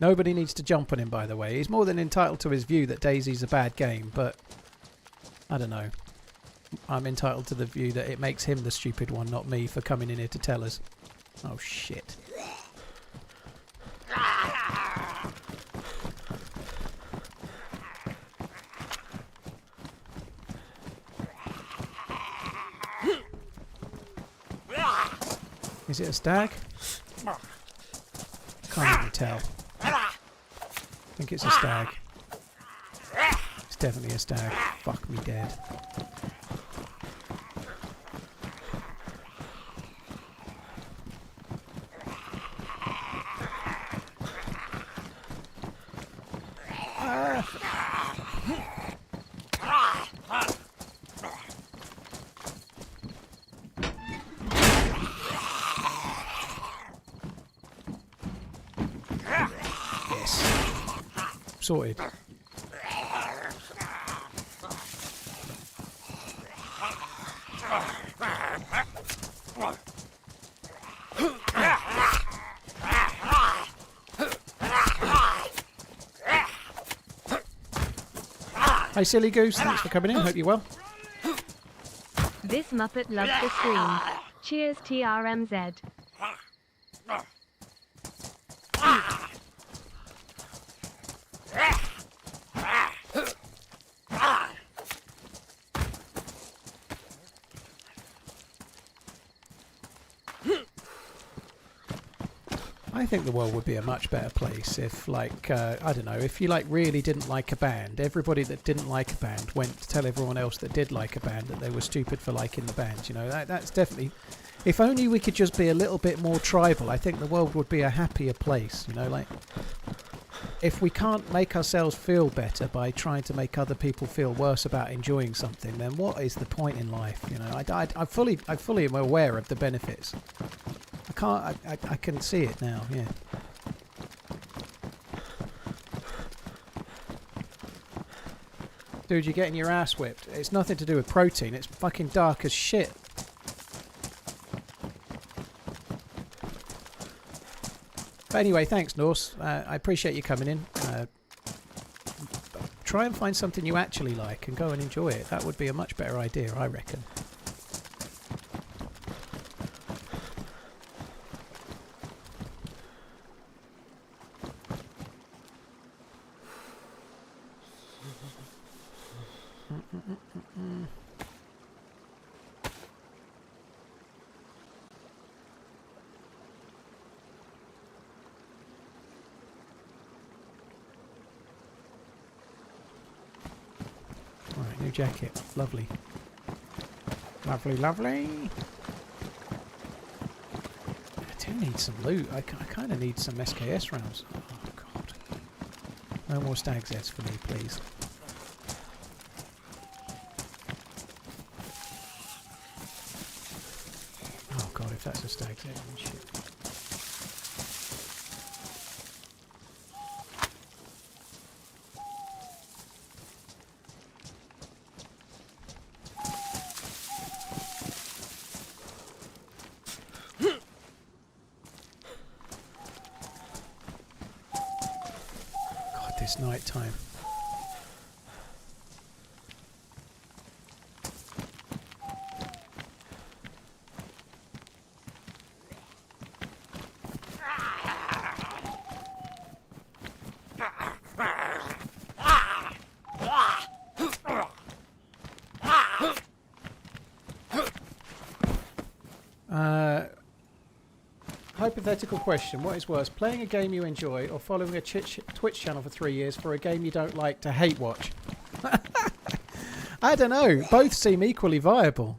Nobody needs to jump on him, by the way. He's more than entitled to his view that DayZ's a bad game, but I don't know. I'm entitled to the view that it makes him the stupid one, not me, for coming in here to tell us. Oh, shit. Is it a stag? Can't even tell. think it's a stag. It's definitely a stag. Fuck me dead. Sorted. Hey Silly Goose, thanks for coming in, hope you're well. This Muppet loves the stream. Cheers TRMZ. I think the world would be a much better place if, like, I don't know, if you, like, really didn't like a band, everybody that didn't like a band went to tell everyone else that did like a band that they were stupid for liking the band, you know, that's definitely... If only we could just be a little bit more tribal, I think the world would be a happier place, you know, like... If we can't make ourselves feel better by trying to make other people feel worse about enjoying something, then what is the point in life, you know? I fully am aware of the benefits. I can see it now, yeah. Dude, you're getting your ass whipped. It's nothing to do with protein, it's fucking dark as shit. But anyway, thanks, Norse. I appreciate you coming in. Try and find something you actually like and go and enjoy it. That would be a much better idea, I reckon. Alright, new jacket. Lovely. Lovely, lovely. I do need some loot. I kind of need some SKS rounds. Oh, God. No more stag Zs for me, please. Oh, God, if that's a stag Z, then shit. It's night time. Hypothetical question. What is worse, playing a game you enjoy or following a Twitch channel for 3 years for a game you don't like to hate watch? I don't know. Both seem equally viable.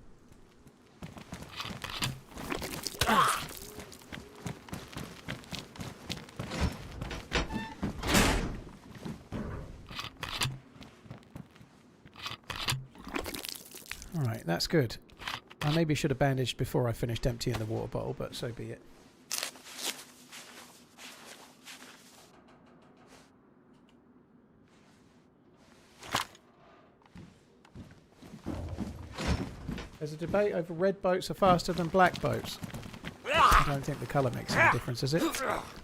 Alright, that's good. I maybe should have bandaged before I finished emptying the water bottle, but so be it. There's a debate over red boats are faster than black boats. I don't think the colour makes any difference, does it?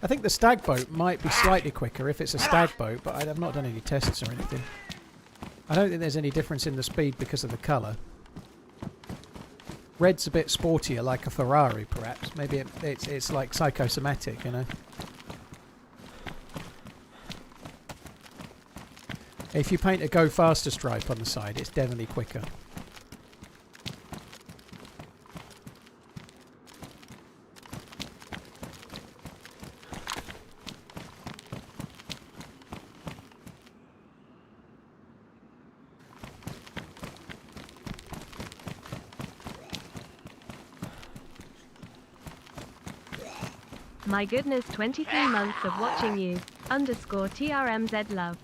I think the stag boat might be slightly quicker if it's a stag boat, but I've not done any tests or anything. I don't think there's any difference in the speed because of the colour. Red's a bit sportier, like a Ferrari, perhaps. Maybe it's like psychosomatic, you know? If you paint a go faster stripe on the side, it's definitely quicker. My goodness, 23 months of watching you. Underscore TRMZ love.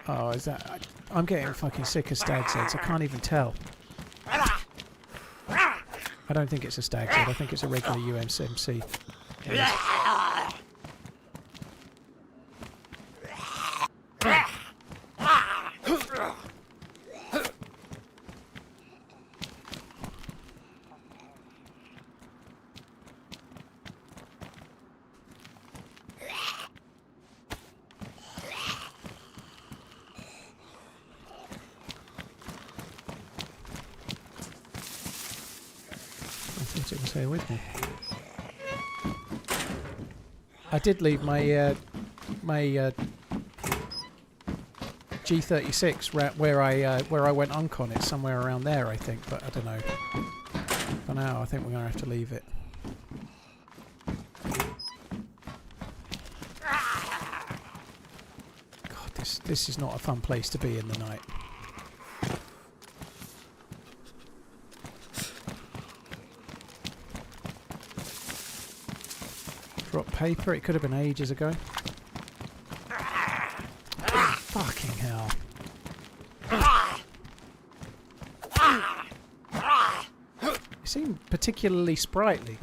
Oh, is that... I'm getting fucking sick of stag's heads. I can't even tell. I don't think it's a stag's head. I think it's a regular UMC. It was here with me. I did leave my my G36 where I went uncon. It's somewhere around there, I think, but I don't know. For now, I think we're gonna have to leave it. God, this is not a fun place to be in the night. Drop paper, it could have been ages ago. Fucking hell. You seem particularly sprightly.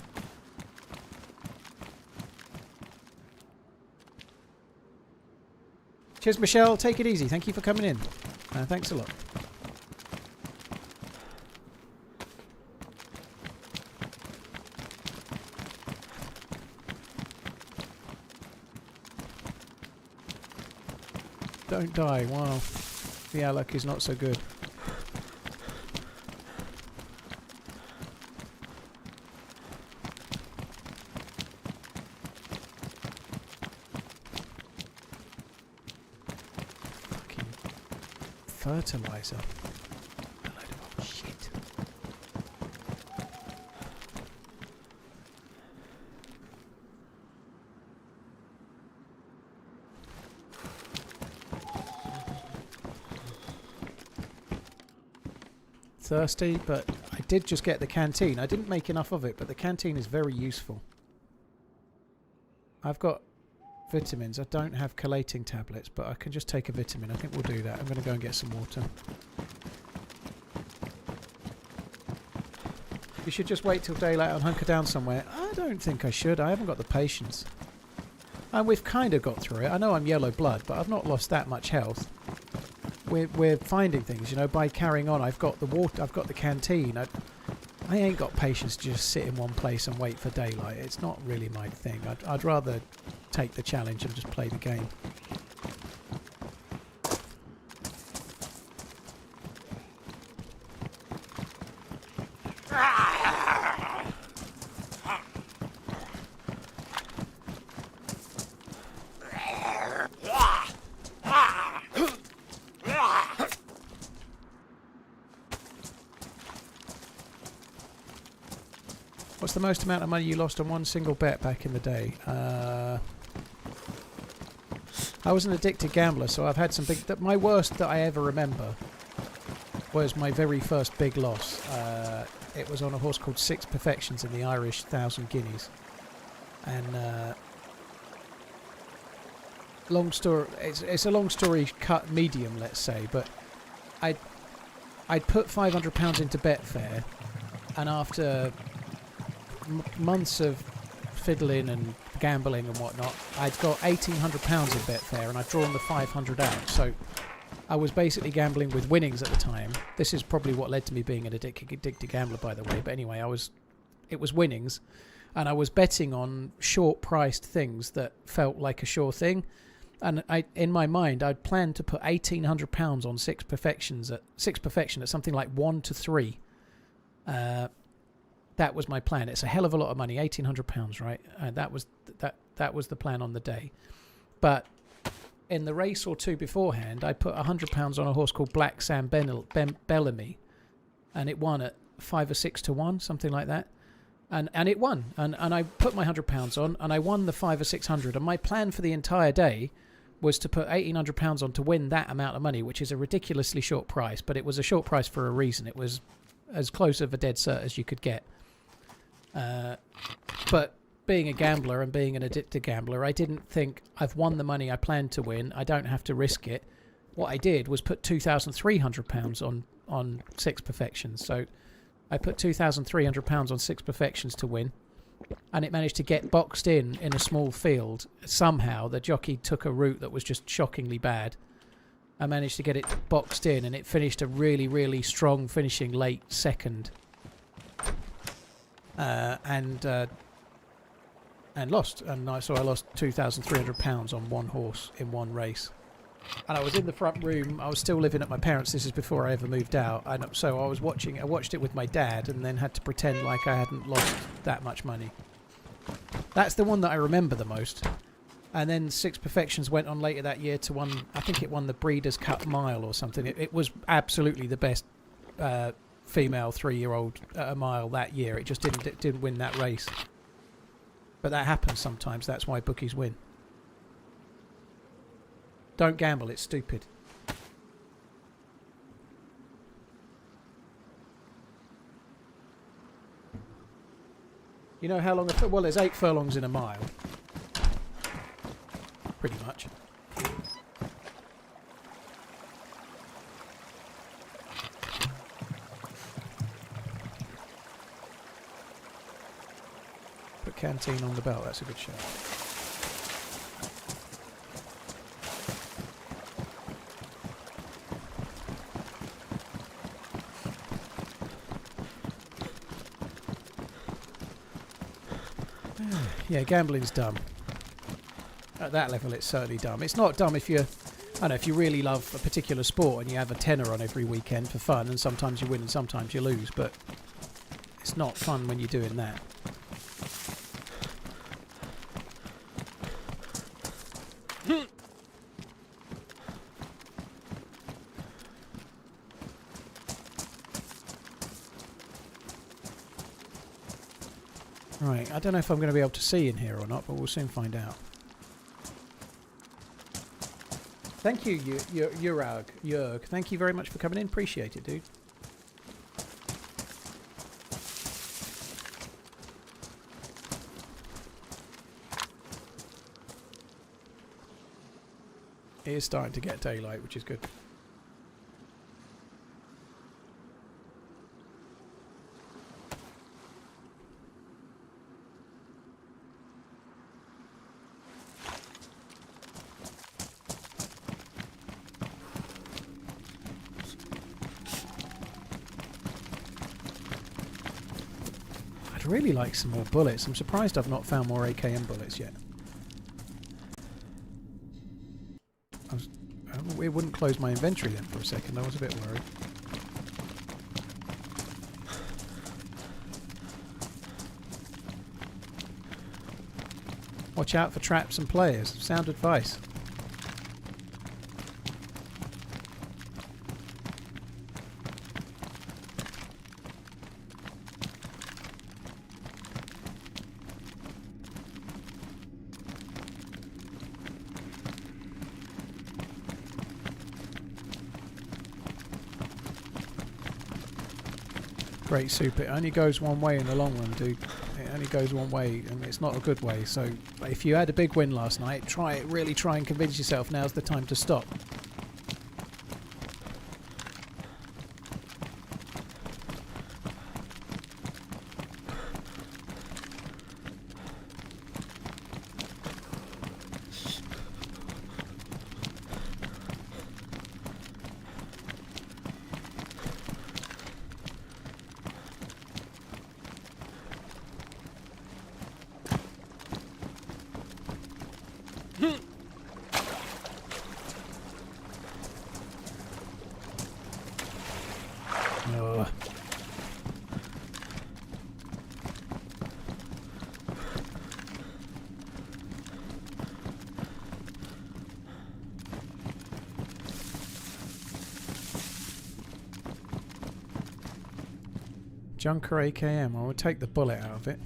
Cheers, Michelle. Take it easy. Thank you for coming in. Thanks a lot. Don't die. Wow. The outlook is not so good. Fucking fertilizer. A load of shit. Thirsty, but I did just get the canteen. I didn't make enough of it, but the canteen is very useful. I've got vitamins. I don't have collating tablets, but I can just take a vitamin. I think we'll do that. I'm going to go and get some water. You should just wait till daylight and hunker down somewhere. I don't think I should. I haven't got the patience. And we've kind of got through it. I know I'm yellow blood, but I've not lost that much health. We're finding things, you know, by carrying on. I've got the water, I've got the canteen. I ain't got patience to just sit in one place and wait for daylight. It's not really my thing. I'd rather take the challenge and just play the game. What's the most amount of money you lost on one single bet back in the day? I was an addicted gambler, so I've had some big... My worst that I ever remember was my very first big loss. It was on a horse called Six Perfections in the Irish 1,000 Guineas. And long story... It's a long story cut medium, let's say, but I'd put £500 into Betfair, and after... months of fiddling and gambling and whatnot, I'd got £1,800 in Betfair and I'd drawn the 500 out. So I was basically gambling with winnings at the time. This is probably what led to me being an addicted gambler, by the way. But anyway, it was winnings, and I was betting on short-priced things that felt like a sure thing. And in my mind, I'd planned to put £1,800 on Six Perfection at something like 1 to 3. That was my plan. It's a hell of a lot of money, £1,800, right? That was the plan on the day. But in the race or two beforehand, I put £100 on a horse called Black Sam Bellamy, and it won at 5 or 6 to 1, something like that. And it won. And I put my £100 on, and I won the 5 or 600. And my plan for the entire day was to put £1,800 on to win that amount of money, which is a ridiculously short price. But it was a short price for a reason. It was as close of a dead cert as you could get. But being a gambler and being an addicted gambler, I didn't think I've won the money I planned to win. I don't have to risk it. What I did was put £2,300 on 6 perfections. So I put £2,300 on 6 perfections to win, and it managed to get boxed in a small field. Somehow the jockey took a route that was just shockingly bad. I managed to get it boxed in, and it finished a really, really strong finishing late second. And lost, and so I lost £2,300 on one horse in one race. And I was in the front room. I was still living at my parents'. This is before I ever moved out. And so I was watching. I watched it with my dad, and then had to pretend like I hadn't lost that much money. That's the one that I remember the most. And then 6 perfections went on later that year to one. I think it won the Breeders' Cup Mile or something. It was absolutely the best female 3-year-old at a mile that year. It just didn't win that race. But that happens sometimes. That's why bookies win. Don't gamble. It's stupid. You know how long? Well, there's 8 furlongs in a mile. Pretty much. Put canteen on the belt. That's a good shout. Yeah, gambling's dumb. At that level, it's certainly dumb. It's not dumb if you, I don't know, if you really love a particular sport and you have a tenner on every weekend for fun, and sometimes you win and sometimes you lose. But it's not fun when you're doing that. Right, I don't know if I'm going to be able to see in here or not, but we'll soon find out. Thank you, Jörg. Thank you very much for coming in. Appreciate it, dude. It is starting to get daylight, which is good. I'd really like some more bullets. I'm surprised I've not found more AKM bullets yet. It wouldn't close my inventory then for a second. I was a bit worried. Watch out for traps and players. Sound advice. Great soup. It only goes one way in the long run, dude. It only goes one way, and it's not a good way. So if you had a big win last night, really try and convince yourself now's the time to stop. Junker AKM. I will take the bullet out of it.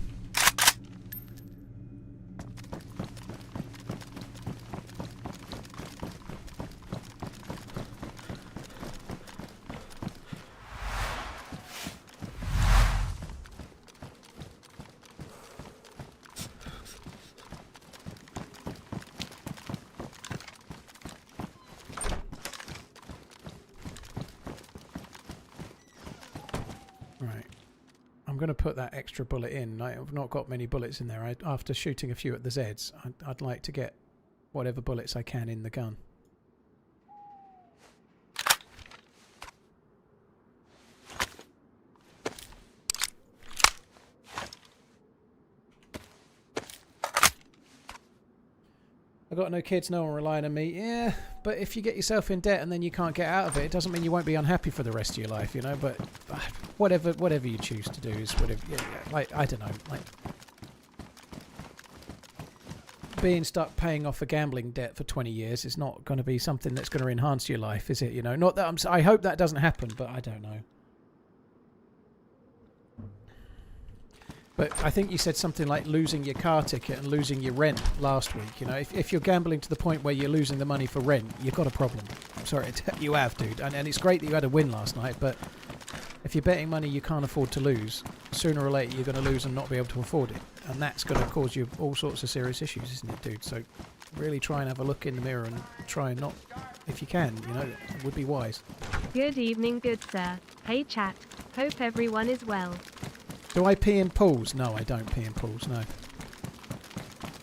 going to put that extra bullet in. I've not got many bullets in there. After shooting a few at the Zs, I'd like to get whatever bullets I can in the gun. I've got no kids, no one relying on me. Yeah, but if you get yourself in debt and then you can't get out of it, it doesn't mean you won't be unhappy for the rest of your life, you know. But whatever you choose to do is whatever. Yeah, like, I don't know, like being stuck paying off a gambling debt for 20 years is not going to be something that's going to enhance your life, is it? You know, not that I hope that doesn't happen, but I don't know. But I think you said something like losing your car ticket and losing your rent last week. You know, if you're gambling to the point where you're losing the money for rent, you've got a problem. I'm sorry to tell you have, dude. And it's great that you had a win last night, but if you're betting money you can't afford to lose, sooner or later you're going to lose and not be able to afford it. And that's going to cause you all sorts of serious issues, isn't it, dude? So really try and have a look in the mirror and try and not, if you can, you know, it would be wise. Good evening, good sir. Hey chat. Hope everyone is well. Do I pee in pools? No, I don't pee in pools, no.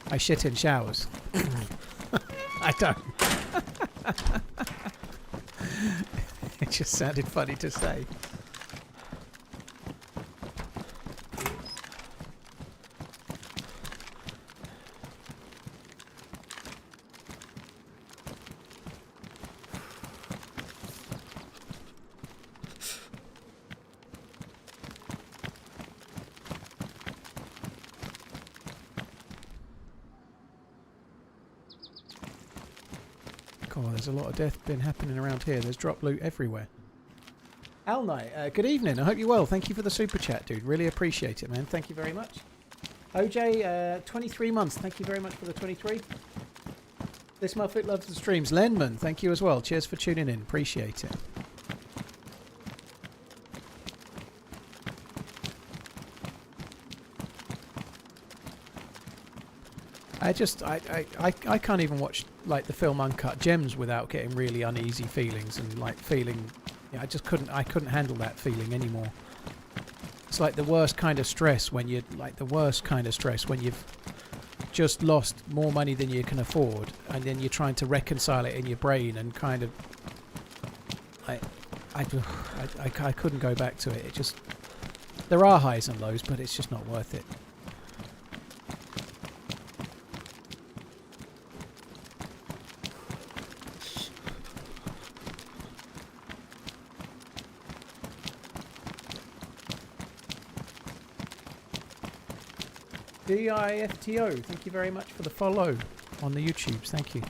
I shit in showers. I don't. It just sounded funny to say. God, there's a lot of death been happening around here. There's drop loot everywhere. Al Knight, good evening. I hope you're well. Thank you for the super chat, dude. Really appreciate it, man. Thank you very much. OJ, 23 months. Thank you very much for the 23. This Muffet loves the streams. Lenman, thank you as well. Cheers for tuning in. Appreciate it. I can't even watch like the film Uncut Gems without getting really uneasy feelings and like feeling, yeah, I couldn't handle that feeling anymore. It's like the worst kind of stress when you've just lost more money than you can afford, and then you're trying to reconcile it in your brain and kind of I couldn't go back to it. It just, there are highs and lows, but it's just not worth it. DIFTO, thank you very much for the follow on the YouTubes. Thank you.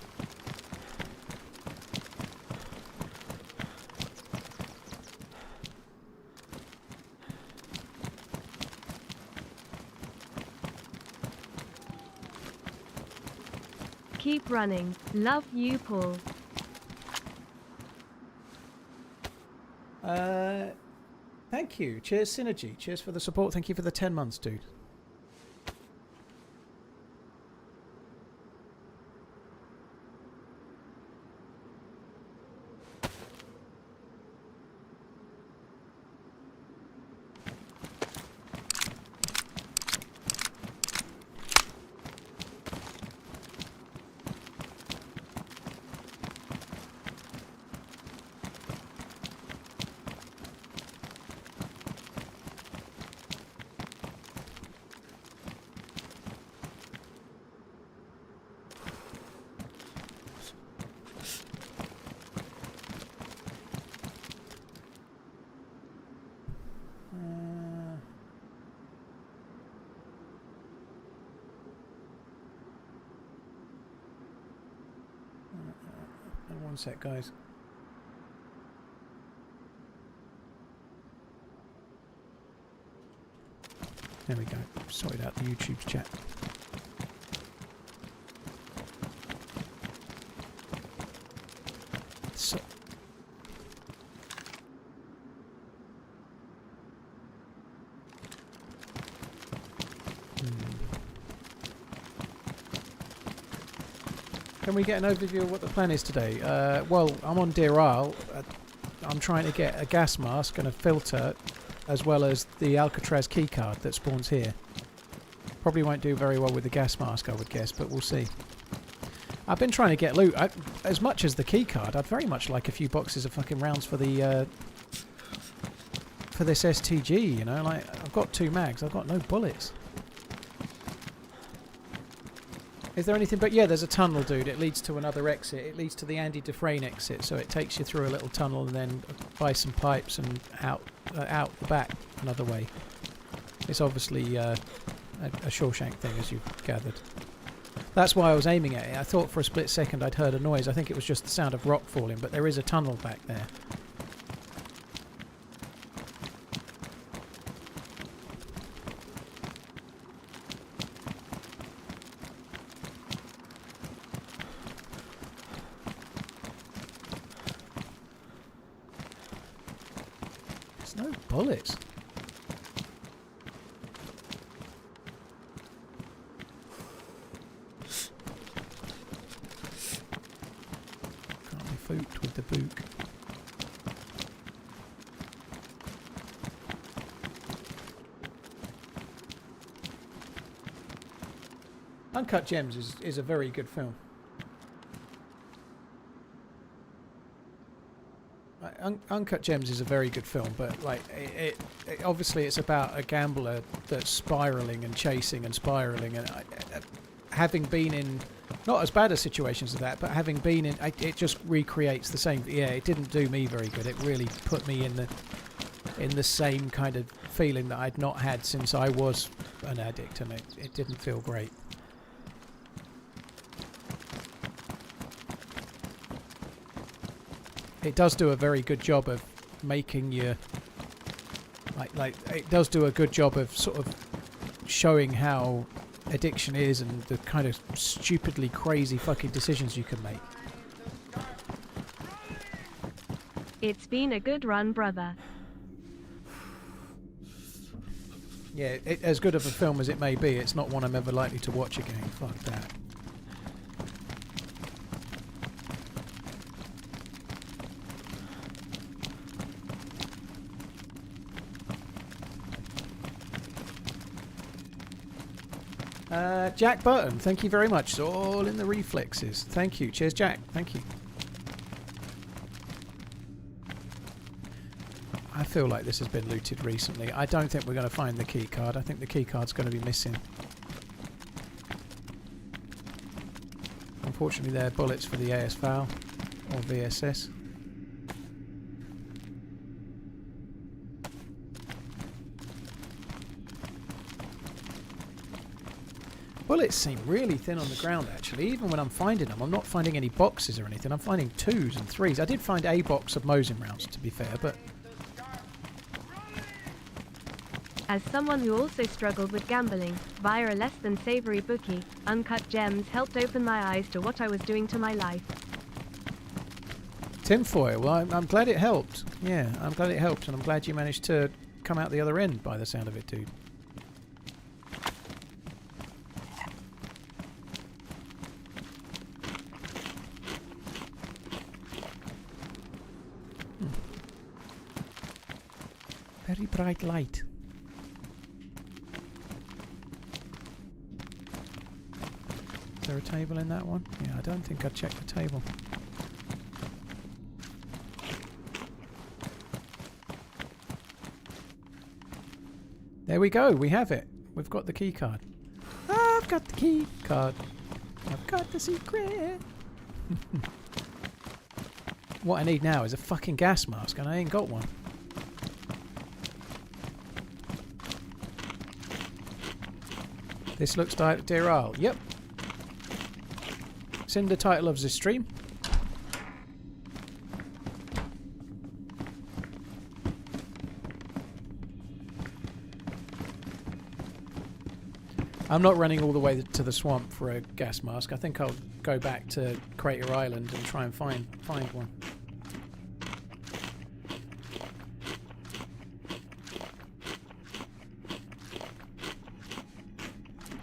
Keep running. Love you, Paul. Thank you. Cheers, Synergy. Cheers for the support. Thank you for the 10 months, dude. One sec, guys. There we go. Sorted out the YouTube's chat. So. Can we get an overview of what the plan is today? Well, I'm on Deerisle. I'm trying to get a gas mask and a filter as well as the Alcatraz keycard that spawns here. Probably won't do very well with the gas mask, I would guess, but we'll see. I've been trying to get loot. As much as the keycard, I'd very much like a few boxes of fucking rounds for the for this STG, you know? Like, I've got 2 mags, I've got no bullets. Is there anything? But yeah, there's a tunnel, dude. It leads to another exit. It leads to the Andy Dufresne exit, so it takes you through a little tunnel and then by some pipes and out the back another way. It's obviously a Shawshank thing, as you've gathered. That's why I was aiming at it. I thought for a split second I'd heard a noise. I think it was just the sound of rock falling, but there is a tunnel back there. No bullets. Can't be fooked with the book. Uncut Gems is a very good film. Uncut Gems is a very good film, but like it obviously it's about a gambler that's spiraling and chasing and spiraling, and having been in not as bad a situations as that, but having been in, it just recreates the same. Yeah, it didn't do me very good. It really put me in the same kind of feeling that I'd not had since I was an addict, and it didn't feel great. It does do a very good job of making you like it does do a good job of sort of showing how addiction is and the kind of stupidly crazy fucking decisions you can make. It's been a good run, brother. Yeah, as good of a film as it may be, it's not one I'm ever likely to watch again. Fuck that. Jack Burton, thank you very much. It's all in the reflexes. Thank you. Cheers, Jack. Thank you. I feel like this has been looted recently. I don't think we're going to find the key card. I think the key card's going to be missing. Unfortunately, there are bullets for the ASVAL or VSS. Bullets seem really thin on the ground, actually. Even when I'm finding them, I'm not finding any boxes or anything. I'm finding 2s and 3s. I did find a box of Mosin rounds, to be fair, but... As someone who also struggled with gambling, via a less than savory bookie, Uncut Gems helped open my eyes to what I was doing to my life. Tinfoil, well, I'm glad it helped. Yeah, I'm glad it helped, and I'm glad you managed to come out the other end by the sound of it, dude. Very bright light. Is there a table in that one? Yeah, I don't think I checked the table. There we go, we have it. We've got the key card. I've got the key card. I've got the secret. What I need now is a fucking gas mask, and I ain't got one. This looks like Deerisle. Yep. It's in the title of the stream. I'm not running all the way to the swamp for a gas mask. I think I'll go back to Crater Island and try and find one.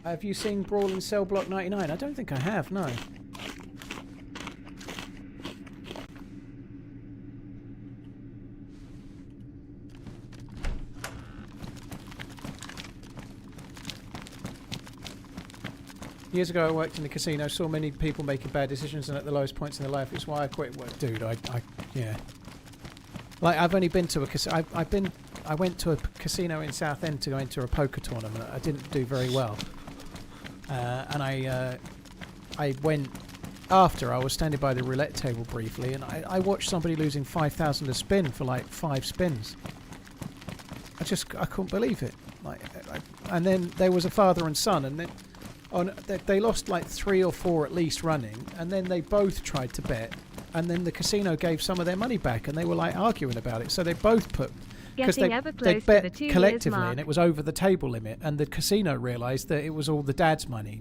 Have you seen Brawl in Cell Block 99? I don't think I have, no. Years ago, I worked in the casino, saw many people making bad decisions, and at the lowest points in their life, it's why I quit work. Dude, yeah. Like, I've only been to a casino. I went to a casino in Southend to go into a poker tournament. I didn't do very well, and I went after. I was standing by the roulette table briefly, and I watched somebody losing 5,000 a spin for like 5 spins. I couldn't believe it. And then there was a father and son, and then they lost like 3 or 4 at least running, and then they both tried to bet, and then the casino gave some of their money back, and they were like arguing about it. So they both put, because they bet collectively, and it was over the table limit, and the casino realised that it was all the dad's money,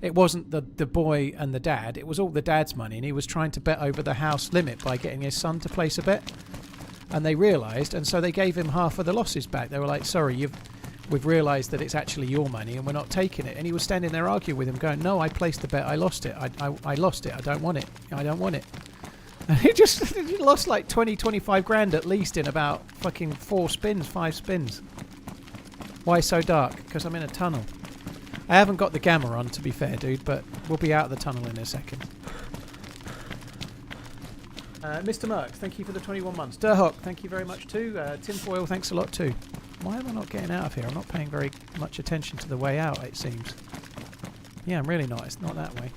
it wasn't the boy and the dad, it was all the dad's money, and he was trying to bet over the house limit by getting his son to place a bet, and they realised, and so they gave him half of the losses back. They were like, sorry, we've realised that it's actually your money and we're not taking it. And he was standing there arguing with him, going, no, I placed the bet, I lost it, I lost it, I don't want it, I don't want it. And he lost like 25 grand at least in about fucking 5 spins. Why so dark? Because I'm in a tunnel. I haven't got the gamma on, to be fair, dude, but we'll be out of the tunnel in a second. Mr. Merck, thank you for the 21 months. Durhawk, thank you very much too. Tinfoil, thanks a lot too. Why am I not getting out of here? I'm not paying very much attention to the way out, it seems. Yeah, I'm really not. It's not that way.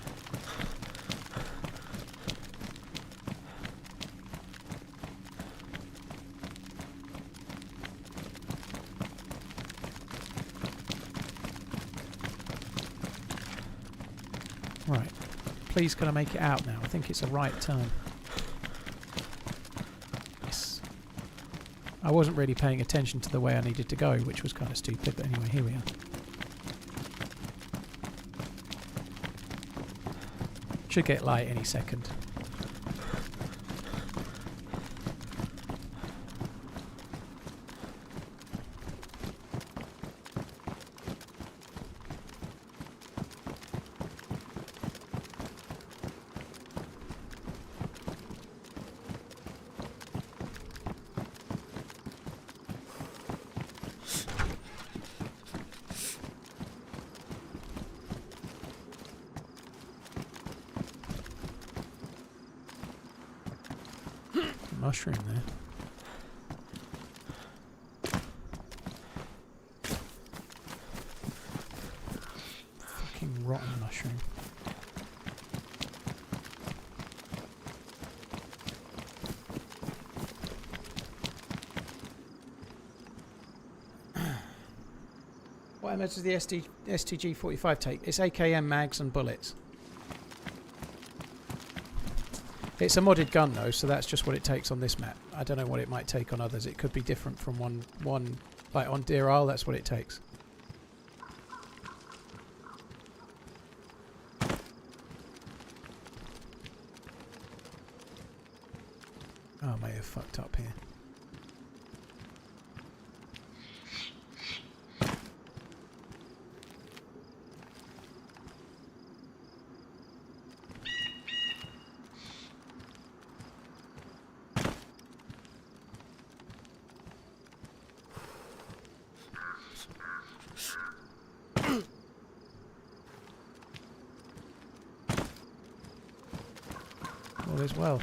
Right. Please, can I make it out now? I think it's a right turn. I wasn't really paying attention to the way I needed to go, which was kind of stupid, but anyway, here we are. Should get light any second. Mushroom there. Fucking rotten mushroom. What damage does the STG-45 take? It's AKM mags and bullets. It's a modded gun though, so that's just what it takes on this map. I don't know what it might take on others. It could be different from one like on Deerisle, that's what it takes. Oh, I may have fucked up here. As well.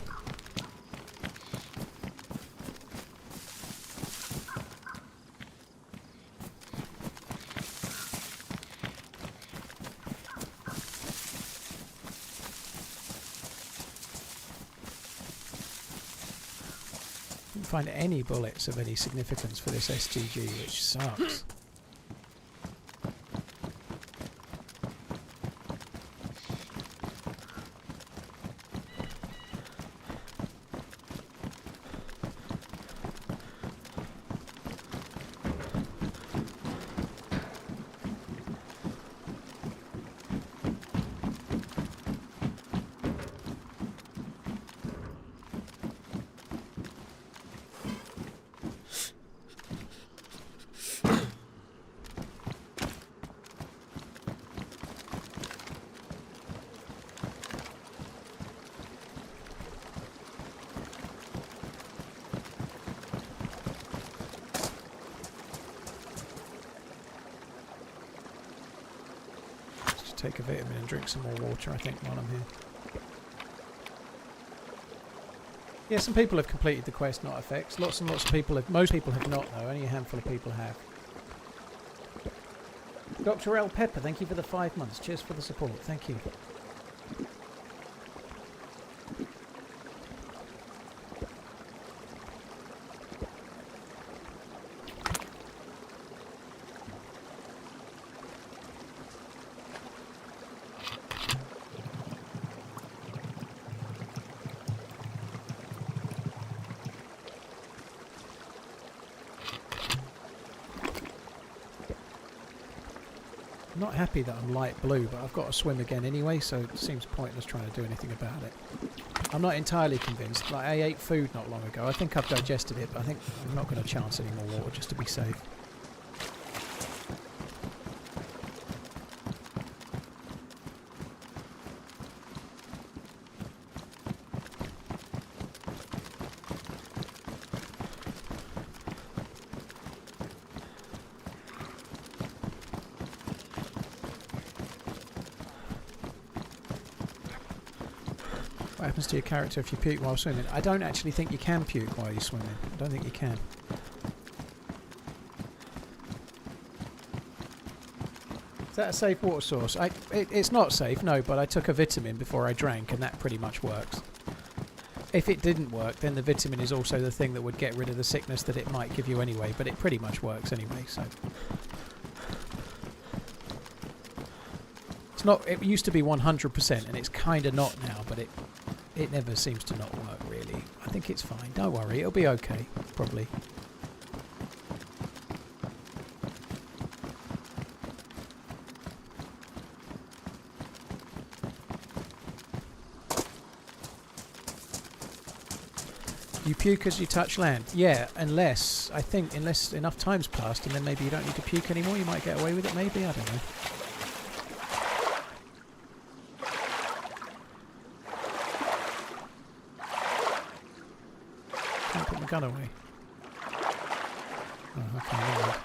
Didn't find any bullets of any significance for this STG, which sucks. take a vitamin and drink some more water, I think, while I'm here. Yeah, some people have completed the quest, not effects. Lots and lots of people have. Most people have not, though. Only a handful of people have. Dr. L. Pepper, thank you for the 5 months. Cheers for the support. Thank you. I'm not happy that I'm light blue, but I've got to swim again anyway, so it seems pointless trying to do anything about it. I'm not entirely convinced. Like, I ate food not long ago. I think I've digested it, but I think I'm not going to chance any more water just to be safe. What happens to your character if you puke while swimming? I don't actually think you can puke while you're swimming. I don't think you can. Is that a safe water source? It's not safe, no, but I took a vitamin before I drank and that pretty much works. If it didn't work, then the vitamin is also the thing that would get rid of the sickness that it might give you anyway, but it pretty much works anyway, so... It's not... It used to be 100% and it's kind of not now, but it never seems to not work, really. I think it's fine. Don't worry. It'll be okay, probably. You puke as you touch land? Yeah, unless enough time's passed and then maybe you don't need to puke anymore. You might get away with it, maybe. I don't know. Gun away. Oh, okay, never mind.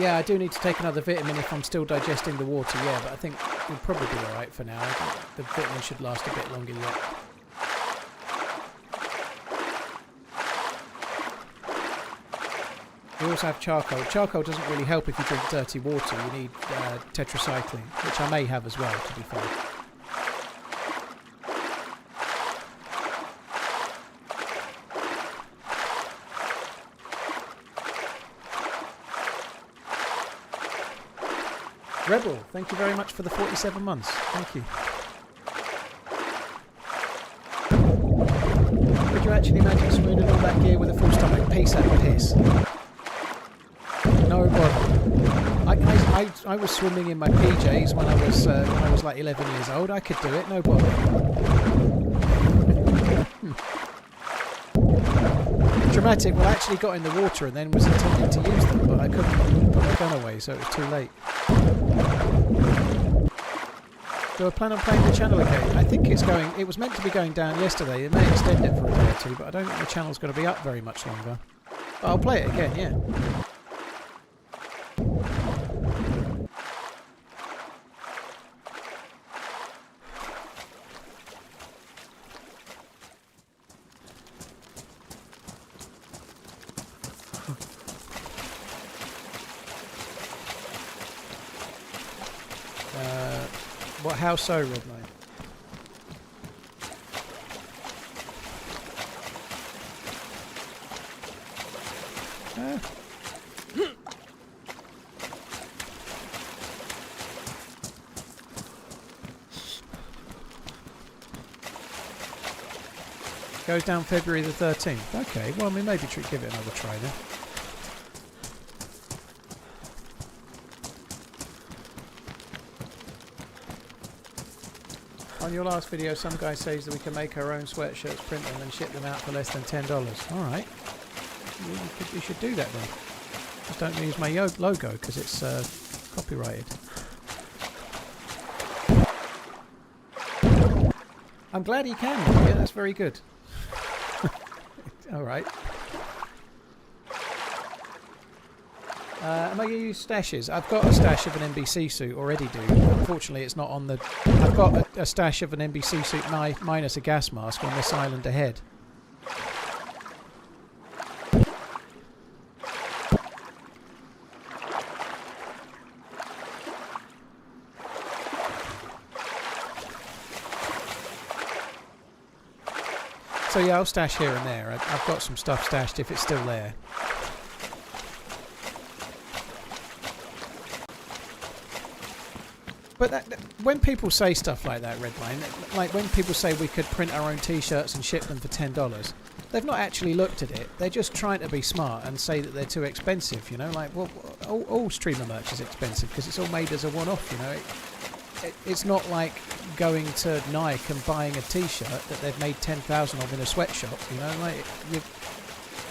Yeah, I do need to take another vitamin if I'm still digesting the water, yeah, but I think we'll probably be alright for now. I think the vitamin should last a bit longer yet. You also have charcoal. Charcoal doesn't really help if you drink dirty water. You need tetracycline, which I may have as well, to be fair. Rebel, thank you very much for the 47 months. Thank you. Could you actually imagine swooning all that gear with a full stomach? Peace out of piss. No bother. I was swimming in my PJs when I was like 11 years old. I could do it, no bother. Dramatic. Well, I actually got in the water and then was intending to use them, but I couldn't put my gun away, so it was too late. Do I plan on playing the channel again? I think it's going... It was meant to be going down yesterday. It may extend it for a day or two, but I don't think the channel's going to be up very much longer. But I'll play it again, yeah. How so, Redline? Goes down February the 13th. Okay, well, maybe give it another try then. On your last video, some guy says that we can make our own sweatshirts, print them and ship them out for less than $10. Alright. We should do that then. Just don't use my logo because it's copyrighted. I'm glad he can. Yeah, that's very good. All right. Am I going to use stashes? I've got a stash of an NBC suit already, dude. Unfortunately, it's not on the... I've got a stash of an NBC suit minus a gas mask on this island ahead. So yeah, I'll stash here and there. I've got some stuff stashed if it's still there. But when people say stuff like that, Redline, like when people say we could print our own T-shirts and ship them for $10, they've not actually looked at it. They're just trying to be smart and say that they're too expensive. You know, like well, all streamer merch is expensive because it's all made as a one-off. You know, it's not like going to Nike and buying a T-shirt that they've made 10,000 of in a sweatshop. You know, like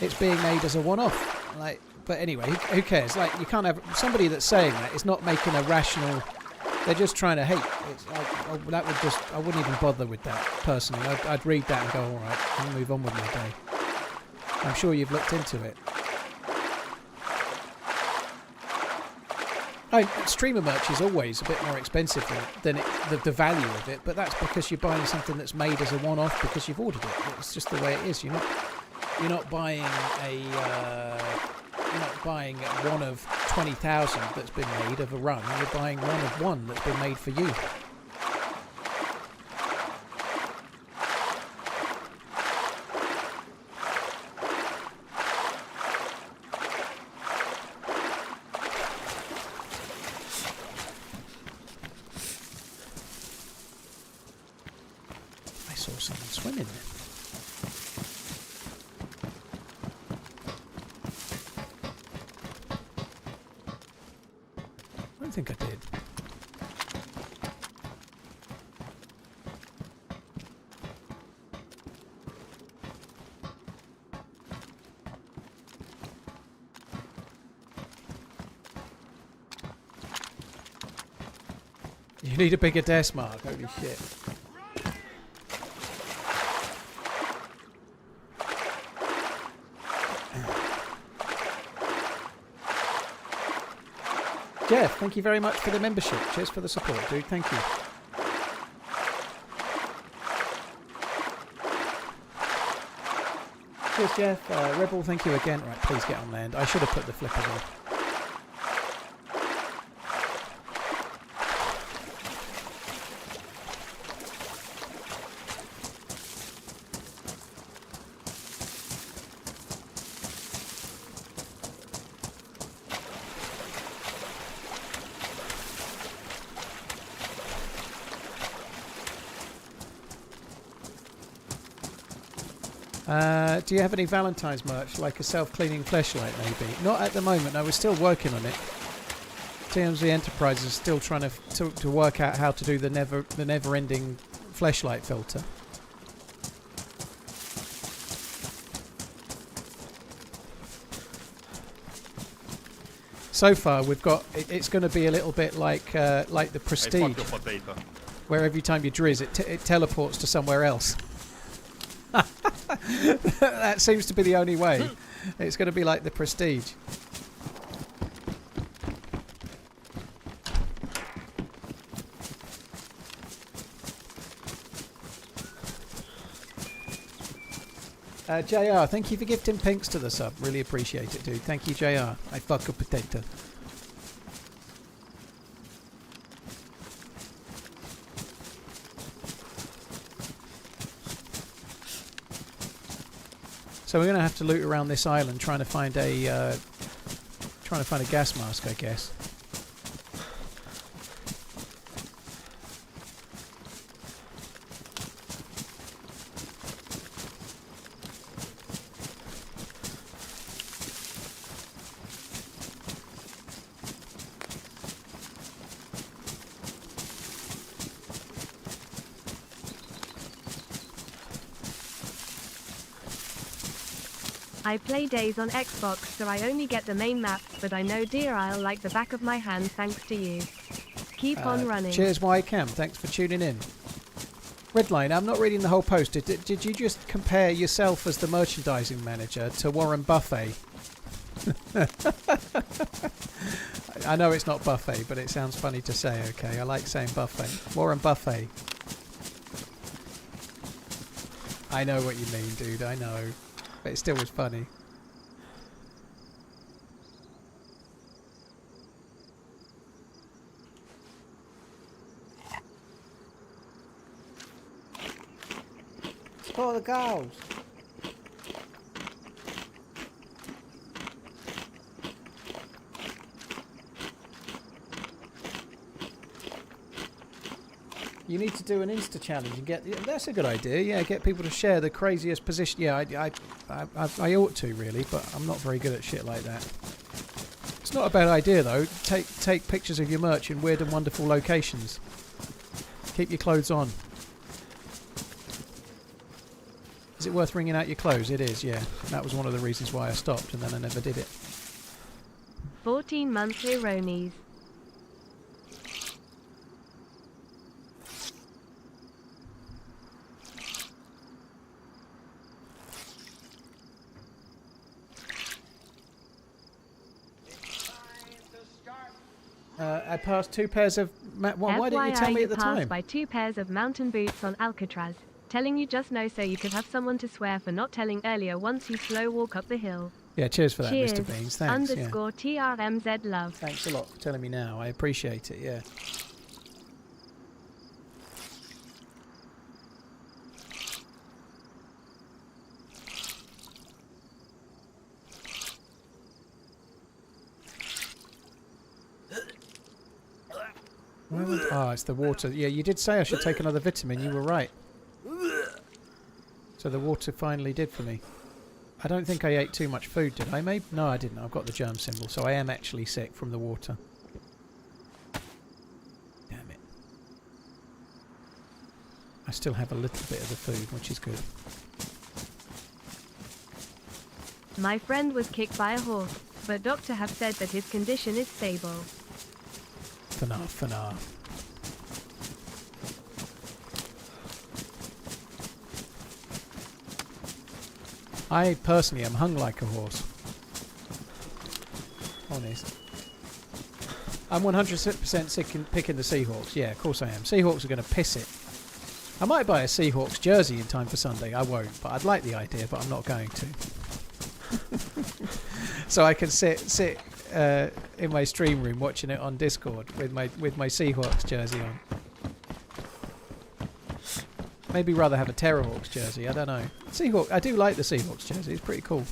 it's being made as a one-off. Like, but anyway, who cares? Like, you can't have somebody that's saying that is not making a rational. They're just trying to hate. It's like, that would just, I wouldn't even bother with that personally. I'd read that and go, all right, and move on with my day. I'm sure you've looked into it. Streamer merch is always a bit more expensive than the value of it, but that's because you're buying something that's made as a one-off because you've ordered it. It's just the way it is. You're not buying one of 20,000 that's been made of a run. You're buying one of one that's been made for you. I saw someone swimming there. I think I did. You need a bigger desk mark, holy shit. Jeff, thank you very much for the membership. Cheers for the support, dude. Thank you. Cheers, Jeff. Rebel, thank you again. Right, please get on land. I should have put the flippers on. Do you have any Valentine's merch, like a self-cleaning fleshlight maybe? Not at the moment, no, we're still working on it. TRMZ Enterprises is still trying to work out how to do the never-ending fleshlight filter. So far we've got, it's going to be a little bit like the Prestige, where every time you drizz it teleports to somewhere else. That seems to be the only way. It's going to be like the Prestige. JR, thank you for gifting pinks to the sub. Really appreciate it, dude. Thank you, JR. I fuck a potato. So we're going to have to loot around this island trying to find a gas mask, I guess. I play DayZ on Xbox, so I only get the main map, but I know Deerisle like the back of my hand thanks to you. Keep on running. Cheers, YCam. Thanks for tuning in. Redline, I'm not reading the whole post. Did you just compare yourself as the merchandising manager to Warren Buffett? I know it's not buffet, but it sounds funny to say, okay? I like saying buffet. Warren Buffett. I know what you mean, dude, I know. But it still was funny. Support the goals. You need to do an Insta challenge and get. Yeah, that's a good idea. Yeah, get people to share the craziest position. Yeah, I ought to really, but I'm not very good at shit like that. It's not a bad idea though. Take pictures of your merch in weird and wonderful locations. Keep your clothes on. Is it worth wringing out your clothes? It is. Yeah, that was one of the reasons why I stopped, and then I never did it. 14 months Ironies. I passed 2 pairs of... Why didn't you tell me at the passed time? by 2 pairs of mountain boots on Alcatraz. Telling you just no so you could have someone to swear for not telling earlier once you slow walk up the hill. Yeah, cheers for that, Cheers. Mr. Beans. Thanks. Underscore TRMZ love. Thanks a lot for telling me now. I appreciate it, yeah. Oh, it's the water. Yeah, you did say I should take another vitamin. You were right. So the water finally did for me. I don't think I ate too much food, did I? Maybe? No, I didn't. I've got the germ symbol, so I am actually sick from the water. Damn it. I still have a little bit of the food, which is good. My friend was kicked by a horse, but doctor have said that his condition is stable. For now. I personally am hung like a horse. Honest. I'm 100% sick in picking the Seahawks. Yeah, of course I am. Seahawks are going to piss it. I might buy a Seahawks jersey in time for Sunday. I won't, but I'd like the idea, but I'm not going to. So I can sit in my stream room watching it on Discord with my Seahawks jersey on. Maybe rather have a Terrorhawks jersey. I don't know. Seahawk. I do like the Seahawks jersey. It's pretty cool.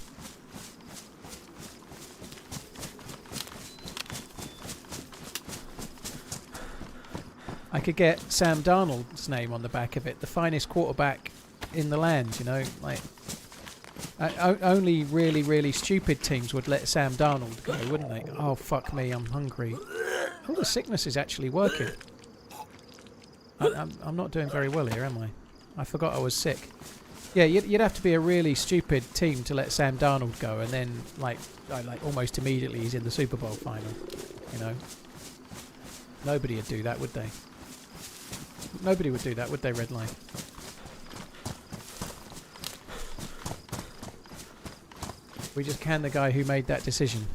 I could get Sam Darnold's name on the back of it. The finest quarterback in the land. You know, like only really, really stupid teams would let Sam Darnold go, wouldn't they? Oh fuck me! I'm hungry. Oh, the sickness is actually working. I'm not doing very well here, am I? I forgot I was sick. Yeah, you'd have to be a really stupid team to let Sam Darnold go, and then like almost immediately he's in the Super Bowl final. You know, nobody would do that, would they? Nobody would do that, would they? Redline. We just can the guy who made that decision.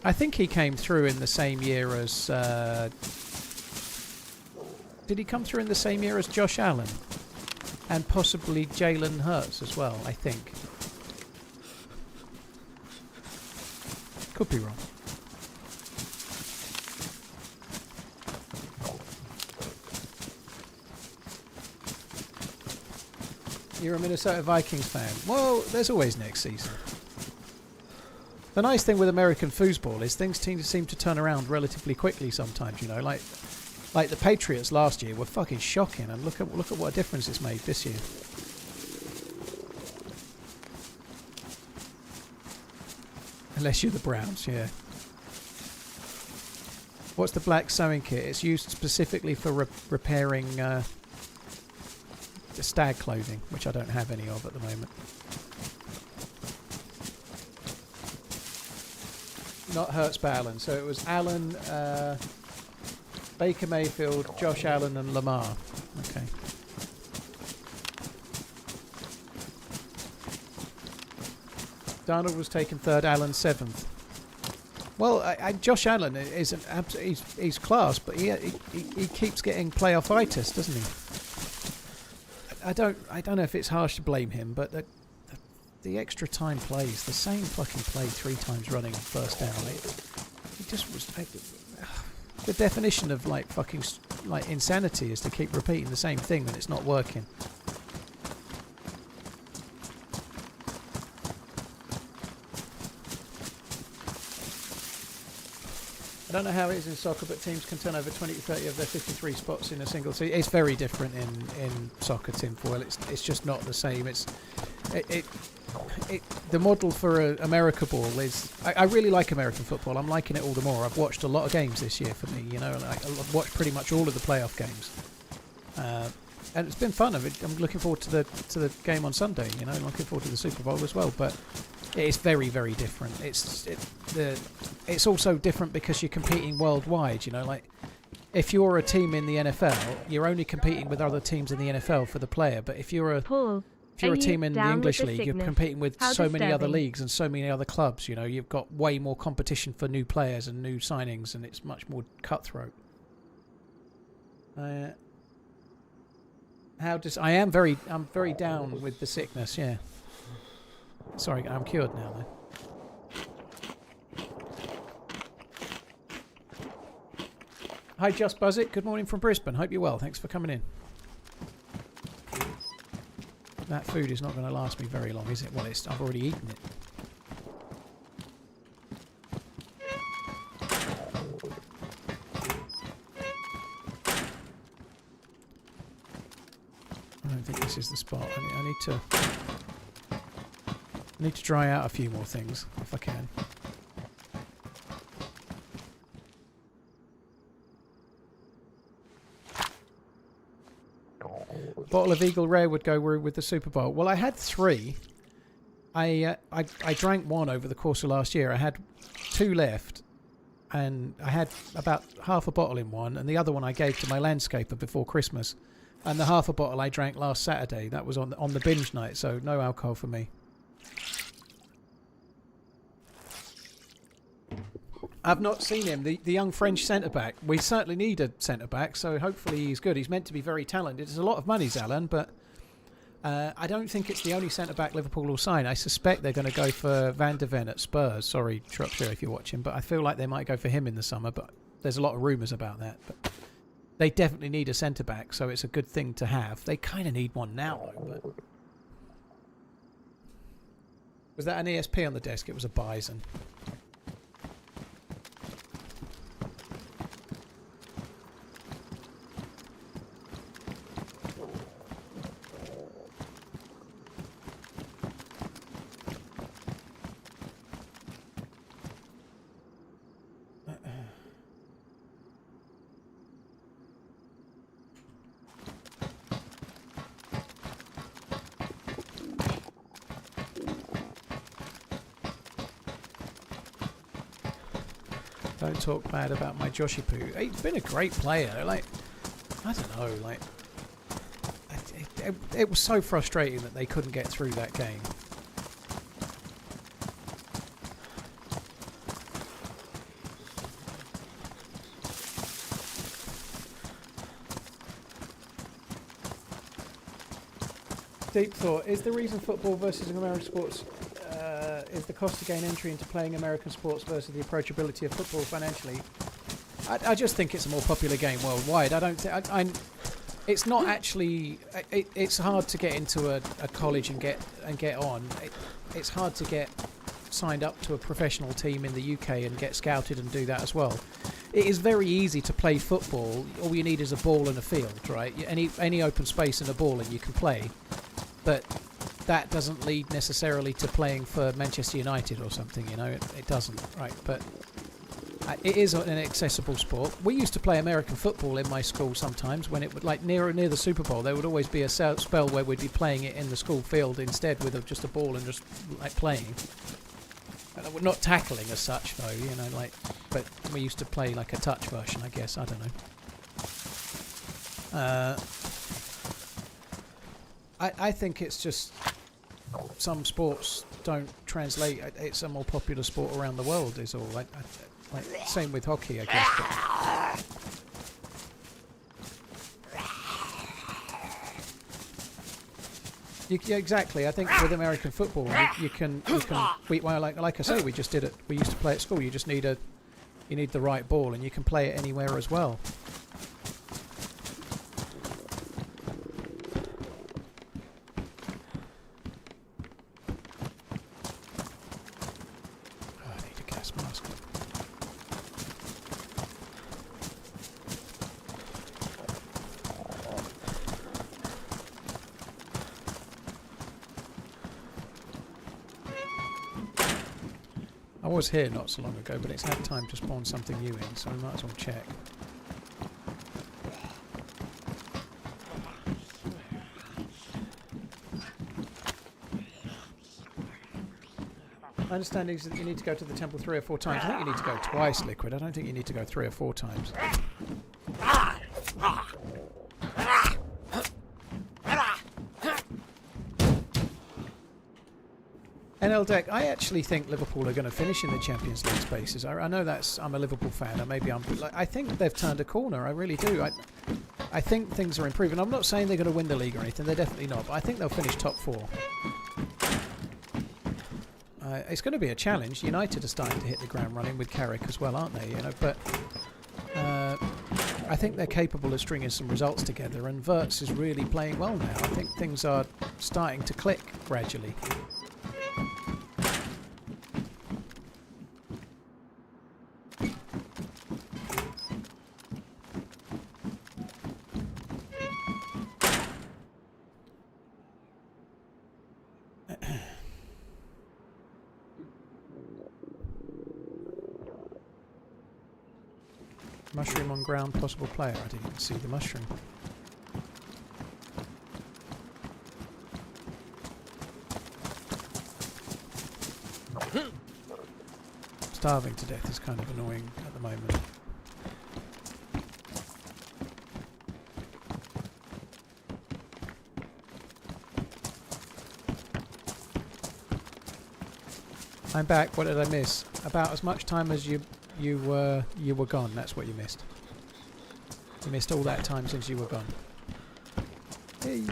I think he came through in the same year as... did he come through in the same year as Josh Allen? And possibly Jalen Hurts as well, I think. Could be wrong. You're a Minnesota Vikings fan. Well, there's always next season. The nice thing with American foosball is things seem to turn around relatively quickly sometimes, you know, like the Patriots last year were fucking shocking, and look at what a difference it's made this year. Unless you're the Browns, yeah. What's the black sewing kit? It's used specifically for repairing the stag clothing, which I don't have any of at the moment. Not Hurts, but Allen. So it was Allen, Baker Mayfield, Josh Allen, and Lamar. Okay. Darnold was taken third, Allen seventh. Well, Josh Allen is he's class, but he keeps getting playoff-itis, doesn't he? I don't know if it's harsh to blame him, but the extra time plays, the same fucking play 3 times running on first down. It just was the definition of like fucking like insanity is to keep repeating the same thing when it's not working. I don't know how it is in soccer, but teams can turn over 20 to 30 of their 53 spots in a single season. It's very different in soccer, tinfoil. It's just not the same. The model for America ball is... I really like American football. I'm liking it all the more. I've watched a lot of games this year for me, you know. I've watched pretty much all of the playoff games. And it's been fun. I'm looking forward to the game on Sunday, you know. I'm looking forward to the Super Bowl as well, but... It's very, very different. It's also different because you're competing worldwide. You know, like if you're a team in the NFL, you're only competing with other teams in the NFL for the player. But if you're a team in the English league, you're competing with so many other leagues and so many other clubs. You know, you've got way more competition for new players and new signings, and it's much more cutthroat. I'm very down with the sickness. Yeah. Sorry, I'm cured now, though. Hi, Just Buzz It. Good morning from Brisbane. Hope you're well. Thanks for coming in. That food is not going to last me very long, is it? Well, I've already eaten it. I don't think this is the spot. I need to dry out a few more things, if I can. Bottle of Eagle Rare would go with the Super Bowl. Well, I had 3. I drank 1 over the course of last year. I had 2 left, and I had about half a bottle in one, and the other one I gave to my landscaper before Christmas. And the half a bottle I drank last Saturday. That was on the binge night, so no alcohol for me. I've not seen him, the young French centre-back. We certainly need a centre-back, so hopefully he's good. He's meant to be very talented. It's a lot of money, Alan, but I don't think it's the only centre-back Liverpool will sign. I suspect they're going to go for Van der Ven at Spurs. Sorry, Shropshire, if you're watching, but I feel like they might go for him in the summer, but there's a lot of rumours about that. But they definitely need a centre-back, so it's a good thing to have. They kind of need one now, though. But was that an ESP on the desk? It was a Bison. Don't talk bad about my Joshy Poo. He's been a great player. Like, I don't know. Like, it was so frustrating that they couldn't get through that game. Deep thought. Is the reason football versus American sports is the cost to gain entry into playing American sports versus the approachability of football financially? I just think it's a more popular game worldwide. I don't think it's not actually. It's hard to get into a college and get on. It's hard to get signed up to a professional team in the UK and get scouted and do that as well. It is very easy to play football. All you need is a ball and a field, right? Any open space and a ball and you can play. But that doesn't lead necessarily to playing for Manchester United or something, you know. It doesn't, right? But it is an accessible sport. We used to play American football in my school sometimes when it would, like, near the Super Bowl, there would always be a spell where we'd be playing it in the school field instead with just a ball and just, like, playing. And not tackling as such, though, you know, like, but we used to play, like, a touch version, I guess. I don't know. I think it's just some sports don't translate. It's a more popular sport around the world is all. Like same with hockey, I guess. Yeah, exactly. I think with American football, you can well, like I say, we just did it. We used to play at school. You just need you need the right ball, and you can play it anywhere as well. Oh, I need a gas mask. I was here not so long ago, but it's had time to spawn something new in, so we might as well check. My understanding is that you need to go to the temple 3 or 4 times. I think you need to go twice, Liquid. I don't think you need to go 3 or 4 times. NL Deck, I actually think Liverpool are going to finish in the Champions League spaces. I know I'm a Liverpool fan, and maybe I think they've turned a corner. I really do. I think things are improving. I'm not saying they're going to win the league or anything. They're definitely not. But I think they'll finish top 4. It's going to be a challenge. United are starting to hit the ground running with Carrick as well, aren't they? You know, but I think they're capable of stringing some results together. And Wirtz is really playing well now. I think things are starting to click gradually. Mushroom on ground, possible player. I didn't even see the mushroom. Starving to death is kind of annoying at the moment. I'm back. What did I miss? About as much time as you were gone. That's what you missed. You missed all that time since you were gone. Hey.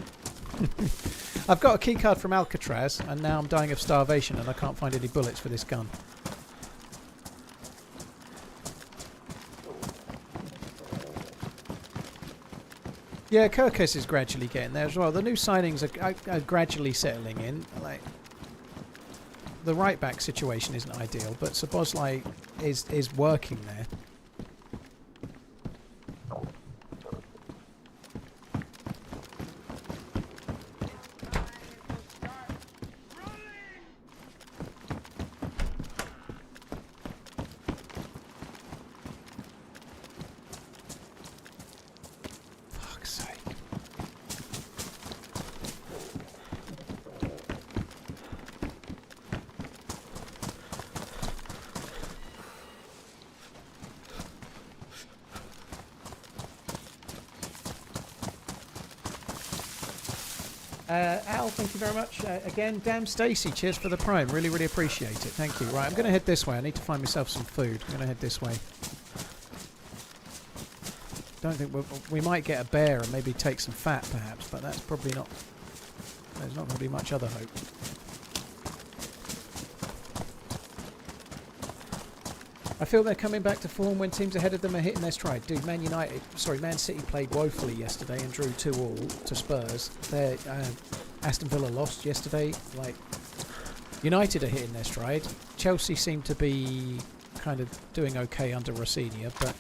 I've got a keycard from Alcatraz, and now I'm dying of starvation, and I can't find any bullets for this gun. Yeah, Kirkus is gradually getting there as well. The new signings are gradually settling in. Like, the right back situation isn't ideal, but Szoboszlai is working there. Fuck's sake. Al, thank you very much. Again, damn Stacy, cheers for the prime. Really, really appreciate it. Thank you. Right, I'm going to head this way. I need to find myself some food. I'm going to head this way. Don't think we might get a bear and maybe take some fat, perhaps, but that's probably not. There's not going to be much other hope. I feel they're coming back to form when teams ahead of them are hitting their stride. Dude, Man City played woefully yesterday and drew 2-2 to Spurs. Aston Villa lost yesterday. Like, United are hitting their stride. Chelsea seem to be kind of doing okay under Rossignol, but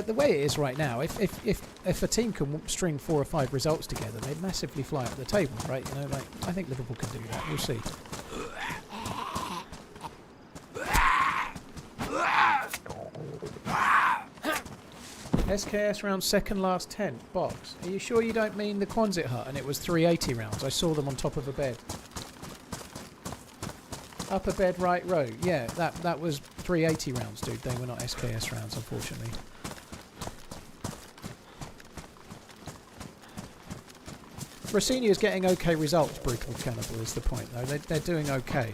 the way it is right now, if a team can string 4 or 5 results together, they massively fly up the table, right? You know, like, I think Liverpool can do that. We'll see. SKS round second last 10 box. Are you sure you don't mean the Quonset hut and it was 380 rounds? I saw them on top of a bed. Upper bed right row. Yeah, that was 380 rounds, dude. They were not SKS rounds, unfortunately. Rossini is getting okay results, Brutal Cannibal is the point though. They're doing okay.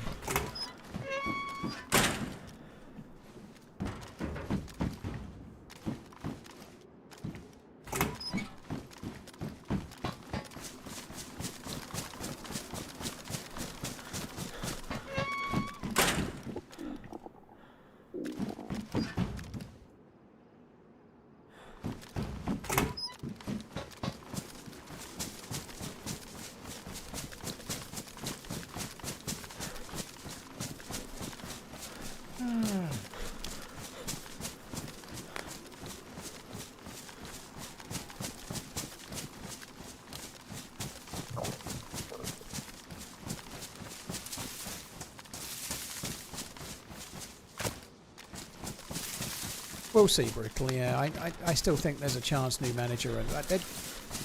We'll see, Brutal. Yeah, I still think there's a chance new manager. And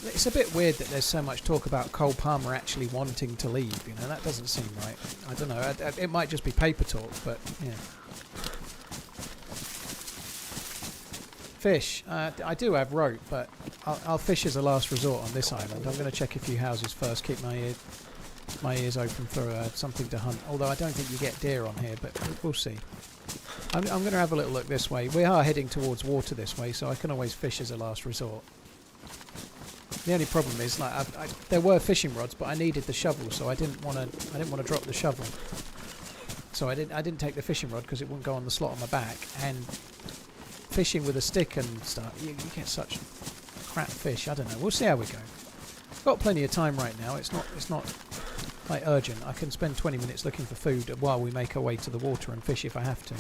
it's a bit weird that there's so much talk about Cole Palmer actually wanting to leave. You know, that doesn't seem right. I don't know. It might just be paper talk, but yeah. Fish. I do have rope, but I'll fish as a last resort on this island. I'm going to check a few houses first. Keep my ears open for something to hunt. Although I don't think you get deer on here, but we'll see. I'm going to have a little look this way. We are heading towards water this way, so I can always fish as a last resort. The only problem is, like, there were fishing rods, but I needed the shovel, so I didn't want to drop the shovel. So I didn't take the fishing rod because it wouldn't go on the slot on my back. And fishing with a stick and stuff, you get such crap fish. I don't know. We'll see how we go. Got plenty of time right now. It's not like urgent. I can spend 20 minutes looking for food while we make our way to the water and fish if I have to.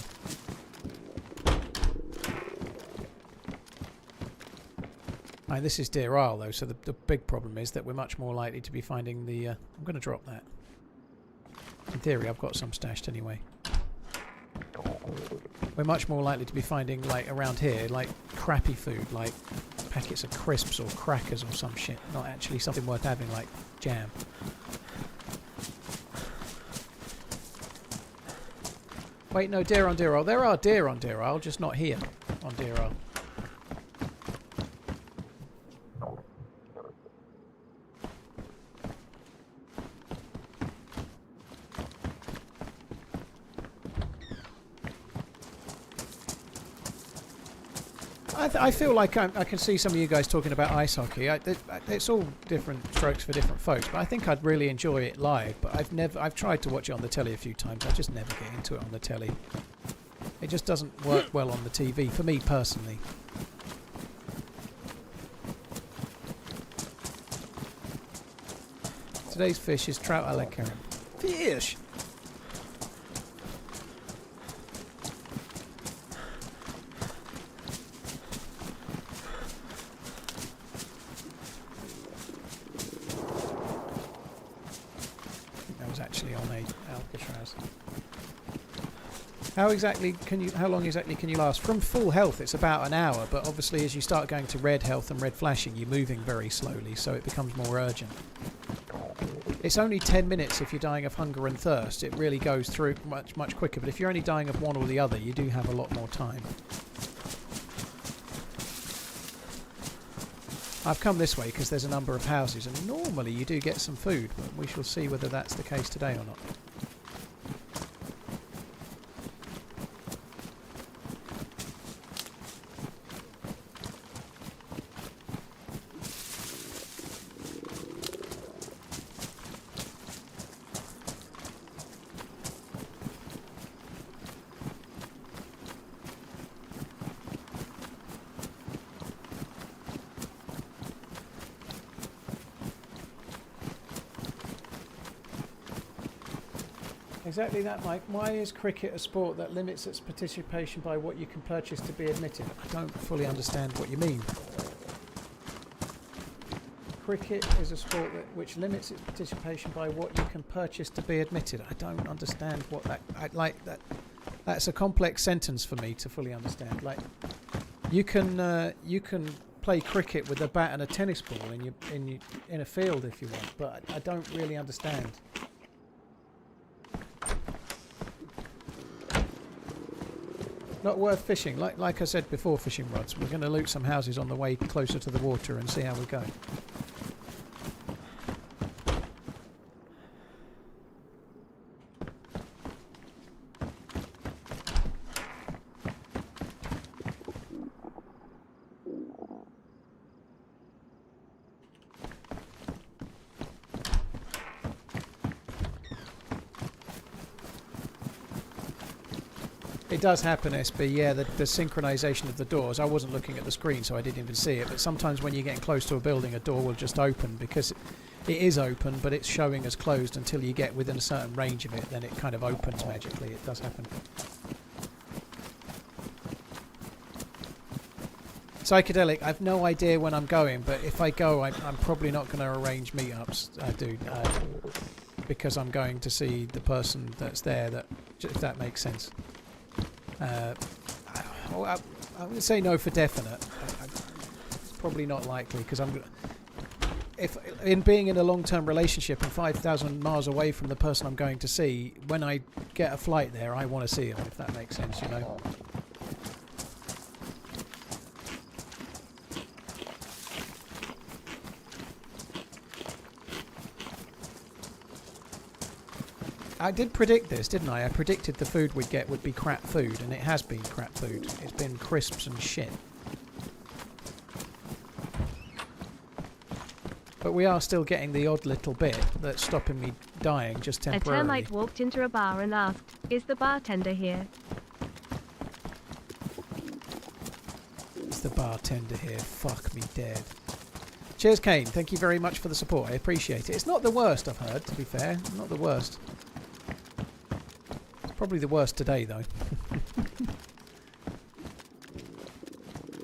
Right, this is Deerisle though, so the big problem is that we're much more likely to be finding the... I'm going to drop that. In theory, I've got some stashed anyway. We're much more likely to be finding, like, around here, like, crappy food, like packets of crisps or crackers or some shit. Not actually something worth having, like jam. Wait, no, deer on Deerisle. There are deer on Deerisle, just not here on Deerisle. I feel like I can see some of you guys talking about ice hockey. It's all different strokes for different folks, but I think I'd really enjoy it live. But I've tried to watch it on the telly a few times. I just never get into it on the telly. It just doesn't work well on the TV for me personally. Today's fish is trout a la Karen. Fish. How long exactly can you last? From full health it's about an hour, but obviously as you start going to red health and red flashing you're moving very slowly, so it becomes more urgent. It's only 10 minutes if you're dying of hunger and thirst. It really goes through much quicker, but if you're only dying of one or the other you do have a lot more time. I've come this way because there's a number of houses and normally you do get some food, but we shall see whether that's the case today or not. Exactly that, Mike. Why is cricket a sport that limits its participation by what you can purchase to be admitted? I don't fully understand what you mean. Cricket is a sport which limits its participation by what you can purchase to be admitted. I don't understand what that... That's a complex sentence for me to fully understand. Like, you can play cricket with a bat and a tennis ball in a field if you want, but I don't really understand. Not worth fishing. Like I said before, fishing rods. We're going to loot some houses on the way closer to the water and see how we go. It does happen, SB, yeah, the synchronization of the doors. I wasn't looking at the screen, so I didn't even see it, but sometimes when you're getting close to a building, a door will just open because it is open, but it's showing as closed until you get within a certain range of it, then it kind of opens magically. It does happen. Psychedelic, I've no idea when I'm going, but if I go, I'm probably not going to arrange meetups, dude, because I'm going to see the person that's there, that, if that makes sense. I would say no for definite. It's probably not likely, because if in being in a long-term relationship and 5,000 miles away from the person I'm going to see, when I get a flight there, I want to see them, if that makes sense, you know. I did predict this, didn't I? I predicted the food we'd get would be crap food, and it has been crap food. It's been crisps and shit. But we are still getting the odd little bit that's stopping me dying just temporarily. A termite walked into a bar and asked, "Is the bartender here?" It's the bartender here. Fuck me dead. Cheers, Kane. Thank you very much for the support. I appreciate it. It's not the worst I've heard, to be fair. Not the worst. Probably the worst today, though.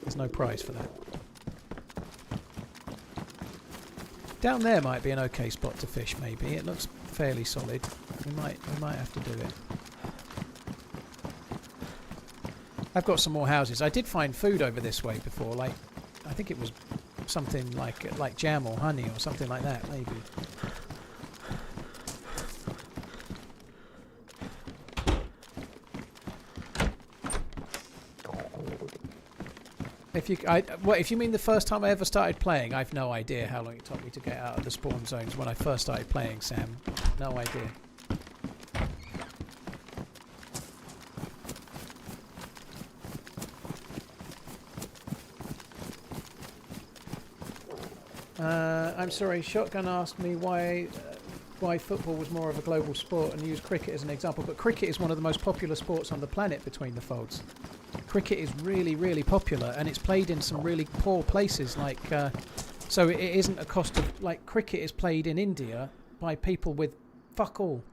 There's no prize for that. Down there might be an okay spot to fish, maybe. It looks fairly solid. We might have to do it. I've got some more houses. I did find food over this way before. Like, I think it was something like jam or honey or something like that, maybe. If you mean the first time I ever started playing, I've no idea how long it took me to get out of the spawn zones when I first started playing, Sam. No idea. I'm sorry, Shotgun asked me why football was more of a global sport and used cricket as an example, but cricket is one of the most popular sports on the planet between the folds. Cricket is really, really popular, and it's played in some really poor places, like so it isn't a cost of, like, cricket is played in India by people with fuck all.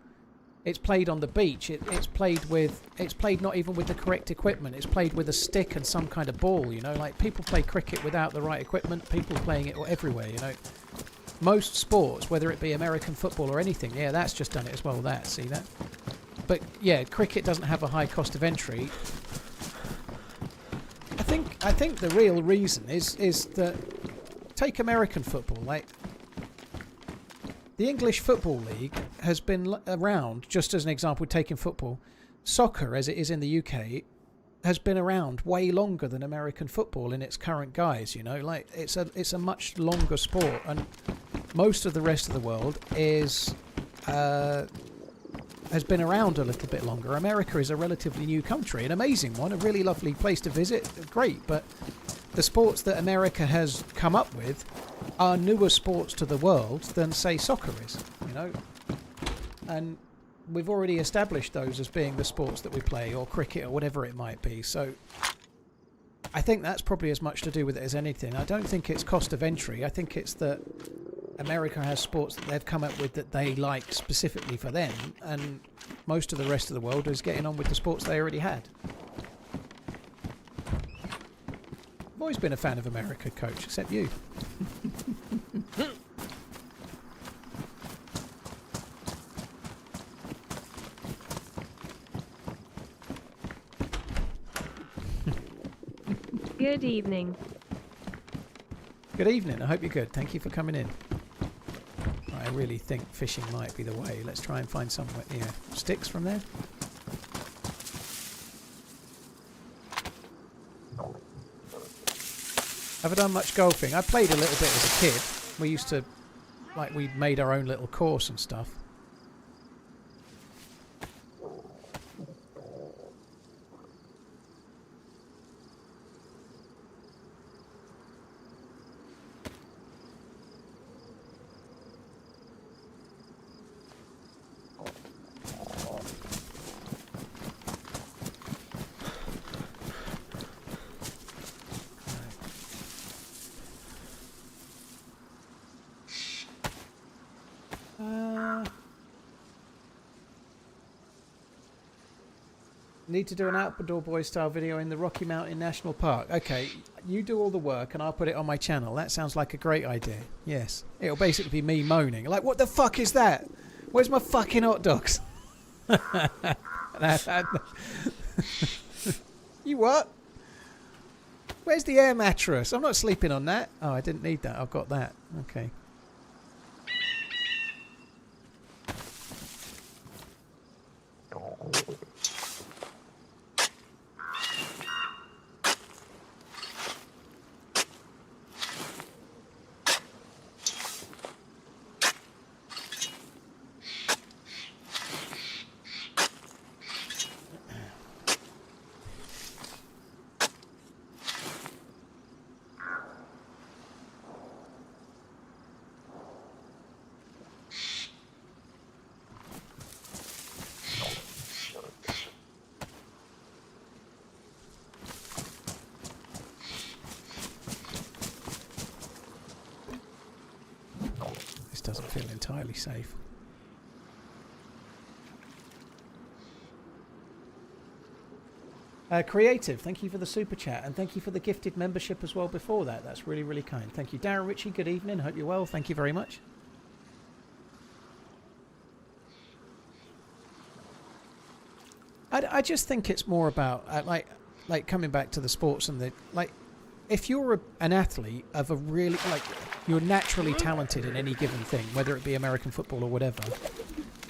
It's played on the beach. It's played not even with the correct equipment. It's played with a stick and some kind of ball, you know, like people play cricket without the right equipment, people playing it everywhere, you know. Most sports, whether it be American football or anything, yeah, that's just done it as well, see that? But yeah, cricket doesn't have a high cost of entry. I think the real reason is that, take American football, like the English Football League has been around, just as an example, taking football. Soccer, as it is in the UK, has been around way longer than American football in its current guise, you know, like it's a much longer sport, and most of the rest of the world has been around a little bit longer. America is a relatively new country, an amazing one, a really lovely place to visit, great, but the sports that America has come up with are newer sports to the world than, say, soccer is, you know, and we've already established those as being the sports that we play, or cricket, or whatever it might be. So I think that's probably as much to do with it as anything. I don't think it's cost of entry. I think it's that America has sports that they've come up with that they like specifically for them, and most of the rest of the world is getting on with the sports they already had. I've always been a fan of America, Coach, except you. Good evening. Good evening. I hope you're good. Thank you for coming in. I really think fishing might be the way. Let's try and find somewhere. Yeah, sticks from there. Have I done much golfing? I played a little bit as a kid. We used to, like, we made our own little course and stuff. Need to do an Outdoor Boy style video in the Rocky Mountain National Park. Okay, you do all the work and I'll put it on my channel. That sounds like a great idea. Yes. It'll basically be me moaning. Like, what the fuck is that? Where's my fucking hot dogs? You what? Where's the air mattress? I'm not sleeping on that. Oh, I didn't need that. I've got that. Okay. Doesn't feel entirely safe. Creative, thank you for the super chat and thank you for the gifted membership as well before that. That's really, really kind. Thank you. Darren Ritchie, good evening. Hope you're well. Thank you very much. I just think it's more about like coming back to the sports and the like. If you're an athlete of a really, like, you're naturally talented in any given thing, whether it be American football or whatever.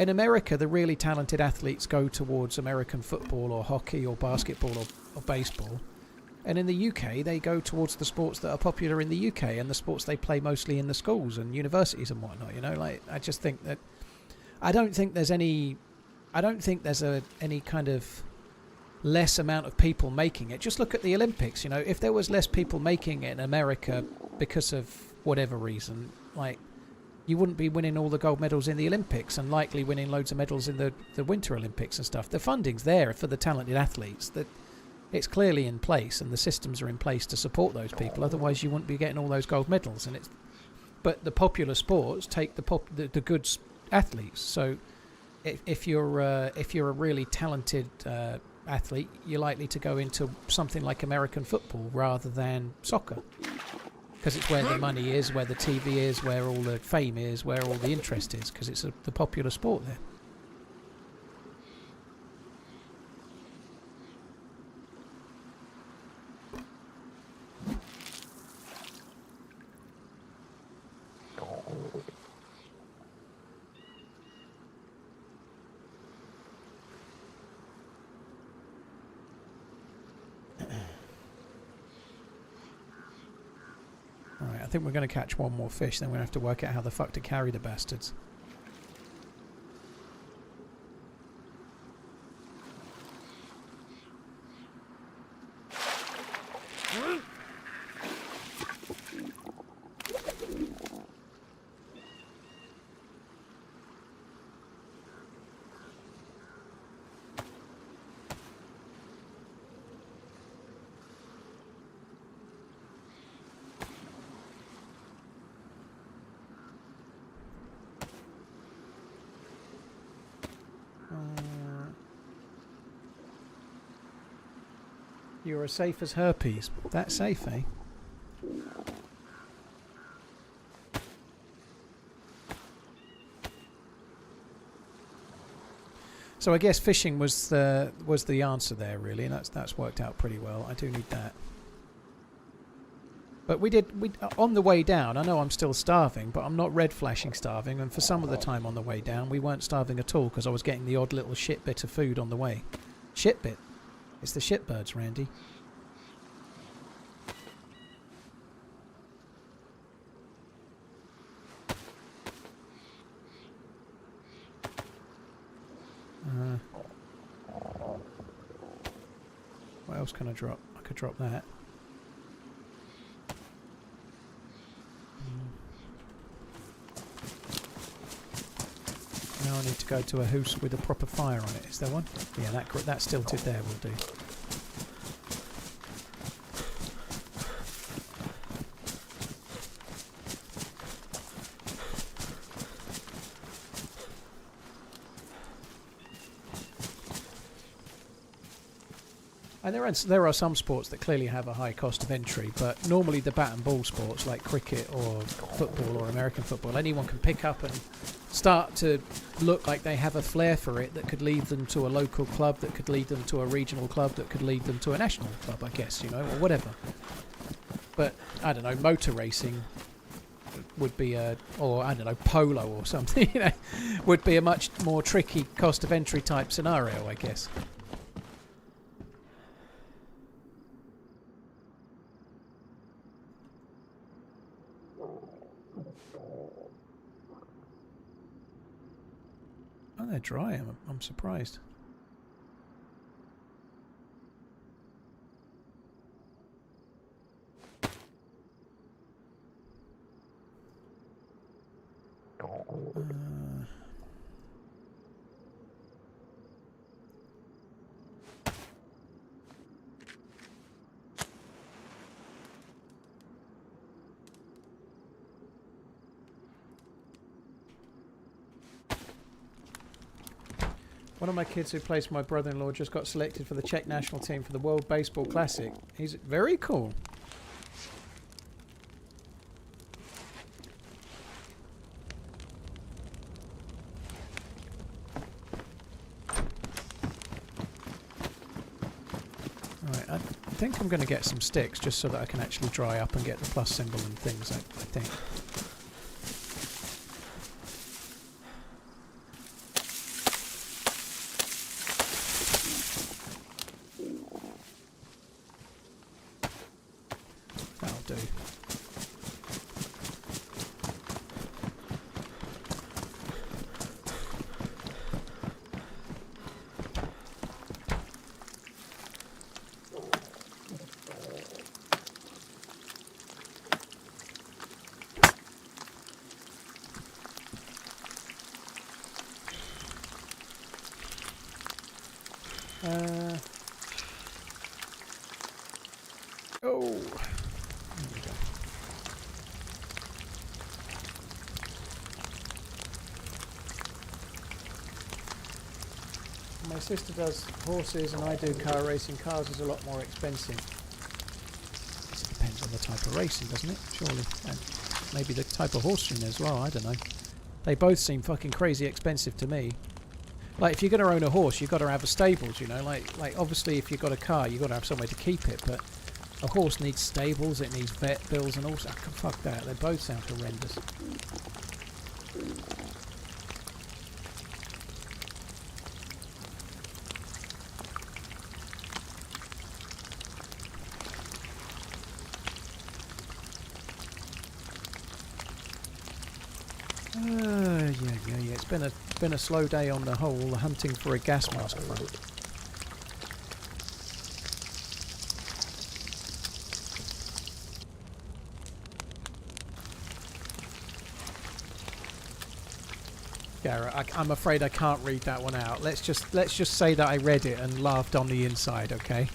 In America, the really talented athletes go towards American football or hockey or basketball or baseball. And in the UK, they go towards the sports that are popular in the UK and the sports they play mostly in the schools and universities and whatnot, you know? Like, I just think that... I don't think there's any kind of less amount of people making it. Just look at the Olympics, you know, if there was less people making it in America because of whatever reason, like, you wouldn't be winning all the gold medals in the Olympics and likely winning loads of medals in the Winter Olympics and stuff. The funding's there for the talented athletes, that it's clearly in place and the systems are in place to support those people, otherwise you wouldn't be getting all those gold medals. And but the popular sports take the good athletes. So if you're a really talented athlete, you're likely to go into something like American football rather than soccer, because it's where the money is, where the TV is, where all the fame is, where all the interest is, because it's the popular sport there. I think we're going to catch one more fish, then we're going to have to work out how the fuck to carry the bastards. You're as safe as herpes. That's safe, eh? So I guess fishing was the answer there, really, and that's worked out pretty well. I do need that. But we on the way down, I know I'm still starving, but I'm not red flashing starving, and for some of the time on the way down we weren't starving at all because I was getting the odd little shit bit of food on the way. Shit bit? It's the shitbirds, Randy. What else can I drop? I could drop that. Now I need to go to a house with a proper fire on it. Is there one? Yeah, that stilted there will do. And there are some sports that clearly have a high cost of entry, but normally the bat and ball sports like cricket or football or American football, anyone can pick up and start to look like they have a flair for it that could lead them to a local club, that could lead them to a regional club, that could lead them to a national club, I guess, you know, or whatever. But, I don't know, motor racing would be or I don't know, polo or something, you know, would be a much more tricky cost of entry type scenario, I guess. Oh, they're dry. I'm surprised. One of my kids who plays for my brother-in-law just got selected for the Czech national team for the World Baseball Classic. He's very cool. Alright, I think I'm going to get some sticks just so that I can actually dry up and get the plus symbol and things, I think. My sister does horses and I do car racing. Cars is a lot more expensive. It depends on the type of racing, doesn't it? Surely. And maybe the type of horsing as well, I don't know. They both seem fucking crazy expensive to me. Like, if you're going to own a horse, you've got to have a stables, you know? Like obviously if you've got a car, you've got to have somewhere to keep it, but a horse needs stables, it needs vet bills and all that. Fuck that, they both sound horrendous. Yeah. It's been a slow day on the whole, hunting for a gas mask front. Garrett, I'm afraid I can't read that one out. Let's just say that I read it and laughed on the inside, okay?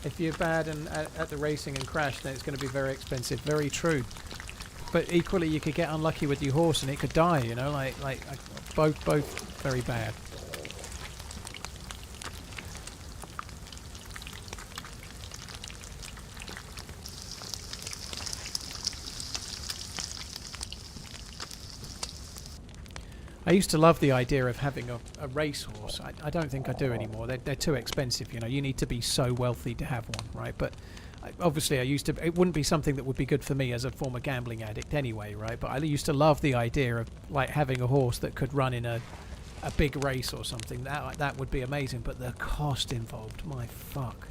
If you're bad and at the racing and crash, then it's going to be very expensive. Very true. But equally, you could get unlucky with your horse and it could die. You know, like both very bad. I used to love the idea of having a racehorse. I don't think I do anymore. They're too expensive, you know. You need to be so wealthy to have one, right? But obviously it wouldn't be something that would be good for me as a former gambling addict anyway, right? But I used to love the idea of like having a horse that could run in a big race or something. That would be amazing, but the cost involved, my fuck.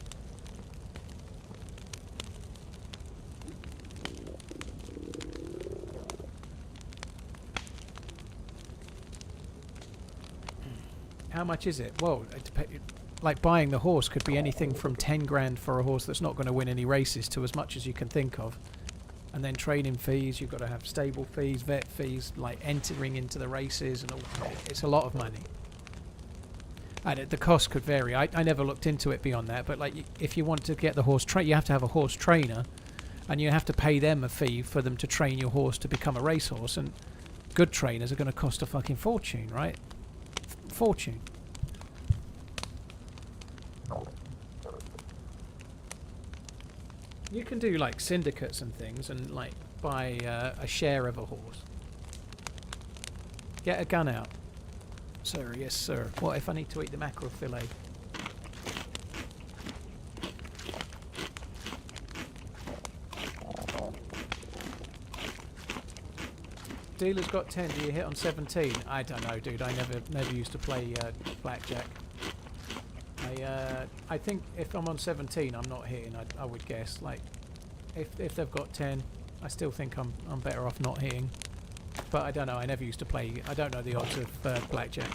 How much is it? Well, like buying the horse could be anything from 10 grand for a horse that's not going to win any races to as much as you can think of. And then training fees, you've got to have stable fees, vet fees, like entering into the races and all. It's a lot of money. And the cost could vary. I never looked into it beyond that, but like if you want to get the horse you have to have a horse trainer and you have to pay them a fee for them to train your horse to become a racehorse. And good trainers are going to cost a fucking fortune, right? Fortune. You can do like syndicates and things and like buy a share of a horse. Get a gun out. Sir, yes sir. What if I need to eat the mackerel fillet? Dealer's got 10, do you hit on 17? I don't know, dude. I never used to play blackjack. I think if I'm on 17, I'm not hitting. I would guess. Like, if they've got 10, I still think I'm better off not hitting. But I don't know. I never used to play. I don't know the odds of blackjack.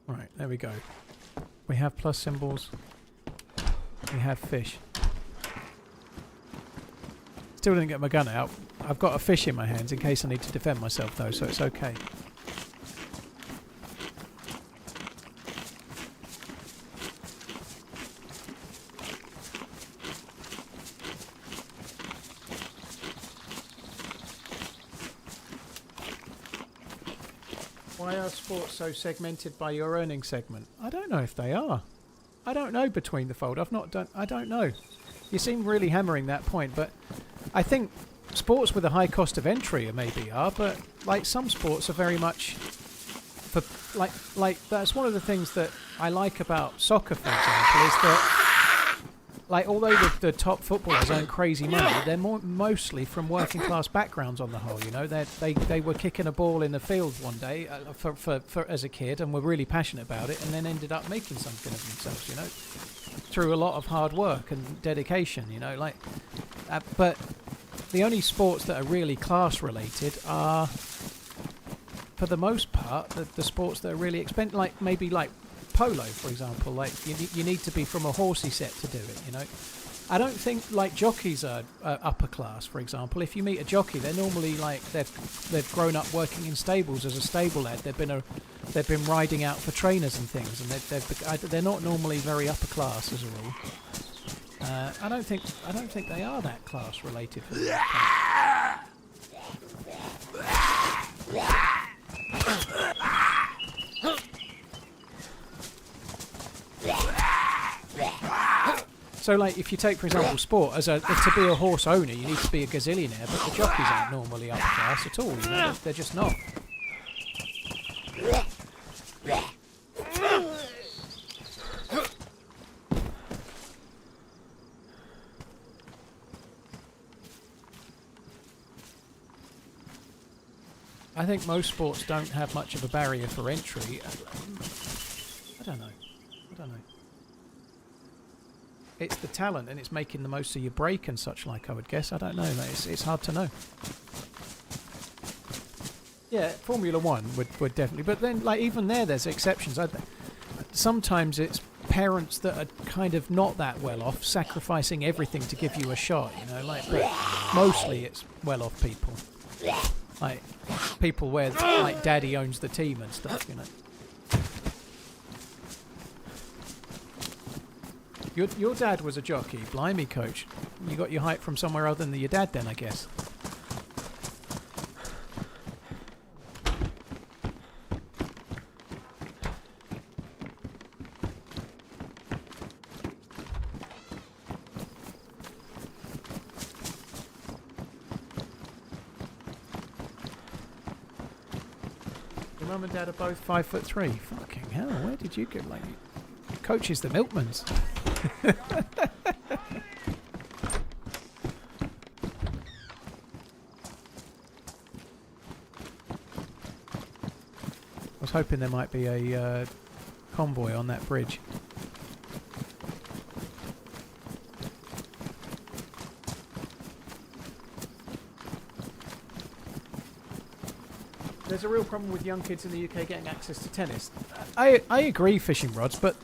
Right, there we go. We have plus symbols. We have fish. Still didn't get my gun out. I've got a fish in my hands in case I need to defend myself though, so it's okay. Why are sports so segmented by your earning segment? I don't know if they are. I don't know between the fold. I've not done. I don't know. You seem really hammering that point, but I think sports with a high cost of entry maybe are, but like some sports are very much for like that's one of the things that I like about soccer, for example, is that like although the top footballers earn crazy money, they're mostly from working class backgrounds on the whole. You know, they were kicking a ball in the field one day for as a kid and were really passionate about it, and then ended up making something of themselves. You know, through a lot of hard work and dedication. You know, like but the only sports that are really class related are, for the most part, the sports that are really expensive, like maybe like polo, for example. Like you need to be from a horsey set to do it, you know. I don't think like jockeys are upper class, for example. If you meet a jockey, they're normally like they've grown up working in stables as a stable lad. They've been riding out for trainers and things, and they're not normally very upper class as a rule. I don't think they are that class related. For the So, like, if you take, for example, sport, to be a horse owner, you need to be a gazillionaire, but the jockeys aren't normally upper class at all, you know, they're just not. I think most sports don't have much of a barrier for entry. I don't know. It's the talent, and it's making the most of your break and such like, I would guess. I don't know. It's hard to know. Yeah, Formula 1 would definitely. But then, like, even there's exceptions. Sometimes it's parents that are kind of not that well off, sacrificing everything to give you a shot, you know. Like, but mostly it's well-off people. Like, people where, like, daddy owns the team and stuff, you know. Your dad was a jockey, blimey, coach. You got your height from somewhere other than your dad then, I guess. Your mum and dad are both 5'3". Fucking hell, where did you get, like, coach is the milkman's. I was hoping there might be a convoy on that bridge. There's a real problem with young kids in the UK getting access to tennis. I agree, fishing rods, but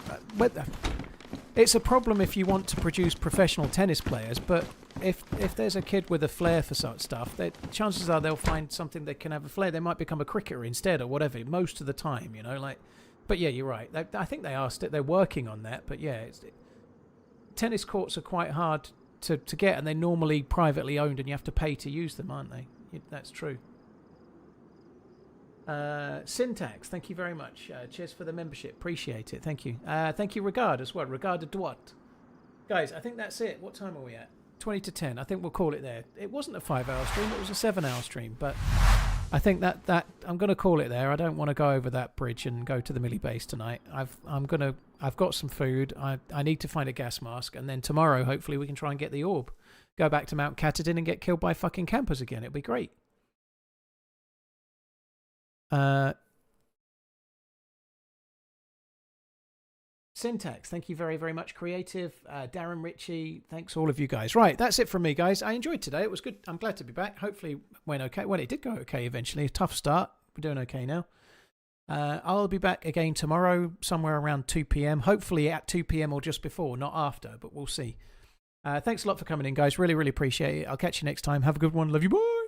It's a problem if you want to produce professional tennis players, but if there's a kid with a flair for such stuff, chances are they'll find something that can have a flair. They might become a cricketer instead or whatever, most of the time, you know. Like, but yeah, you're right. I think they're working on that, but yeah, tennis courts are quite hard to get, and they're normally privately owned, and you have to pay to use them, aren't they? That's true. Syntax, thank you very much. Cheers for the membership. Appreciate it. Thank you. Thank you, Regard, as well. Regard de Duat. Guys, I think that's it. What time are we at? 20 to 10. I think we'll call it there. It wasn't a 5-hour stream. It was a 7-hour stream. But I think that I'm going to call it there. I don't want to go over that bridge and go to the Millie base tonight. I've got some food. I need to find a gas mask. And then tomorrow, hopefully, we can try and get the orb. Go back to Mount Katahdin and get killed by fucking campers again. It'll be great. Syntax, thank you very, very much. Creative, Darren Ritchie, thanks all of you guys. Right, that's it from me, guys. I enjoyed today. It was good. I'm glad to be back. Hopefully it went okay. Well, it did go okay eventually. A tough start. We're doing okay now. I'll be back again tomorrow, somewhere around 2 p.m. Hopefully at 2 p.m. or just before, not after, but we'll see. Thanks a lot for coming in, guys. Really, really appreciate it. I'll catch you next time. Have a good one. Love you. Bye.